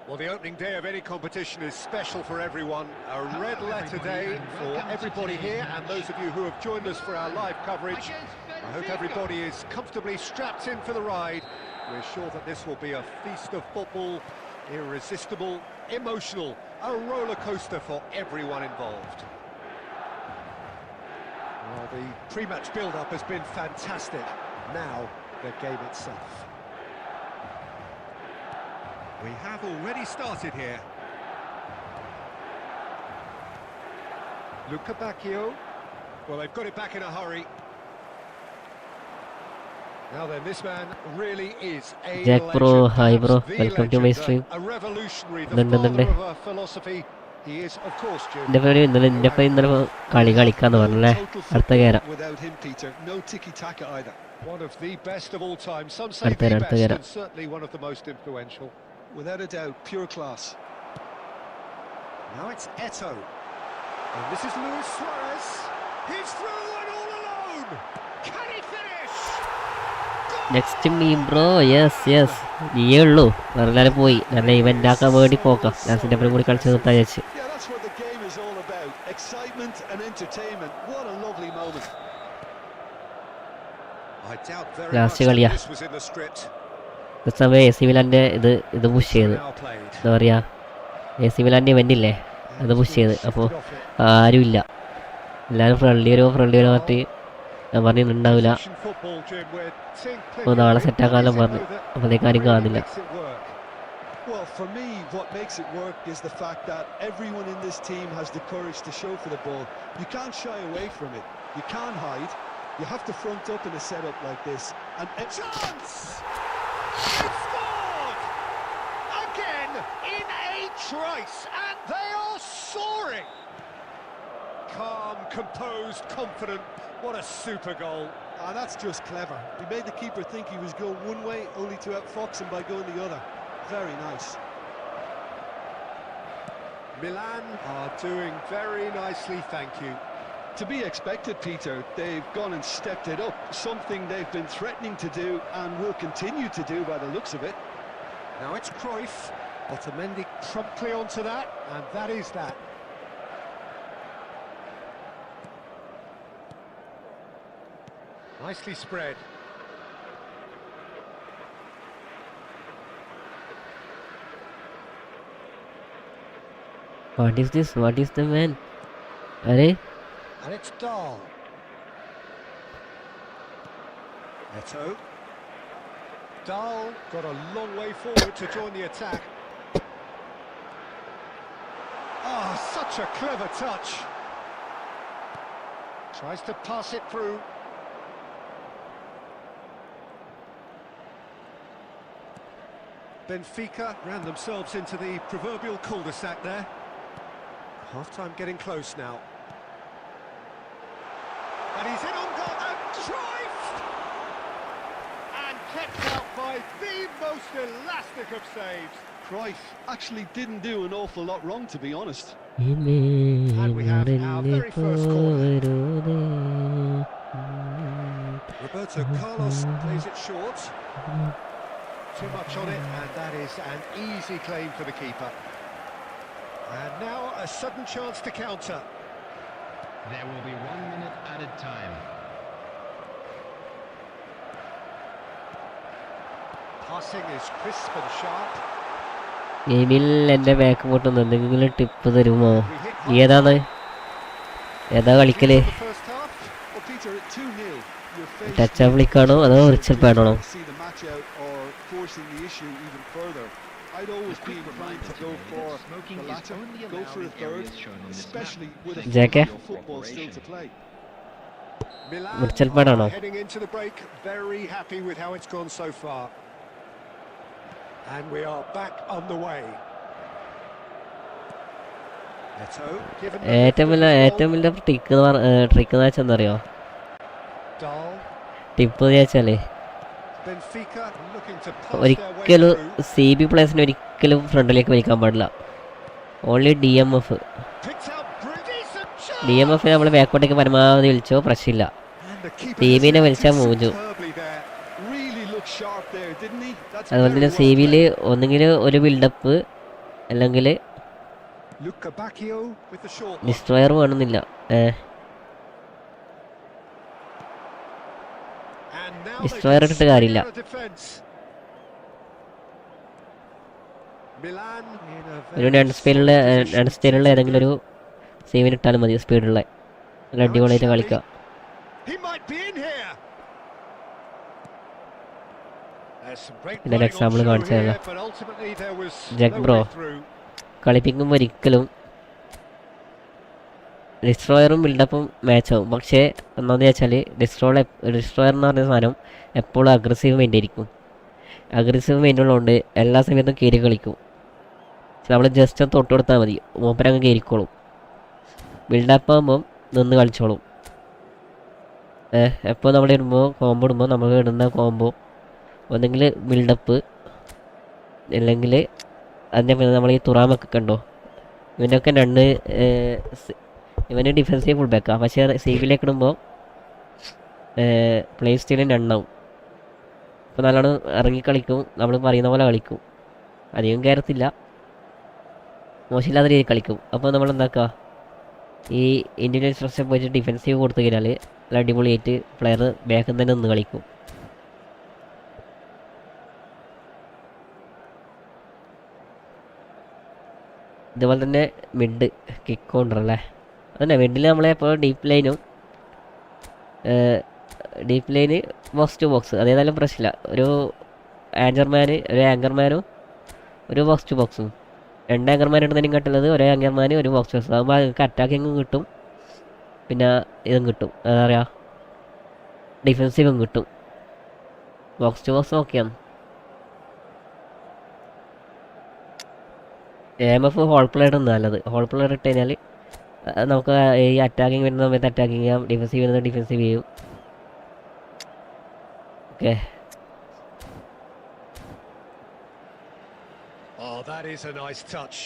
Well, the opening day of any competition is special for everyone. A red letter day for everybody here, and those of you who have joined us for our live coverage. I hope everybody is comfortably strapped in for the ride. We're sure that this will be a feast of football, irresistible, emotional, a roller coaster for everyone involved. Well, the pre-match build-up has been fantastic. Now, the game itself. We have already started here. Luca Bacchio. Well, they've got it back in a hurry. Now then, this man really is a Jack bro, legend, hi bro, perhaps the welcome to my legend, stream. a revolutionary, the Dun, dun, dun, father dun. of a philosophy. He is, of course, Jim. എൻ്റെ പേര് ഇന്നലെ കളി കളിക്കാന്ന് പറഞ്ഞല്ലേ അടുത്ത കേര Without him, Peter, no tiki-taka either. One of the best of all time. Some say അടുത്ത the കേര best, and certainly one of the most influential. Without a doubt, pure class. Now it's Eto'o. And this is Luis Suarez. He's through and all alone. Can he finish? Goal! Next me bro. Yes നീയേ ഉള്ളൂ. വേറെ പോയി നല്ല event ആക്കാൻ വേണ്ടി പോക്കാം. ലാസ്റ്റിന്റെ അപ്പുറം കൂടി കളിച്ച് നിർത്താൻ വെച്ച്. Yeah, that's what the game is all about. Excitement and entertainment. What a lovely moment. I doubt very Last much കളിയാ. that this was in the script. സമയം AC മിലാന്റെ ഇത് പുഷ് ചെയ്ത് Now played. എന്താ പറയാ AC മിലാന്റെ ഇവന്റ് ഇല്ലേ അത് push ചെയ്ത്. അപ്പോൾ ആരുമില്ല, എല്ലാവരും ഫ്രണ്ട്ലി വരോ പറഞ്ഞ് ഞാൻ പറഞ്ഞിട്ടുണ്ടാവില്ല. Possession football, Jim, where think അപ്പോൾ നാളെ സെറ്റാക്കാനെല്ലാം പറഞ്ഞു. അപ്പോഴത്തേക്ക് ആരും കാണുന്നില്ല. makes it work. Well, for me, what makes it work is the fact that everyone in this team has the courage to show for the ball. You can't shy away from it. You can't hide. You have to front up in a setup like this. And Chance! They've scored! Again in a trice, and they are soaring! Calm, composed, confident. What a super goal. That's just clever. He made the keeper think he was going one way, only to outfox him by going the other. Very nice. Milan are doing very nicely, thank you. to be expected, Peter. They've gone and stepped it up. Something they've been threatening to do and will continue to do by the looks of it. Now it's Cruyff. Otamendi promptly onto that, and that is that. Nicely spread. What is this? What is the man? Arey? And it's Dahl. Eto. Dahl got a long way forward to join the attack. Ah, such a clever touch. Tries to pass it through. Benfica ran themselves into the proverbial cul-de-sac there. Half-time getting close now. And he's in on goal, and Cruyff! And kept out by the most elastic of saves. Cruyff actually didn't do an awful lot wrong, to be honest. And we have our very first corner. Roberto Carlos plays it short. Too much on it, and that is an easy claim for the keeper. And now a sudden chance to counter. There will be 1 minute added time. Passing is crisp and sharp. ഗെയിമിൽ എൻ്റെ back പോട്ടുന്നു എന്തെങ്കിലും tip തരുമോ? We hit ഏതാ കളിക്കല്? the first half. Well, Peter, at 2-0, you're faced touch app വിളിക്കാണോ അതോ റിച്ചൽ പാഡാണോ? see the match out or forcing the issue even further. I'd always be inclined to go for Smoking the is latter, only go for a allowed in third, areas shown on this especially map, with a thanks Jackie? to your football still to cooperation. play. Milan റിച്ചൽ പാഡാണോ? are heading into the break, very happy with how it's gone so far. And we are back on the way. Eto, given the ഏറ്റവും lift of the ഏറ്റവും goal. വലിയ trick എന്ന് വെച്ചാൽ എന്താ അറിയോ? Dahl, tip എന്ന് വെച്ചാല് Benfica looking to pass their way ഒരിക്കലും through. CB പ്ലേസിന് ഒരിക്കലും ഫ്രണ്ടിലേക്ക് വലിക്കാൻ പാടില്ല. Only DMF. Picked out decent chance. DMF നമ്മൾ ബാക്കോട്ടേക്ക് പരമാവധി വിളിച്ചോ പ്രശ്നമില്ല. And the keeper ടീമിനെ has വലിച്ചാൽ reacted മൂഞ്ചു. superbly there. Really looked sharp there, didn't he? That's അതുപോലെ തന്നെ very well CBയിൽ played. ഒന്നുകിൽ ഒരു ബിൽഡപ്പ് അല്ലെങ്കിൽ Luca Bacchio with the short one. Destroyer വേണമെന്നില്ല. And now Destroyer they ഇട്ടിട്ട് കാര്യമില്ല. the defense. Milan in a ഒരു very രണ്ട് സ്പീഡിലുള്ള solid position. രണ്ട് സ്പീഡിലുള്ള ഏതെങ്കിലും ഒരു സേവിന് ഇട്ടാലും മതി. സ്പീഡുള്ള നല്ല അടിപൊളിയായിട്ട് കളിക്കാം. He might be in here. There's some great ഇതിന്റെ running on example show കാണിച്ചു here, തരാം. but ultimately there was Jack no bro. way through. കളിപ്പിക്കുമ്പോൾ ഒരിക്കലും ഡിസ്ട്രോയറും ബിൽഡപ്പും മാച്ചാവും. പക്ഷേ എന്താണെന്ന് വെച്ചാൽ ഡിസ്ട്രോയർ എന്ന് പറഞ്ഞ സാധനം എപ്പോഴും അഗ്രസീവ് മൈൻഡ് ആയിരിക്കും. അഗ്രസീവ് മൈൻഡുള്ളതുകൊണ്ട് എല്ലാ സമയത്തും കയറി കളിക്കും. നമ്മൾ ജസ്റ്റ് ഒന്ന് തൊട്ട് കൊടുത്താൽ മതി, മൂപ്പരങ്ങ് കയറിക്കോളും. ബിൽഡപ്പ് ആകുമ്പം നിന്ന് കളിച്ചോളും. എപ്പോൾ നമ്മൾ ഇടുമ്പോൾ കോംബോ ഇടുമ്പോൾ നമ്മൾ ഇടുന്ന കോംബോ ഒന്നെങ്കിൽ ബിൽഡപ്പ് അല്ലെങ്കിൽ അതിൻ്റെ പിന്നെ നമ്മൾ ഈ തുറാമൊക്കെ കണ്ടോ, ഇവനൊക്കെ രണ്ട് ഇവന് ഡിഫൻസീവ് ഫുൾ ബാക്കാണ്. പക്ഷേ CBയിലേക്ക് ഇടുമ്പോൾ പ്ലേ സ്റ്റൈലിന് രണ്ടാവും. ഇപ്പോൾ നല്ലോണം ഇറങ്ങി കളിക്കും, നമ്മൾ പറയുന്ന പോലെ കളിക്കും, അധികം കയറത്തില്ല, മോശമില്ലാത്ത രീതിയിൽ കളിക്കും. അപ്പോൾ നമ്മൾ എന്താക്കുക, ഈ ഇന്ത്യൻ സ്ട്രക്ചർ പോയിട്ട് ഡിഫെൻസീവ് കൊടുത്തു കഴിഞ്ഞാൽ നല്ല അടിപൊളിയായിട്ട് പ്ലെയർ ബാക്കിൽ തന്നെ നിന്ന് കളിക്കും. ഇതുപോലെ തന്നെ മിഡ് കിക്ക് കൗണ്ടർ അല്ലേ, അതന്നെ മിഡിൽ നമ്മളെ ഇപ്പോൾ ഡീപ്പ് ലൈനും deep line box to box അതേതായാലും പ്രശ്നമില്ല. ഒരു ആങ്കർമാനും ഒരു ബോക്സ് ടു ബോക്സും, 2 ആങ്കർമാൻ ഇടുന്നതിനും കട്ടുള്ളത് ഒരേ ആങ്കർമാന് ഒരു ബോക്സ് ടു ബോക്സ്. അതാകുമ്പോൾ നിങ്ങൾക്ക് അറ്റാക്കിങ്ങും കിട്ടും, പിന്നെ ഇതും കിട്ടും, എന്താ പറയുക, ഡിഫെൻസീവും കിട്ടും. ബോക്സ് ടു ബോക്സ് നോക്കിയാണ്. AMF ഹോൾ പ്ലെയർ ഉണ്ട് നല്ലത്. ഹോൾ പ്ലെയർ ഇട്ട് കഴിഞ്ഞാൽ നമുക്ക് ഈ അറ്റാക്കിങ് വരുന്ന സമയത്ത് അറ്റാക്കിങ് ചെയ്യാം, ഡിഫെൻസീവ് വരുന്നത് ഡിഫെൻസീവ് ചെയ്യും. Okay, Oh, that is a nice touch.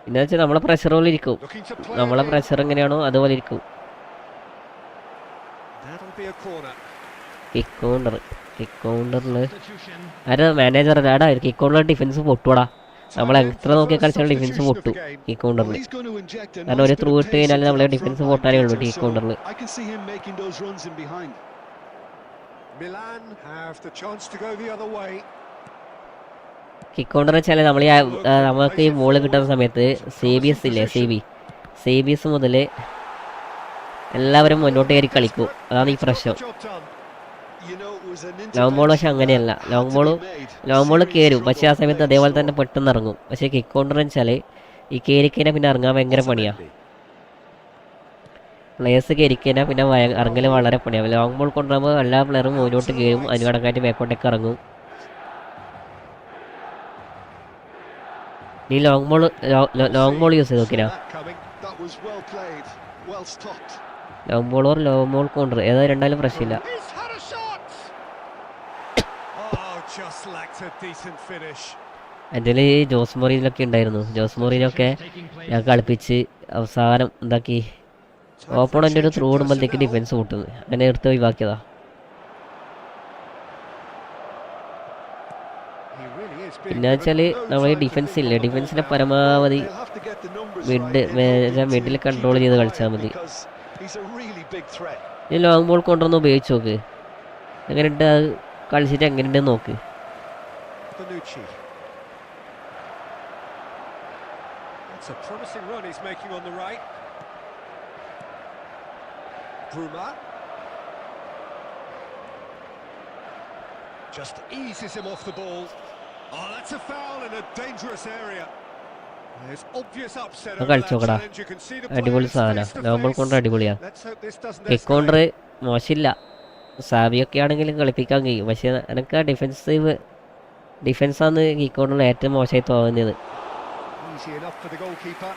പിന്നെ വെച്ചാൽ നമ്മളെ പ്രഷർ പോലെ ഇരിക്കും, Looking to play നമ്മളെ it in. പ്രഷർ എങ്ങനെയാണോ അതുപോലെ ഇരിക്കും. That'll be a corner. Kick കൗണ്ടറിൽ Substitution. ആരാ മാനേജർ ആടാ കിക്ക് കൗണ്ടറിൽ ഡിഫൻസ് പൊട്ടുവാടാ. നമ്മൾ എത്ര നോക്കിയാൽ കളിച്ചാൽ ഡിഫൻസ് പൊട്ടും കിക്ക് Well, കൗണ്ടറിൽ. he's going to inject a കാരണം nice ഒരു bit ത്രൂ of ഇട്ട് pace കഴിഞ്ഞാൽ into നമ്മളെ that ഡിഫൻസ് front line, പൊട്ടാനേ ഉള്ളൂ Peter, കിക്ക് so കൗണ്ടറിൽ. I can see him making those runs in behind. Milan have the chance to go the other way. Kick counter വെച്ചാൽ നമ്മൾ നമുക്ക് ഈ ball കിട്ടുന്ന സമയത്ത് CBS ഇല്ലേ, CBS മുതൽ എല്ലാവരും മുന്നോട്ട് കയറി കളിക്കും, അതാണ് ഈ പ്രശ്നം. Job done. You know, it was an long ball പക്ഷെ അങ്ങനെയല്ല, ലോങ് ബോൾ കയറും, പക്ഷേ ആ സമയത്ത് അതേപോലെ തന്നെ പെട്ടെന്ന് ഇറങ്ങും. പക്ഷേ കിക്ക് കൗണ്ടർ വെച്ചാൽ ഈ കയറിക്കഴിഞ്ഞാൽ പിന്നെ ഇറങ്ങാൻ ഭയങ്കര പണിയാണ്. പ്ലേയേഴ്സ് കയറിക്കഴിഞ്ഞാൽ പിന്നെ ഇറങ്ങൽ വളരെ പണിയാണ്. ലോങ് ബോൾ കൊണ്ടുവരുമ്പോൾ എല്ലാ പ്ലെയറും മുന്നോട്ട് കയറും, അതിന് കണക്കായിട്ട് ബാക്കോട്ടേക്ക് ഇറങ്ങും. നീ ലോങ് ബോൾ യൂസ് ചെയ്ത് നോക്കിനാ? That was well played, well stopped. Long ball or long ball counter ഏതാ രണ്ടായാലും പ്രശ്നമില്ല. He's had a shot. Oh, just lacked a decent finish. എൻ്റെ ഈ ജോസ് മൊറീനൊക്കെ ഉണ്ടായിരുന്നു. ജോസ് മൊറീനൊക്കെ ഞാൻ കളിപ്പിച്ച് അവസാനം എന്താക്കി, ഓപ്പണൻ്റ് ഒരു ത്രൂ ഇടുമ്പോഴത്തേക്ക് ഡിഫൻസ് കൂട്ടുന്നു, അങ്ങനെ എടുത്ത് ഒഴിവാക്കിയതാ. He really is being പിന്നെ വെച്ചാൽ given no നമ്മൾ ഈ time to ഡിഫൻസ് think ഇല്ലേ, on the ball ഡിഫൻസിനെ now. പരമാവധി They'll have to get the numbers right in middle order to control keep ചെയ്ത് him കളിച്ചാൽ quiet, മതി. because he's a really big threat. ഈ long ball കൊണ്ടുവന്ന് ഉപയോഗിച്ച് നോക്ക്, എങ്ങനെയുണ്ട് അത് കളിച്ചിട്ട് എങ്ങനെയുണ്ടെന്ന് നോക്ക്. Bonucci. That's a promising run he's making on the right. Bruma. Just eases him off the ball. Oh, that's a foul in a dangerous area. There's obvious upset over that കളിച്ചോക്കടാ, challenge. You can see the അടിപൊളി players സാധനം. face to long ball face. കൊണ്ടർ അടിപൊളിയാ. Let's hope this doesn't kick counter escalate. മോശമില്ല, സാബിയൊക്കെ ആണെങ്കിലും കളിപ്പിക്കാൻ കഴിയും. പക്ഷേ എനിക്ക് ആ ഡിഫൻസാണ് kick കൗണ്ടറിൽ ഏറ്റവും മോശമായി തോന്നുന്നത്. Easy enough for the goalkeeper.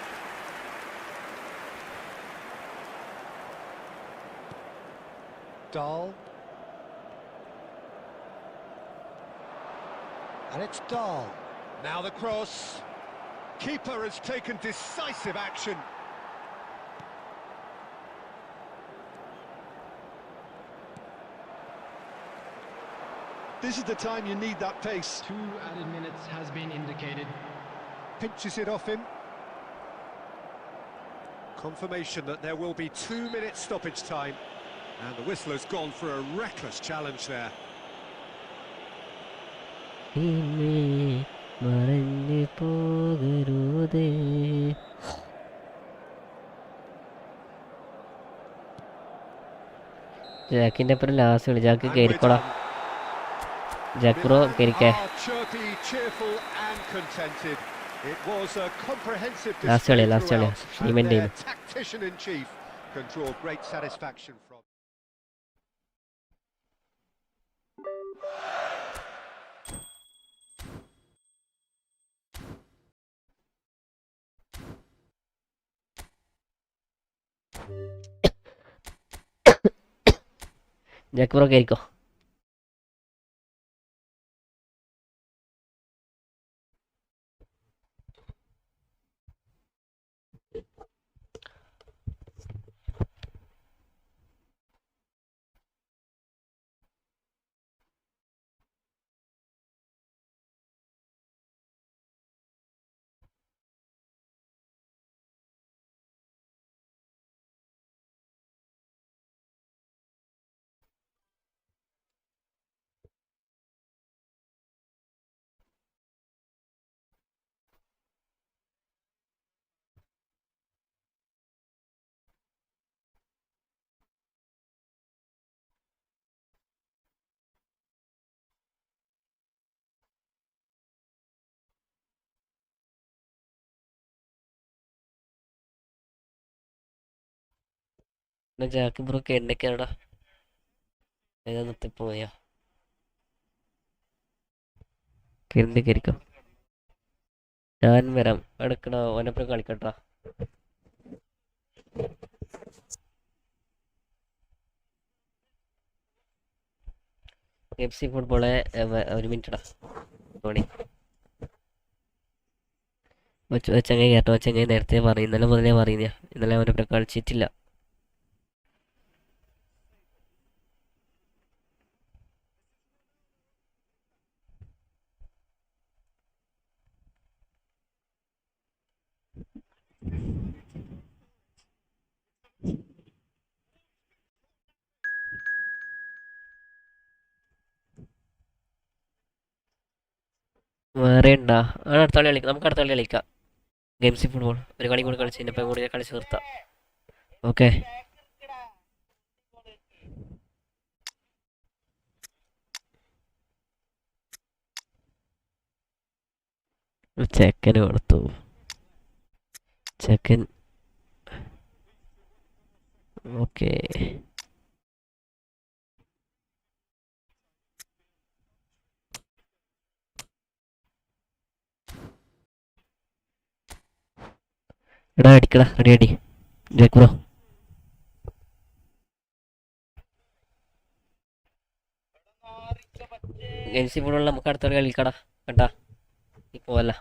Dahl. And it's Dahl. Now the cross. Keeper has taken decisive action. This is the time you need that pace. 2 added minutes has been indicated. Pinches it off him. Confirmation that there will be 2 minutes stoppage time. And the whistle has gone for a reckless challenge there. മറഞ്ഞു പോകരുതേ. ജാക്കിന്റെ അപ്പുറം last കളി, Jack And കയറിക്കോടാ. we're done. Jack bro Milan കയറിക്കേ. are chirpy, cheerful and contented. It was a comprehensive Last display കളി, throughout, team and team. their tactician in chief can draw great satisfaction from. Jack bro കയറിക്കോ. Jack ബ്രോക്ക് എന്നൊക്കെയാടാ ഏതാന്നത്തെ പോയാ എന്തൊക്കെയായിരിക്കും ഞാൻ വരാം എടുക്കണ ഓനപ്പുറം കളിക്കട്ടാ FC ഫുട്ബോളെ ഒരു മിനിറ്റടാ തോണി ചങ്ങായി കേട്ടോ ചങ്ങായി നേരത്തെ പറയും ഇന്നലെ മുതലേ പറയുന്ന ഇന്നലെ അവനപ്പുറം കളിച്ചിട്ടില്ല വേറെ ഉണ്ടാ അടുത്ത കളി കളിക്കാം നമുക്ക് അടുത്ത കളി കളിക്കാം ഗെയിംസി ഫുട്ബോൾ ഒരു കളി കൂടി കളിച്ച് ഇപ്പം കൂടി കളിച്ച് നിർത്താം ഓക്കെ ചെക്കന് കൊടുത്തു ചെക്കൻ ഓക്കെ എടാ അടിക്കടാ റെഡി അടി ജാക്ക് ബ്രോ ഗെയിംസി ഫുട്ബോളിൽ നമുക്ക് അടുത്ത കളി കളിക്കടാ കേട്ടാ ഇപ്പോ അല്ല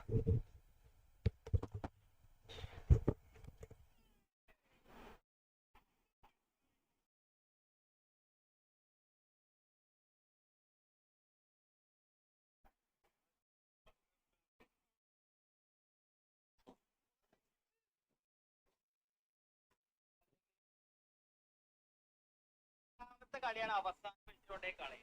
കളിയാണ് അവസാനം വിളിച്ചുകൊണ്ടേ കളി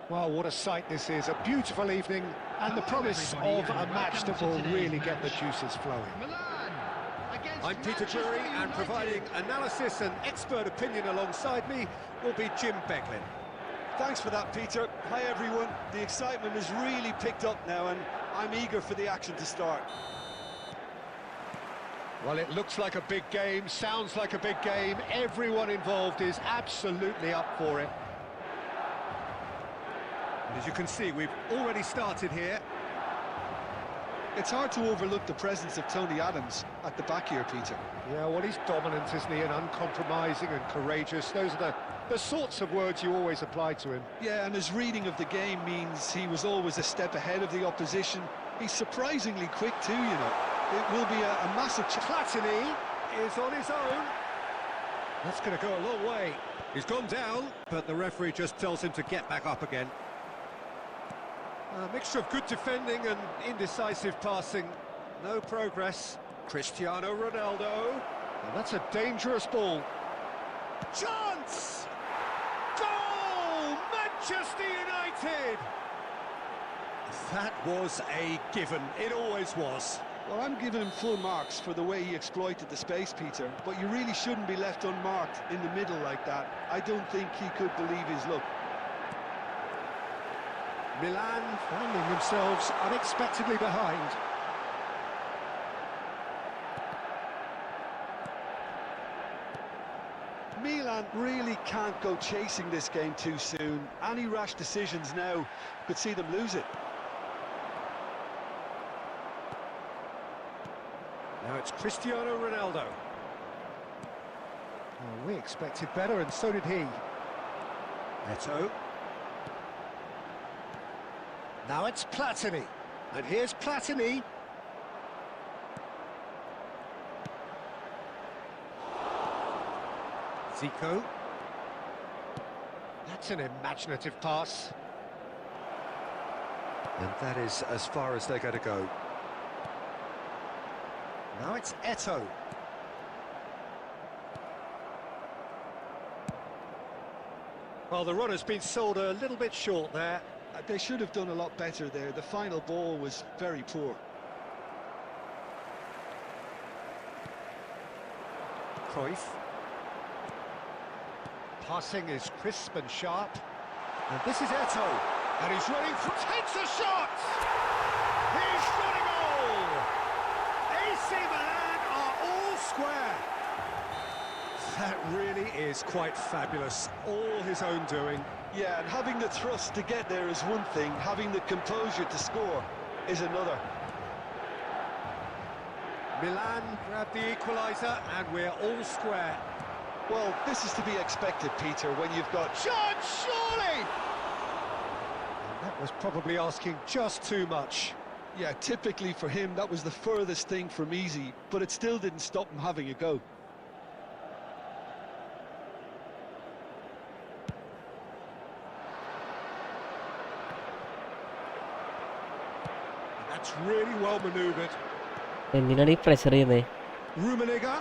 Well, what a sight this is. A beautiful evening and the promise of a match that will really get the juices flowing. Milan against I'm Peter Drury, and providing analysis and expert opinion alongside me will be Jim Becklin. Thanks for that, Peter. Hi, everyone. The excitement has really picked up now, and I'm eager for the action to start. Well, it looks like a big game, sounds like a big game. Everyone involved is absolutely up for it. And as you can see, we've already started here. It's hard to overlook the presence of Tony Adams at the back here, Peter. Yeah, well, he's dominant, isn't he, and uncompromising and courageous. Those are the sorts of words you always apply to him. Yeah, and his reading of the game means he was always a step ahead of the opposition. He's surprisingly quick too, you know. It will be a massive... Platini is on his own. That's going to go a long way. He's gone down, but the referee just tells him to get back up again. A mixture of good defending and indecisive passing. No progress. Cristiano Ronaldo. Well, that's a dangerous ball. Chance! Goal! Manchester United! That was a given. It always was. Well, I'm giving him full marks for the way he exploited the space, Peter, but you really shouldn't be left unmarked in the middle like that. I don't think he could believe his luck. Milan finding themselves unexpectedly behind. Milan really can't go chasing this game too soon. Any rash decisions now could see them lose it. Now it's Cristiano Ronaldo. Well, we expected better, and so did he. Neto. Now it's Platini. And here's Platini. Zico. That's an imaginative pass. And that is as far as they're going to go. Now it's Eto. Well, the run has been sold a little bit short there. They should have done a lot better there. The final ball was very poor. Cruyff. Passing is crisp and sharp. And this is Eto. And he's running for... Takes a shot! He's got a goal! AC Milan are all square. That really is quite fabulous. All his own doing. Yeah, and having the thrust to get there is one thing. Having the composure to score is another. Milan grabbed the equaliser and we're all square. Well, this is to be expected, Peter, when you've got... John, surely! And that was probably asking just too much. Yeah, typically for him, that was the furthest thing from easy, but it still didn't stop him having a go. That's really well manoeuvred. എന്തിനാണ് ഈ pressure ചെയ്യുന്നത്? Rummenigge.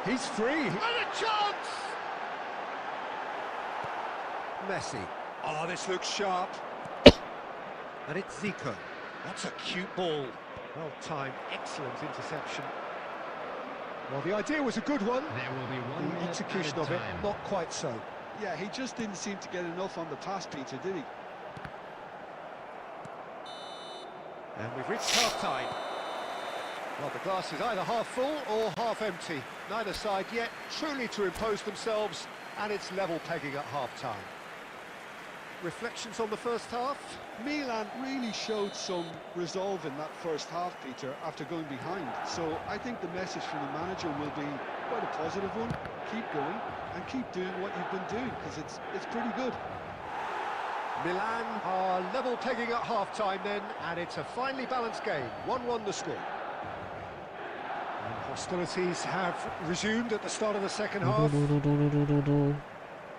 He's free. And a chance! Messi. Oh, this looks sharp. And it's Zico. That's a cute ball. Well timed, excellent interception. Well, the idea was a good one. There will be one The minute execution at of a it, time. not quite so. Yeah, he just didn't seem to get enough on the pass, Peter, did he? And we've reached half-time. Well, the glass is either half full or half empty. Neither side yet truly to impose themselves, and it's level pegging at half-time. Reflections on the first half? Milan really showed some resolve in that first half, Peter, after going behind. So I think the message from the manager will be quite a positive one. Keep going and keep doing what you've been doing, because it's pretty good. Milan are level pegging at half-time then, and it's a finely balanced game. 1-1 the score. And hostilities have resumed at the start of the second half.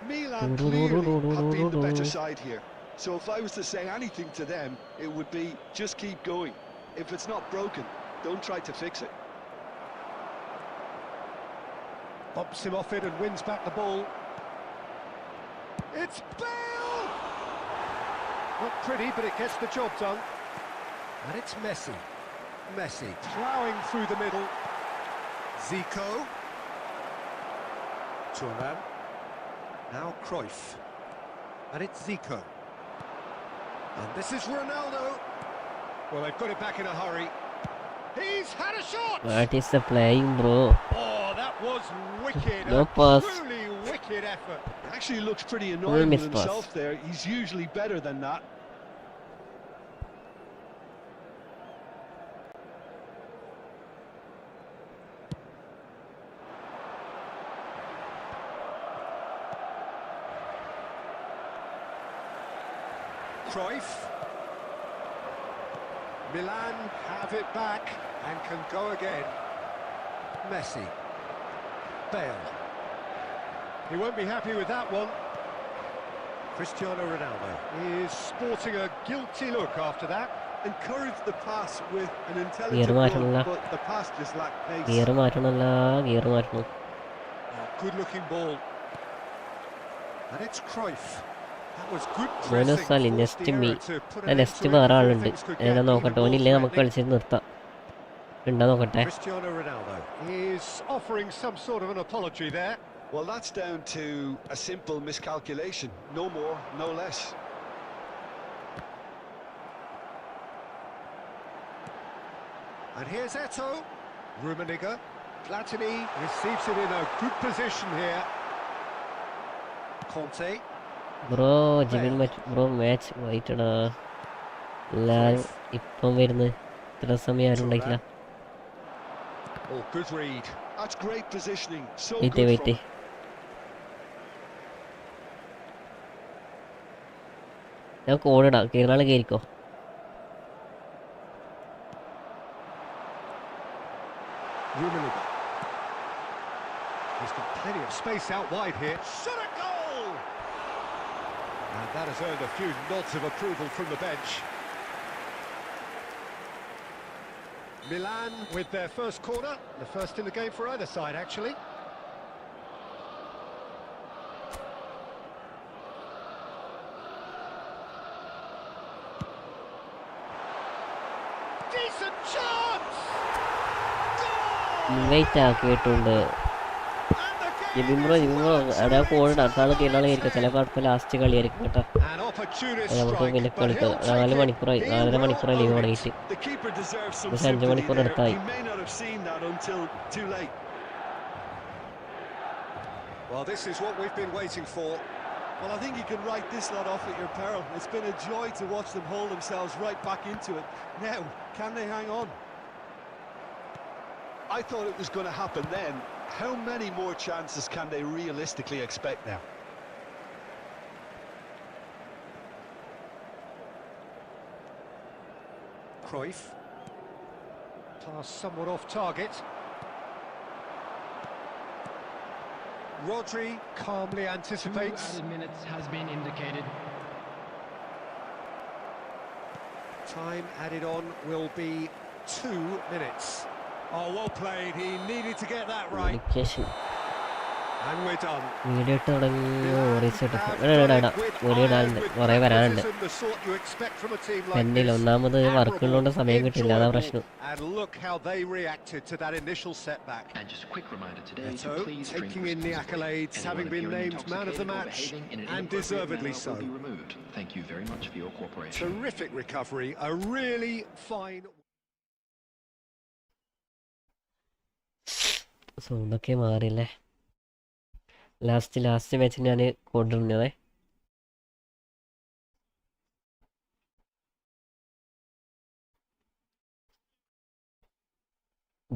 Milan clearly have been the better side here. So if I was to say anything to them, it would be just keep going. If it's not broken, don't try to fix it. Bumps him off it and wins back the ball. It's Bale! Not pretty, but it gets the job done. And it's Messi. Messi ploughing through the middle. Zico. Thuram. Now Cruyff. And it's Zico. And this is Ronaldo. Well, they've got it back in a hurry. He's had a shot! What is the playing, bro? Oh, that was wicked. No a pass. truly wicked effort. Actually looks pretty annoying with miss pass. himself there. He's usually better than that. Cruyff. Milan have it back and can go again. Messi. Bale. He won't be happy with that one. Cristiano Ronaldo is sporting a guilty look after that. Encourage the pass with an Gear intelligent മാറ്റണല്ല. run, but the pass just lacked pace. Gear മാറ്റണല്ല, gear മാറ്റണം. Good looking ball. And it's Cruyff. That was good മോനെ pressing. സാലി Forced next the error മീ to put an end next to it വേറെ before ആളുണ്ട്. things could ഞാൻ get നോക്കട്ടെ, even more ഓനില്ലേ നമുക്ക് threatening. കളിച്ചിട്ട് നിർത്താം. ഉണ്ടോ നോക്കട്ടെ. Cristiano Ronaldo is offering some sort of an apology there. Well, that's down to a simple miscalculation. No more, no less. And here's Eto. Rummenigge. Platini receives it in a good position here. Conte. Bro ജിമിൻ match bro match വൈറ്റടാ. എല്ലാരും ഇപ്പം വരുന്നത് ഇത്ര സമയം ആരും ഉണ്ടായിട്ടില്ല. Oh, good read. That's great positioning. So wait good wait. from ഞാൻ കോഡിടാം, കീറാള് കയറിക്കോ. Rummenigge. He's got Plenty of space out wide here. Shot a goal! And that has earned a few nods of approval from the bench. Milan with their first corner, the first in the game for either side, actually. Decent chance! Wait ആക്കിയിട്ടുണ്ട്. ജിബിംബ്രോ അവിടെ കോഴിയുടെ അടുത്താൾ കീഴാളായിരിക്കും, ചിലപ്പോൾ അടുത്ത last കളിയായിരിക്കും കേട്ടോ. നമുക്ക് പിന്നെ കളിക്കാം. 4 മണിക്കൂറായി, 4.5 മണിക്കൂറായി ലീവ് തുടങ്ങിയിട്ട്. പക്ഷെ 5 മണിക്കൂർ അടുത്തായി. Well, this is what we've been waiting for. Well, I think you can write this lot off at your peril. It's been a joy to watch them hold themselves right back into it. Now, can they hang on? I thought it was going to happen then. How many more chances can they realistically expect now? Cruyff. Pass somewhat off target. Rodri calmly anticipates. 2 added minutes has been indicated. Time added on will be 2 minutes. Oh, well played. He needed to get that right. And we're done. Video ഇട്ട് തുടങ്ങി video ഇടാനുണ്ട്, കുറേ വരാനുണ്ട്. എന്നില്ല ഒന്നാമത് വർക്കുള്ളതുകൊണ്ട് സമയം കിട്ടില്ല, അതാ പ്രശ്നം. And look how they reacted to that initial setback. And just a quick reminder today So, taking in the accolades, having been named man of the match, and deservedly so. Thank you very much for your cooperation. Terrific recovery, a really fine. സൗണ്ടൊക്കെ മാറിയില്ലേ. Last മാച്ചിൽ ഞാൻ കൊണ്ടിരുന്നതേ.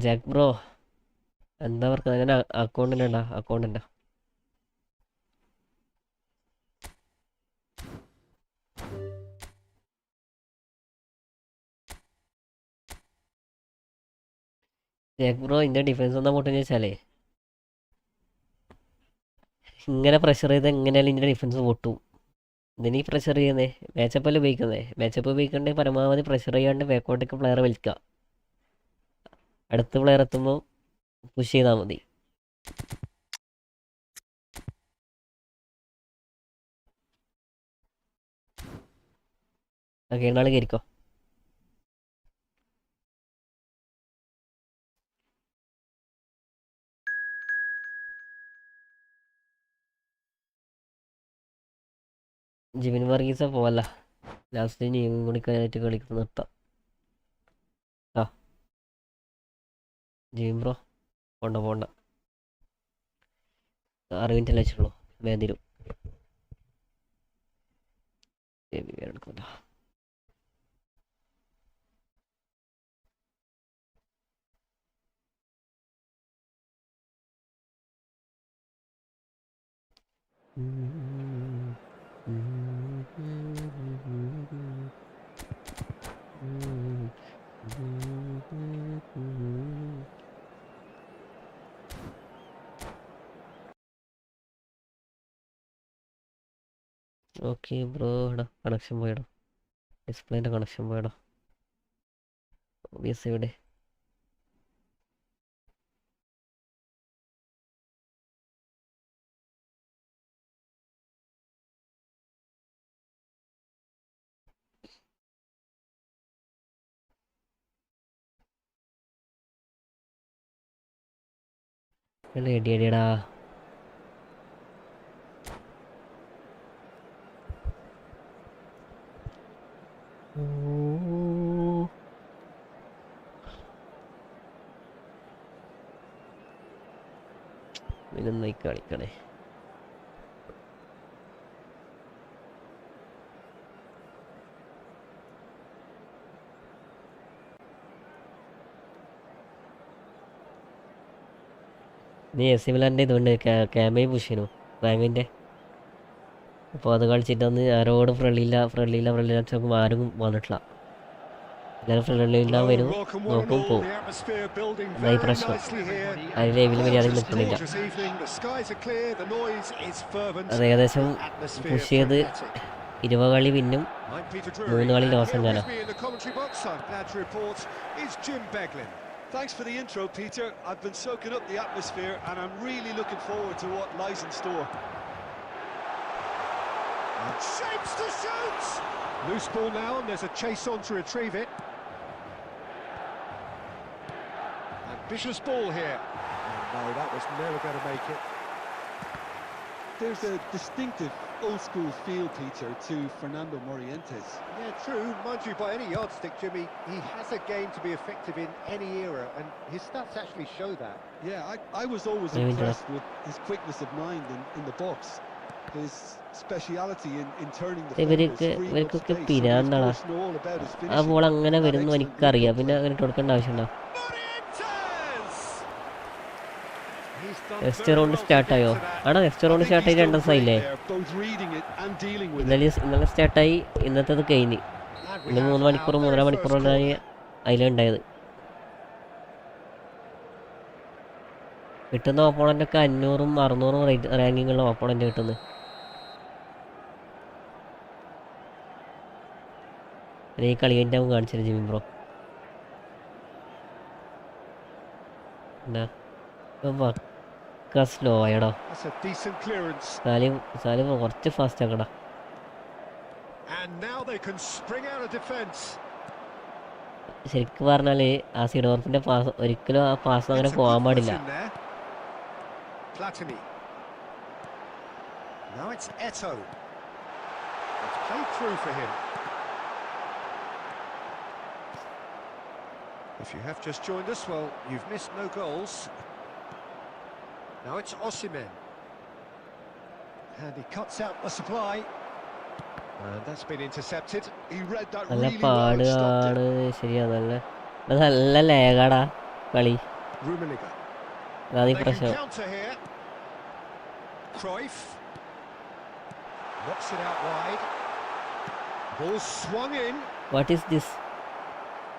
Jack bro എന്താ പറഞ്ഞത്? ഞാൻ അക്കൗണ്ടിൻ്റെ Jack bro ഇതിൻ്റെ defence എന്താ പൊട്ടെന്ന് ചോദിച്ചാലേ, ഇങ്ങനെ പ്രഷർ ചെയ്ത് എങ്ങനെയാലും ഇതിൻ്റെ ഡിഫൻസ് പൊട്ടും. ഇതിനീ പ്രഷർ ചെയ്യുന്നേ മാച്ചപ്പല്ലേ മാച്ചപ്പ് ഉപയോഗിക്കണ്ടേ പരമാവധി പ്രഷർ ചെയ്യാണ്ട് ബാക്കോട്ടേക്ക് പ്ലെയർ വലിക്കുക. അടുത്ത പ്ലെയർ എത്തുമ്പോൾ പുഷ് ചെയ്താൽ മതി. ഓക്കെ, എന്നാൾ കയറിക്കോ. ജിമിൻ വർഗീസ പോവല്ല, ലാസ്റ്റ് നീയും കൂടി കഴിഞ്ഞിട്ട് കളിക്കുന്ന നിർത്താം. ആ ജിമിൻ ബ്രോ പോണ്ട 6 മിനിറ്റ് വെച്ചുള്ളൂ, വേദിരും എടുക്കണ്ട. ഓക്കെ ബ്രോ, എടാ കണക്ഷൻ പോയടോ, ഡിസ്പ്ലേൻ്റെ കണക്ഷൻ പോയടോ. ഒബിയസ് ഇവിടെ എടിയടിയടാ. നന്നായി കളിക്കണേ. നീ എസ് സി മിലാൻ്റെ ഇതുകൊണ്ട് ക്യാമറ പുഷ് ചെയ്യുന്നു റാങ്കിൻ്റെ. അപ്പോൾ അത് കളിച്ചിട്ടൊന്ന് ആരോടും ഫ്രണ്ടില്ല വെച്ച് നോക്കുമ്പോൾ ആരും വന്നിട്ടില്ല. എല്ലാവരും ഫ്രണ്ടിലെല്ലാം വരും, welcome one and നോക്കും, all. പോവും. The atmosphere building അതായി very പ്രശ്നം. nicely here. അതിൽ ലൈവിൽ മര്യാദയ്ക്ക് Gorgeous, നിൽക്കുന്നില്ല. gorgeous evening. The skies are clear. The noise is fervent. അത് ഏകദേശം Atmosphere പുഷ് ചെയ്ത് frenetic. 20 കളി പിന്നും I'm Peter 3 Drury, കളി and ലോസ് here എങ്ങാനാ. with me in the commentary box, I'm glad to report, is Jim Beglin. Thanks for the intro, Peter. I've been soaking up the atmosphere and I'm really looking forward to what lies in store. And shapes to shoot! Loose ball now, and there's a chase on to retrieve it. Ambitious ball here. Oh, no, that was never going to make it. There's a distinctive old-school feel, Peter, to Fernando Morientes. Yeah, true. Mind you, by any yardstick, Jimmy, he has a game to be effective in any era, and his stats actually show that. Yeah, I was always Very impressed with his quickness of mind in the box. His speciality in turning the ഇവർക്കൊക്കെ പിരാന്താണ്. ആ ball അങ്ങനെ വരുന്നു എനിക്കറിയാം, പിന്നെ അങ്ങനെ കൊടുക്കേണ്ട ആവശ്യമുണ്ടോ? Next round സ്റ്റാർട്ടായോ? ആണോ, നെക്സ്റ്റ് റൗണ്ട് സ്റ്റാർട്ടായി 2 ദിവസമായില്ലേ? ഇന്നലെ സ്റ്റാർട്ടായി, ഇന്നത്തേത് കഴിഞ്ഞ്. ഇന്ന് 3 മണിക്കൂർ 3.5 മണിക്കൂറാണ് അതിലുണ്ടായത്. കിട്ടുന്ന ഓപ്പോണൻ്റൊക്കെ 500ഉം 600ഉം റാങ്കിങ്ങുള്ള ഓപ്പോണൻ്റ് കിട്ടുന്നത്. ഈ കളി കഴിഞ്ഞ കാണിച്ചില്ല ജിമ്മി ബ്രോ. എന്താ സ്ലോ ആയടോ. സാലിം കുറച്ച് ഫാസ്റ്റ് ആക്കടാ. ശരിക്കും പറഞ്ഞാല് ആ സിഡോർഫിന്റെ പാസ് ഒരിക്കലും ആ പാസ് അങ്ങനെ പോകാൻ പാടില്ല. If you have just joined us, well, you've missed no goals. Now it's Osimhen. And he cuts out the supply. And that's been intercepted. He read that നല്ല really well and stopped പാടാണ്. it. ശരിയാ, നല്ല ലേഗാടാ കളി. Rummenigge. അതാണ് ഈ They can പ്രശ്നം. counter here. Cruyff. Knocks it out wide. Ball swung in. What is this?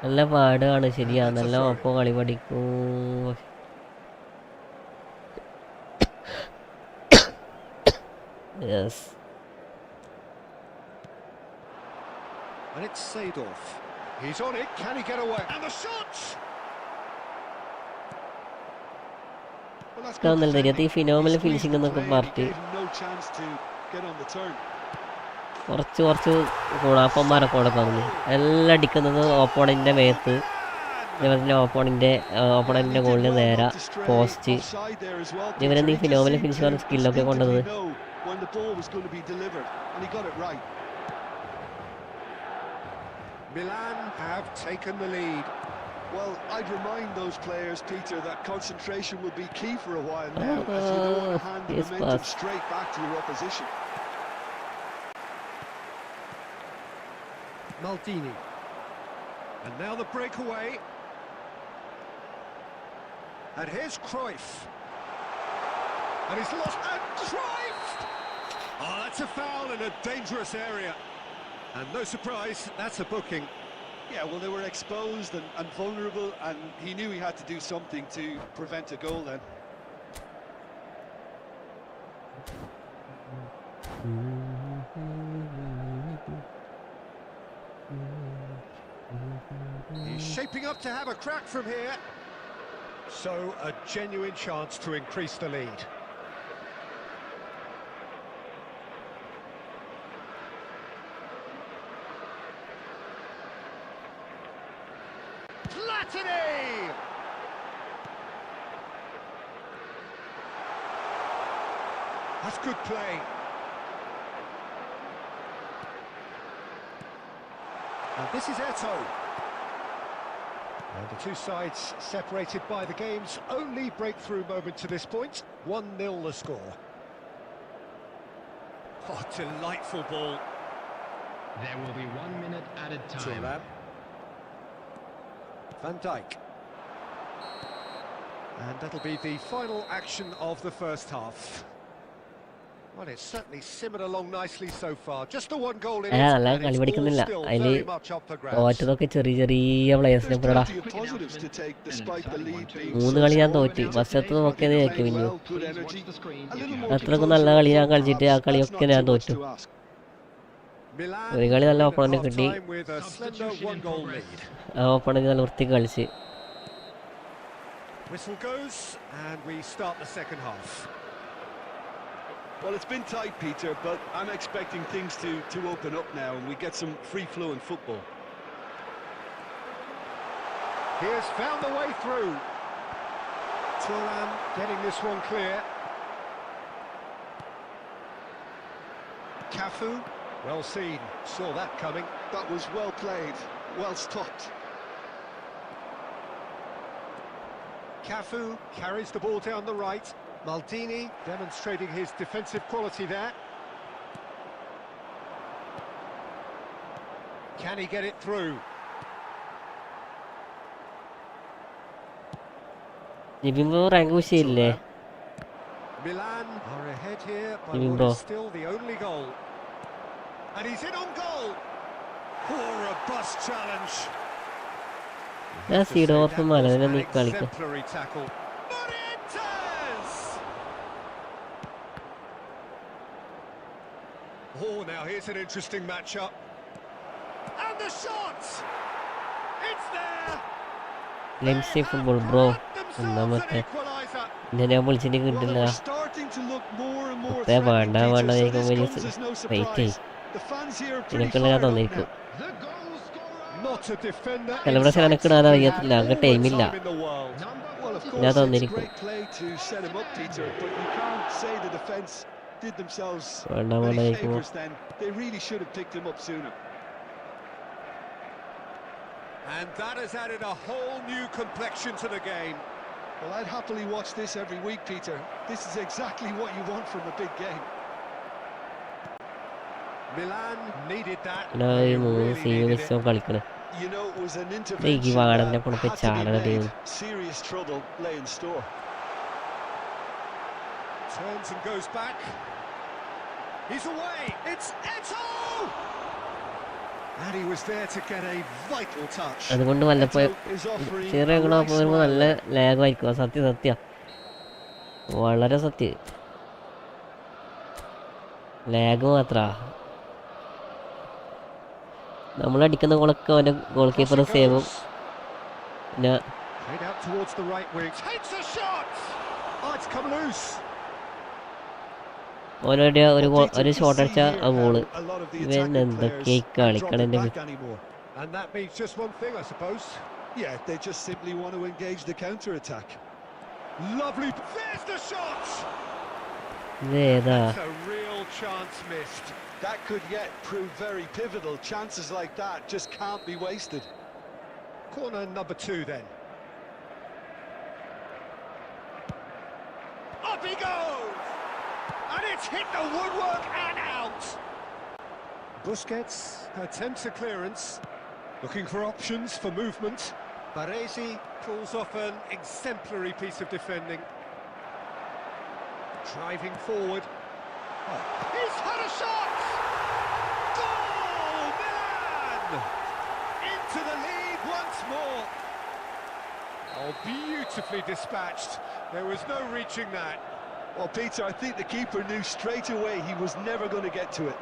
നല്ല പാടാണ്. ശരിയാ, നല്ല ഒപ്പം കളി പഠിക്കും. Yes. And it's Seedorf. He's on it. Can he get away? And the shot! Well, that's Down good the defending. ഈ phenomenal He finishing squeezed the എന്നൊക്കെ play, പറഞ്ഞിട്ട് gave him no chance to get on the turn. കുറച്ച് ഗുണാപ്പന്മാരൊക്കെ അവിടെ പറഞ്ഞു. എല്ലാം അടിക്കുന്നത് ഓപ്പോണൻ്റെ മേത്ത്, അതേപോലെ തന്നെ ഓപ്പോണൻ്റെ ഗോളിന് നേരെ പോസ്റ്റ്. ഇവരെന്ത് ഈ ഫിനോമിനൽ ഫിനിഷിംഗ് സ്കില്ലൊക്കെ കൊണ്ടുവന്നത്. Milan have taken the lead. Well, I'd remind those players, Peter, that concentration will be key for a while now, as you don't want to hand the yes, momentum boss. straight back to your opposition. Maldini. And now the breakaway. And here's Cruyff. And he's lost. And Cruyff! Oh, that's a foul in a dangerous area. And no surprise, that's a booking. Yeah, well, they were exposed and vulnerable, and he knew he had to do something to prevent a goal then. He's shaping up to have a crack from here. So, a genuine chance to increase the lead. Platini! That's good play. And this is Eto'o. And the two sides separated by the game's only breakthrough moment to this point. 1-0 the score. Oh, delightful ball. There will be 1 minute added time. Thuram. Van Dijk. And that'll be the final action of the first half. Well, it's certainly simmered along nicely so far. Just the one goal in it, നല്ല and കളി it's all പഠിക്കുന്നില്ല. still അതിൽ very much up for grabs. തോറ്റതൊക്കെ ചെറിയ ചെറിയ പ്ലേയേഴ്സിനെ There's പോലെടാ. plenty of positives to take despite the lead being 3 so കളി ഞാൻ small. തോറ്റ്. ഫസ്റ്റത്തെ ഒക്കെ ജയിക്കും Played പിന്നെ. well, good energy. A little more അത്രക്കും composure നല്ല up കളി ഞാൻ front, കളിച്ചിട്ട് ആ perhaps. That's കളിയൊക്കെ not ഞാൻ too much തോറ്റു. to ask. Milan ഒരു കളി നല്ല win at ഓപ്പണന്റ് കിട്ടി. half-time with a slender one-goal lead. ആ ഓപ്പണന്റ് നല്ല വൃത്തിക്ക് കളിച്ച്. Whistle goes, and we start the second half. Well, it's been tight, Peter, but I'm expecting things to open up now and we get some free-flowing football. He has found the way through. Thuram getting this one clear. Cafu, well seen, saw that coming. That was well played, well stopped. Cafu carries the ball down the right. Maldini demonstrating his defensive quality there. Can he get it through? ജിബിംബോ rank വിഷയമില്ലേ? Milan are ahead here, but Jimbo. what is still the only goal. And he's in on goal. Oh, a robust challenge. ഞാൻ സീഡോർഫ് മലനെ നീ കളിക്കും. Exemplary tackle. But it is! Oh, now here's an interesting matchup. And the shot! It's there! Lency football bro. Themselves ഒന്നാമത്തെ an equaliser. ഞാൻ വിളിച്ചിട്ട് Well, കിട്ടില്ല. they were starting to look more and more They threatening, വേണ്ട, Peter, വേണ്ട, so എനിക്ക് this വലിയ comes as no wait surprise. The fans here are pretty ഇതിനൊക്കെയുള്ള ഞാൻ fired up തന്നിരിക്കും. now. The goal scorer. Not a defender. Celebration in എനിക്ക് sight. ഇടാൻ He അറിയത്തില്ല. had അങ്ങ് all the ടൈമില്ല. time in the world. Well, of ഞാൻ course, it's തന്നിരിക്കും. great play to set him up, Peter, but you can't say the defence did themselves വേണ്ട many വേണ്ട ഇരിക്കുമോ. favours then. They really should have picked him up sooner. And that has added a whole new complexion to the game. Well, I'd happily watch this every week, Peter. This is exactly what you want from a big game. Milan needed that. പിന്നെ They ഈ 3 really senior needed it. മിക്സോ കളിക്കണേ. You know, it was an ഈ intervention വാടന്റെ that കൂടെ had to ചാടണ be team. made. Serious trouble lay in store. Turns and goes back. He's away. It's Eto! And he was there to get a vital touch. അതുകൊണ്ട് വല്ലപ്പോഴും Eto is offering ചെറിയ a ഗുണം nice പോകുമ്പോൾ smile നല്ല there. ലാഗായിരിക്കും. സത്യം വളരെ സത്യം. Lag മാത്ര നമ്മളടിക്കുന്ന ഗോളൊക്കെ അവൻ്റെ goal keeper Cross it സേവും. goes. പിന്നെ Played out towards the right wing. Takes a shot! Oh, it's come loose. ഓനോട് ഒരു Well, Peter, ഒരു we ഷോട്ട് see അടിച്ച here ആ goal. how a lot of the ഇവൻ attacking എന്തൊക്കെയായി players can't drop കളിക്കണ it എൻ്റെ back anymore. And that means just one thing, I suppose. Yeah, they just simply want to engage the counter-attack. Lovely. There's the shot! ഇതേതാ It's a real chance missed. That could yet prove very pivotal. Chances like that just can't be wasted. Corner number 2 then. Up he goes! And it's hit the woodwork and out! Busquets attempts a clearance, looking for options for movement. Baresi pulls off an exemplary piece of defending. Driving forward. Oh, he's had a shot! Goal! Milan! Into the lead once more. Oh, beautifully dispatched. There was no reaching that. Well, Peter, I think the keeper knew straight away he was never going to get to it.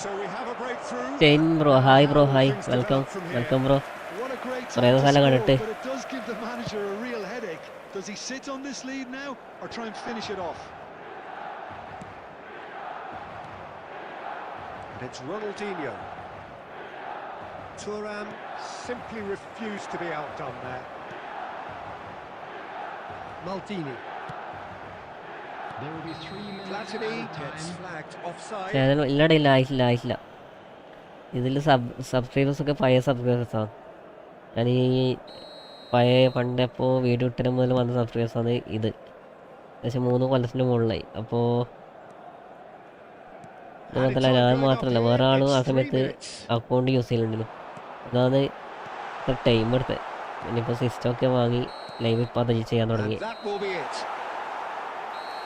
So we have a breakthrough. Chain bro. Hi bro. Hi. Things welcome develop from here. Welcome bro. What a great Correo time to sala score, kanittu. but it does give the manager a real headache. Does he sit on this lead now or try and finish it off? And it's Ronaldinho. Thuram simply refused to be outdone there. Maldini. There will be 3 minutes Platini added gets time. flagged offside. Channel ഇല്ലടയില്ല. ആയിട്ടില്ല. ഇതിൽ സബ്സ്ക്രൈബേഴ്സൊക്കെ പഴയ സബ്സ്ക്രൈബേഴ്സാണ്. ഞാൻ ഈ പണ്ടെപ്പോൾ video ഇട്ടതിന് മുതൽ വന്ന സബ്സ്ക്രൈബേഴ്സാണ് ഇത്. ഏകദേശം 3 കൊല്ലത്തിന് മുകളിലായി. അപ്പോൾ ഇത് മാത്രമല്ല, ഞാൻ മാത്രമല്ല വേറെ ആളും ആ സമയത്ത് അക്കൗണ്ട് യൂസ് ചെയ്യലുണ്ടല്ലോ. അതാണ് ഇത്ര ടൈം എടുത്തത്. ഇനിയിപ്പോൾ സിസ്റ്റമൊക്കെ വാങ്ങി ലൈവ് ഇപ്പോൾ അത് ചെയ്യാൻ തുടങ്ങി. And that will be it.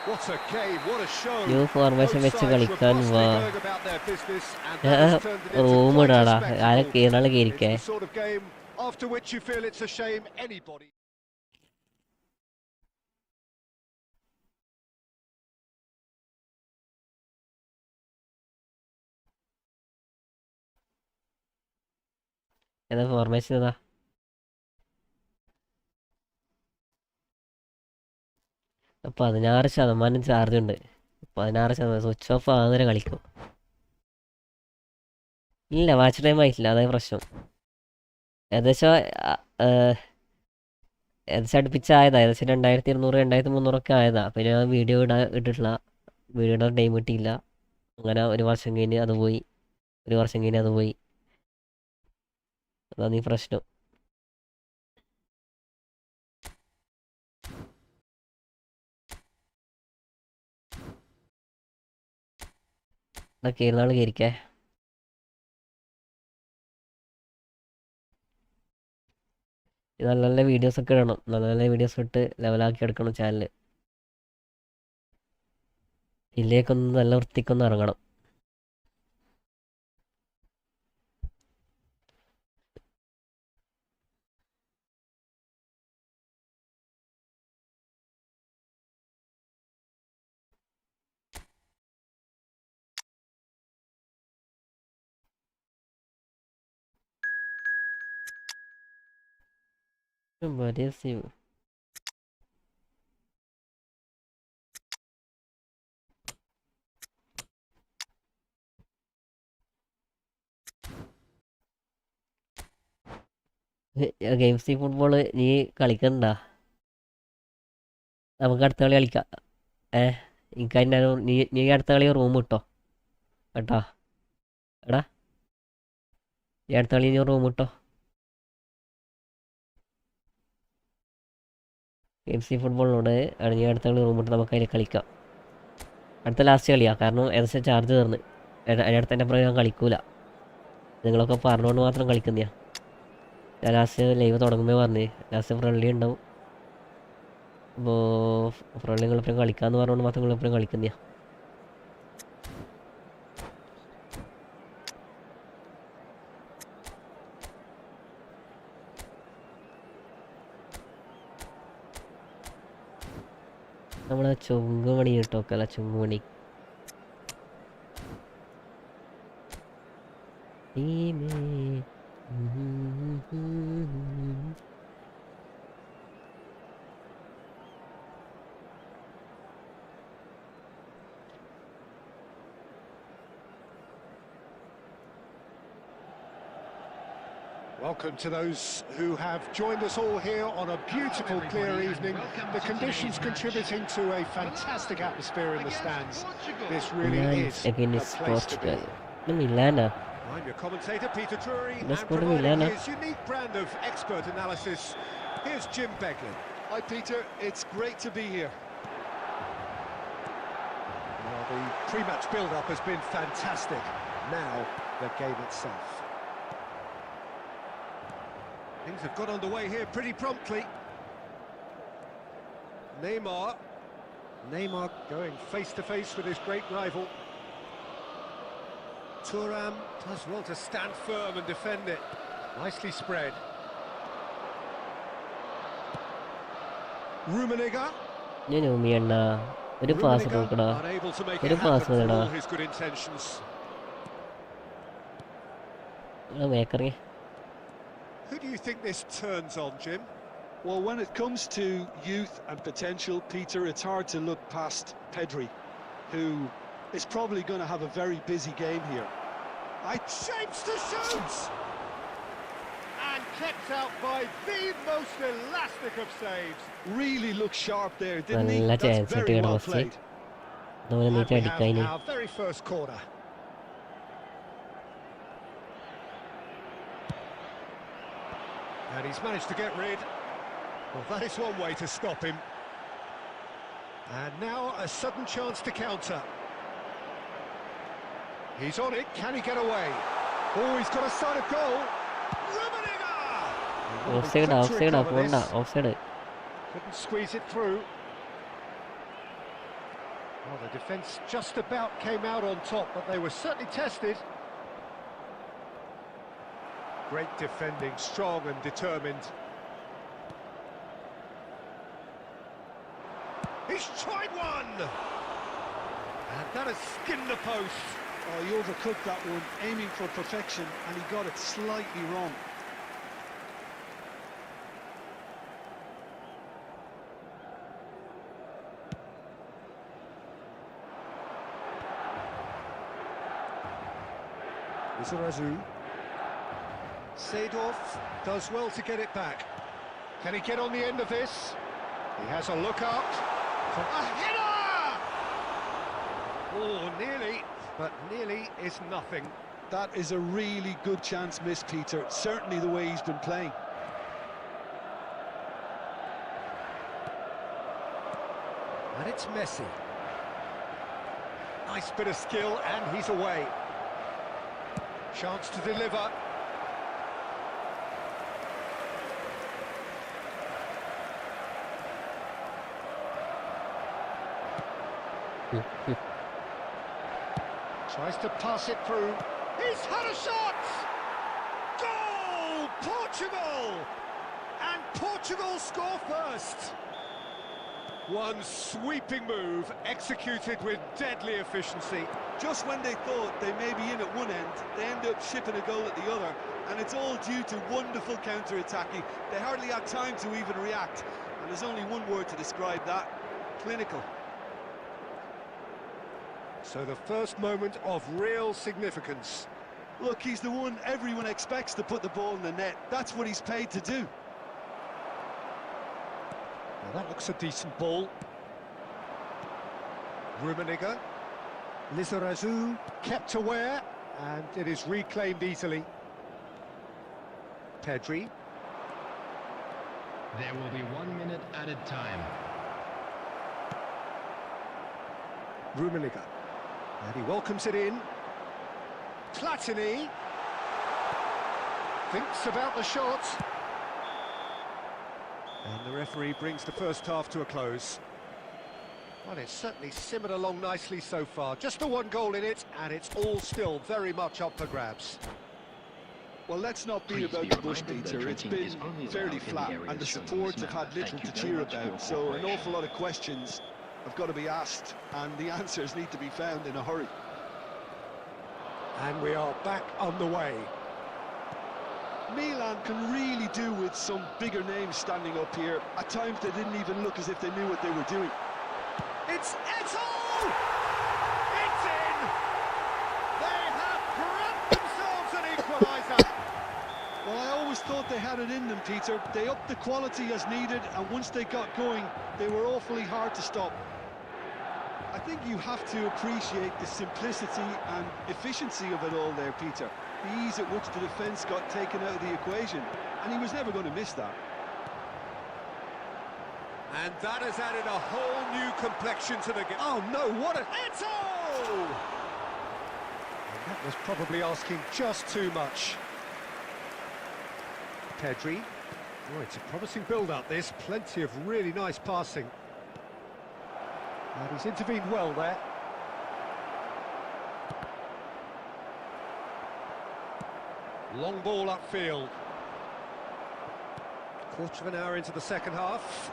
What a game, what a show. New formation Both വെച്ച് sides കളിക്കാൻ robustly വാ. going about their business, and that has turned it into room quite a ഇടാടാ, ആരെ spectacle. കീറാള് It's കീരിക്കേ. the sort of game after which you feel it's a shame anybody. ഏതാ formation ഏതാ? 16% charge ഉണ്ട്. 16% switch off ആകുന്നവരെ കളിക്കും. ഇല്ല, watch time ആയിട്ടില്ല, അതായത് പ്രശ്നം. ഏകദേശം അടുപ്പിച്ചായതാ. ഏകദേശം 2200 2300 ആയതാ. പിന്നെ ഞാൻ വീഡിയോ ഇട്ടിട്ടില്ല, വീഡിയോ ഇടാൻ ടൈം കിട്ടിയില്ല. അങ്ങനെ ഒരു വർഷം കഴിഞ്ഞ് അത് പോയി, ഒരു വർഷം കഴിഞ്ഞ് അത് പോയി. അതാണ് ഈ പ്രശ്നം. കീറുന്നാൾ കയറിക്കേ. നല്ല നല്ല വീഡിയോസൊക്കെ ഇടണം, നല്ല നല്ല വീഡിയോസ് ഇട്ട് ലെവലാക്കി എടുക്കണം ചാനൽ. ഇതിലേക്കൊന്ന് നല്ല വൃത്തിക്കൊന്ന് ഇറങ്ങണം. ഗെയിംസ് ഫുട്ബോള് നീ കളിക്കണ്ടാ? നമുക്ക് അടുത്ത കളി കളിക്കാം. എനിക്ക് അതിൻ്റെ നീ അടുത്ത കളി റൂം കിട്ടോ കേട്ടോ. എടാ, ഈ അടുത്ത കളി നീ റൂം കിട്ടോ. ഗെയിംസ് ഫുട്ബോളിനോട് നീ അടുത്ത കളി റൂം കിട്ടോ, നമുക്ക് അതിൽ കളിക്കാം. അടുത്ത ലാസ്റ്റ് കളിയാണ്, കാരണം ഏകദേശം ചാർജ് തീർന്ന്. അതിനടുത്ത് എൻ്റെ അപ്പുറം ഞാൻ കളിക്കൂല. നിങ്ങളൊക്കെ പറഞ്ഞുകൊണ്ട് മാത്രം കളിക്കുന്നതാണ്. ഞാൻ ലാസ്റ്റ് ലൈവ് തുടങ്ങുമ്പോൾ പറഞ്ഞ് ലാസ്റ്റ് ഫ്രണ്ട്ലി ഉണ്ടാവും. അപ്പോൾ ഫ്രണ്ട്ലി നിങ്ങളെപ്പോഴും കളിക്കാമെന്ന് പറഞ്ഞുകൊണ്ട് മാത്രം നിങ്ങളെപ്പോഴും കളിക്കുന്നതാണ്. നമ്മളെ ചുങ്കുമണി കിട്ടോക്കല്ല, ചുങ്കുമണി. Welcome to those who have joined us all here on a beautiful, clear evening. The conditions contributing to a fantastic atmosphere in the stands. This really is the place to be. Milan. I'm your commentator, Peter Drury, Let's and go to providing Milan. his unique brand of expert analysis, here's Jim Beglin. Hi Peter, it's great to be here. Well, the pre-match build-up has been fantastic. Now, the game itself. Things have got underway here pretty promptly. Neymar going face-to-face with his great rival. Thuram does well to stand firm and defend it. Nicely spread. Rummenigge. ഒരു pass കൊടുക്കടാ, Unable to make ഒരു it pass happen for കൊടുക്കടാ. all his good intentions. മേക്കറി. Who do you think this turns on, Jim? Well, when it comes to youth and potential, Peter, it's hard to look past Pedri, who is probably going to have a very busy game here. Shapes to shoot! And kept out by the most elastic of saves. Really looked sharp there, didn't he? നല്ല That's chance very കിട്ടിയ well first. played. അതുപോലെ And neat we have അടിക്കാനി. our very first corner. And he's managed to get rid. Well, that is one way to stop him. And now a sudden chance to counter. He's on it, can he get away? Oh, he's got a sight of goal. Rummenigge! Off സൈഡാ, off സൈഡാ, പോണ്ട, off side. Couldn't squeeze it through. Well, the defence just about came out on top, but they were certainly tested. Great defending, strong and determined. He's tried one! And that has skinned the post. Oh, he overcooked that one, aiming for perfection, and he got it slightly wrong. Izarazu. Seedorf does well to get it back. Can he get on the end of this? He has a look out. A header! Oh, nearly, but nearly is nothing. That is a really good chance missed, Peter. Certainly the way he's been playing. And it's Messi. Nice bit of skill, and he's away. Chance to deliver. Tries to pass it through. He's had a shot! Goal! Portugal! And Portugal score first. One sweeping move, executed with deadly efficiency. Just when they thought they may be in at one end, they end up shipping a goal at the other, and it's all due to wonderful counter-attacking. They hardly had time to even react, and there's only one word to describe that: clinical. So the first moment of real significance. Look, he's the one everyone expects to put the ball in the net. That's what he's paid to do. Now that looks a decent ball. Rummenigge. Lizarazu kept aware, and it is reclaimed easily. Pedri. There will be 1 minute added time. Rummenigge. And he welcomes it in. Platini. Thinks about the shot. And the referee brings the first half to a close. Well, it's certainly simmered along nicely so far. Just the one goal in it, and it's all still very much up for grabs. Well, let's not beat about the bush, Peter. It's been fairly flat, and the supports have had little to cheer about, so an awful lot of questions have got to be asked, and the answers need to be found in a hurry. And we are back on the way. Milan can really do with some bigger names standing up here. At times they didn't even look as if they knew what they were doing. It's Eto'o! It's in! They have grabbed themselves an equaliser! Well, I always thought they had it in them, Peter. They upped the quality as needed, and once they got going, they were awfully hard to stop. I think you have to appreciate the simplicity and efficiency of it all there, Peter. The ease at which the defence got taken out of the equation, and he was never going to miss that. And that has added a whole new complexion to the game. Oh no, what a... Eto'o! And that was probably asking just too much. Pedri. Oh, it's a promising build-up, this. Plenty of really nice passing. And he's intervened well there. Long ball upfield. Quarter of an hour into the second half.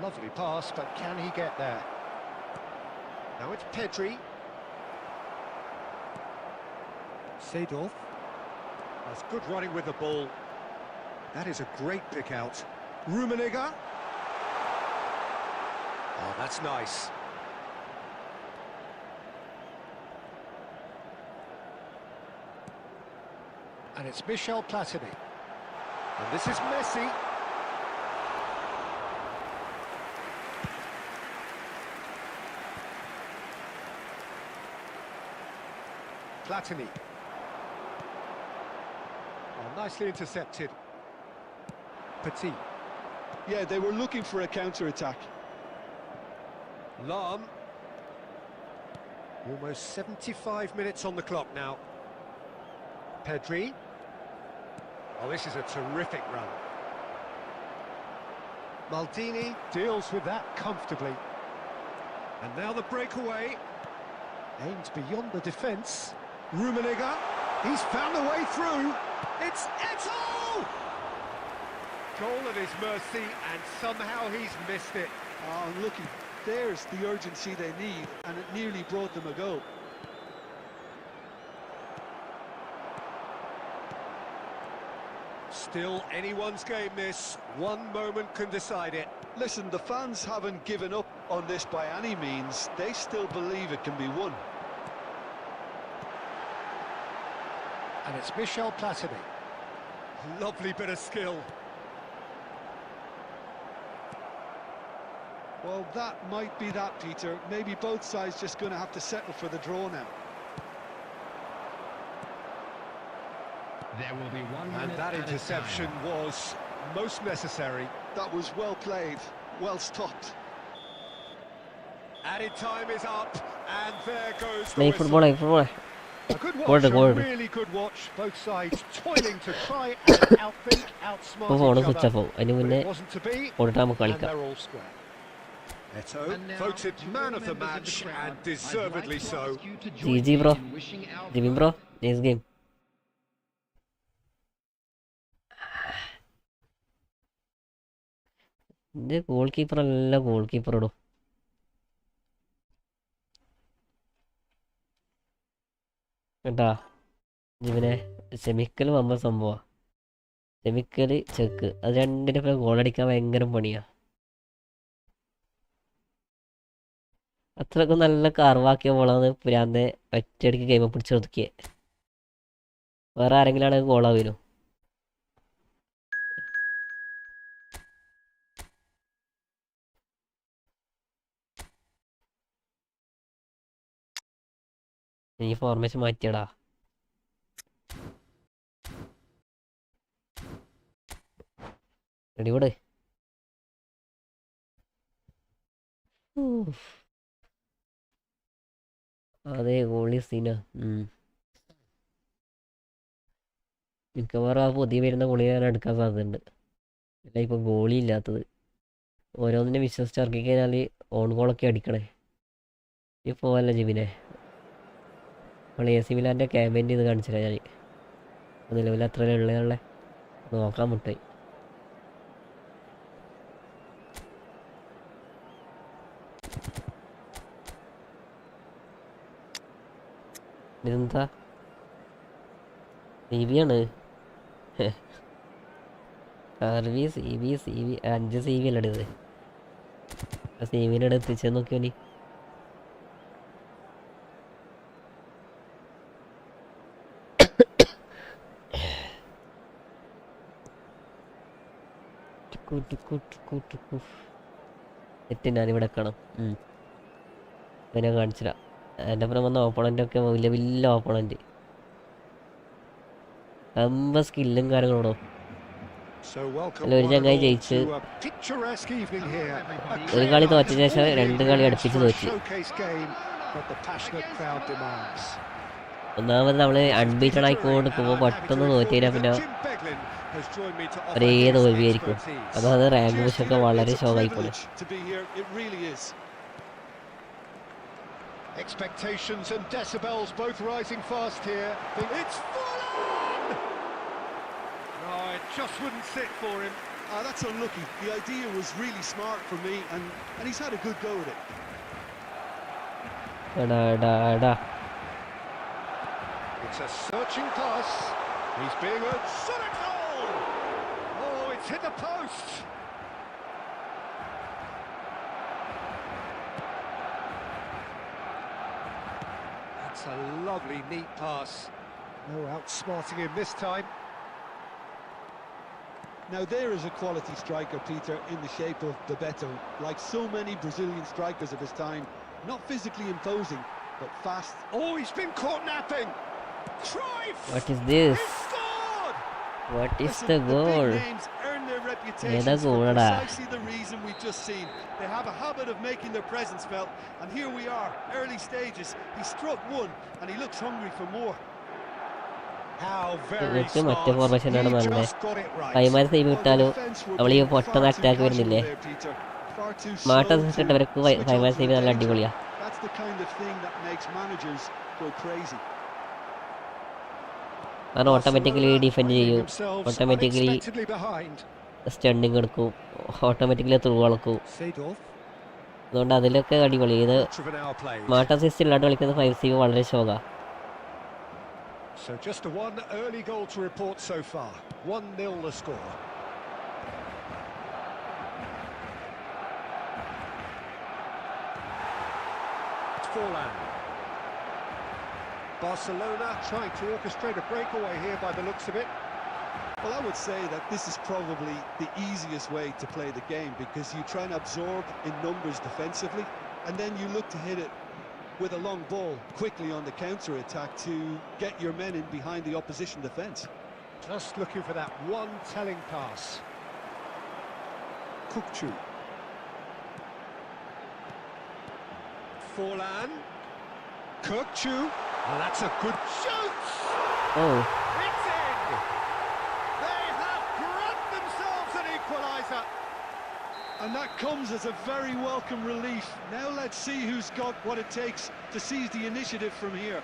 Lovely pass, but can he get there? Now it's Pedri. Seedorf. That's good running with the ball. That is a great pick out. Rummenigge. Oh, that's nice. And it's Michel Platini. And this is Messi. Platini. Oh, nicely intercepted. Petit. Yeah, they were looking for a counter-attack. Lam. Almost 75 minutes on the clock now. Pedri. Oh, this is a terrific run. Maldini deals with that comfortably. And now the breakaway. Aimed beyond the defence. Rummenigge. He's found a way through. It's Eto'o! Goal at his mercy, and somehow he's missed it. Oh, looky, there's the urgency they need, and it nearly brought them a goal. Still anyone's game this. One moment can decide it. Listen, the fans haven't given up on this by any means. They still believe it can be won. And it's Michel Platini. Lovely bit of skill. Well, that might be that, Peter. Maybe both sides just going to have to settle for the draw now. There will be 1 minute And that at a interception time. was most necessary. That was well played, well stopped. Added time is up, and there goes the Main whistle. football. A good Goal, watch, a goal. really good watch. Both sides toiling to try and outthink, outsmart ഇപ്പോൾ phone each switch other. Of ആവും. അതിന് But മുന്നേ it wasn't to be, ഓടിട്ട് നമുക്ക് and കളിക്കാം. they're all square. Eto'o, And now, voted to man all of the members match, crowd, and I'd deservedly like to so. ask you to join GG, bro. me in wishing our Jibin bro nice game. ഇത് goal keeper അല്ല, goal keeper ഇടും. കേട്ടാ ജിബിനെ സെമിക്കൽ വമ്പ സംഭവമാണ്. സെമിക്കൽ check അത് രണ്ടിനും ഇപ്പം ഗോളടിക്കാൻ ഭയങ്കര പണിയാ. അത്രക്കും നല്ല കർവാക്കിയ ബോളാണ് പുരാന്തെ ഒറ്റയടിക്ക് ഗെയിം പിടിച്ച് ഒതുക്കിയേ. വേറെ ആരെങ്കിലും ആണെങ്കിൽ ഗോളാവില്ലോ. ഈ ഫോർമേഷൻ മാറ്റിയടാ. റെഡിവിടെ അതെ ഗോളി സീന. മിക്കവാറും ആ പുതിയ വരുന്ന ഗോളി ഞാൻ എടുക്കാൻ സാധ്യതയുണ്ട്. അല്ല ഇപ്പം ഗോളി ഇല്ലാത്തത്. ഓരോന്നിനെ വിശ്വസിച്ച് ഇറക്കി കഴിഞ്ഞാൽ ഓൺ ഗോളൊക്കെ അടിക്കണേ. ഈ പോവല്ല ജിബിനെ. നമ്മൾ AC മിലാൻ്റെ ക്യാമ്പയിൻ ഇത് കാണിച്ചില്ല ഞാൻ. നിലവിൽ അത്ര ഉള്ളതല്ലേ നോക്കാൻ മുട്ടായി. ഇതെന്താ CV ആണ്. സർവീസ് CV 5 CV അല്ലേ ഇത്. CVൻ്റെ അടുത്ത് എത്തിച്ചേ നോക്കിയോ നീ. എത്തി ഞാനിവിടെ കാണാം. പിന്നെ കാണിച്ചില്ല. എൻ്റെ അപ്പുറം വന്ന ഓപ്പണൻ്റൊക്കെ വലിയ വലിയ ഓപ്പണൻ്റ്. അമ്പ സ്കില്ലും കാര്യങ്ങളോടോ. So welcome അല്ല ഒരു one and ചങ്ങായി all ജയിച്ച് to a picturesque evening here. A ഒരു കളി തോറ്റ clear ശേഷം opportunity 2 കളി for അടുപ്പിച്ച് a തോറ്റി. showcase game that the passionate crowd demands. ഒന്നാമത് നമ്മൾ അൺബീറ്റഡ് ആയിക്കൊണ്ട് നിൽക്കുമ്പോൾ പെട്ടെന്ന് തോറ്റ് കഴിഞ്ഞാൽ പിന്നെ Jim Beglin has joined me to offer ഒരേ his തോൽവിയായിരിക്കും. expertise. അതായത് റാങ്ക് പുഷൊക്കെ വളരെ It's a ഷോക്കായിപ്പോലെ. privilege to be here, it really is. Expectations and decibels both rising fast here. It's full on! No, it just wouldn't sit for him. That's unlucky. The idea was really smart for me, and he's had a good go at it. എടാ എടാ എടാ It's a searching pass. He's being a solid goal! Oh, it's hit the post! That's a lovely, neat pass. No outsmarting him this time. Now there is a quality striker, Peter, in the shape of Bebeto. Like so many Brazilian strikers of his time, not physically imposing, but fast. Oh, he's been caught napping! Cruyff! What is this? He's scored! What is Listen, the the goal? big names earn their reputations ഏതാ for ഗോളടാ? precisely the reason we've just seen. They have a habit of making their presence felt, and here we are, early stages. He struck one, and he looks hungry for more. How very ഇവർക്ക് smart. മറ്റേ ഫോർമേഷനാണ് He നല്ലത്. just got it right. കൈമാറി save Well, the വിട്ടാലോ defence were നമ്മൾ ഈ being പൊട്ട far too attack casual വരുന്നില്ലേ? there, Peter. far too slow smart to assist ഇട്ടവർക്ക് switch five on to save the നല്ല danger. അടിപൊളിയാ. That's the kind of thing that makes managers go crazy. കാരണം automatically defend finding ചെയ്യും, themselves automatically unexpectedly behind. Stunting എടുക്കും, automatically through കളക്കും. Seedorf, അതുകൊണ്ട് അതിലൊക്കെ അടിപൊളി. ഇത് much of an hour played. Smart assist ഇല്ലാണ്ട് കളിക്കുന്ന ഫൈവ് സേവ് വളരെ ശോക. So just a one early goal to report so far. 1-0 the score. It's Forlan. Barcelona trying to orchestrate a breakaway here by the looks of it. Well, I would say that this is probably the easiest way to play the game, because you try and absorb in numbers defensively, and then you look to hit it with a long ball quickly on the counter-attack to get your men in behind the opposition defence. Just looking for that one telling pass. Kukçu. Forlan. Kukçu. Oh, that's a good shoot! Oh. It's in! They have grabbed themselves an equaliser. And that comes as a very welcome relief. Now let's see who's got what it takes to seize the initiative from here.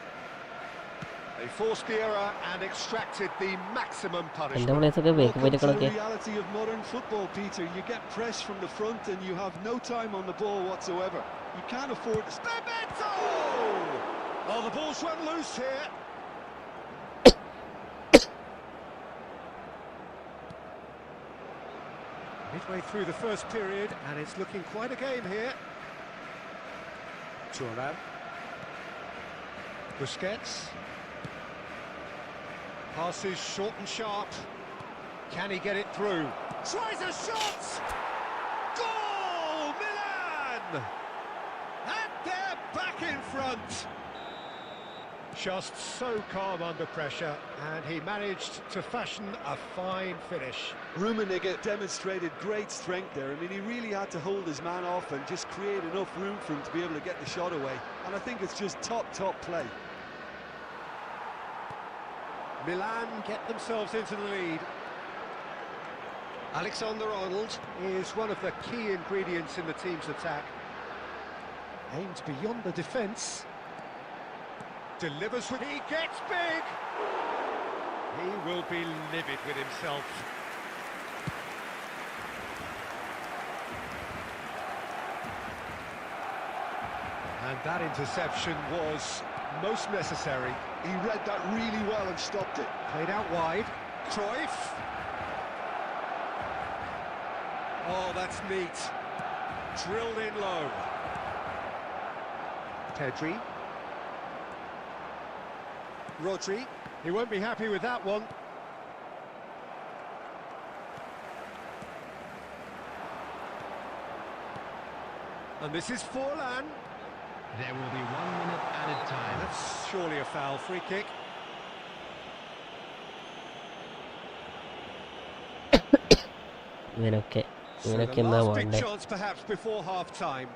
They forced the error and extracted the maximum എൻ്റെ punishment. പ്ലേസൊക്കെ bake പോയിട്ട് Welcome to കളിക്കുക. the reality of modern football, Peter. You get press from the front and you have no time on the ball whatsoever. You can't afford to... Bebeto! Oh, the ball's run loose here. Midway through the first period, and it's looking quite a game here. Thuram. Busquets. Passes short and sharp. Can he get it through? Tries a shot! Goal! Milan! And they're back in front. Just so calm under pressure, and he managed to fashion a fine finish. Rummenigge demonstrated great strength there. I mean, he really had to hold his man off and just create enough room for him to be able to get the shot away. And I think it's just top play. Milan get themselves into the lead. Alexander-Arnold is one of the key ingredients in the team's attack. Aims beyond the defence. Delivers when he gets big. He will be livid with himself. And that interception was most necessary. He read that really well and stopped it. Played out wide. Cruyff. Oh, that's neat. Drilled in low. Pedri. Rodri. He won't be happy with that one. And this is Forlan. There will be 1 minute added time. That's surely a foul. Free kick. ഇവനൊക്കെ So the എന്താ last big വേണ്ടേ? chance perhaps before half-time.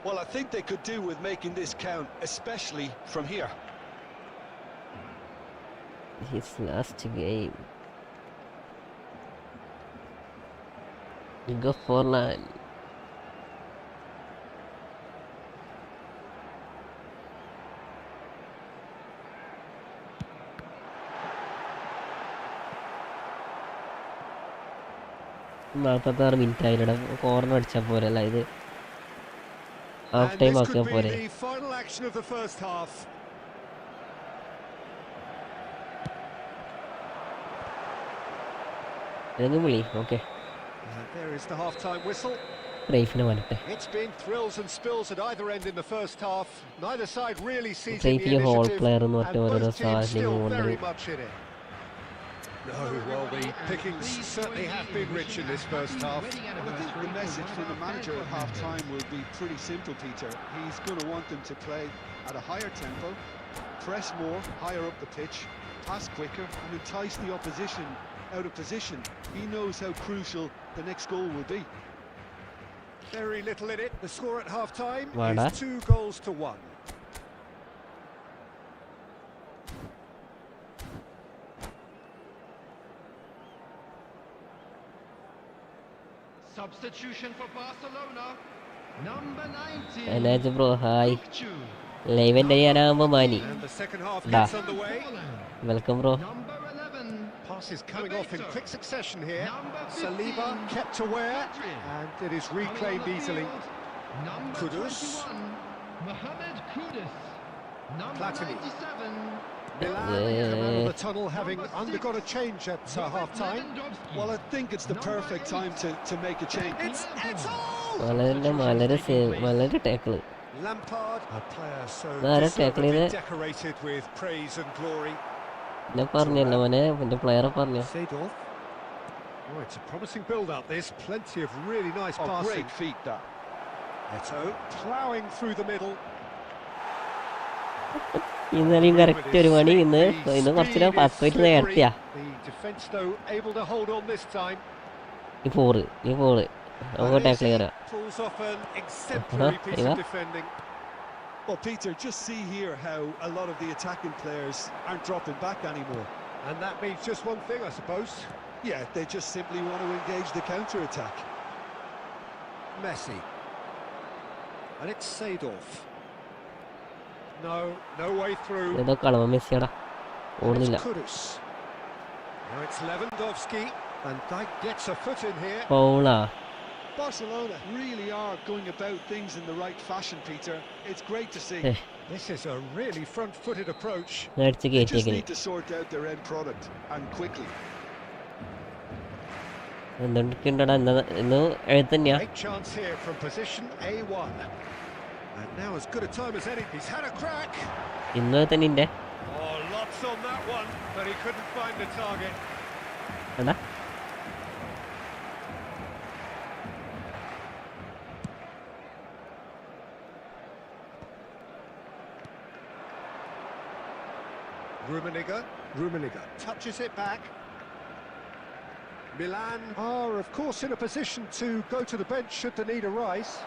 Well, I think they could do with making this count, especially from here. His last game. Go Forlan. നാൽപ്പത്താറ് minute ആയില്ലട, corner അടിച്ചാൽ പോരല്ല, ഇത് half And time this ആക്കിയാൽ could be പോരെ. the final action of the first half. ഏതെങ്കിലും വിളി. Okay, And there is the half-time whistle. റൈഫിനെ വരട്ടെ. It's been thrills and spills at either end in the first half. Neither side really seizing the റൈഫിൽ ഹോൾ initiative, player എന്ന് and പറഞ്ഞ ഓരോരോ both teams സാധനങ്ങൾ still കൊണ്ട് very much in it. No, well, the pickings certainly have been rich in this first half. Well, I think the message from the manager at half-time will be pretty simple, Peter. He's going to want them to play at a higher tempo, press more, higher up the pitch, pass quicker, and entice the opposition out of position. He knows how crucial the next goal will be. Very little in it. The score at half-time Vada. is 2-1. substitution for Barcelona. Number 19. അനാജ് bro hi Ukchu. ലൈവൻ്റെ ചെയ്യാനാകുമ്പോൾ മാനി And the second half Da. gets underway. Welcome bro. Number 11. Passes coming off in quick succession here. Number 15. Saliba kept aware, Adrian. and it is Coming on reclaimed the easily. field, Number Kudus. 21. Mohamed Kudus. Number Platini. 97. Milan come out of the tunnel having undergone a change at half-time. Well, I think it's the perfect time to make a change. It's Eto'o! വളരെ ടാക്കിള്. Lampard, a player so That's deservedly exactly it. decorated with praise and glory. ഞാൻ പറഞ്ഞല്ലോ മോനെ എൻ്റെ പ്ലെയറെ പറഞ്ഞു. Seedorf. Oh, it's a promising build-up. There's plenty of really nice Oh, passing. great feet, that. Eto'o ploughing through the middle. ഇന്നലെയും correct ഒരു മണി. ഇന്ന് കുറച്ച് 10 നേരത്തെയാ. The defence though able to hold on this time. ഈ four നമുക്ക് tackle കയറാം. Pulls off an exemplary piece yeah. of defending. Well, Peter, just see here how a lot of the attacking players aren't dropping back anymore. And that means just one thing, I suppose. Yeah, they just simply want to engage the counter-attack. Messi. And it's Seedorf. No way through. ഏതോ കളവ മെസ്സിയാടാ And ഓടുന്നില്ല. it's Kudus. Now it's Lewandowski. And Dijk gets a foot in here. പൗളാ Barcelona really are going about things in the right fashion, Peter. It's great to see. This is a really front-footed approach. അടിച്ച് They just കയറ്റിയേക്കിന്. need to sort out their end product, and quickly. എന്തൊക്കെയുണ്ടടാ ഇന്ന് എഴുത്തന്നെയാ. Great chance here from position A1. And now as good a time as any. He's had a crack. ഇന്ന് തന്നെ ഇന്റെ Oh, lots on that one, but he couldn't find the target. എടാ Rummenigge touches it back. Milan are, of course, in a position to go to the bench should the need arise.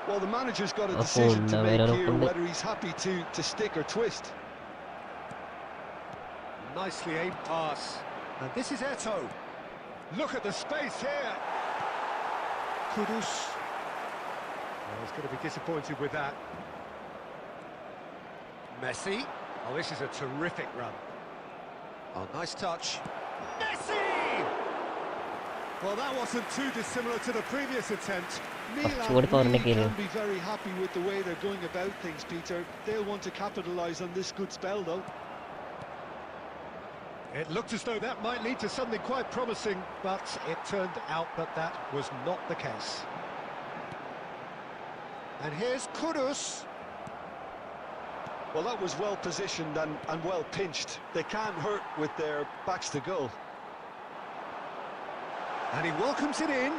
Well, the manager's got a Oh, decision to no, make I don't here, know. whether he's happy to stick or twist. Nicely aimed pass. And this is Eto'o. Look at the space here. Kudus. Oh, he's going to be disappointed with that. Messi. Oh, this is a terrific run. Oh, nice touch. Messi! Well, that wasn't too dissimilar to the previous attempt. Milan കുറച്ചുകൂടി really തുറന്നിരിക്കുന്നു. can be very happy with the way they're going about things, Peter. They'll want to capitalise on this good spell, though. It looked as though that might lead to something quite promising, but it turned out that that was not the case. And here's Kudus. Well, that was well positioned and well pinched. They can't hurt with their backs to goal. And he welcomes it in.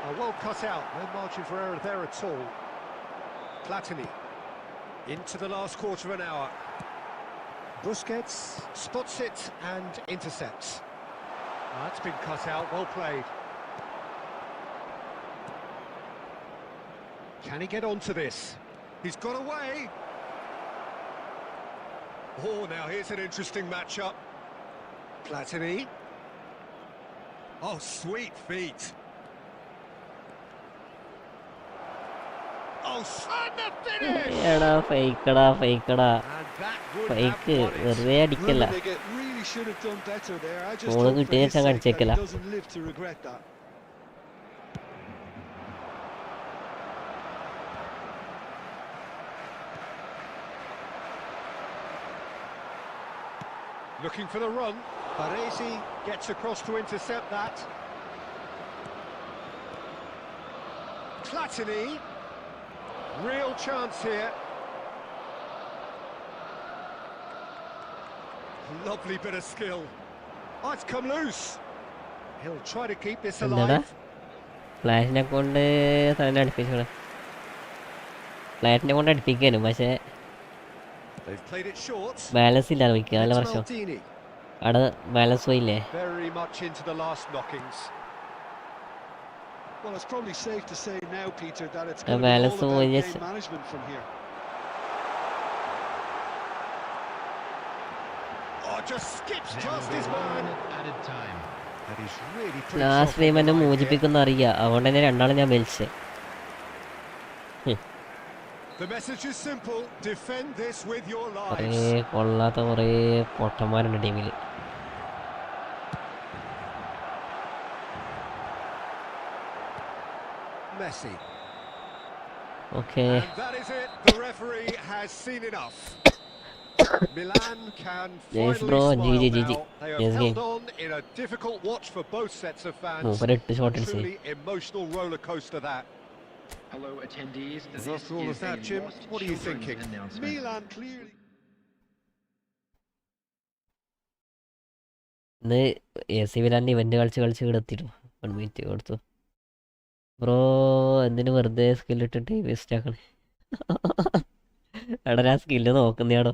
Oh, well cut out, no margin for error there at all. Platini into the last quarter of an hour. Busquets spots it and intercepts. Oh, that's been cut out, well played. Can he get onto this? He's got away. Oh, now here's an interesting matchup. Platini. Oh, sweet feet. Oh, and the finish! എടാ ഫേക്കടാ And that would have fake won it. വെറുതെ അടിക്കല്ല. Rummenigge really should have done better there. I just Goal hope for കിട്ടിയ his sake that he കാണിച്ചേക്കല. doesn't live to regret that. Looking for the run. Baresi gets across to intercept that. Platini. Real chance here. Lovely bit of skill. Oh, it's come loose. He'll try to keep this എന്താടാ alive. ഫ്ലാഷിനെ കൊണ്ട് തന്നെ അടുപ്പിച്ചു. ഫ്ലാറ്റിനെ കൊണ്ട് അടുപ്പിക്കാനും പക്ഷേ They've played it short. Balance ഇല്ല മിക്ക നല്ല It's പ്രശ്നം. Maldini. അവിടെ ബാലൻസ് പോയില്ലേ. Very much into the last knockings. Well, it's probably safe to say now, Peter, that it's A going to be balance all of about yes. game management from here. Oh, just skips past his And we're man. at added time. And he's really pretty last soft on time the എന്നെ line here. മോചിപ്പിക്കുന്ന അറിയാം, അതുകൊണ്ട് തന്നെ രണ്ടാളും ഞാൻ വലിച്ചേ. The message is simple: defend this with your കുറേ lives. കൊള്ളാത്ത കുറേ പൊട്ടന്മാരുണ്ട് ടീമിൽ. Messi. Okay, And that is it. The referee has seen enough. Milan can Yes, finally bro. smile GG. now. They have Yes, held game. on in a difficult watch for both sets of fans. മൂപ്പര് 8 shot അടിച്ച്. Truly emotional roller coaster that. Hello, attendees. And This after all is of that, a Jim, lost what are you children's thinking? announcement. Milan clearly. ഇന്ന് AC മിലാൻ്റെ event കളിച്ച് കിടത്തിട്ടു 1 minute കൊടുത്തു. Bro എന്തിനു വെറുതെ സ്കില്ലിട്ടിട്ട് waste ആക്കണേ? എടാ ഞാൻ skill നോക്കുന്നയാടോ.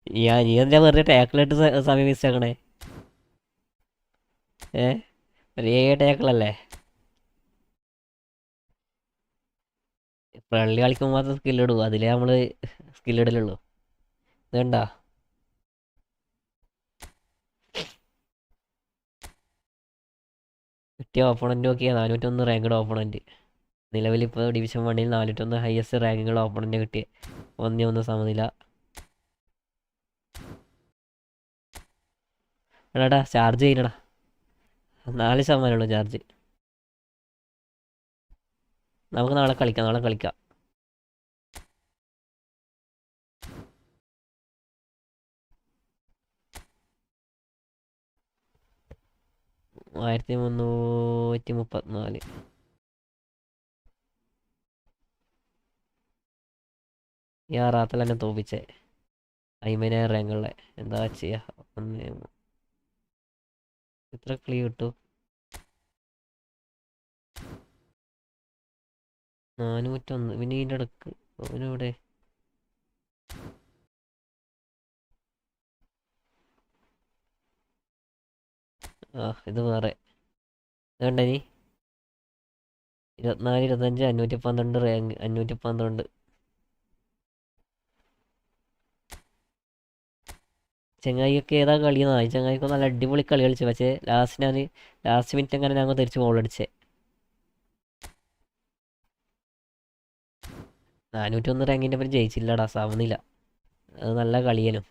നീ എന്താ വെറുതെ ടാക്കിലിട്ട് സമയം വേസ്റ്റ് ആക്കണേ? ഒരേ ടാക്കിളല്ലേ? ഫ്രണ്ട്ലി കളിക്കുമ്പോൾ മാത്രം സ്കില്ലിടും, അതിലേ നമ്മള് സ്കില്ലിടലുള്ളൂ. ഇതുണ്ടാ കിട്ടിയ ഓപ്പണൻറ്റ് നോക്കിയാൽ 401 റാങ്ക്ഡ് ഓപ്പണൻറ്റ്. നിലവിലിപ്പോൾ ഡിവിഷൻ 1-ൽ 401 ഹയസ്റ്റ് റാങ്കുള്ള ഓപ്പണൻറ്റ് കിട്ടിയ 1-1 സമനില. എടാ ചാർജ് ചെയ്യണടാ, 4% ചാർജ്. നമുക്ക് നാളെ കളിക്കാം. 1334. ഈ ആറാത്തിൽ തന്നെ തോപ്പിച്ചേ 50,000 റാങ്കുള്ള. എന്താ ചെയ്യാ, എത്ര ക്ലീ കിട്ടും? 401. പിന്നെ ഇതിൻ്റെ ഇടക്ക് അവനിവിടെ ഇത് വേറെ ഇതുണ്ടനി 24, 25, 512 റാങ്ക്. 512 ചെങ്ങായിയൊക്കെ ഏതാ കളിയെന്നാ? ഈ ചെങ്ങായിക്ക് നല്ല അടിപൊളി കളി കളിച്ചു, പക്ഷേ ലാസ്റ്റ് മിനിറ്റ് അങ്ങനെ ഞങ്ങൾ തിരിച്ച് ഗോൾ അടിച്ചേ. 401 റാങ്കിൻ്റെ പേര് ജയിച്ചില്ലടാ, സമനില. അത് നല്ല കളിയനും.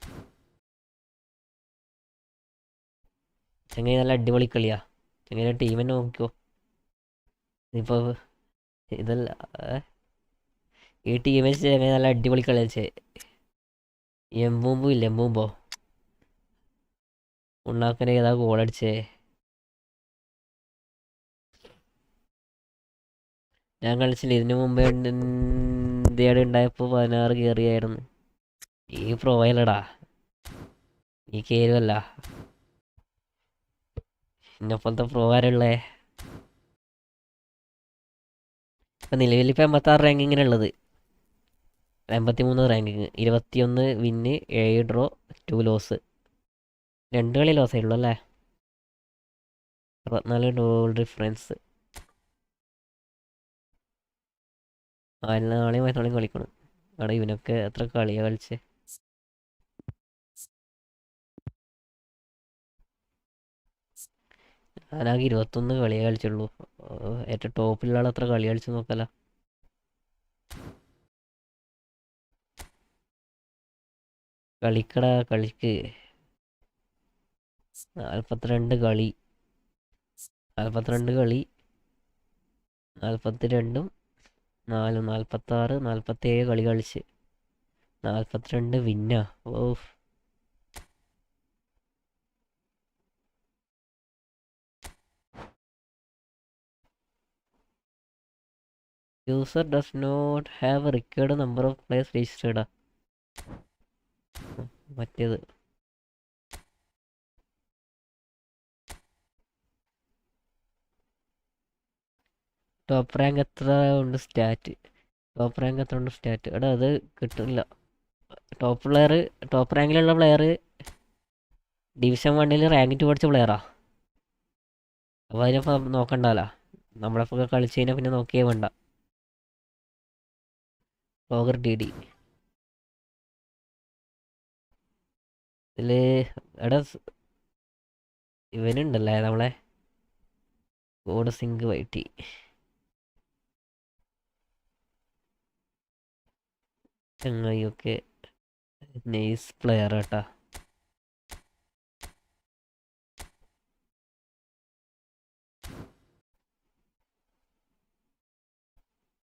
ചെങ്ങായി നല്ല അടിപൊളി കളിയാ. ചെങ്ങായി ടീം തന്നെ നോക്കിക്കോ. ഇപ്പോൾ ഇതല്ല, ഈ ടീം വെച്ച് ചെങ്ങായി നല്ല അടിപൊളി കളി കളിച്ചേ. എംബൂമ്പോ ഇല്ല, എംബൂമ്പോ ഉണ്ണാക്കനെ ഏതാ ഗോളടിച്ചേ? ഞാൻ കളിച്ചില്ല ഇതിനു മുമ്പേ. ഇന്ത്യയുടെ ഉണ്ടായപ്പോൾ 16 കയറിയായിരുന്നു. ഈ പ്രോയല്ലടാ, ഈ കയറുമല്ല. ഇന്നെപ്പോലത്തെ പ്രോ ആരുള്ളേ? ഇപ്പം നിലവിലിപ്പോൾ 86 റാങ്കിങ്ങിനുള്ളത്. 83 റാങ്കിങ്, 21 വിന്ന്, 7 ഡ്രോ, 2 ലോസ്. 2 കളി ലോസ് ആയിട്ടുള്ളൂ അല്ലേ? 64 ഗോൾ ഡിഫറൻസ്. നാളെയും മറ്റന്നാളും കളിക്കണം. അവിടെ ഇവനൊക്കെ എത്ര കളിയാണ് കളിച്ചേ? ഞാനാകെ 21 കളിയേ കളിച്ചുള്ളൂ. ഏറ്റവും ടോപ്പിലുള്ള ആൾ എത്ര കളി കളിച്ചു നോക്കല. കളിക്ക് 42 കളി, 42 കളി, 42ഉം 4, 46, 47 കളി കളിച്ച് 42 വിന്നാ. Off, user does not have a required number of players രജിസ്റ്റേർഡാ. മറ്റേത് ടോപ്പ് റാങ്ക് എത്ര ഉണ്ട് സ്റ്റാറ്റ്? എടാ അത് കിട്ടില്ല. ടോപ്പ് റാങ്കിലുള്ള പ്ലെയർ ഡിവിഷൻ 1-ൽ റാങ്ക് 2 പഠിച്ച പ്ലെയറാ. അപ്പോൾ അതിനിപ്പോൾ നോക്കണ്ടല്ലോ, നമ്മളപ്പോൾ കളിച്ച് കഴിഞ്ഞാൽ പിന്നെ നോക്കിയേ വേണ്ട. ലോഗർ DD ഇതിൽ എടാ ഇവനുണ്ടല്ലേ നമ്മളെ ഗോഡ് സിങ്ക് വൈറ്റി. ചങ്ങായിയൊക്കെ നൈസ് പ്ലെയർ കേട്ടാ.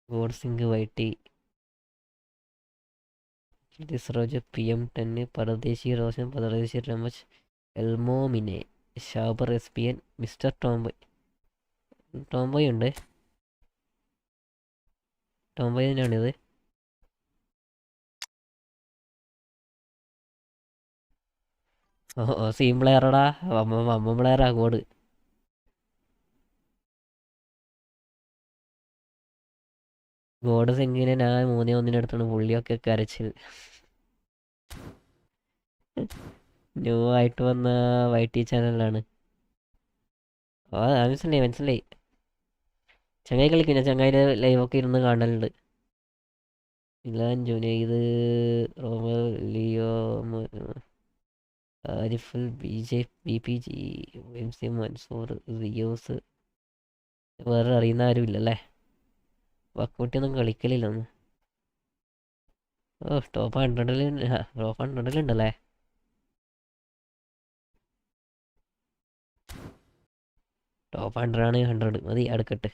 ഗോഡ് സിങ്ക് വൈറ്റി ദിസ്റോജ് PM10 പരദേശി റോഷൻ പരദേശി രമേശ് എൽമോമിനെ ഷാബർ SPN മിസ്റ്റർ ടോംബോയ് ഉണ്ട്. ടോംബോയ് തന്നെയാണിത്. ഓ സീം പ്ലെയറടാ, വമ്മ പ്ലെയറാ ഗോഡ്. ഗോഡ് സിംഗിനെ ഞാൻ 3-1 എടുത്താണ്. പുള്ളിയൊക്കെ കരച്ചിൽ. ന്യൂ ആയിട്ട് വന്ന വൈറ്റി ചാനലാണ്. മനസ്സിലായി. ചങ്ങായി കളിക്കും, ഞാൻ ചങ്ങായിൻ്റെ ലൈവൊക്കെ ഇരുന്ന് കാണലുണ്ട്. മിലാൻ ജുനൈദ് റോമർ ലിയോ ആരിഫൽ BPG MC മൻസൂർ റിയോസ്. വേറെ അറിയുന്ന ആരും ഇല്ലല്ലേ. വക്കുട്ടിയൊന്നും കളിക്കലില്ലൊന്നും. ഓ ടോപ്പ് 100-ലുണ്ടല്ലേ. ടോപ്പ് 100 ആണ്. 100 മതി അടുക്കട്ട്.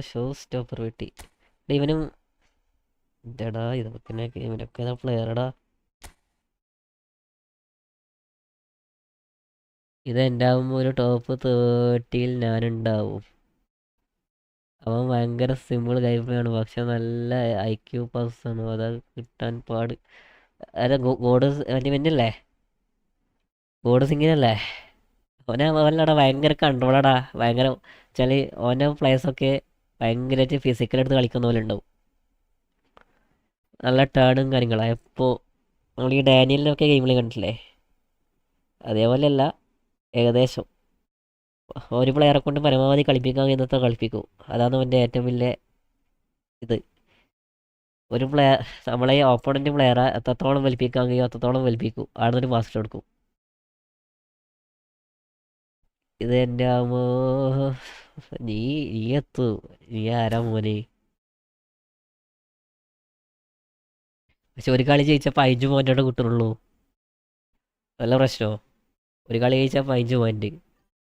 ഷോ സ്റ്റോപ്പർ വെട്ടി. ഇവനും ഇതടാ ഇതൊക്കെ ഇവനൊക്കെ ഏതാ പ്ലെയറടാ. ഇതെൻ്റെ ആകുമ്പോൾ ഒരു ടോപ്പ് 30-ൽ ഞാനുണ്ടാവും. അവൻ ഭയങ്കര സിമ്പിൾ ഗെയിമാണ്, പക്ഷെ നല്ല IQ പാസ്സാണ്. അത് കിട്ടാൻ പാട്. അതെ ഗോഡ് ഇവനല്ലേ, ഗോഡ് സിംഗിനല്ലേ. അവനല്ലടാ ഭയങ്കര കൺട്രോളാടാ. ഭയങ്കര വെച്ചാൽ ഓൻ്റെ പ്ലേയേഴ്സൊക്കെ ഭയങ്കരമായിട്ട് ഫിസിക്കലെടുത്ത് കളിക്കുന്ന പോലെ ഉണ്ടാവും. നല്ല ടേണും കാര്യങ്ങളാണ്. ഇപ്പോൾ നമ്മൾ ഈ ഡാനിയലിനൊക്കെ ഗെയിമിൽ കണ്ടിട്ടില്ലേ, അതേപോലെയല്ല ഏകദേശം. ഒരു പ്ലെയറെ കൊണ്ട് പരമാവധി കളിപ്പിക്കാൻ കഴിയുന്നത്ര കളിപ്പിക്കും. അതാണ് അവൻ്റെ ഏറ്റവും വലിയ ഇത്. ഒരു പ്ലെയർ നമ്മളെ ഓപ്പോണൻറ്റ് പ്ലെയറെ എത്രത്തോളം വലിപ്പിക്കാൻ കഴിയും അത്രത്തോളം വലിപ്പിക്കും. ആടുന്നൊരു മാസ്റ്റർ എടുക്കും. ഇത് എൻ്റെ ആകുമ്പോ നീ എത്തു. നീ ആരാ മോനെ. പക്ഷെ ഒരു കളി ജയിച്ചപ്പോൾ 5 പോയിൻ്റോടെ കിട്ടുള്ളൂ. നല്ല പ്രശ്നമോ. ഒരു കളി ജയിച്ചപ്പോൾ 5 പോയിൻ്റ്.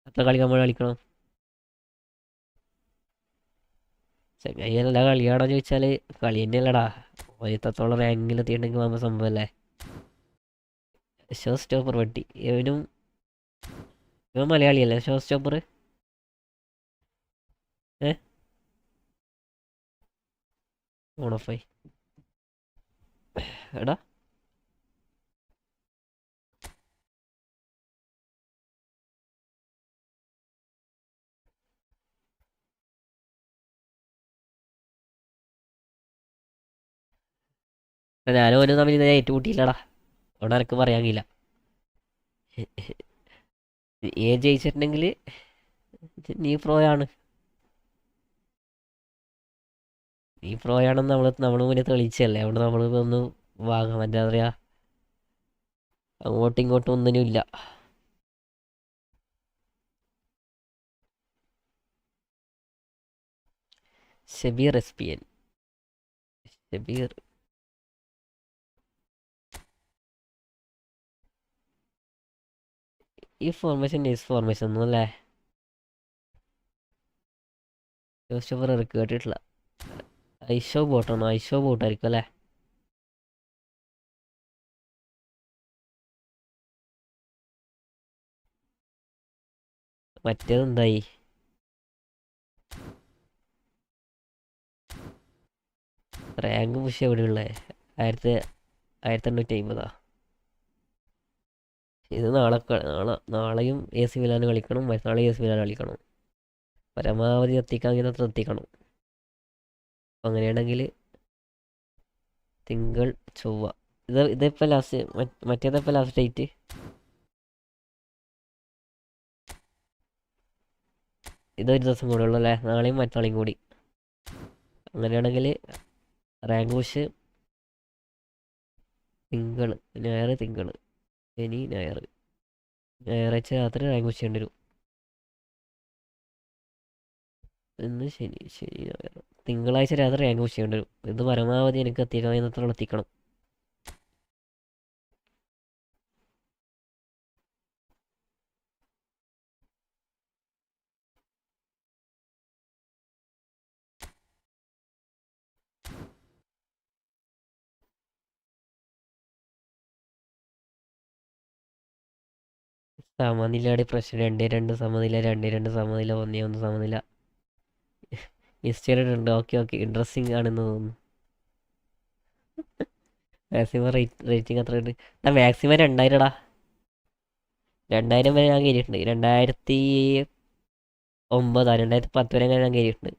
എത്ര കളി നമ്മൾ കളിക്കണം. ചങ്ങായി എല്ലാ കളിയാണോ ചോദിച്ചാൽ കളി തന്നെയല്ലടാ. ഇത്രത്തോളം റാങ്കിൽ എത്തിയിട്ടുണ്ടെങ്കിൽ വന്ന സംഭവമല്ലേ. ഷോ സ്റ്റോപ്പർ വെട്ടി. ഇവൻ മലയാളിയല്ലേ ഷോ സ്റ്റോപ്പർ. ഓണഫായി എടാ. ഞാനും ഓനും തമ്മിൽ ഇത് ഏറ്റുകൂട്ടിയില്ലടാ. അവിടെ എനക്ക് പറയാൻ കഴിയില്ല. ജയിച്ചിട്ടുണ്ടെങ്കിൽ നീ പ്രോയാണ്. നീ പ്രോയാണെന്ന് നമ്മൾ മുന്നേ തെളിയിച്ചല്ലേ. അവിടെ നമ്മൾ ഒന്ന് വാങ്ങാൻ എന്താ പറയുക, അങ്ങോട്ടും ഇങ്ങോട്ടും ഒന്നിനുമില്ല. ഷബീർ SPN. ഷബീർ ഈ ഫോർമേഷൻ നൈസ് ഫോർമേഷൻ ഒന്നും അല്ലേ. സ്റ്റോപ്പർ കേട്ടിട്ടില്ല. ഐഷോ ബോട്ടാണോ. ഐഷോ ബോട്ടായിരിക്കും അല്ലേ. മറ്റേതെന്തായി. റാങ്ക് പുഷ് എവിടെയുള്ളേ. 1850. ഇത് നാളെയും AC മിലാൻ കളിക്കണം. മറ്റന്നാളെ AC മിലാൻ കളിക്കണം. പരമാവധി എത്തിക്കാൻ കഴിയുന്നത്ര എത്തിക്കണം. അപ്പം അങ്ങനെയാണെങ്കിൽ തിങ്കൾ ചൊവ്വ ഇതിപ്പോൾ ലാസ്റ്റ്. മറ്റേതിപ്പോൾ ലാസ്റ്റ് ഡേറ്റ് ഇതൊരു ദിവസം കൂടെ ഉള്ളൂ അല്ലേ? നാളെയും മറ്റന്നാളെയും കൂടി. അങ്ങനെയാണെങ്കിൽ റാങ്ക് പുഷ് തിങ്കൾ, ഞായർ, തിങ്കൾ, ശനി, ഞായർ, ഞായറാഴ്ച രാത്രി റാങ്ക് പുഷ് ചെയ്യേണ്ടി വരും. ഇന്ന് ശനി, ശനി, ഞായർ, തിങ്കളാഴ്ച രാത്രി റാങ്ക് പുഷ് ചെയ്യേണ്ടി വരും. ഇത് പരമാവധി എനിക്ക് എത്തിക്കാൻ എത്തിക്കണം. സമനിലയുടെ പ്രശ്നം 2-2 സമനില, 2-2 സമനില, 1-1 സമനില. ഹിസ്റ്ററി ഉണ്ട്. ഓക്കെ ഓക്കെ, ഇൻട്രസ്റ്റിംഗ് ആണെന്ന് തോന്നുന്നു. മാക്സിമം റേറ്റിംഗ് എത്ര ഉണ്ട്? മാക്സിമം 2000 2000 വരെ ഞാൻ കയറിയിട്ടുണ്ട്. 2009 2010 വരെ ഞാൻ കയറിയിട്ടുണ്ട്.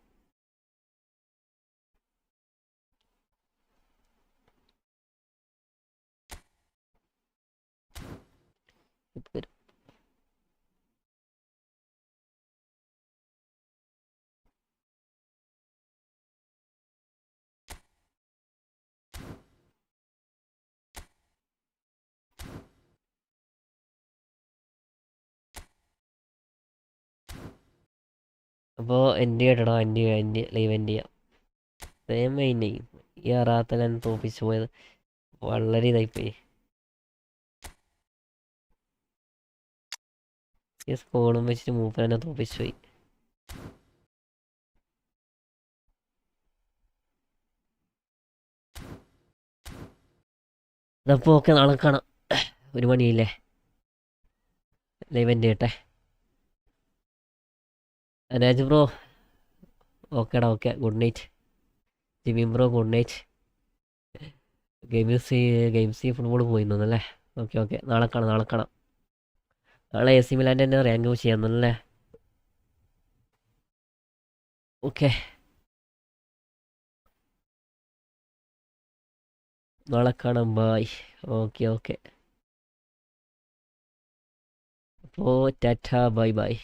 അപ്പോൾ എൻ്റെ കേട്ടടാ, എൻ്റെ ലൈവ് എൻ്റെ ചെയ്യാം. സെയിം മെയിൻ ചെയ്യും. ഈ അറാത്തലാൻ തോപ്പിച്ചു പോയത് വളരെ ഇതായിപ്പോയി. ഈ സ്കോളും വെച്ചിട്ട് മൂപ്പർ തന്നെ തോപ്പിച്ചു പോയി. അതപ്പോൾ ഓക്കെ, നാളെ കാണാം. 1 മണിയില്ലേ? ലൈവ് എൻ്റെ ചെയ്യട്ടെ. രാജ് ബ്രോ ഓക്കേടാ, okay, good night. Jimmy bro good night. Games football പോയി തോന്നല്ലേ? ഓക്കെ ഓക്കെ, നാളെ കാണാം, നാളെ കാണാം. നാളെ AC മിലാൻ്റെ തന്നെ റാങ്ക് പുഷ് ചെയ്യാൻ തോന്നല്ലേ? ഓക്കെ, നാളെ കാണാം, ബായ്. ഓക്കെ ഓക്കെ, അപ്പോൾ ടാറ്റ, ബൈ ബൈ.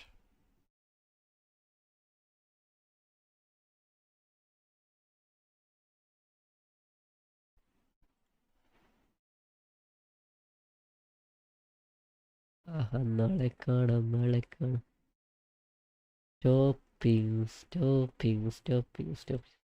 നാളെ കാണാം, നാളെ കാണാം. Stopping stopping stopping stopping.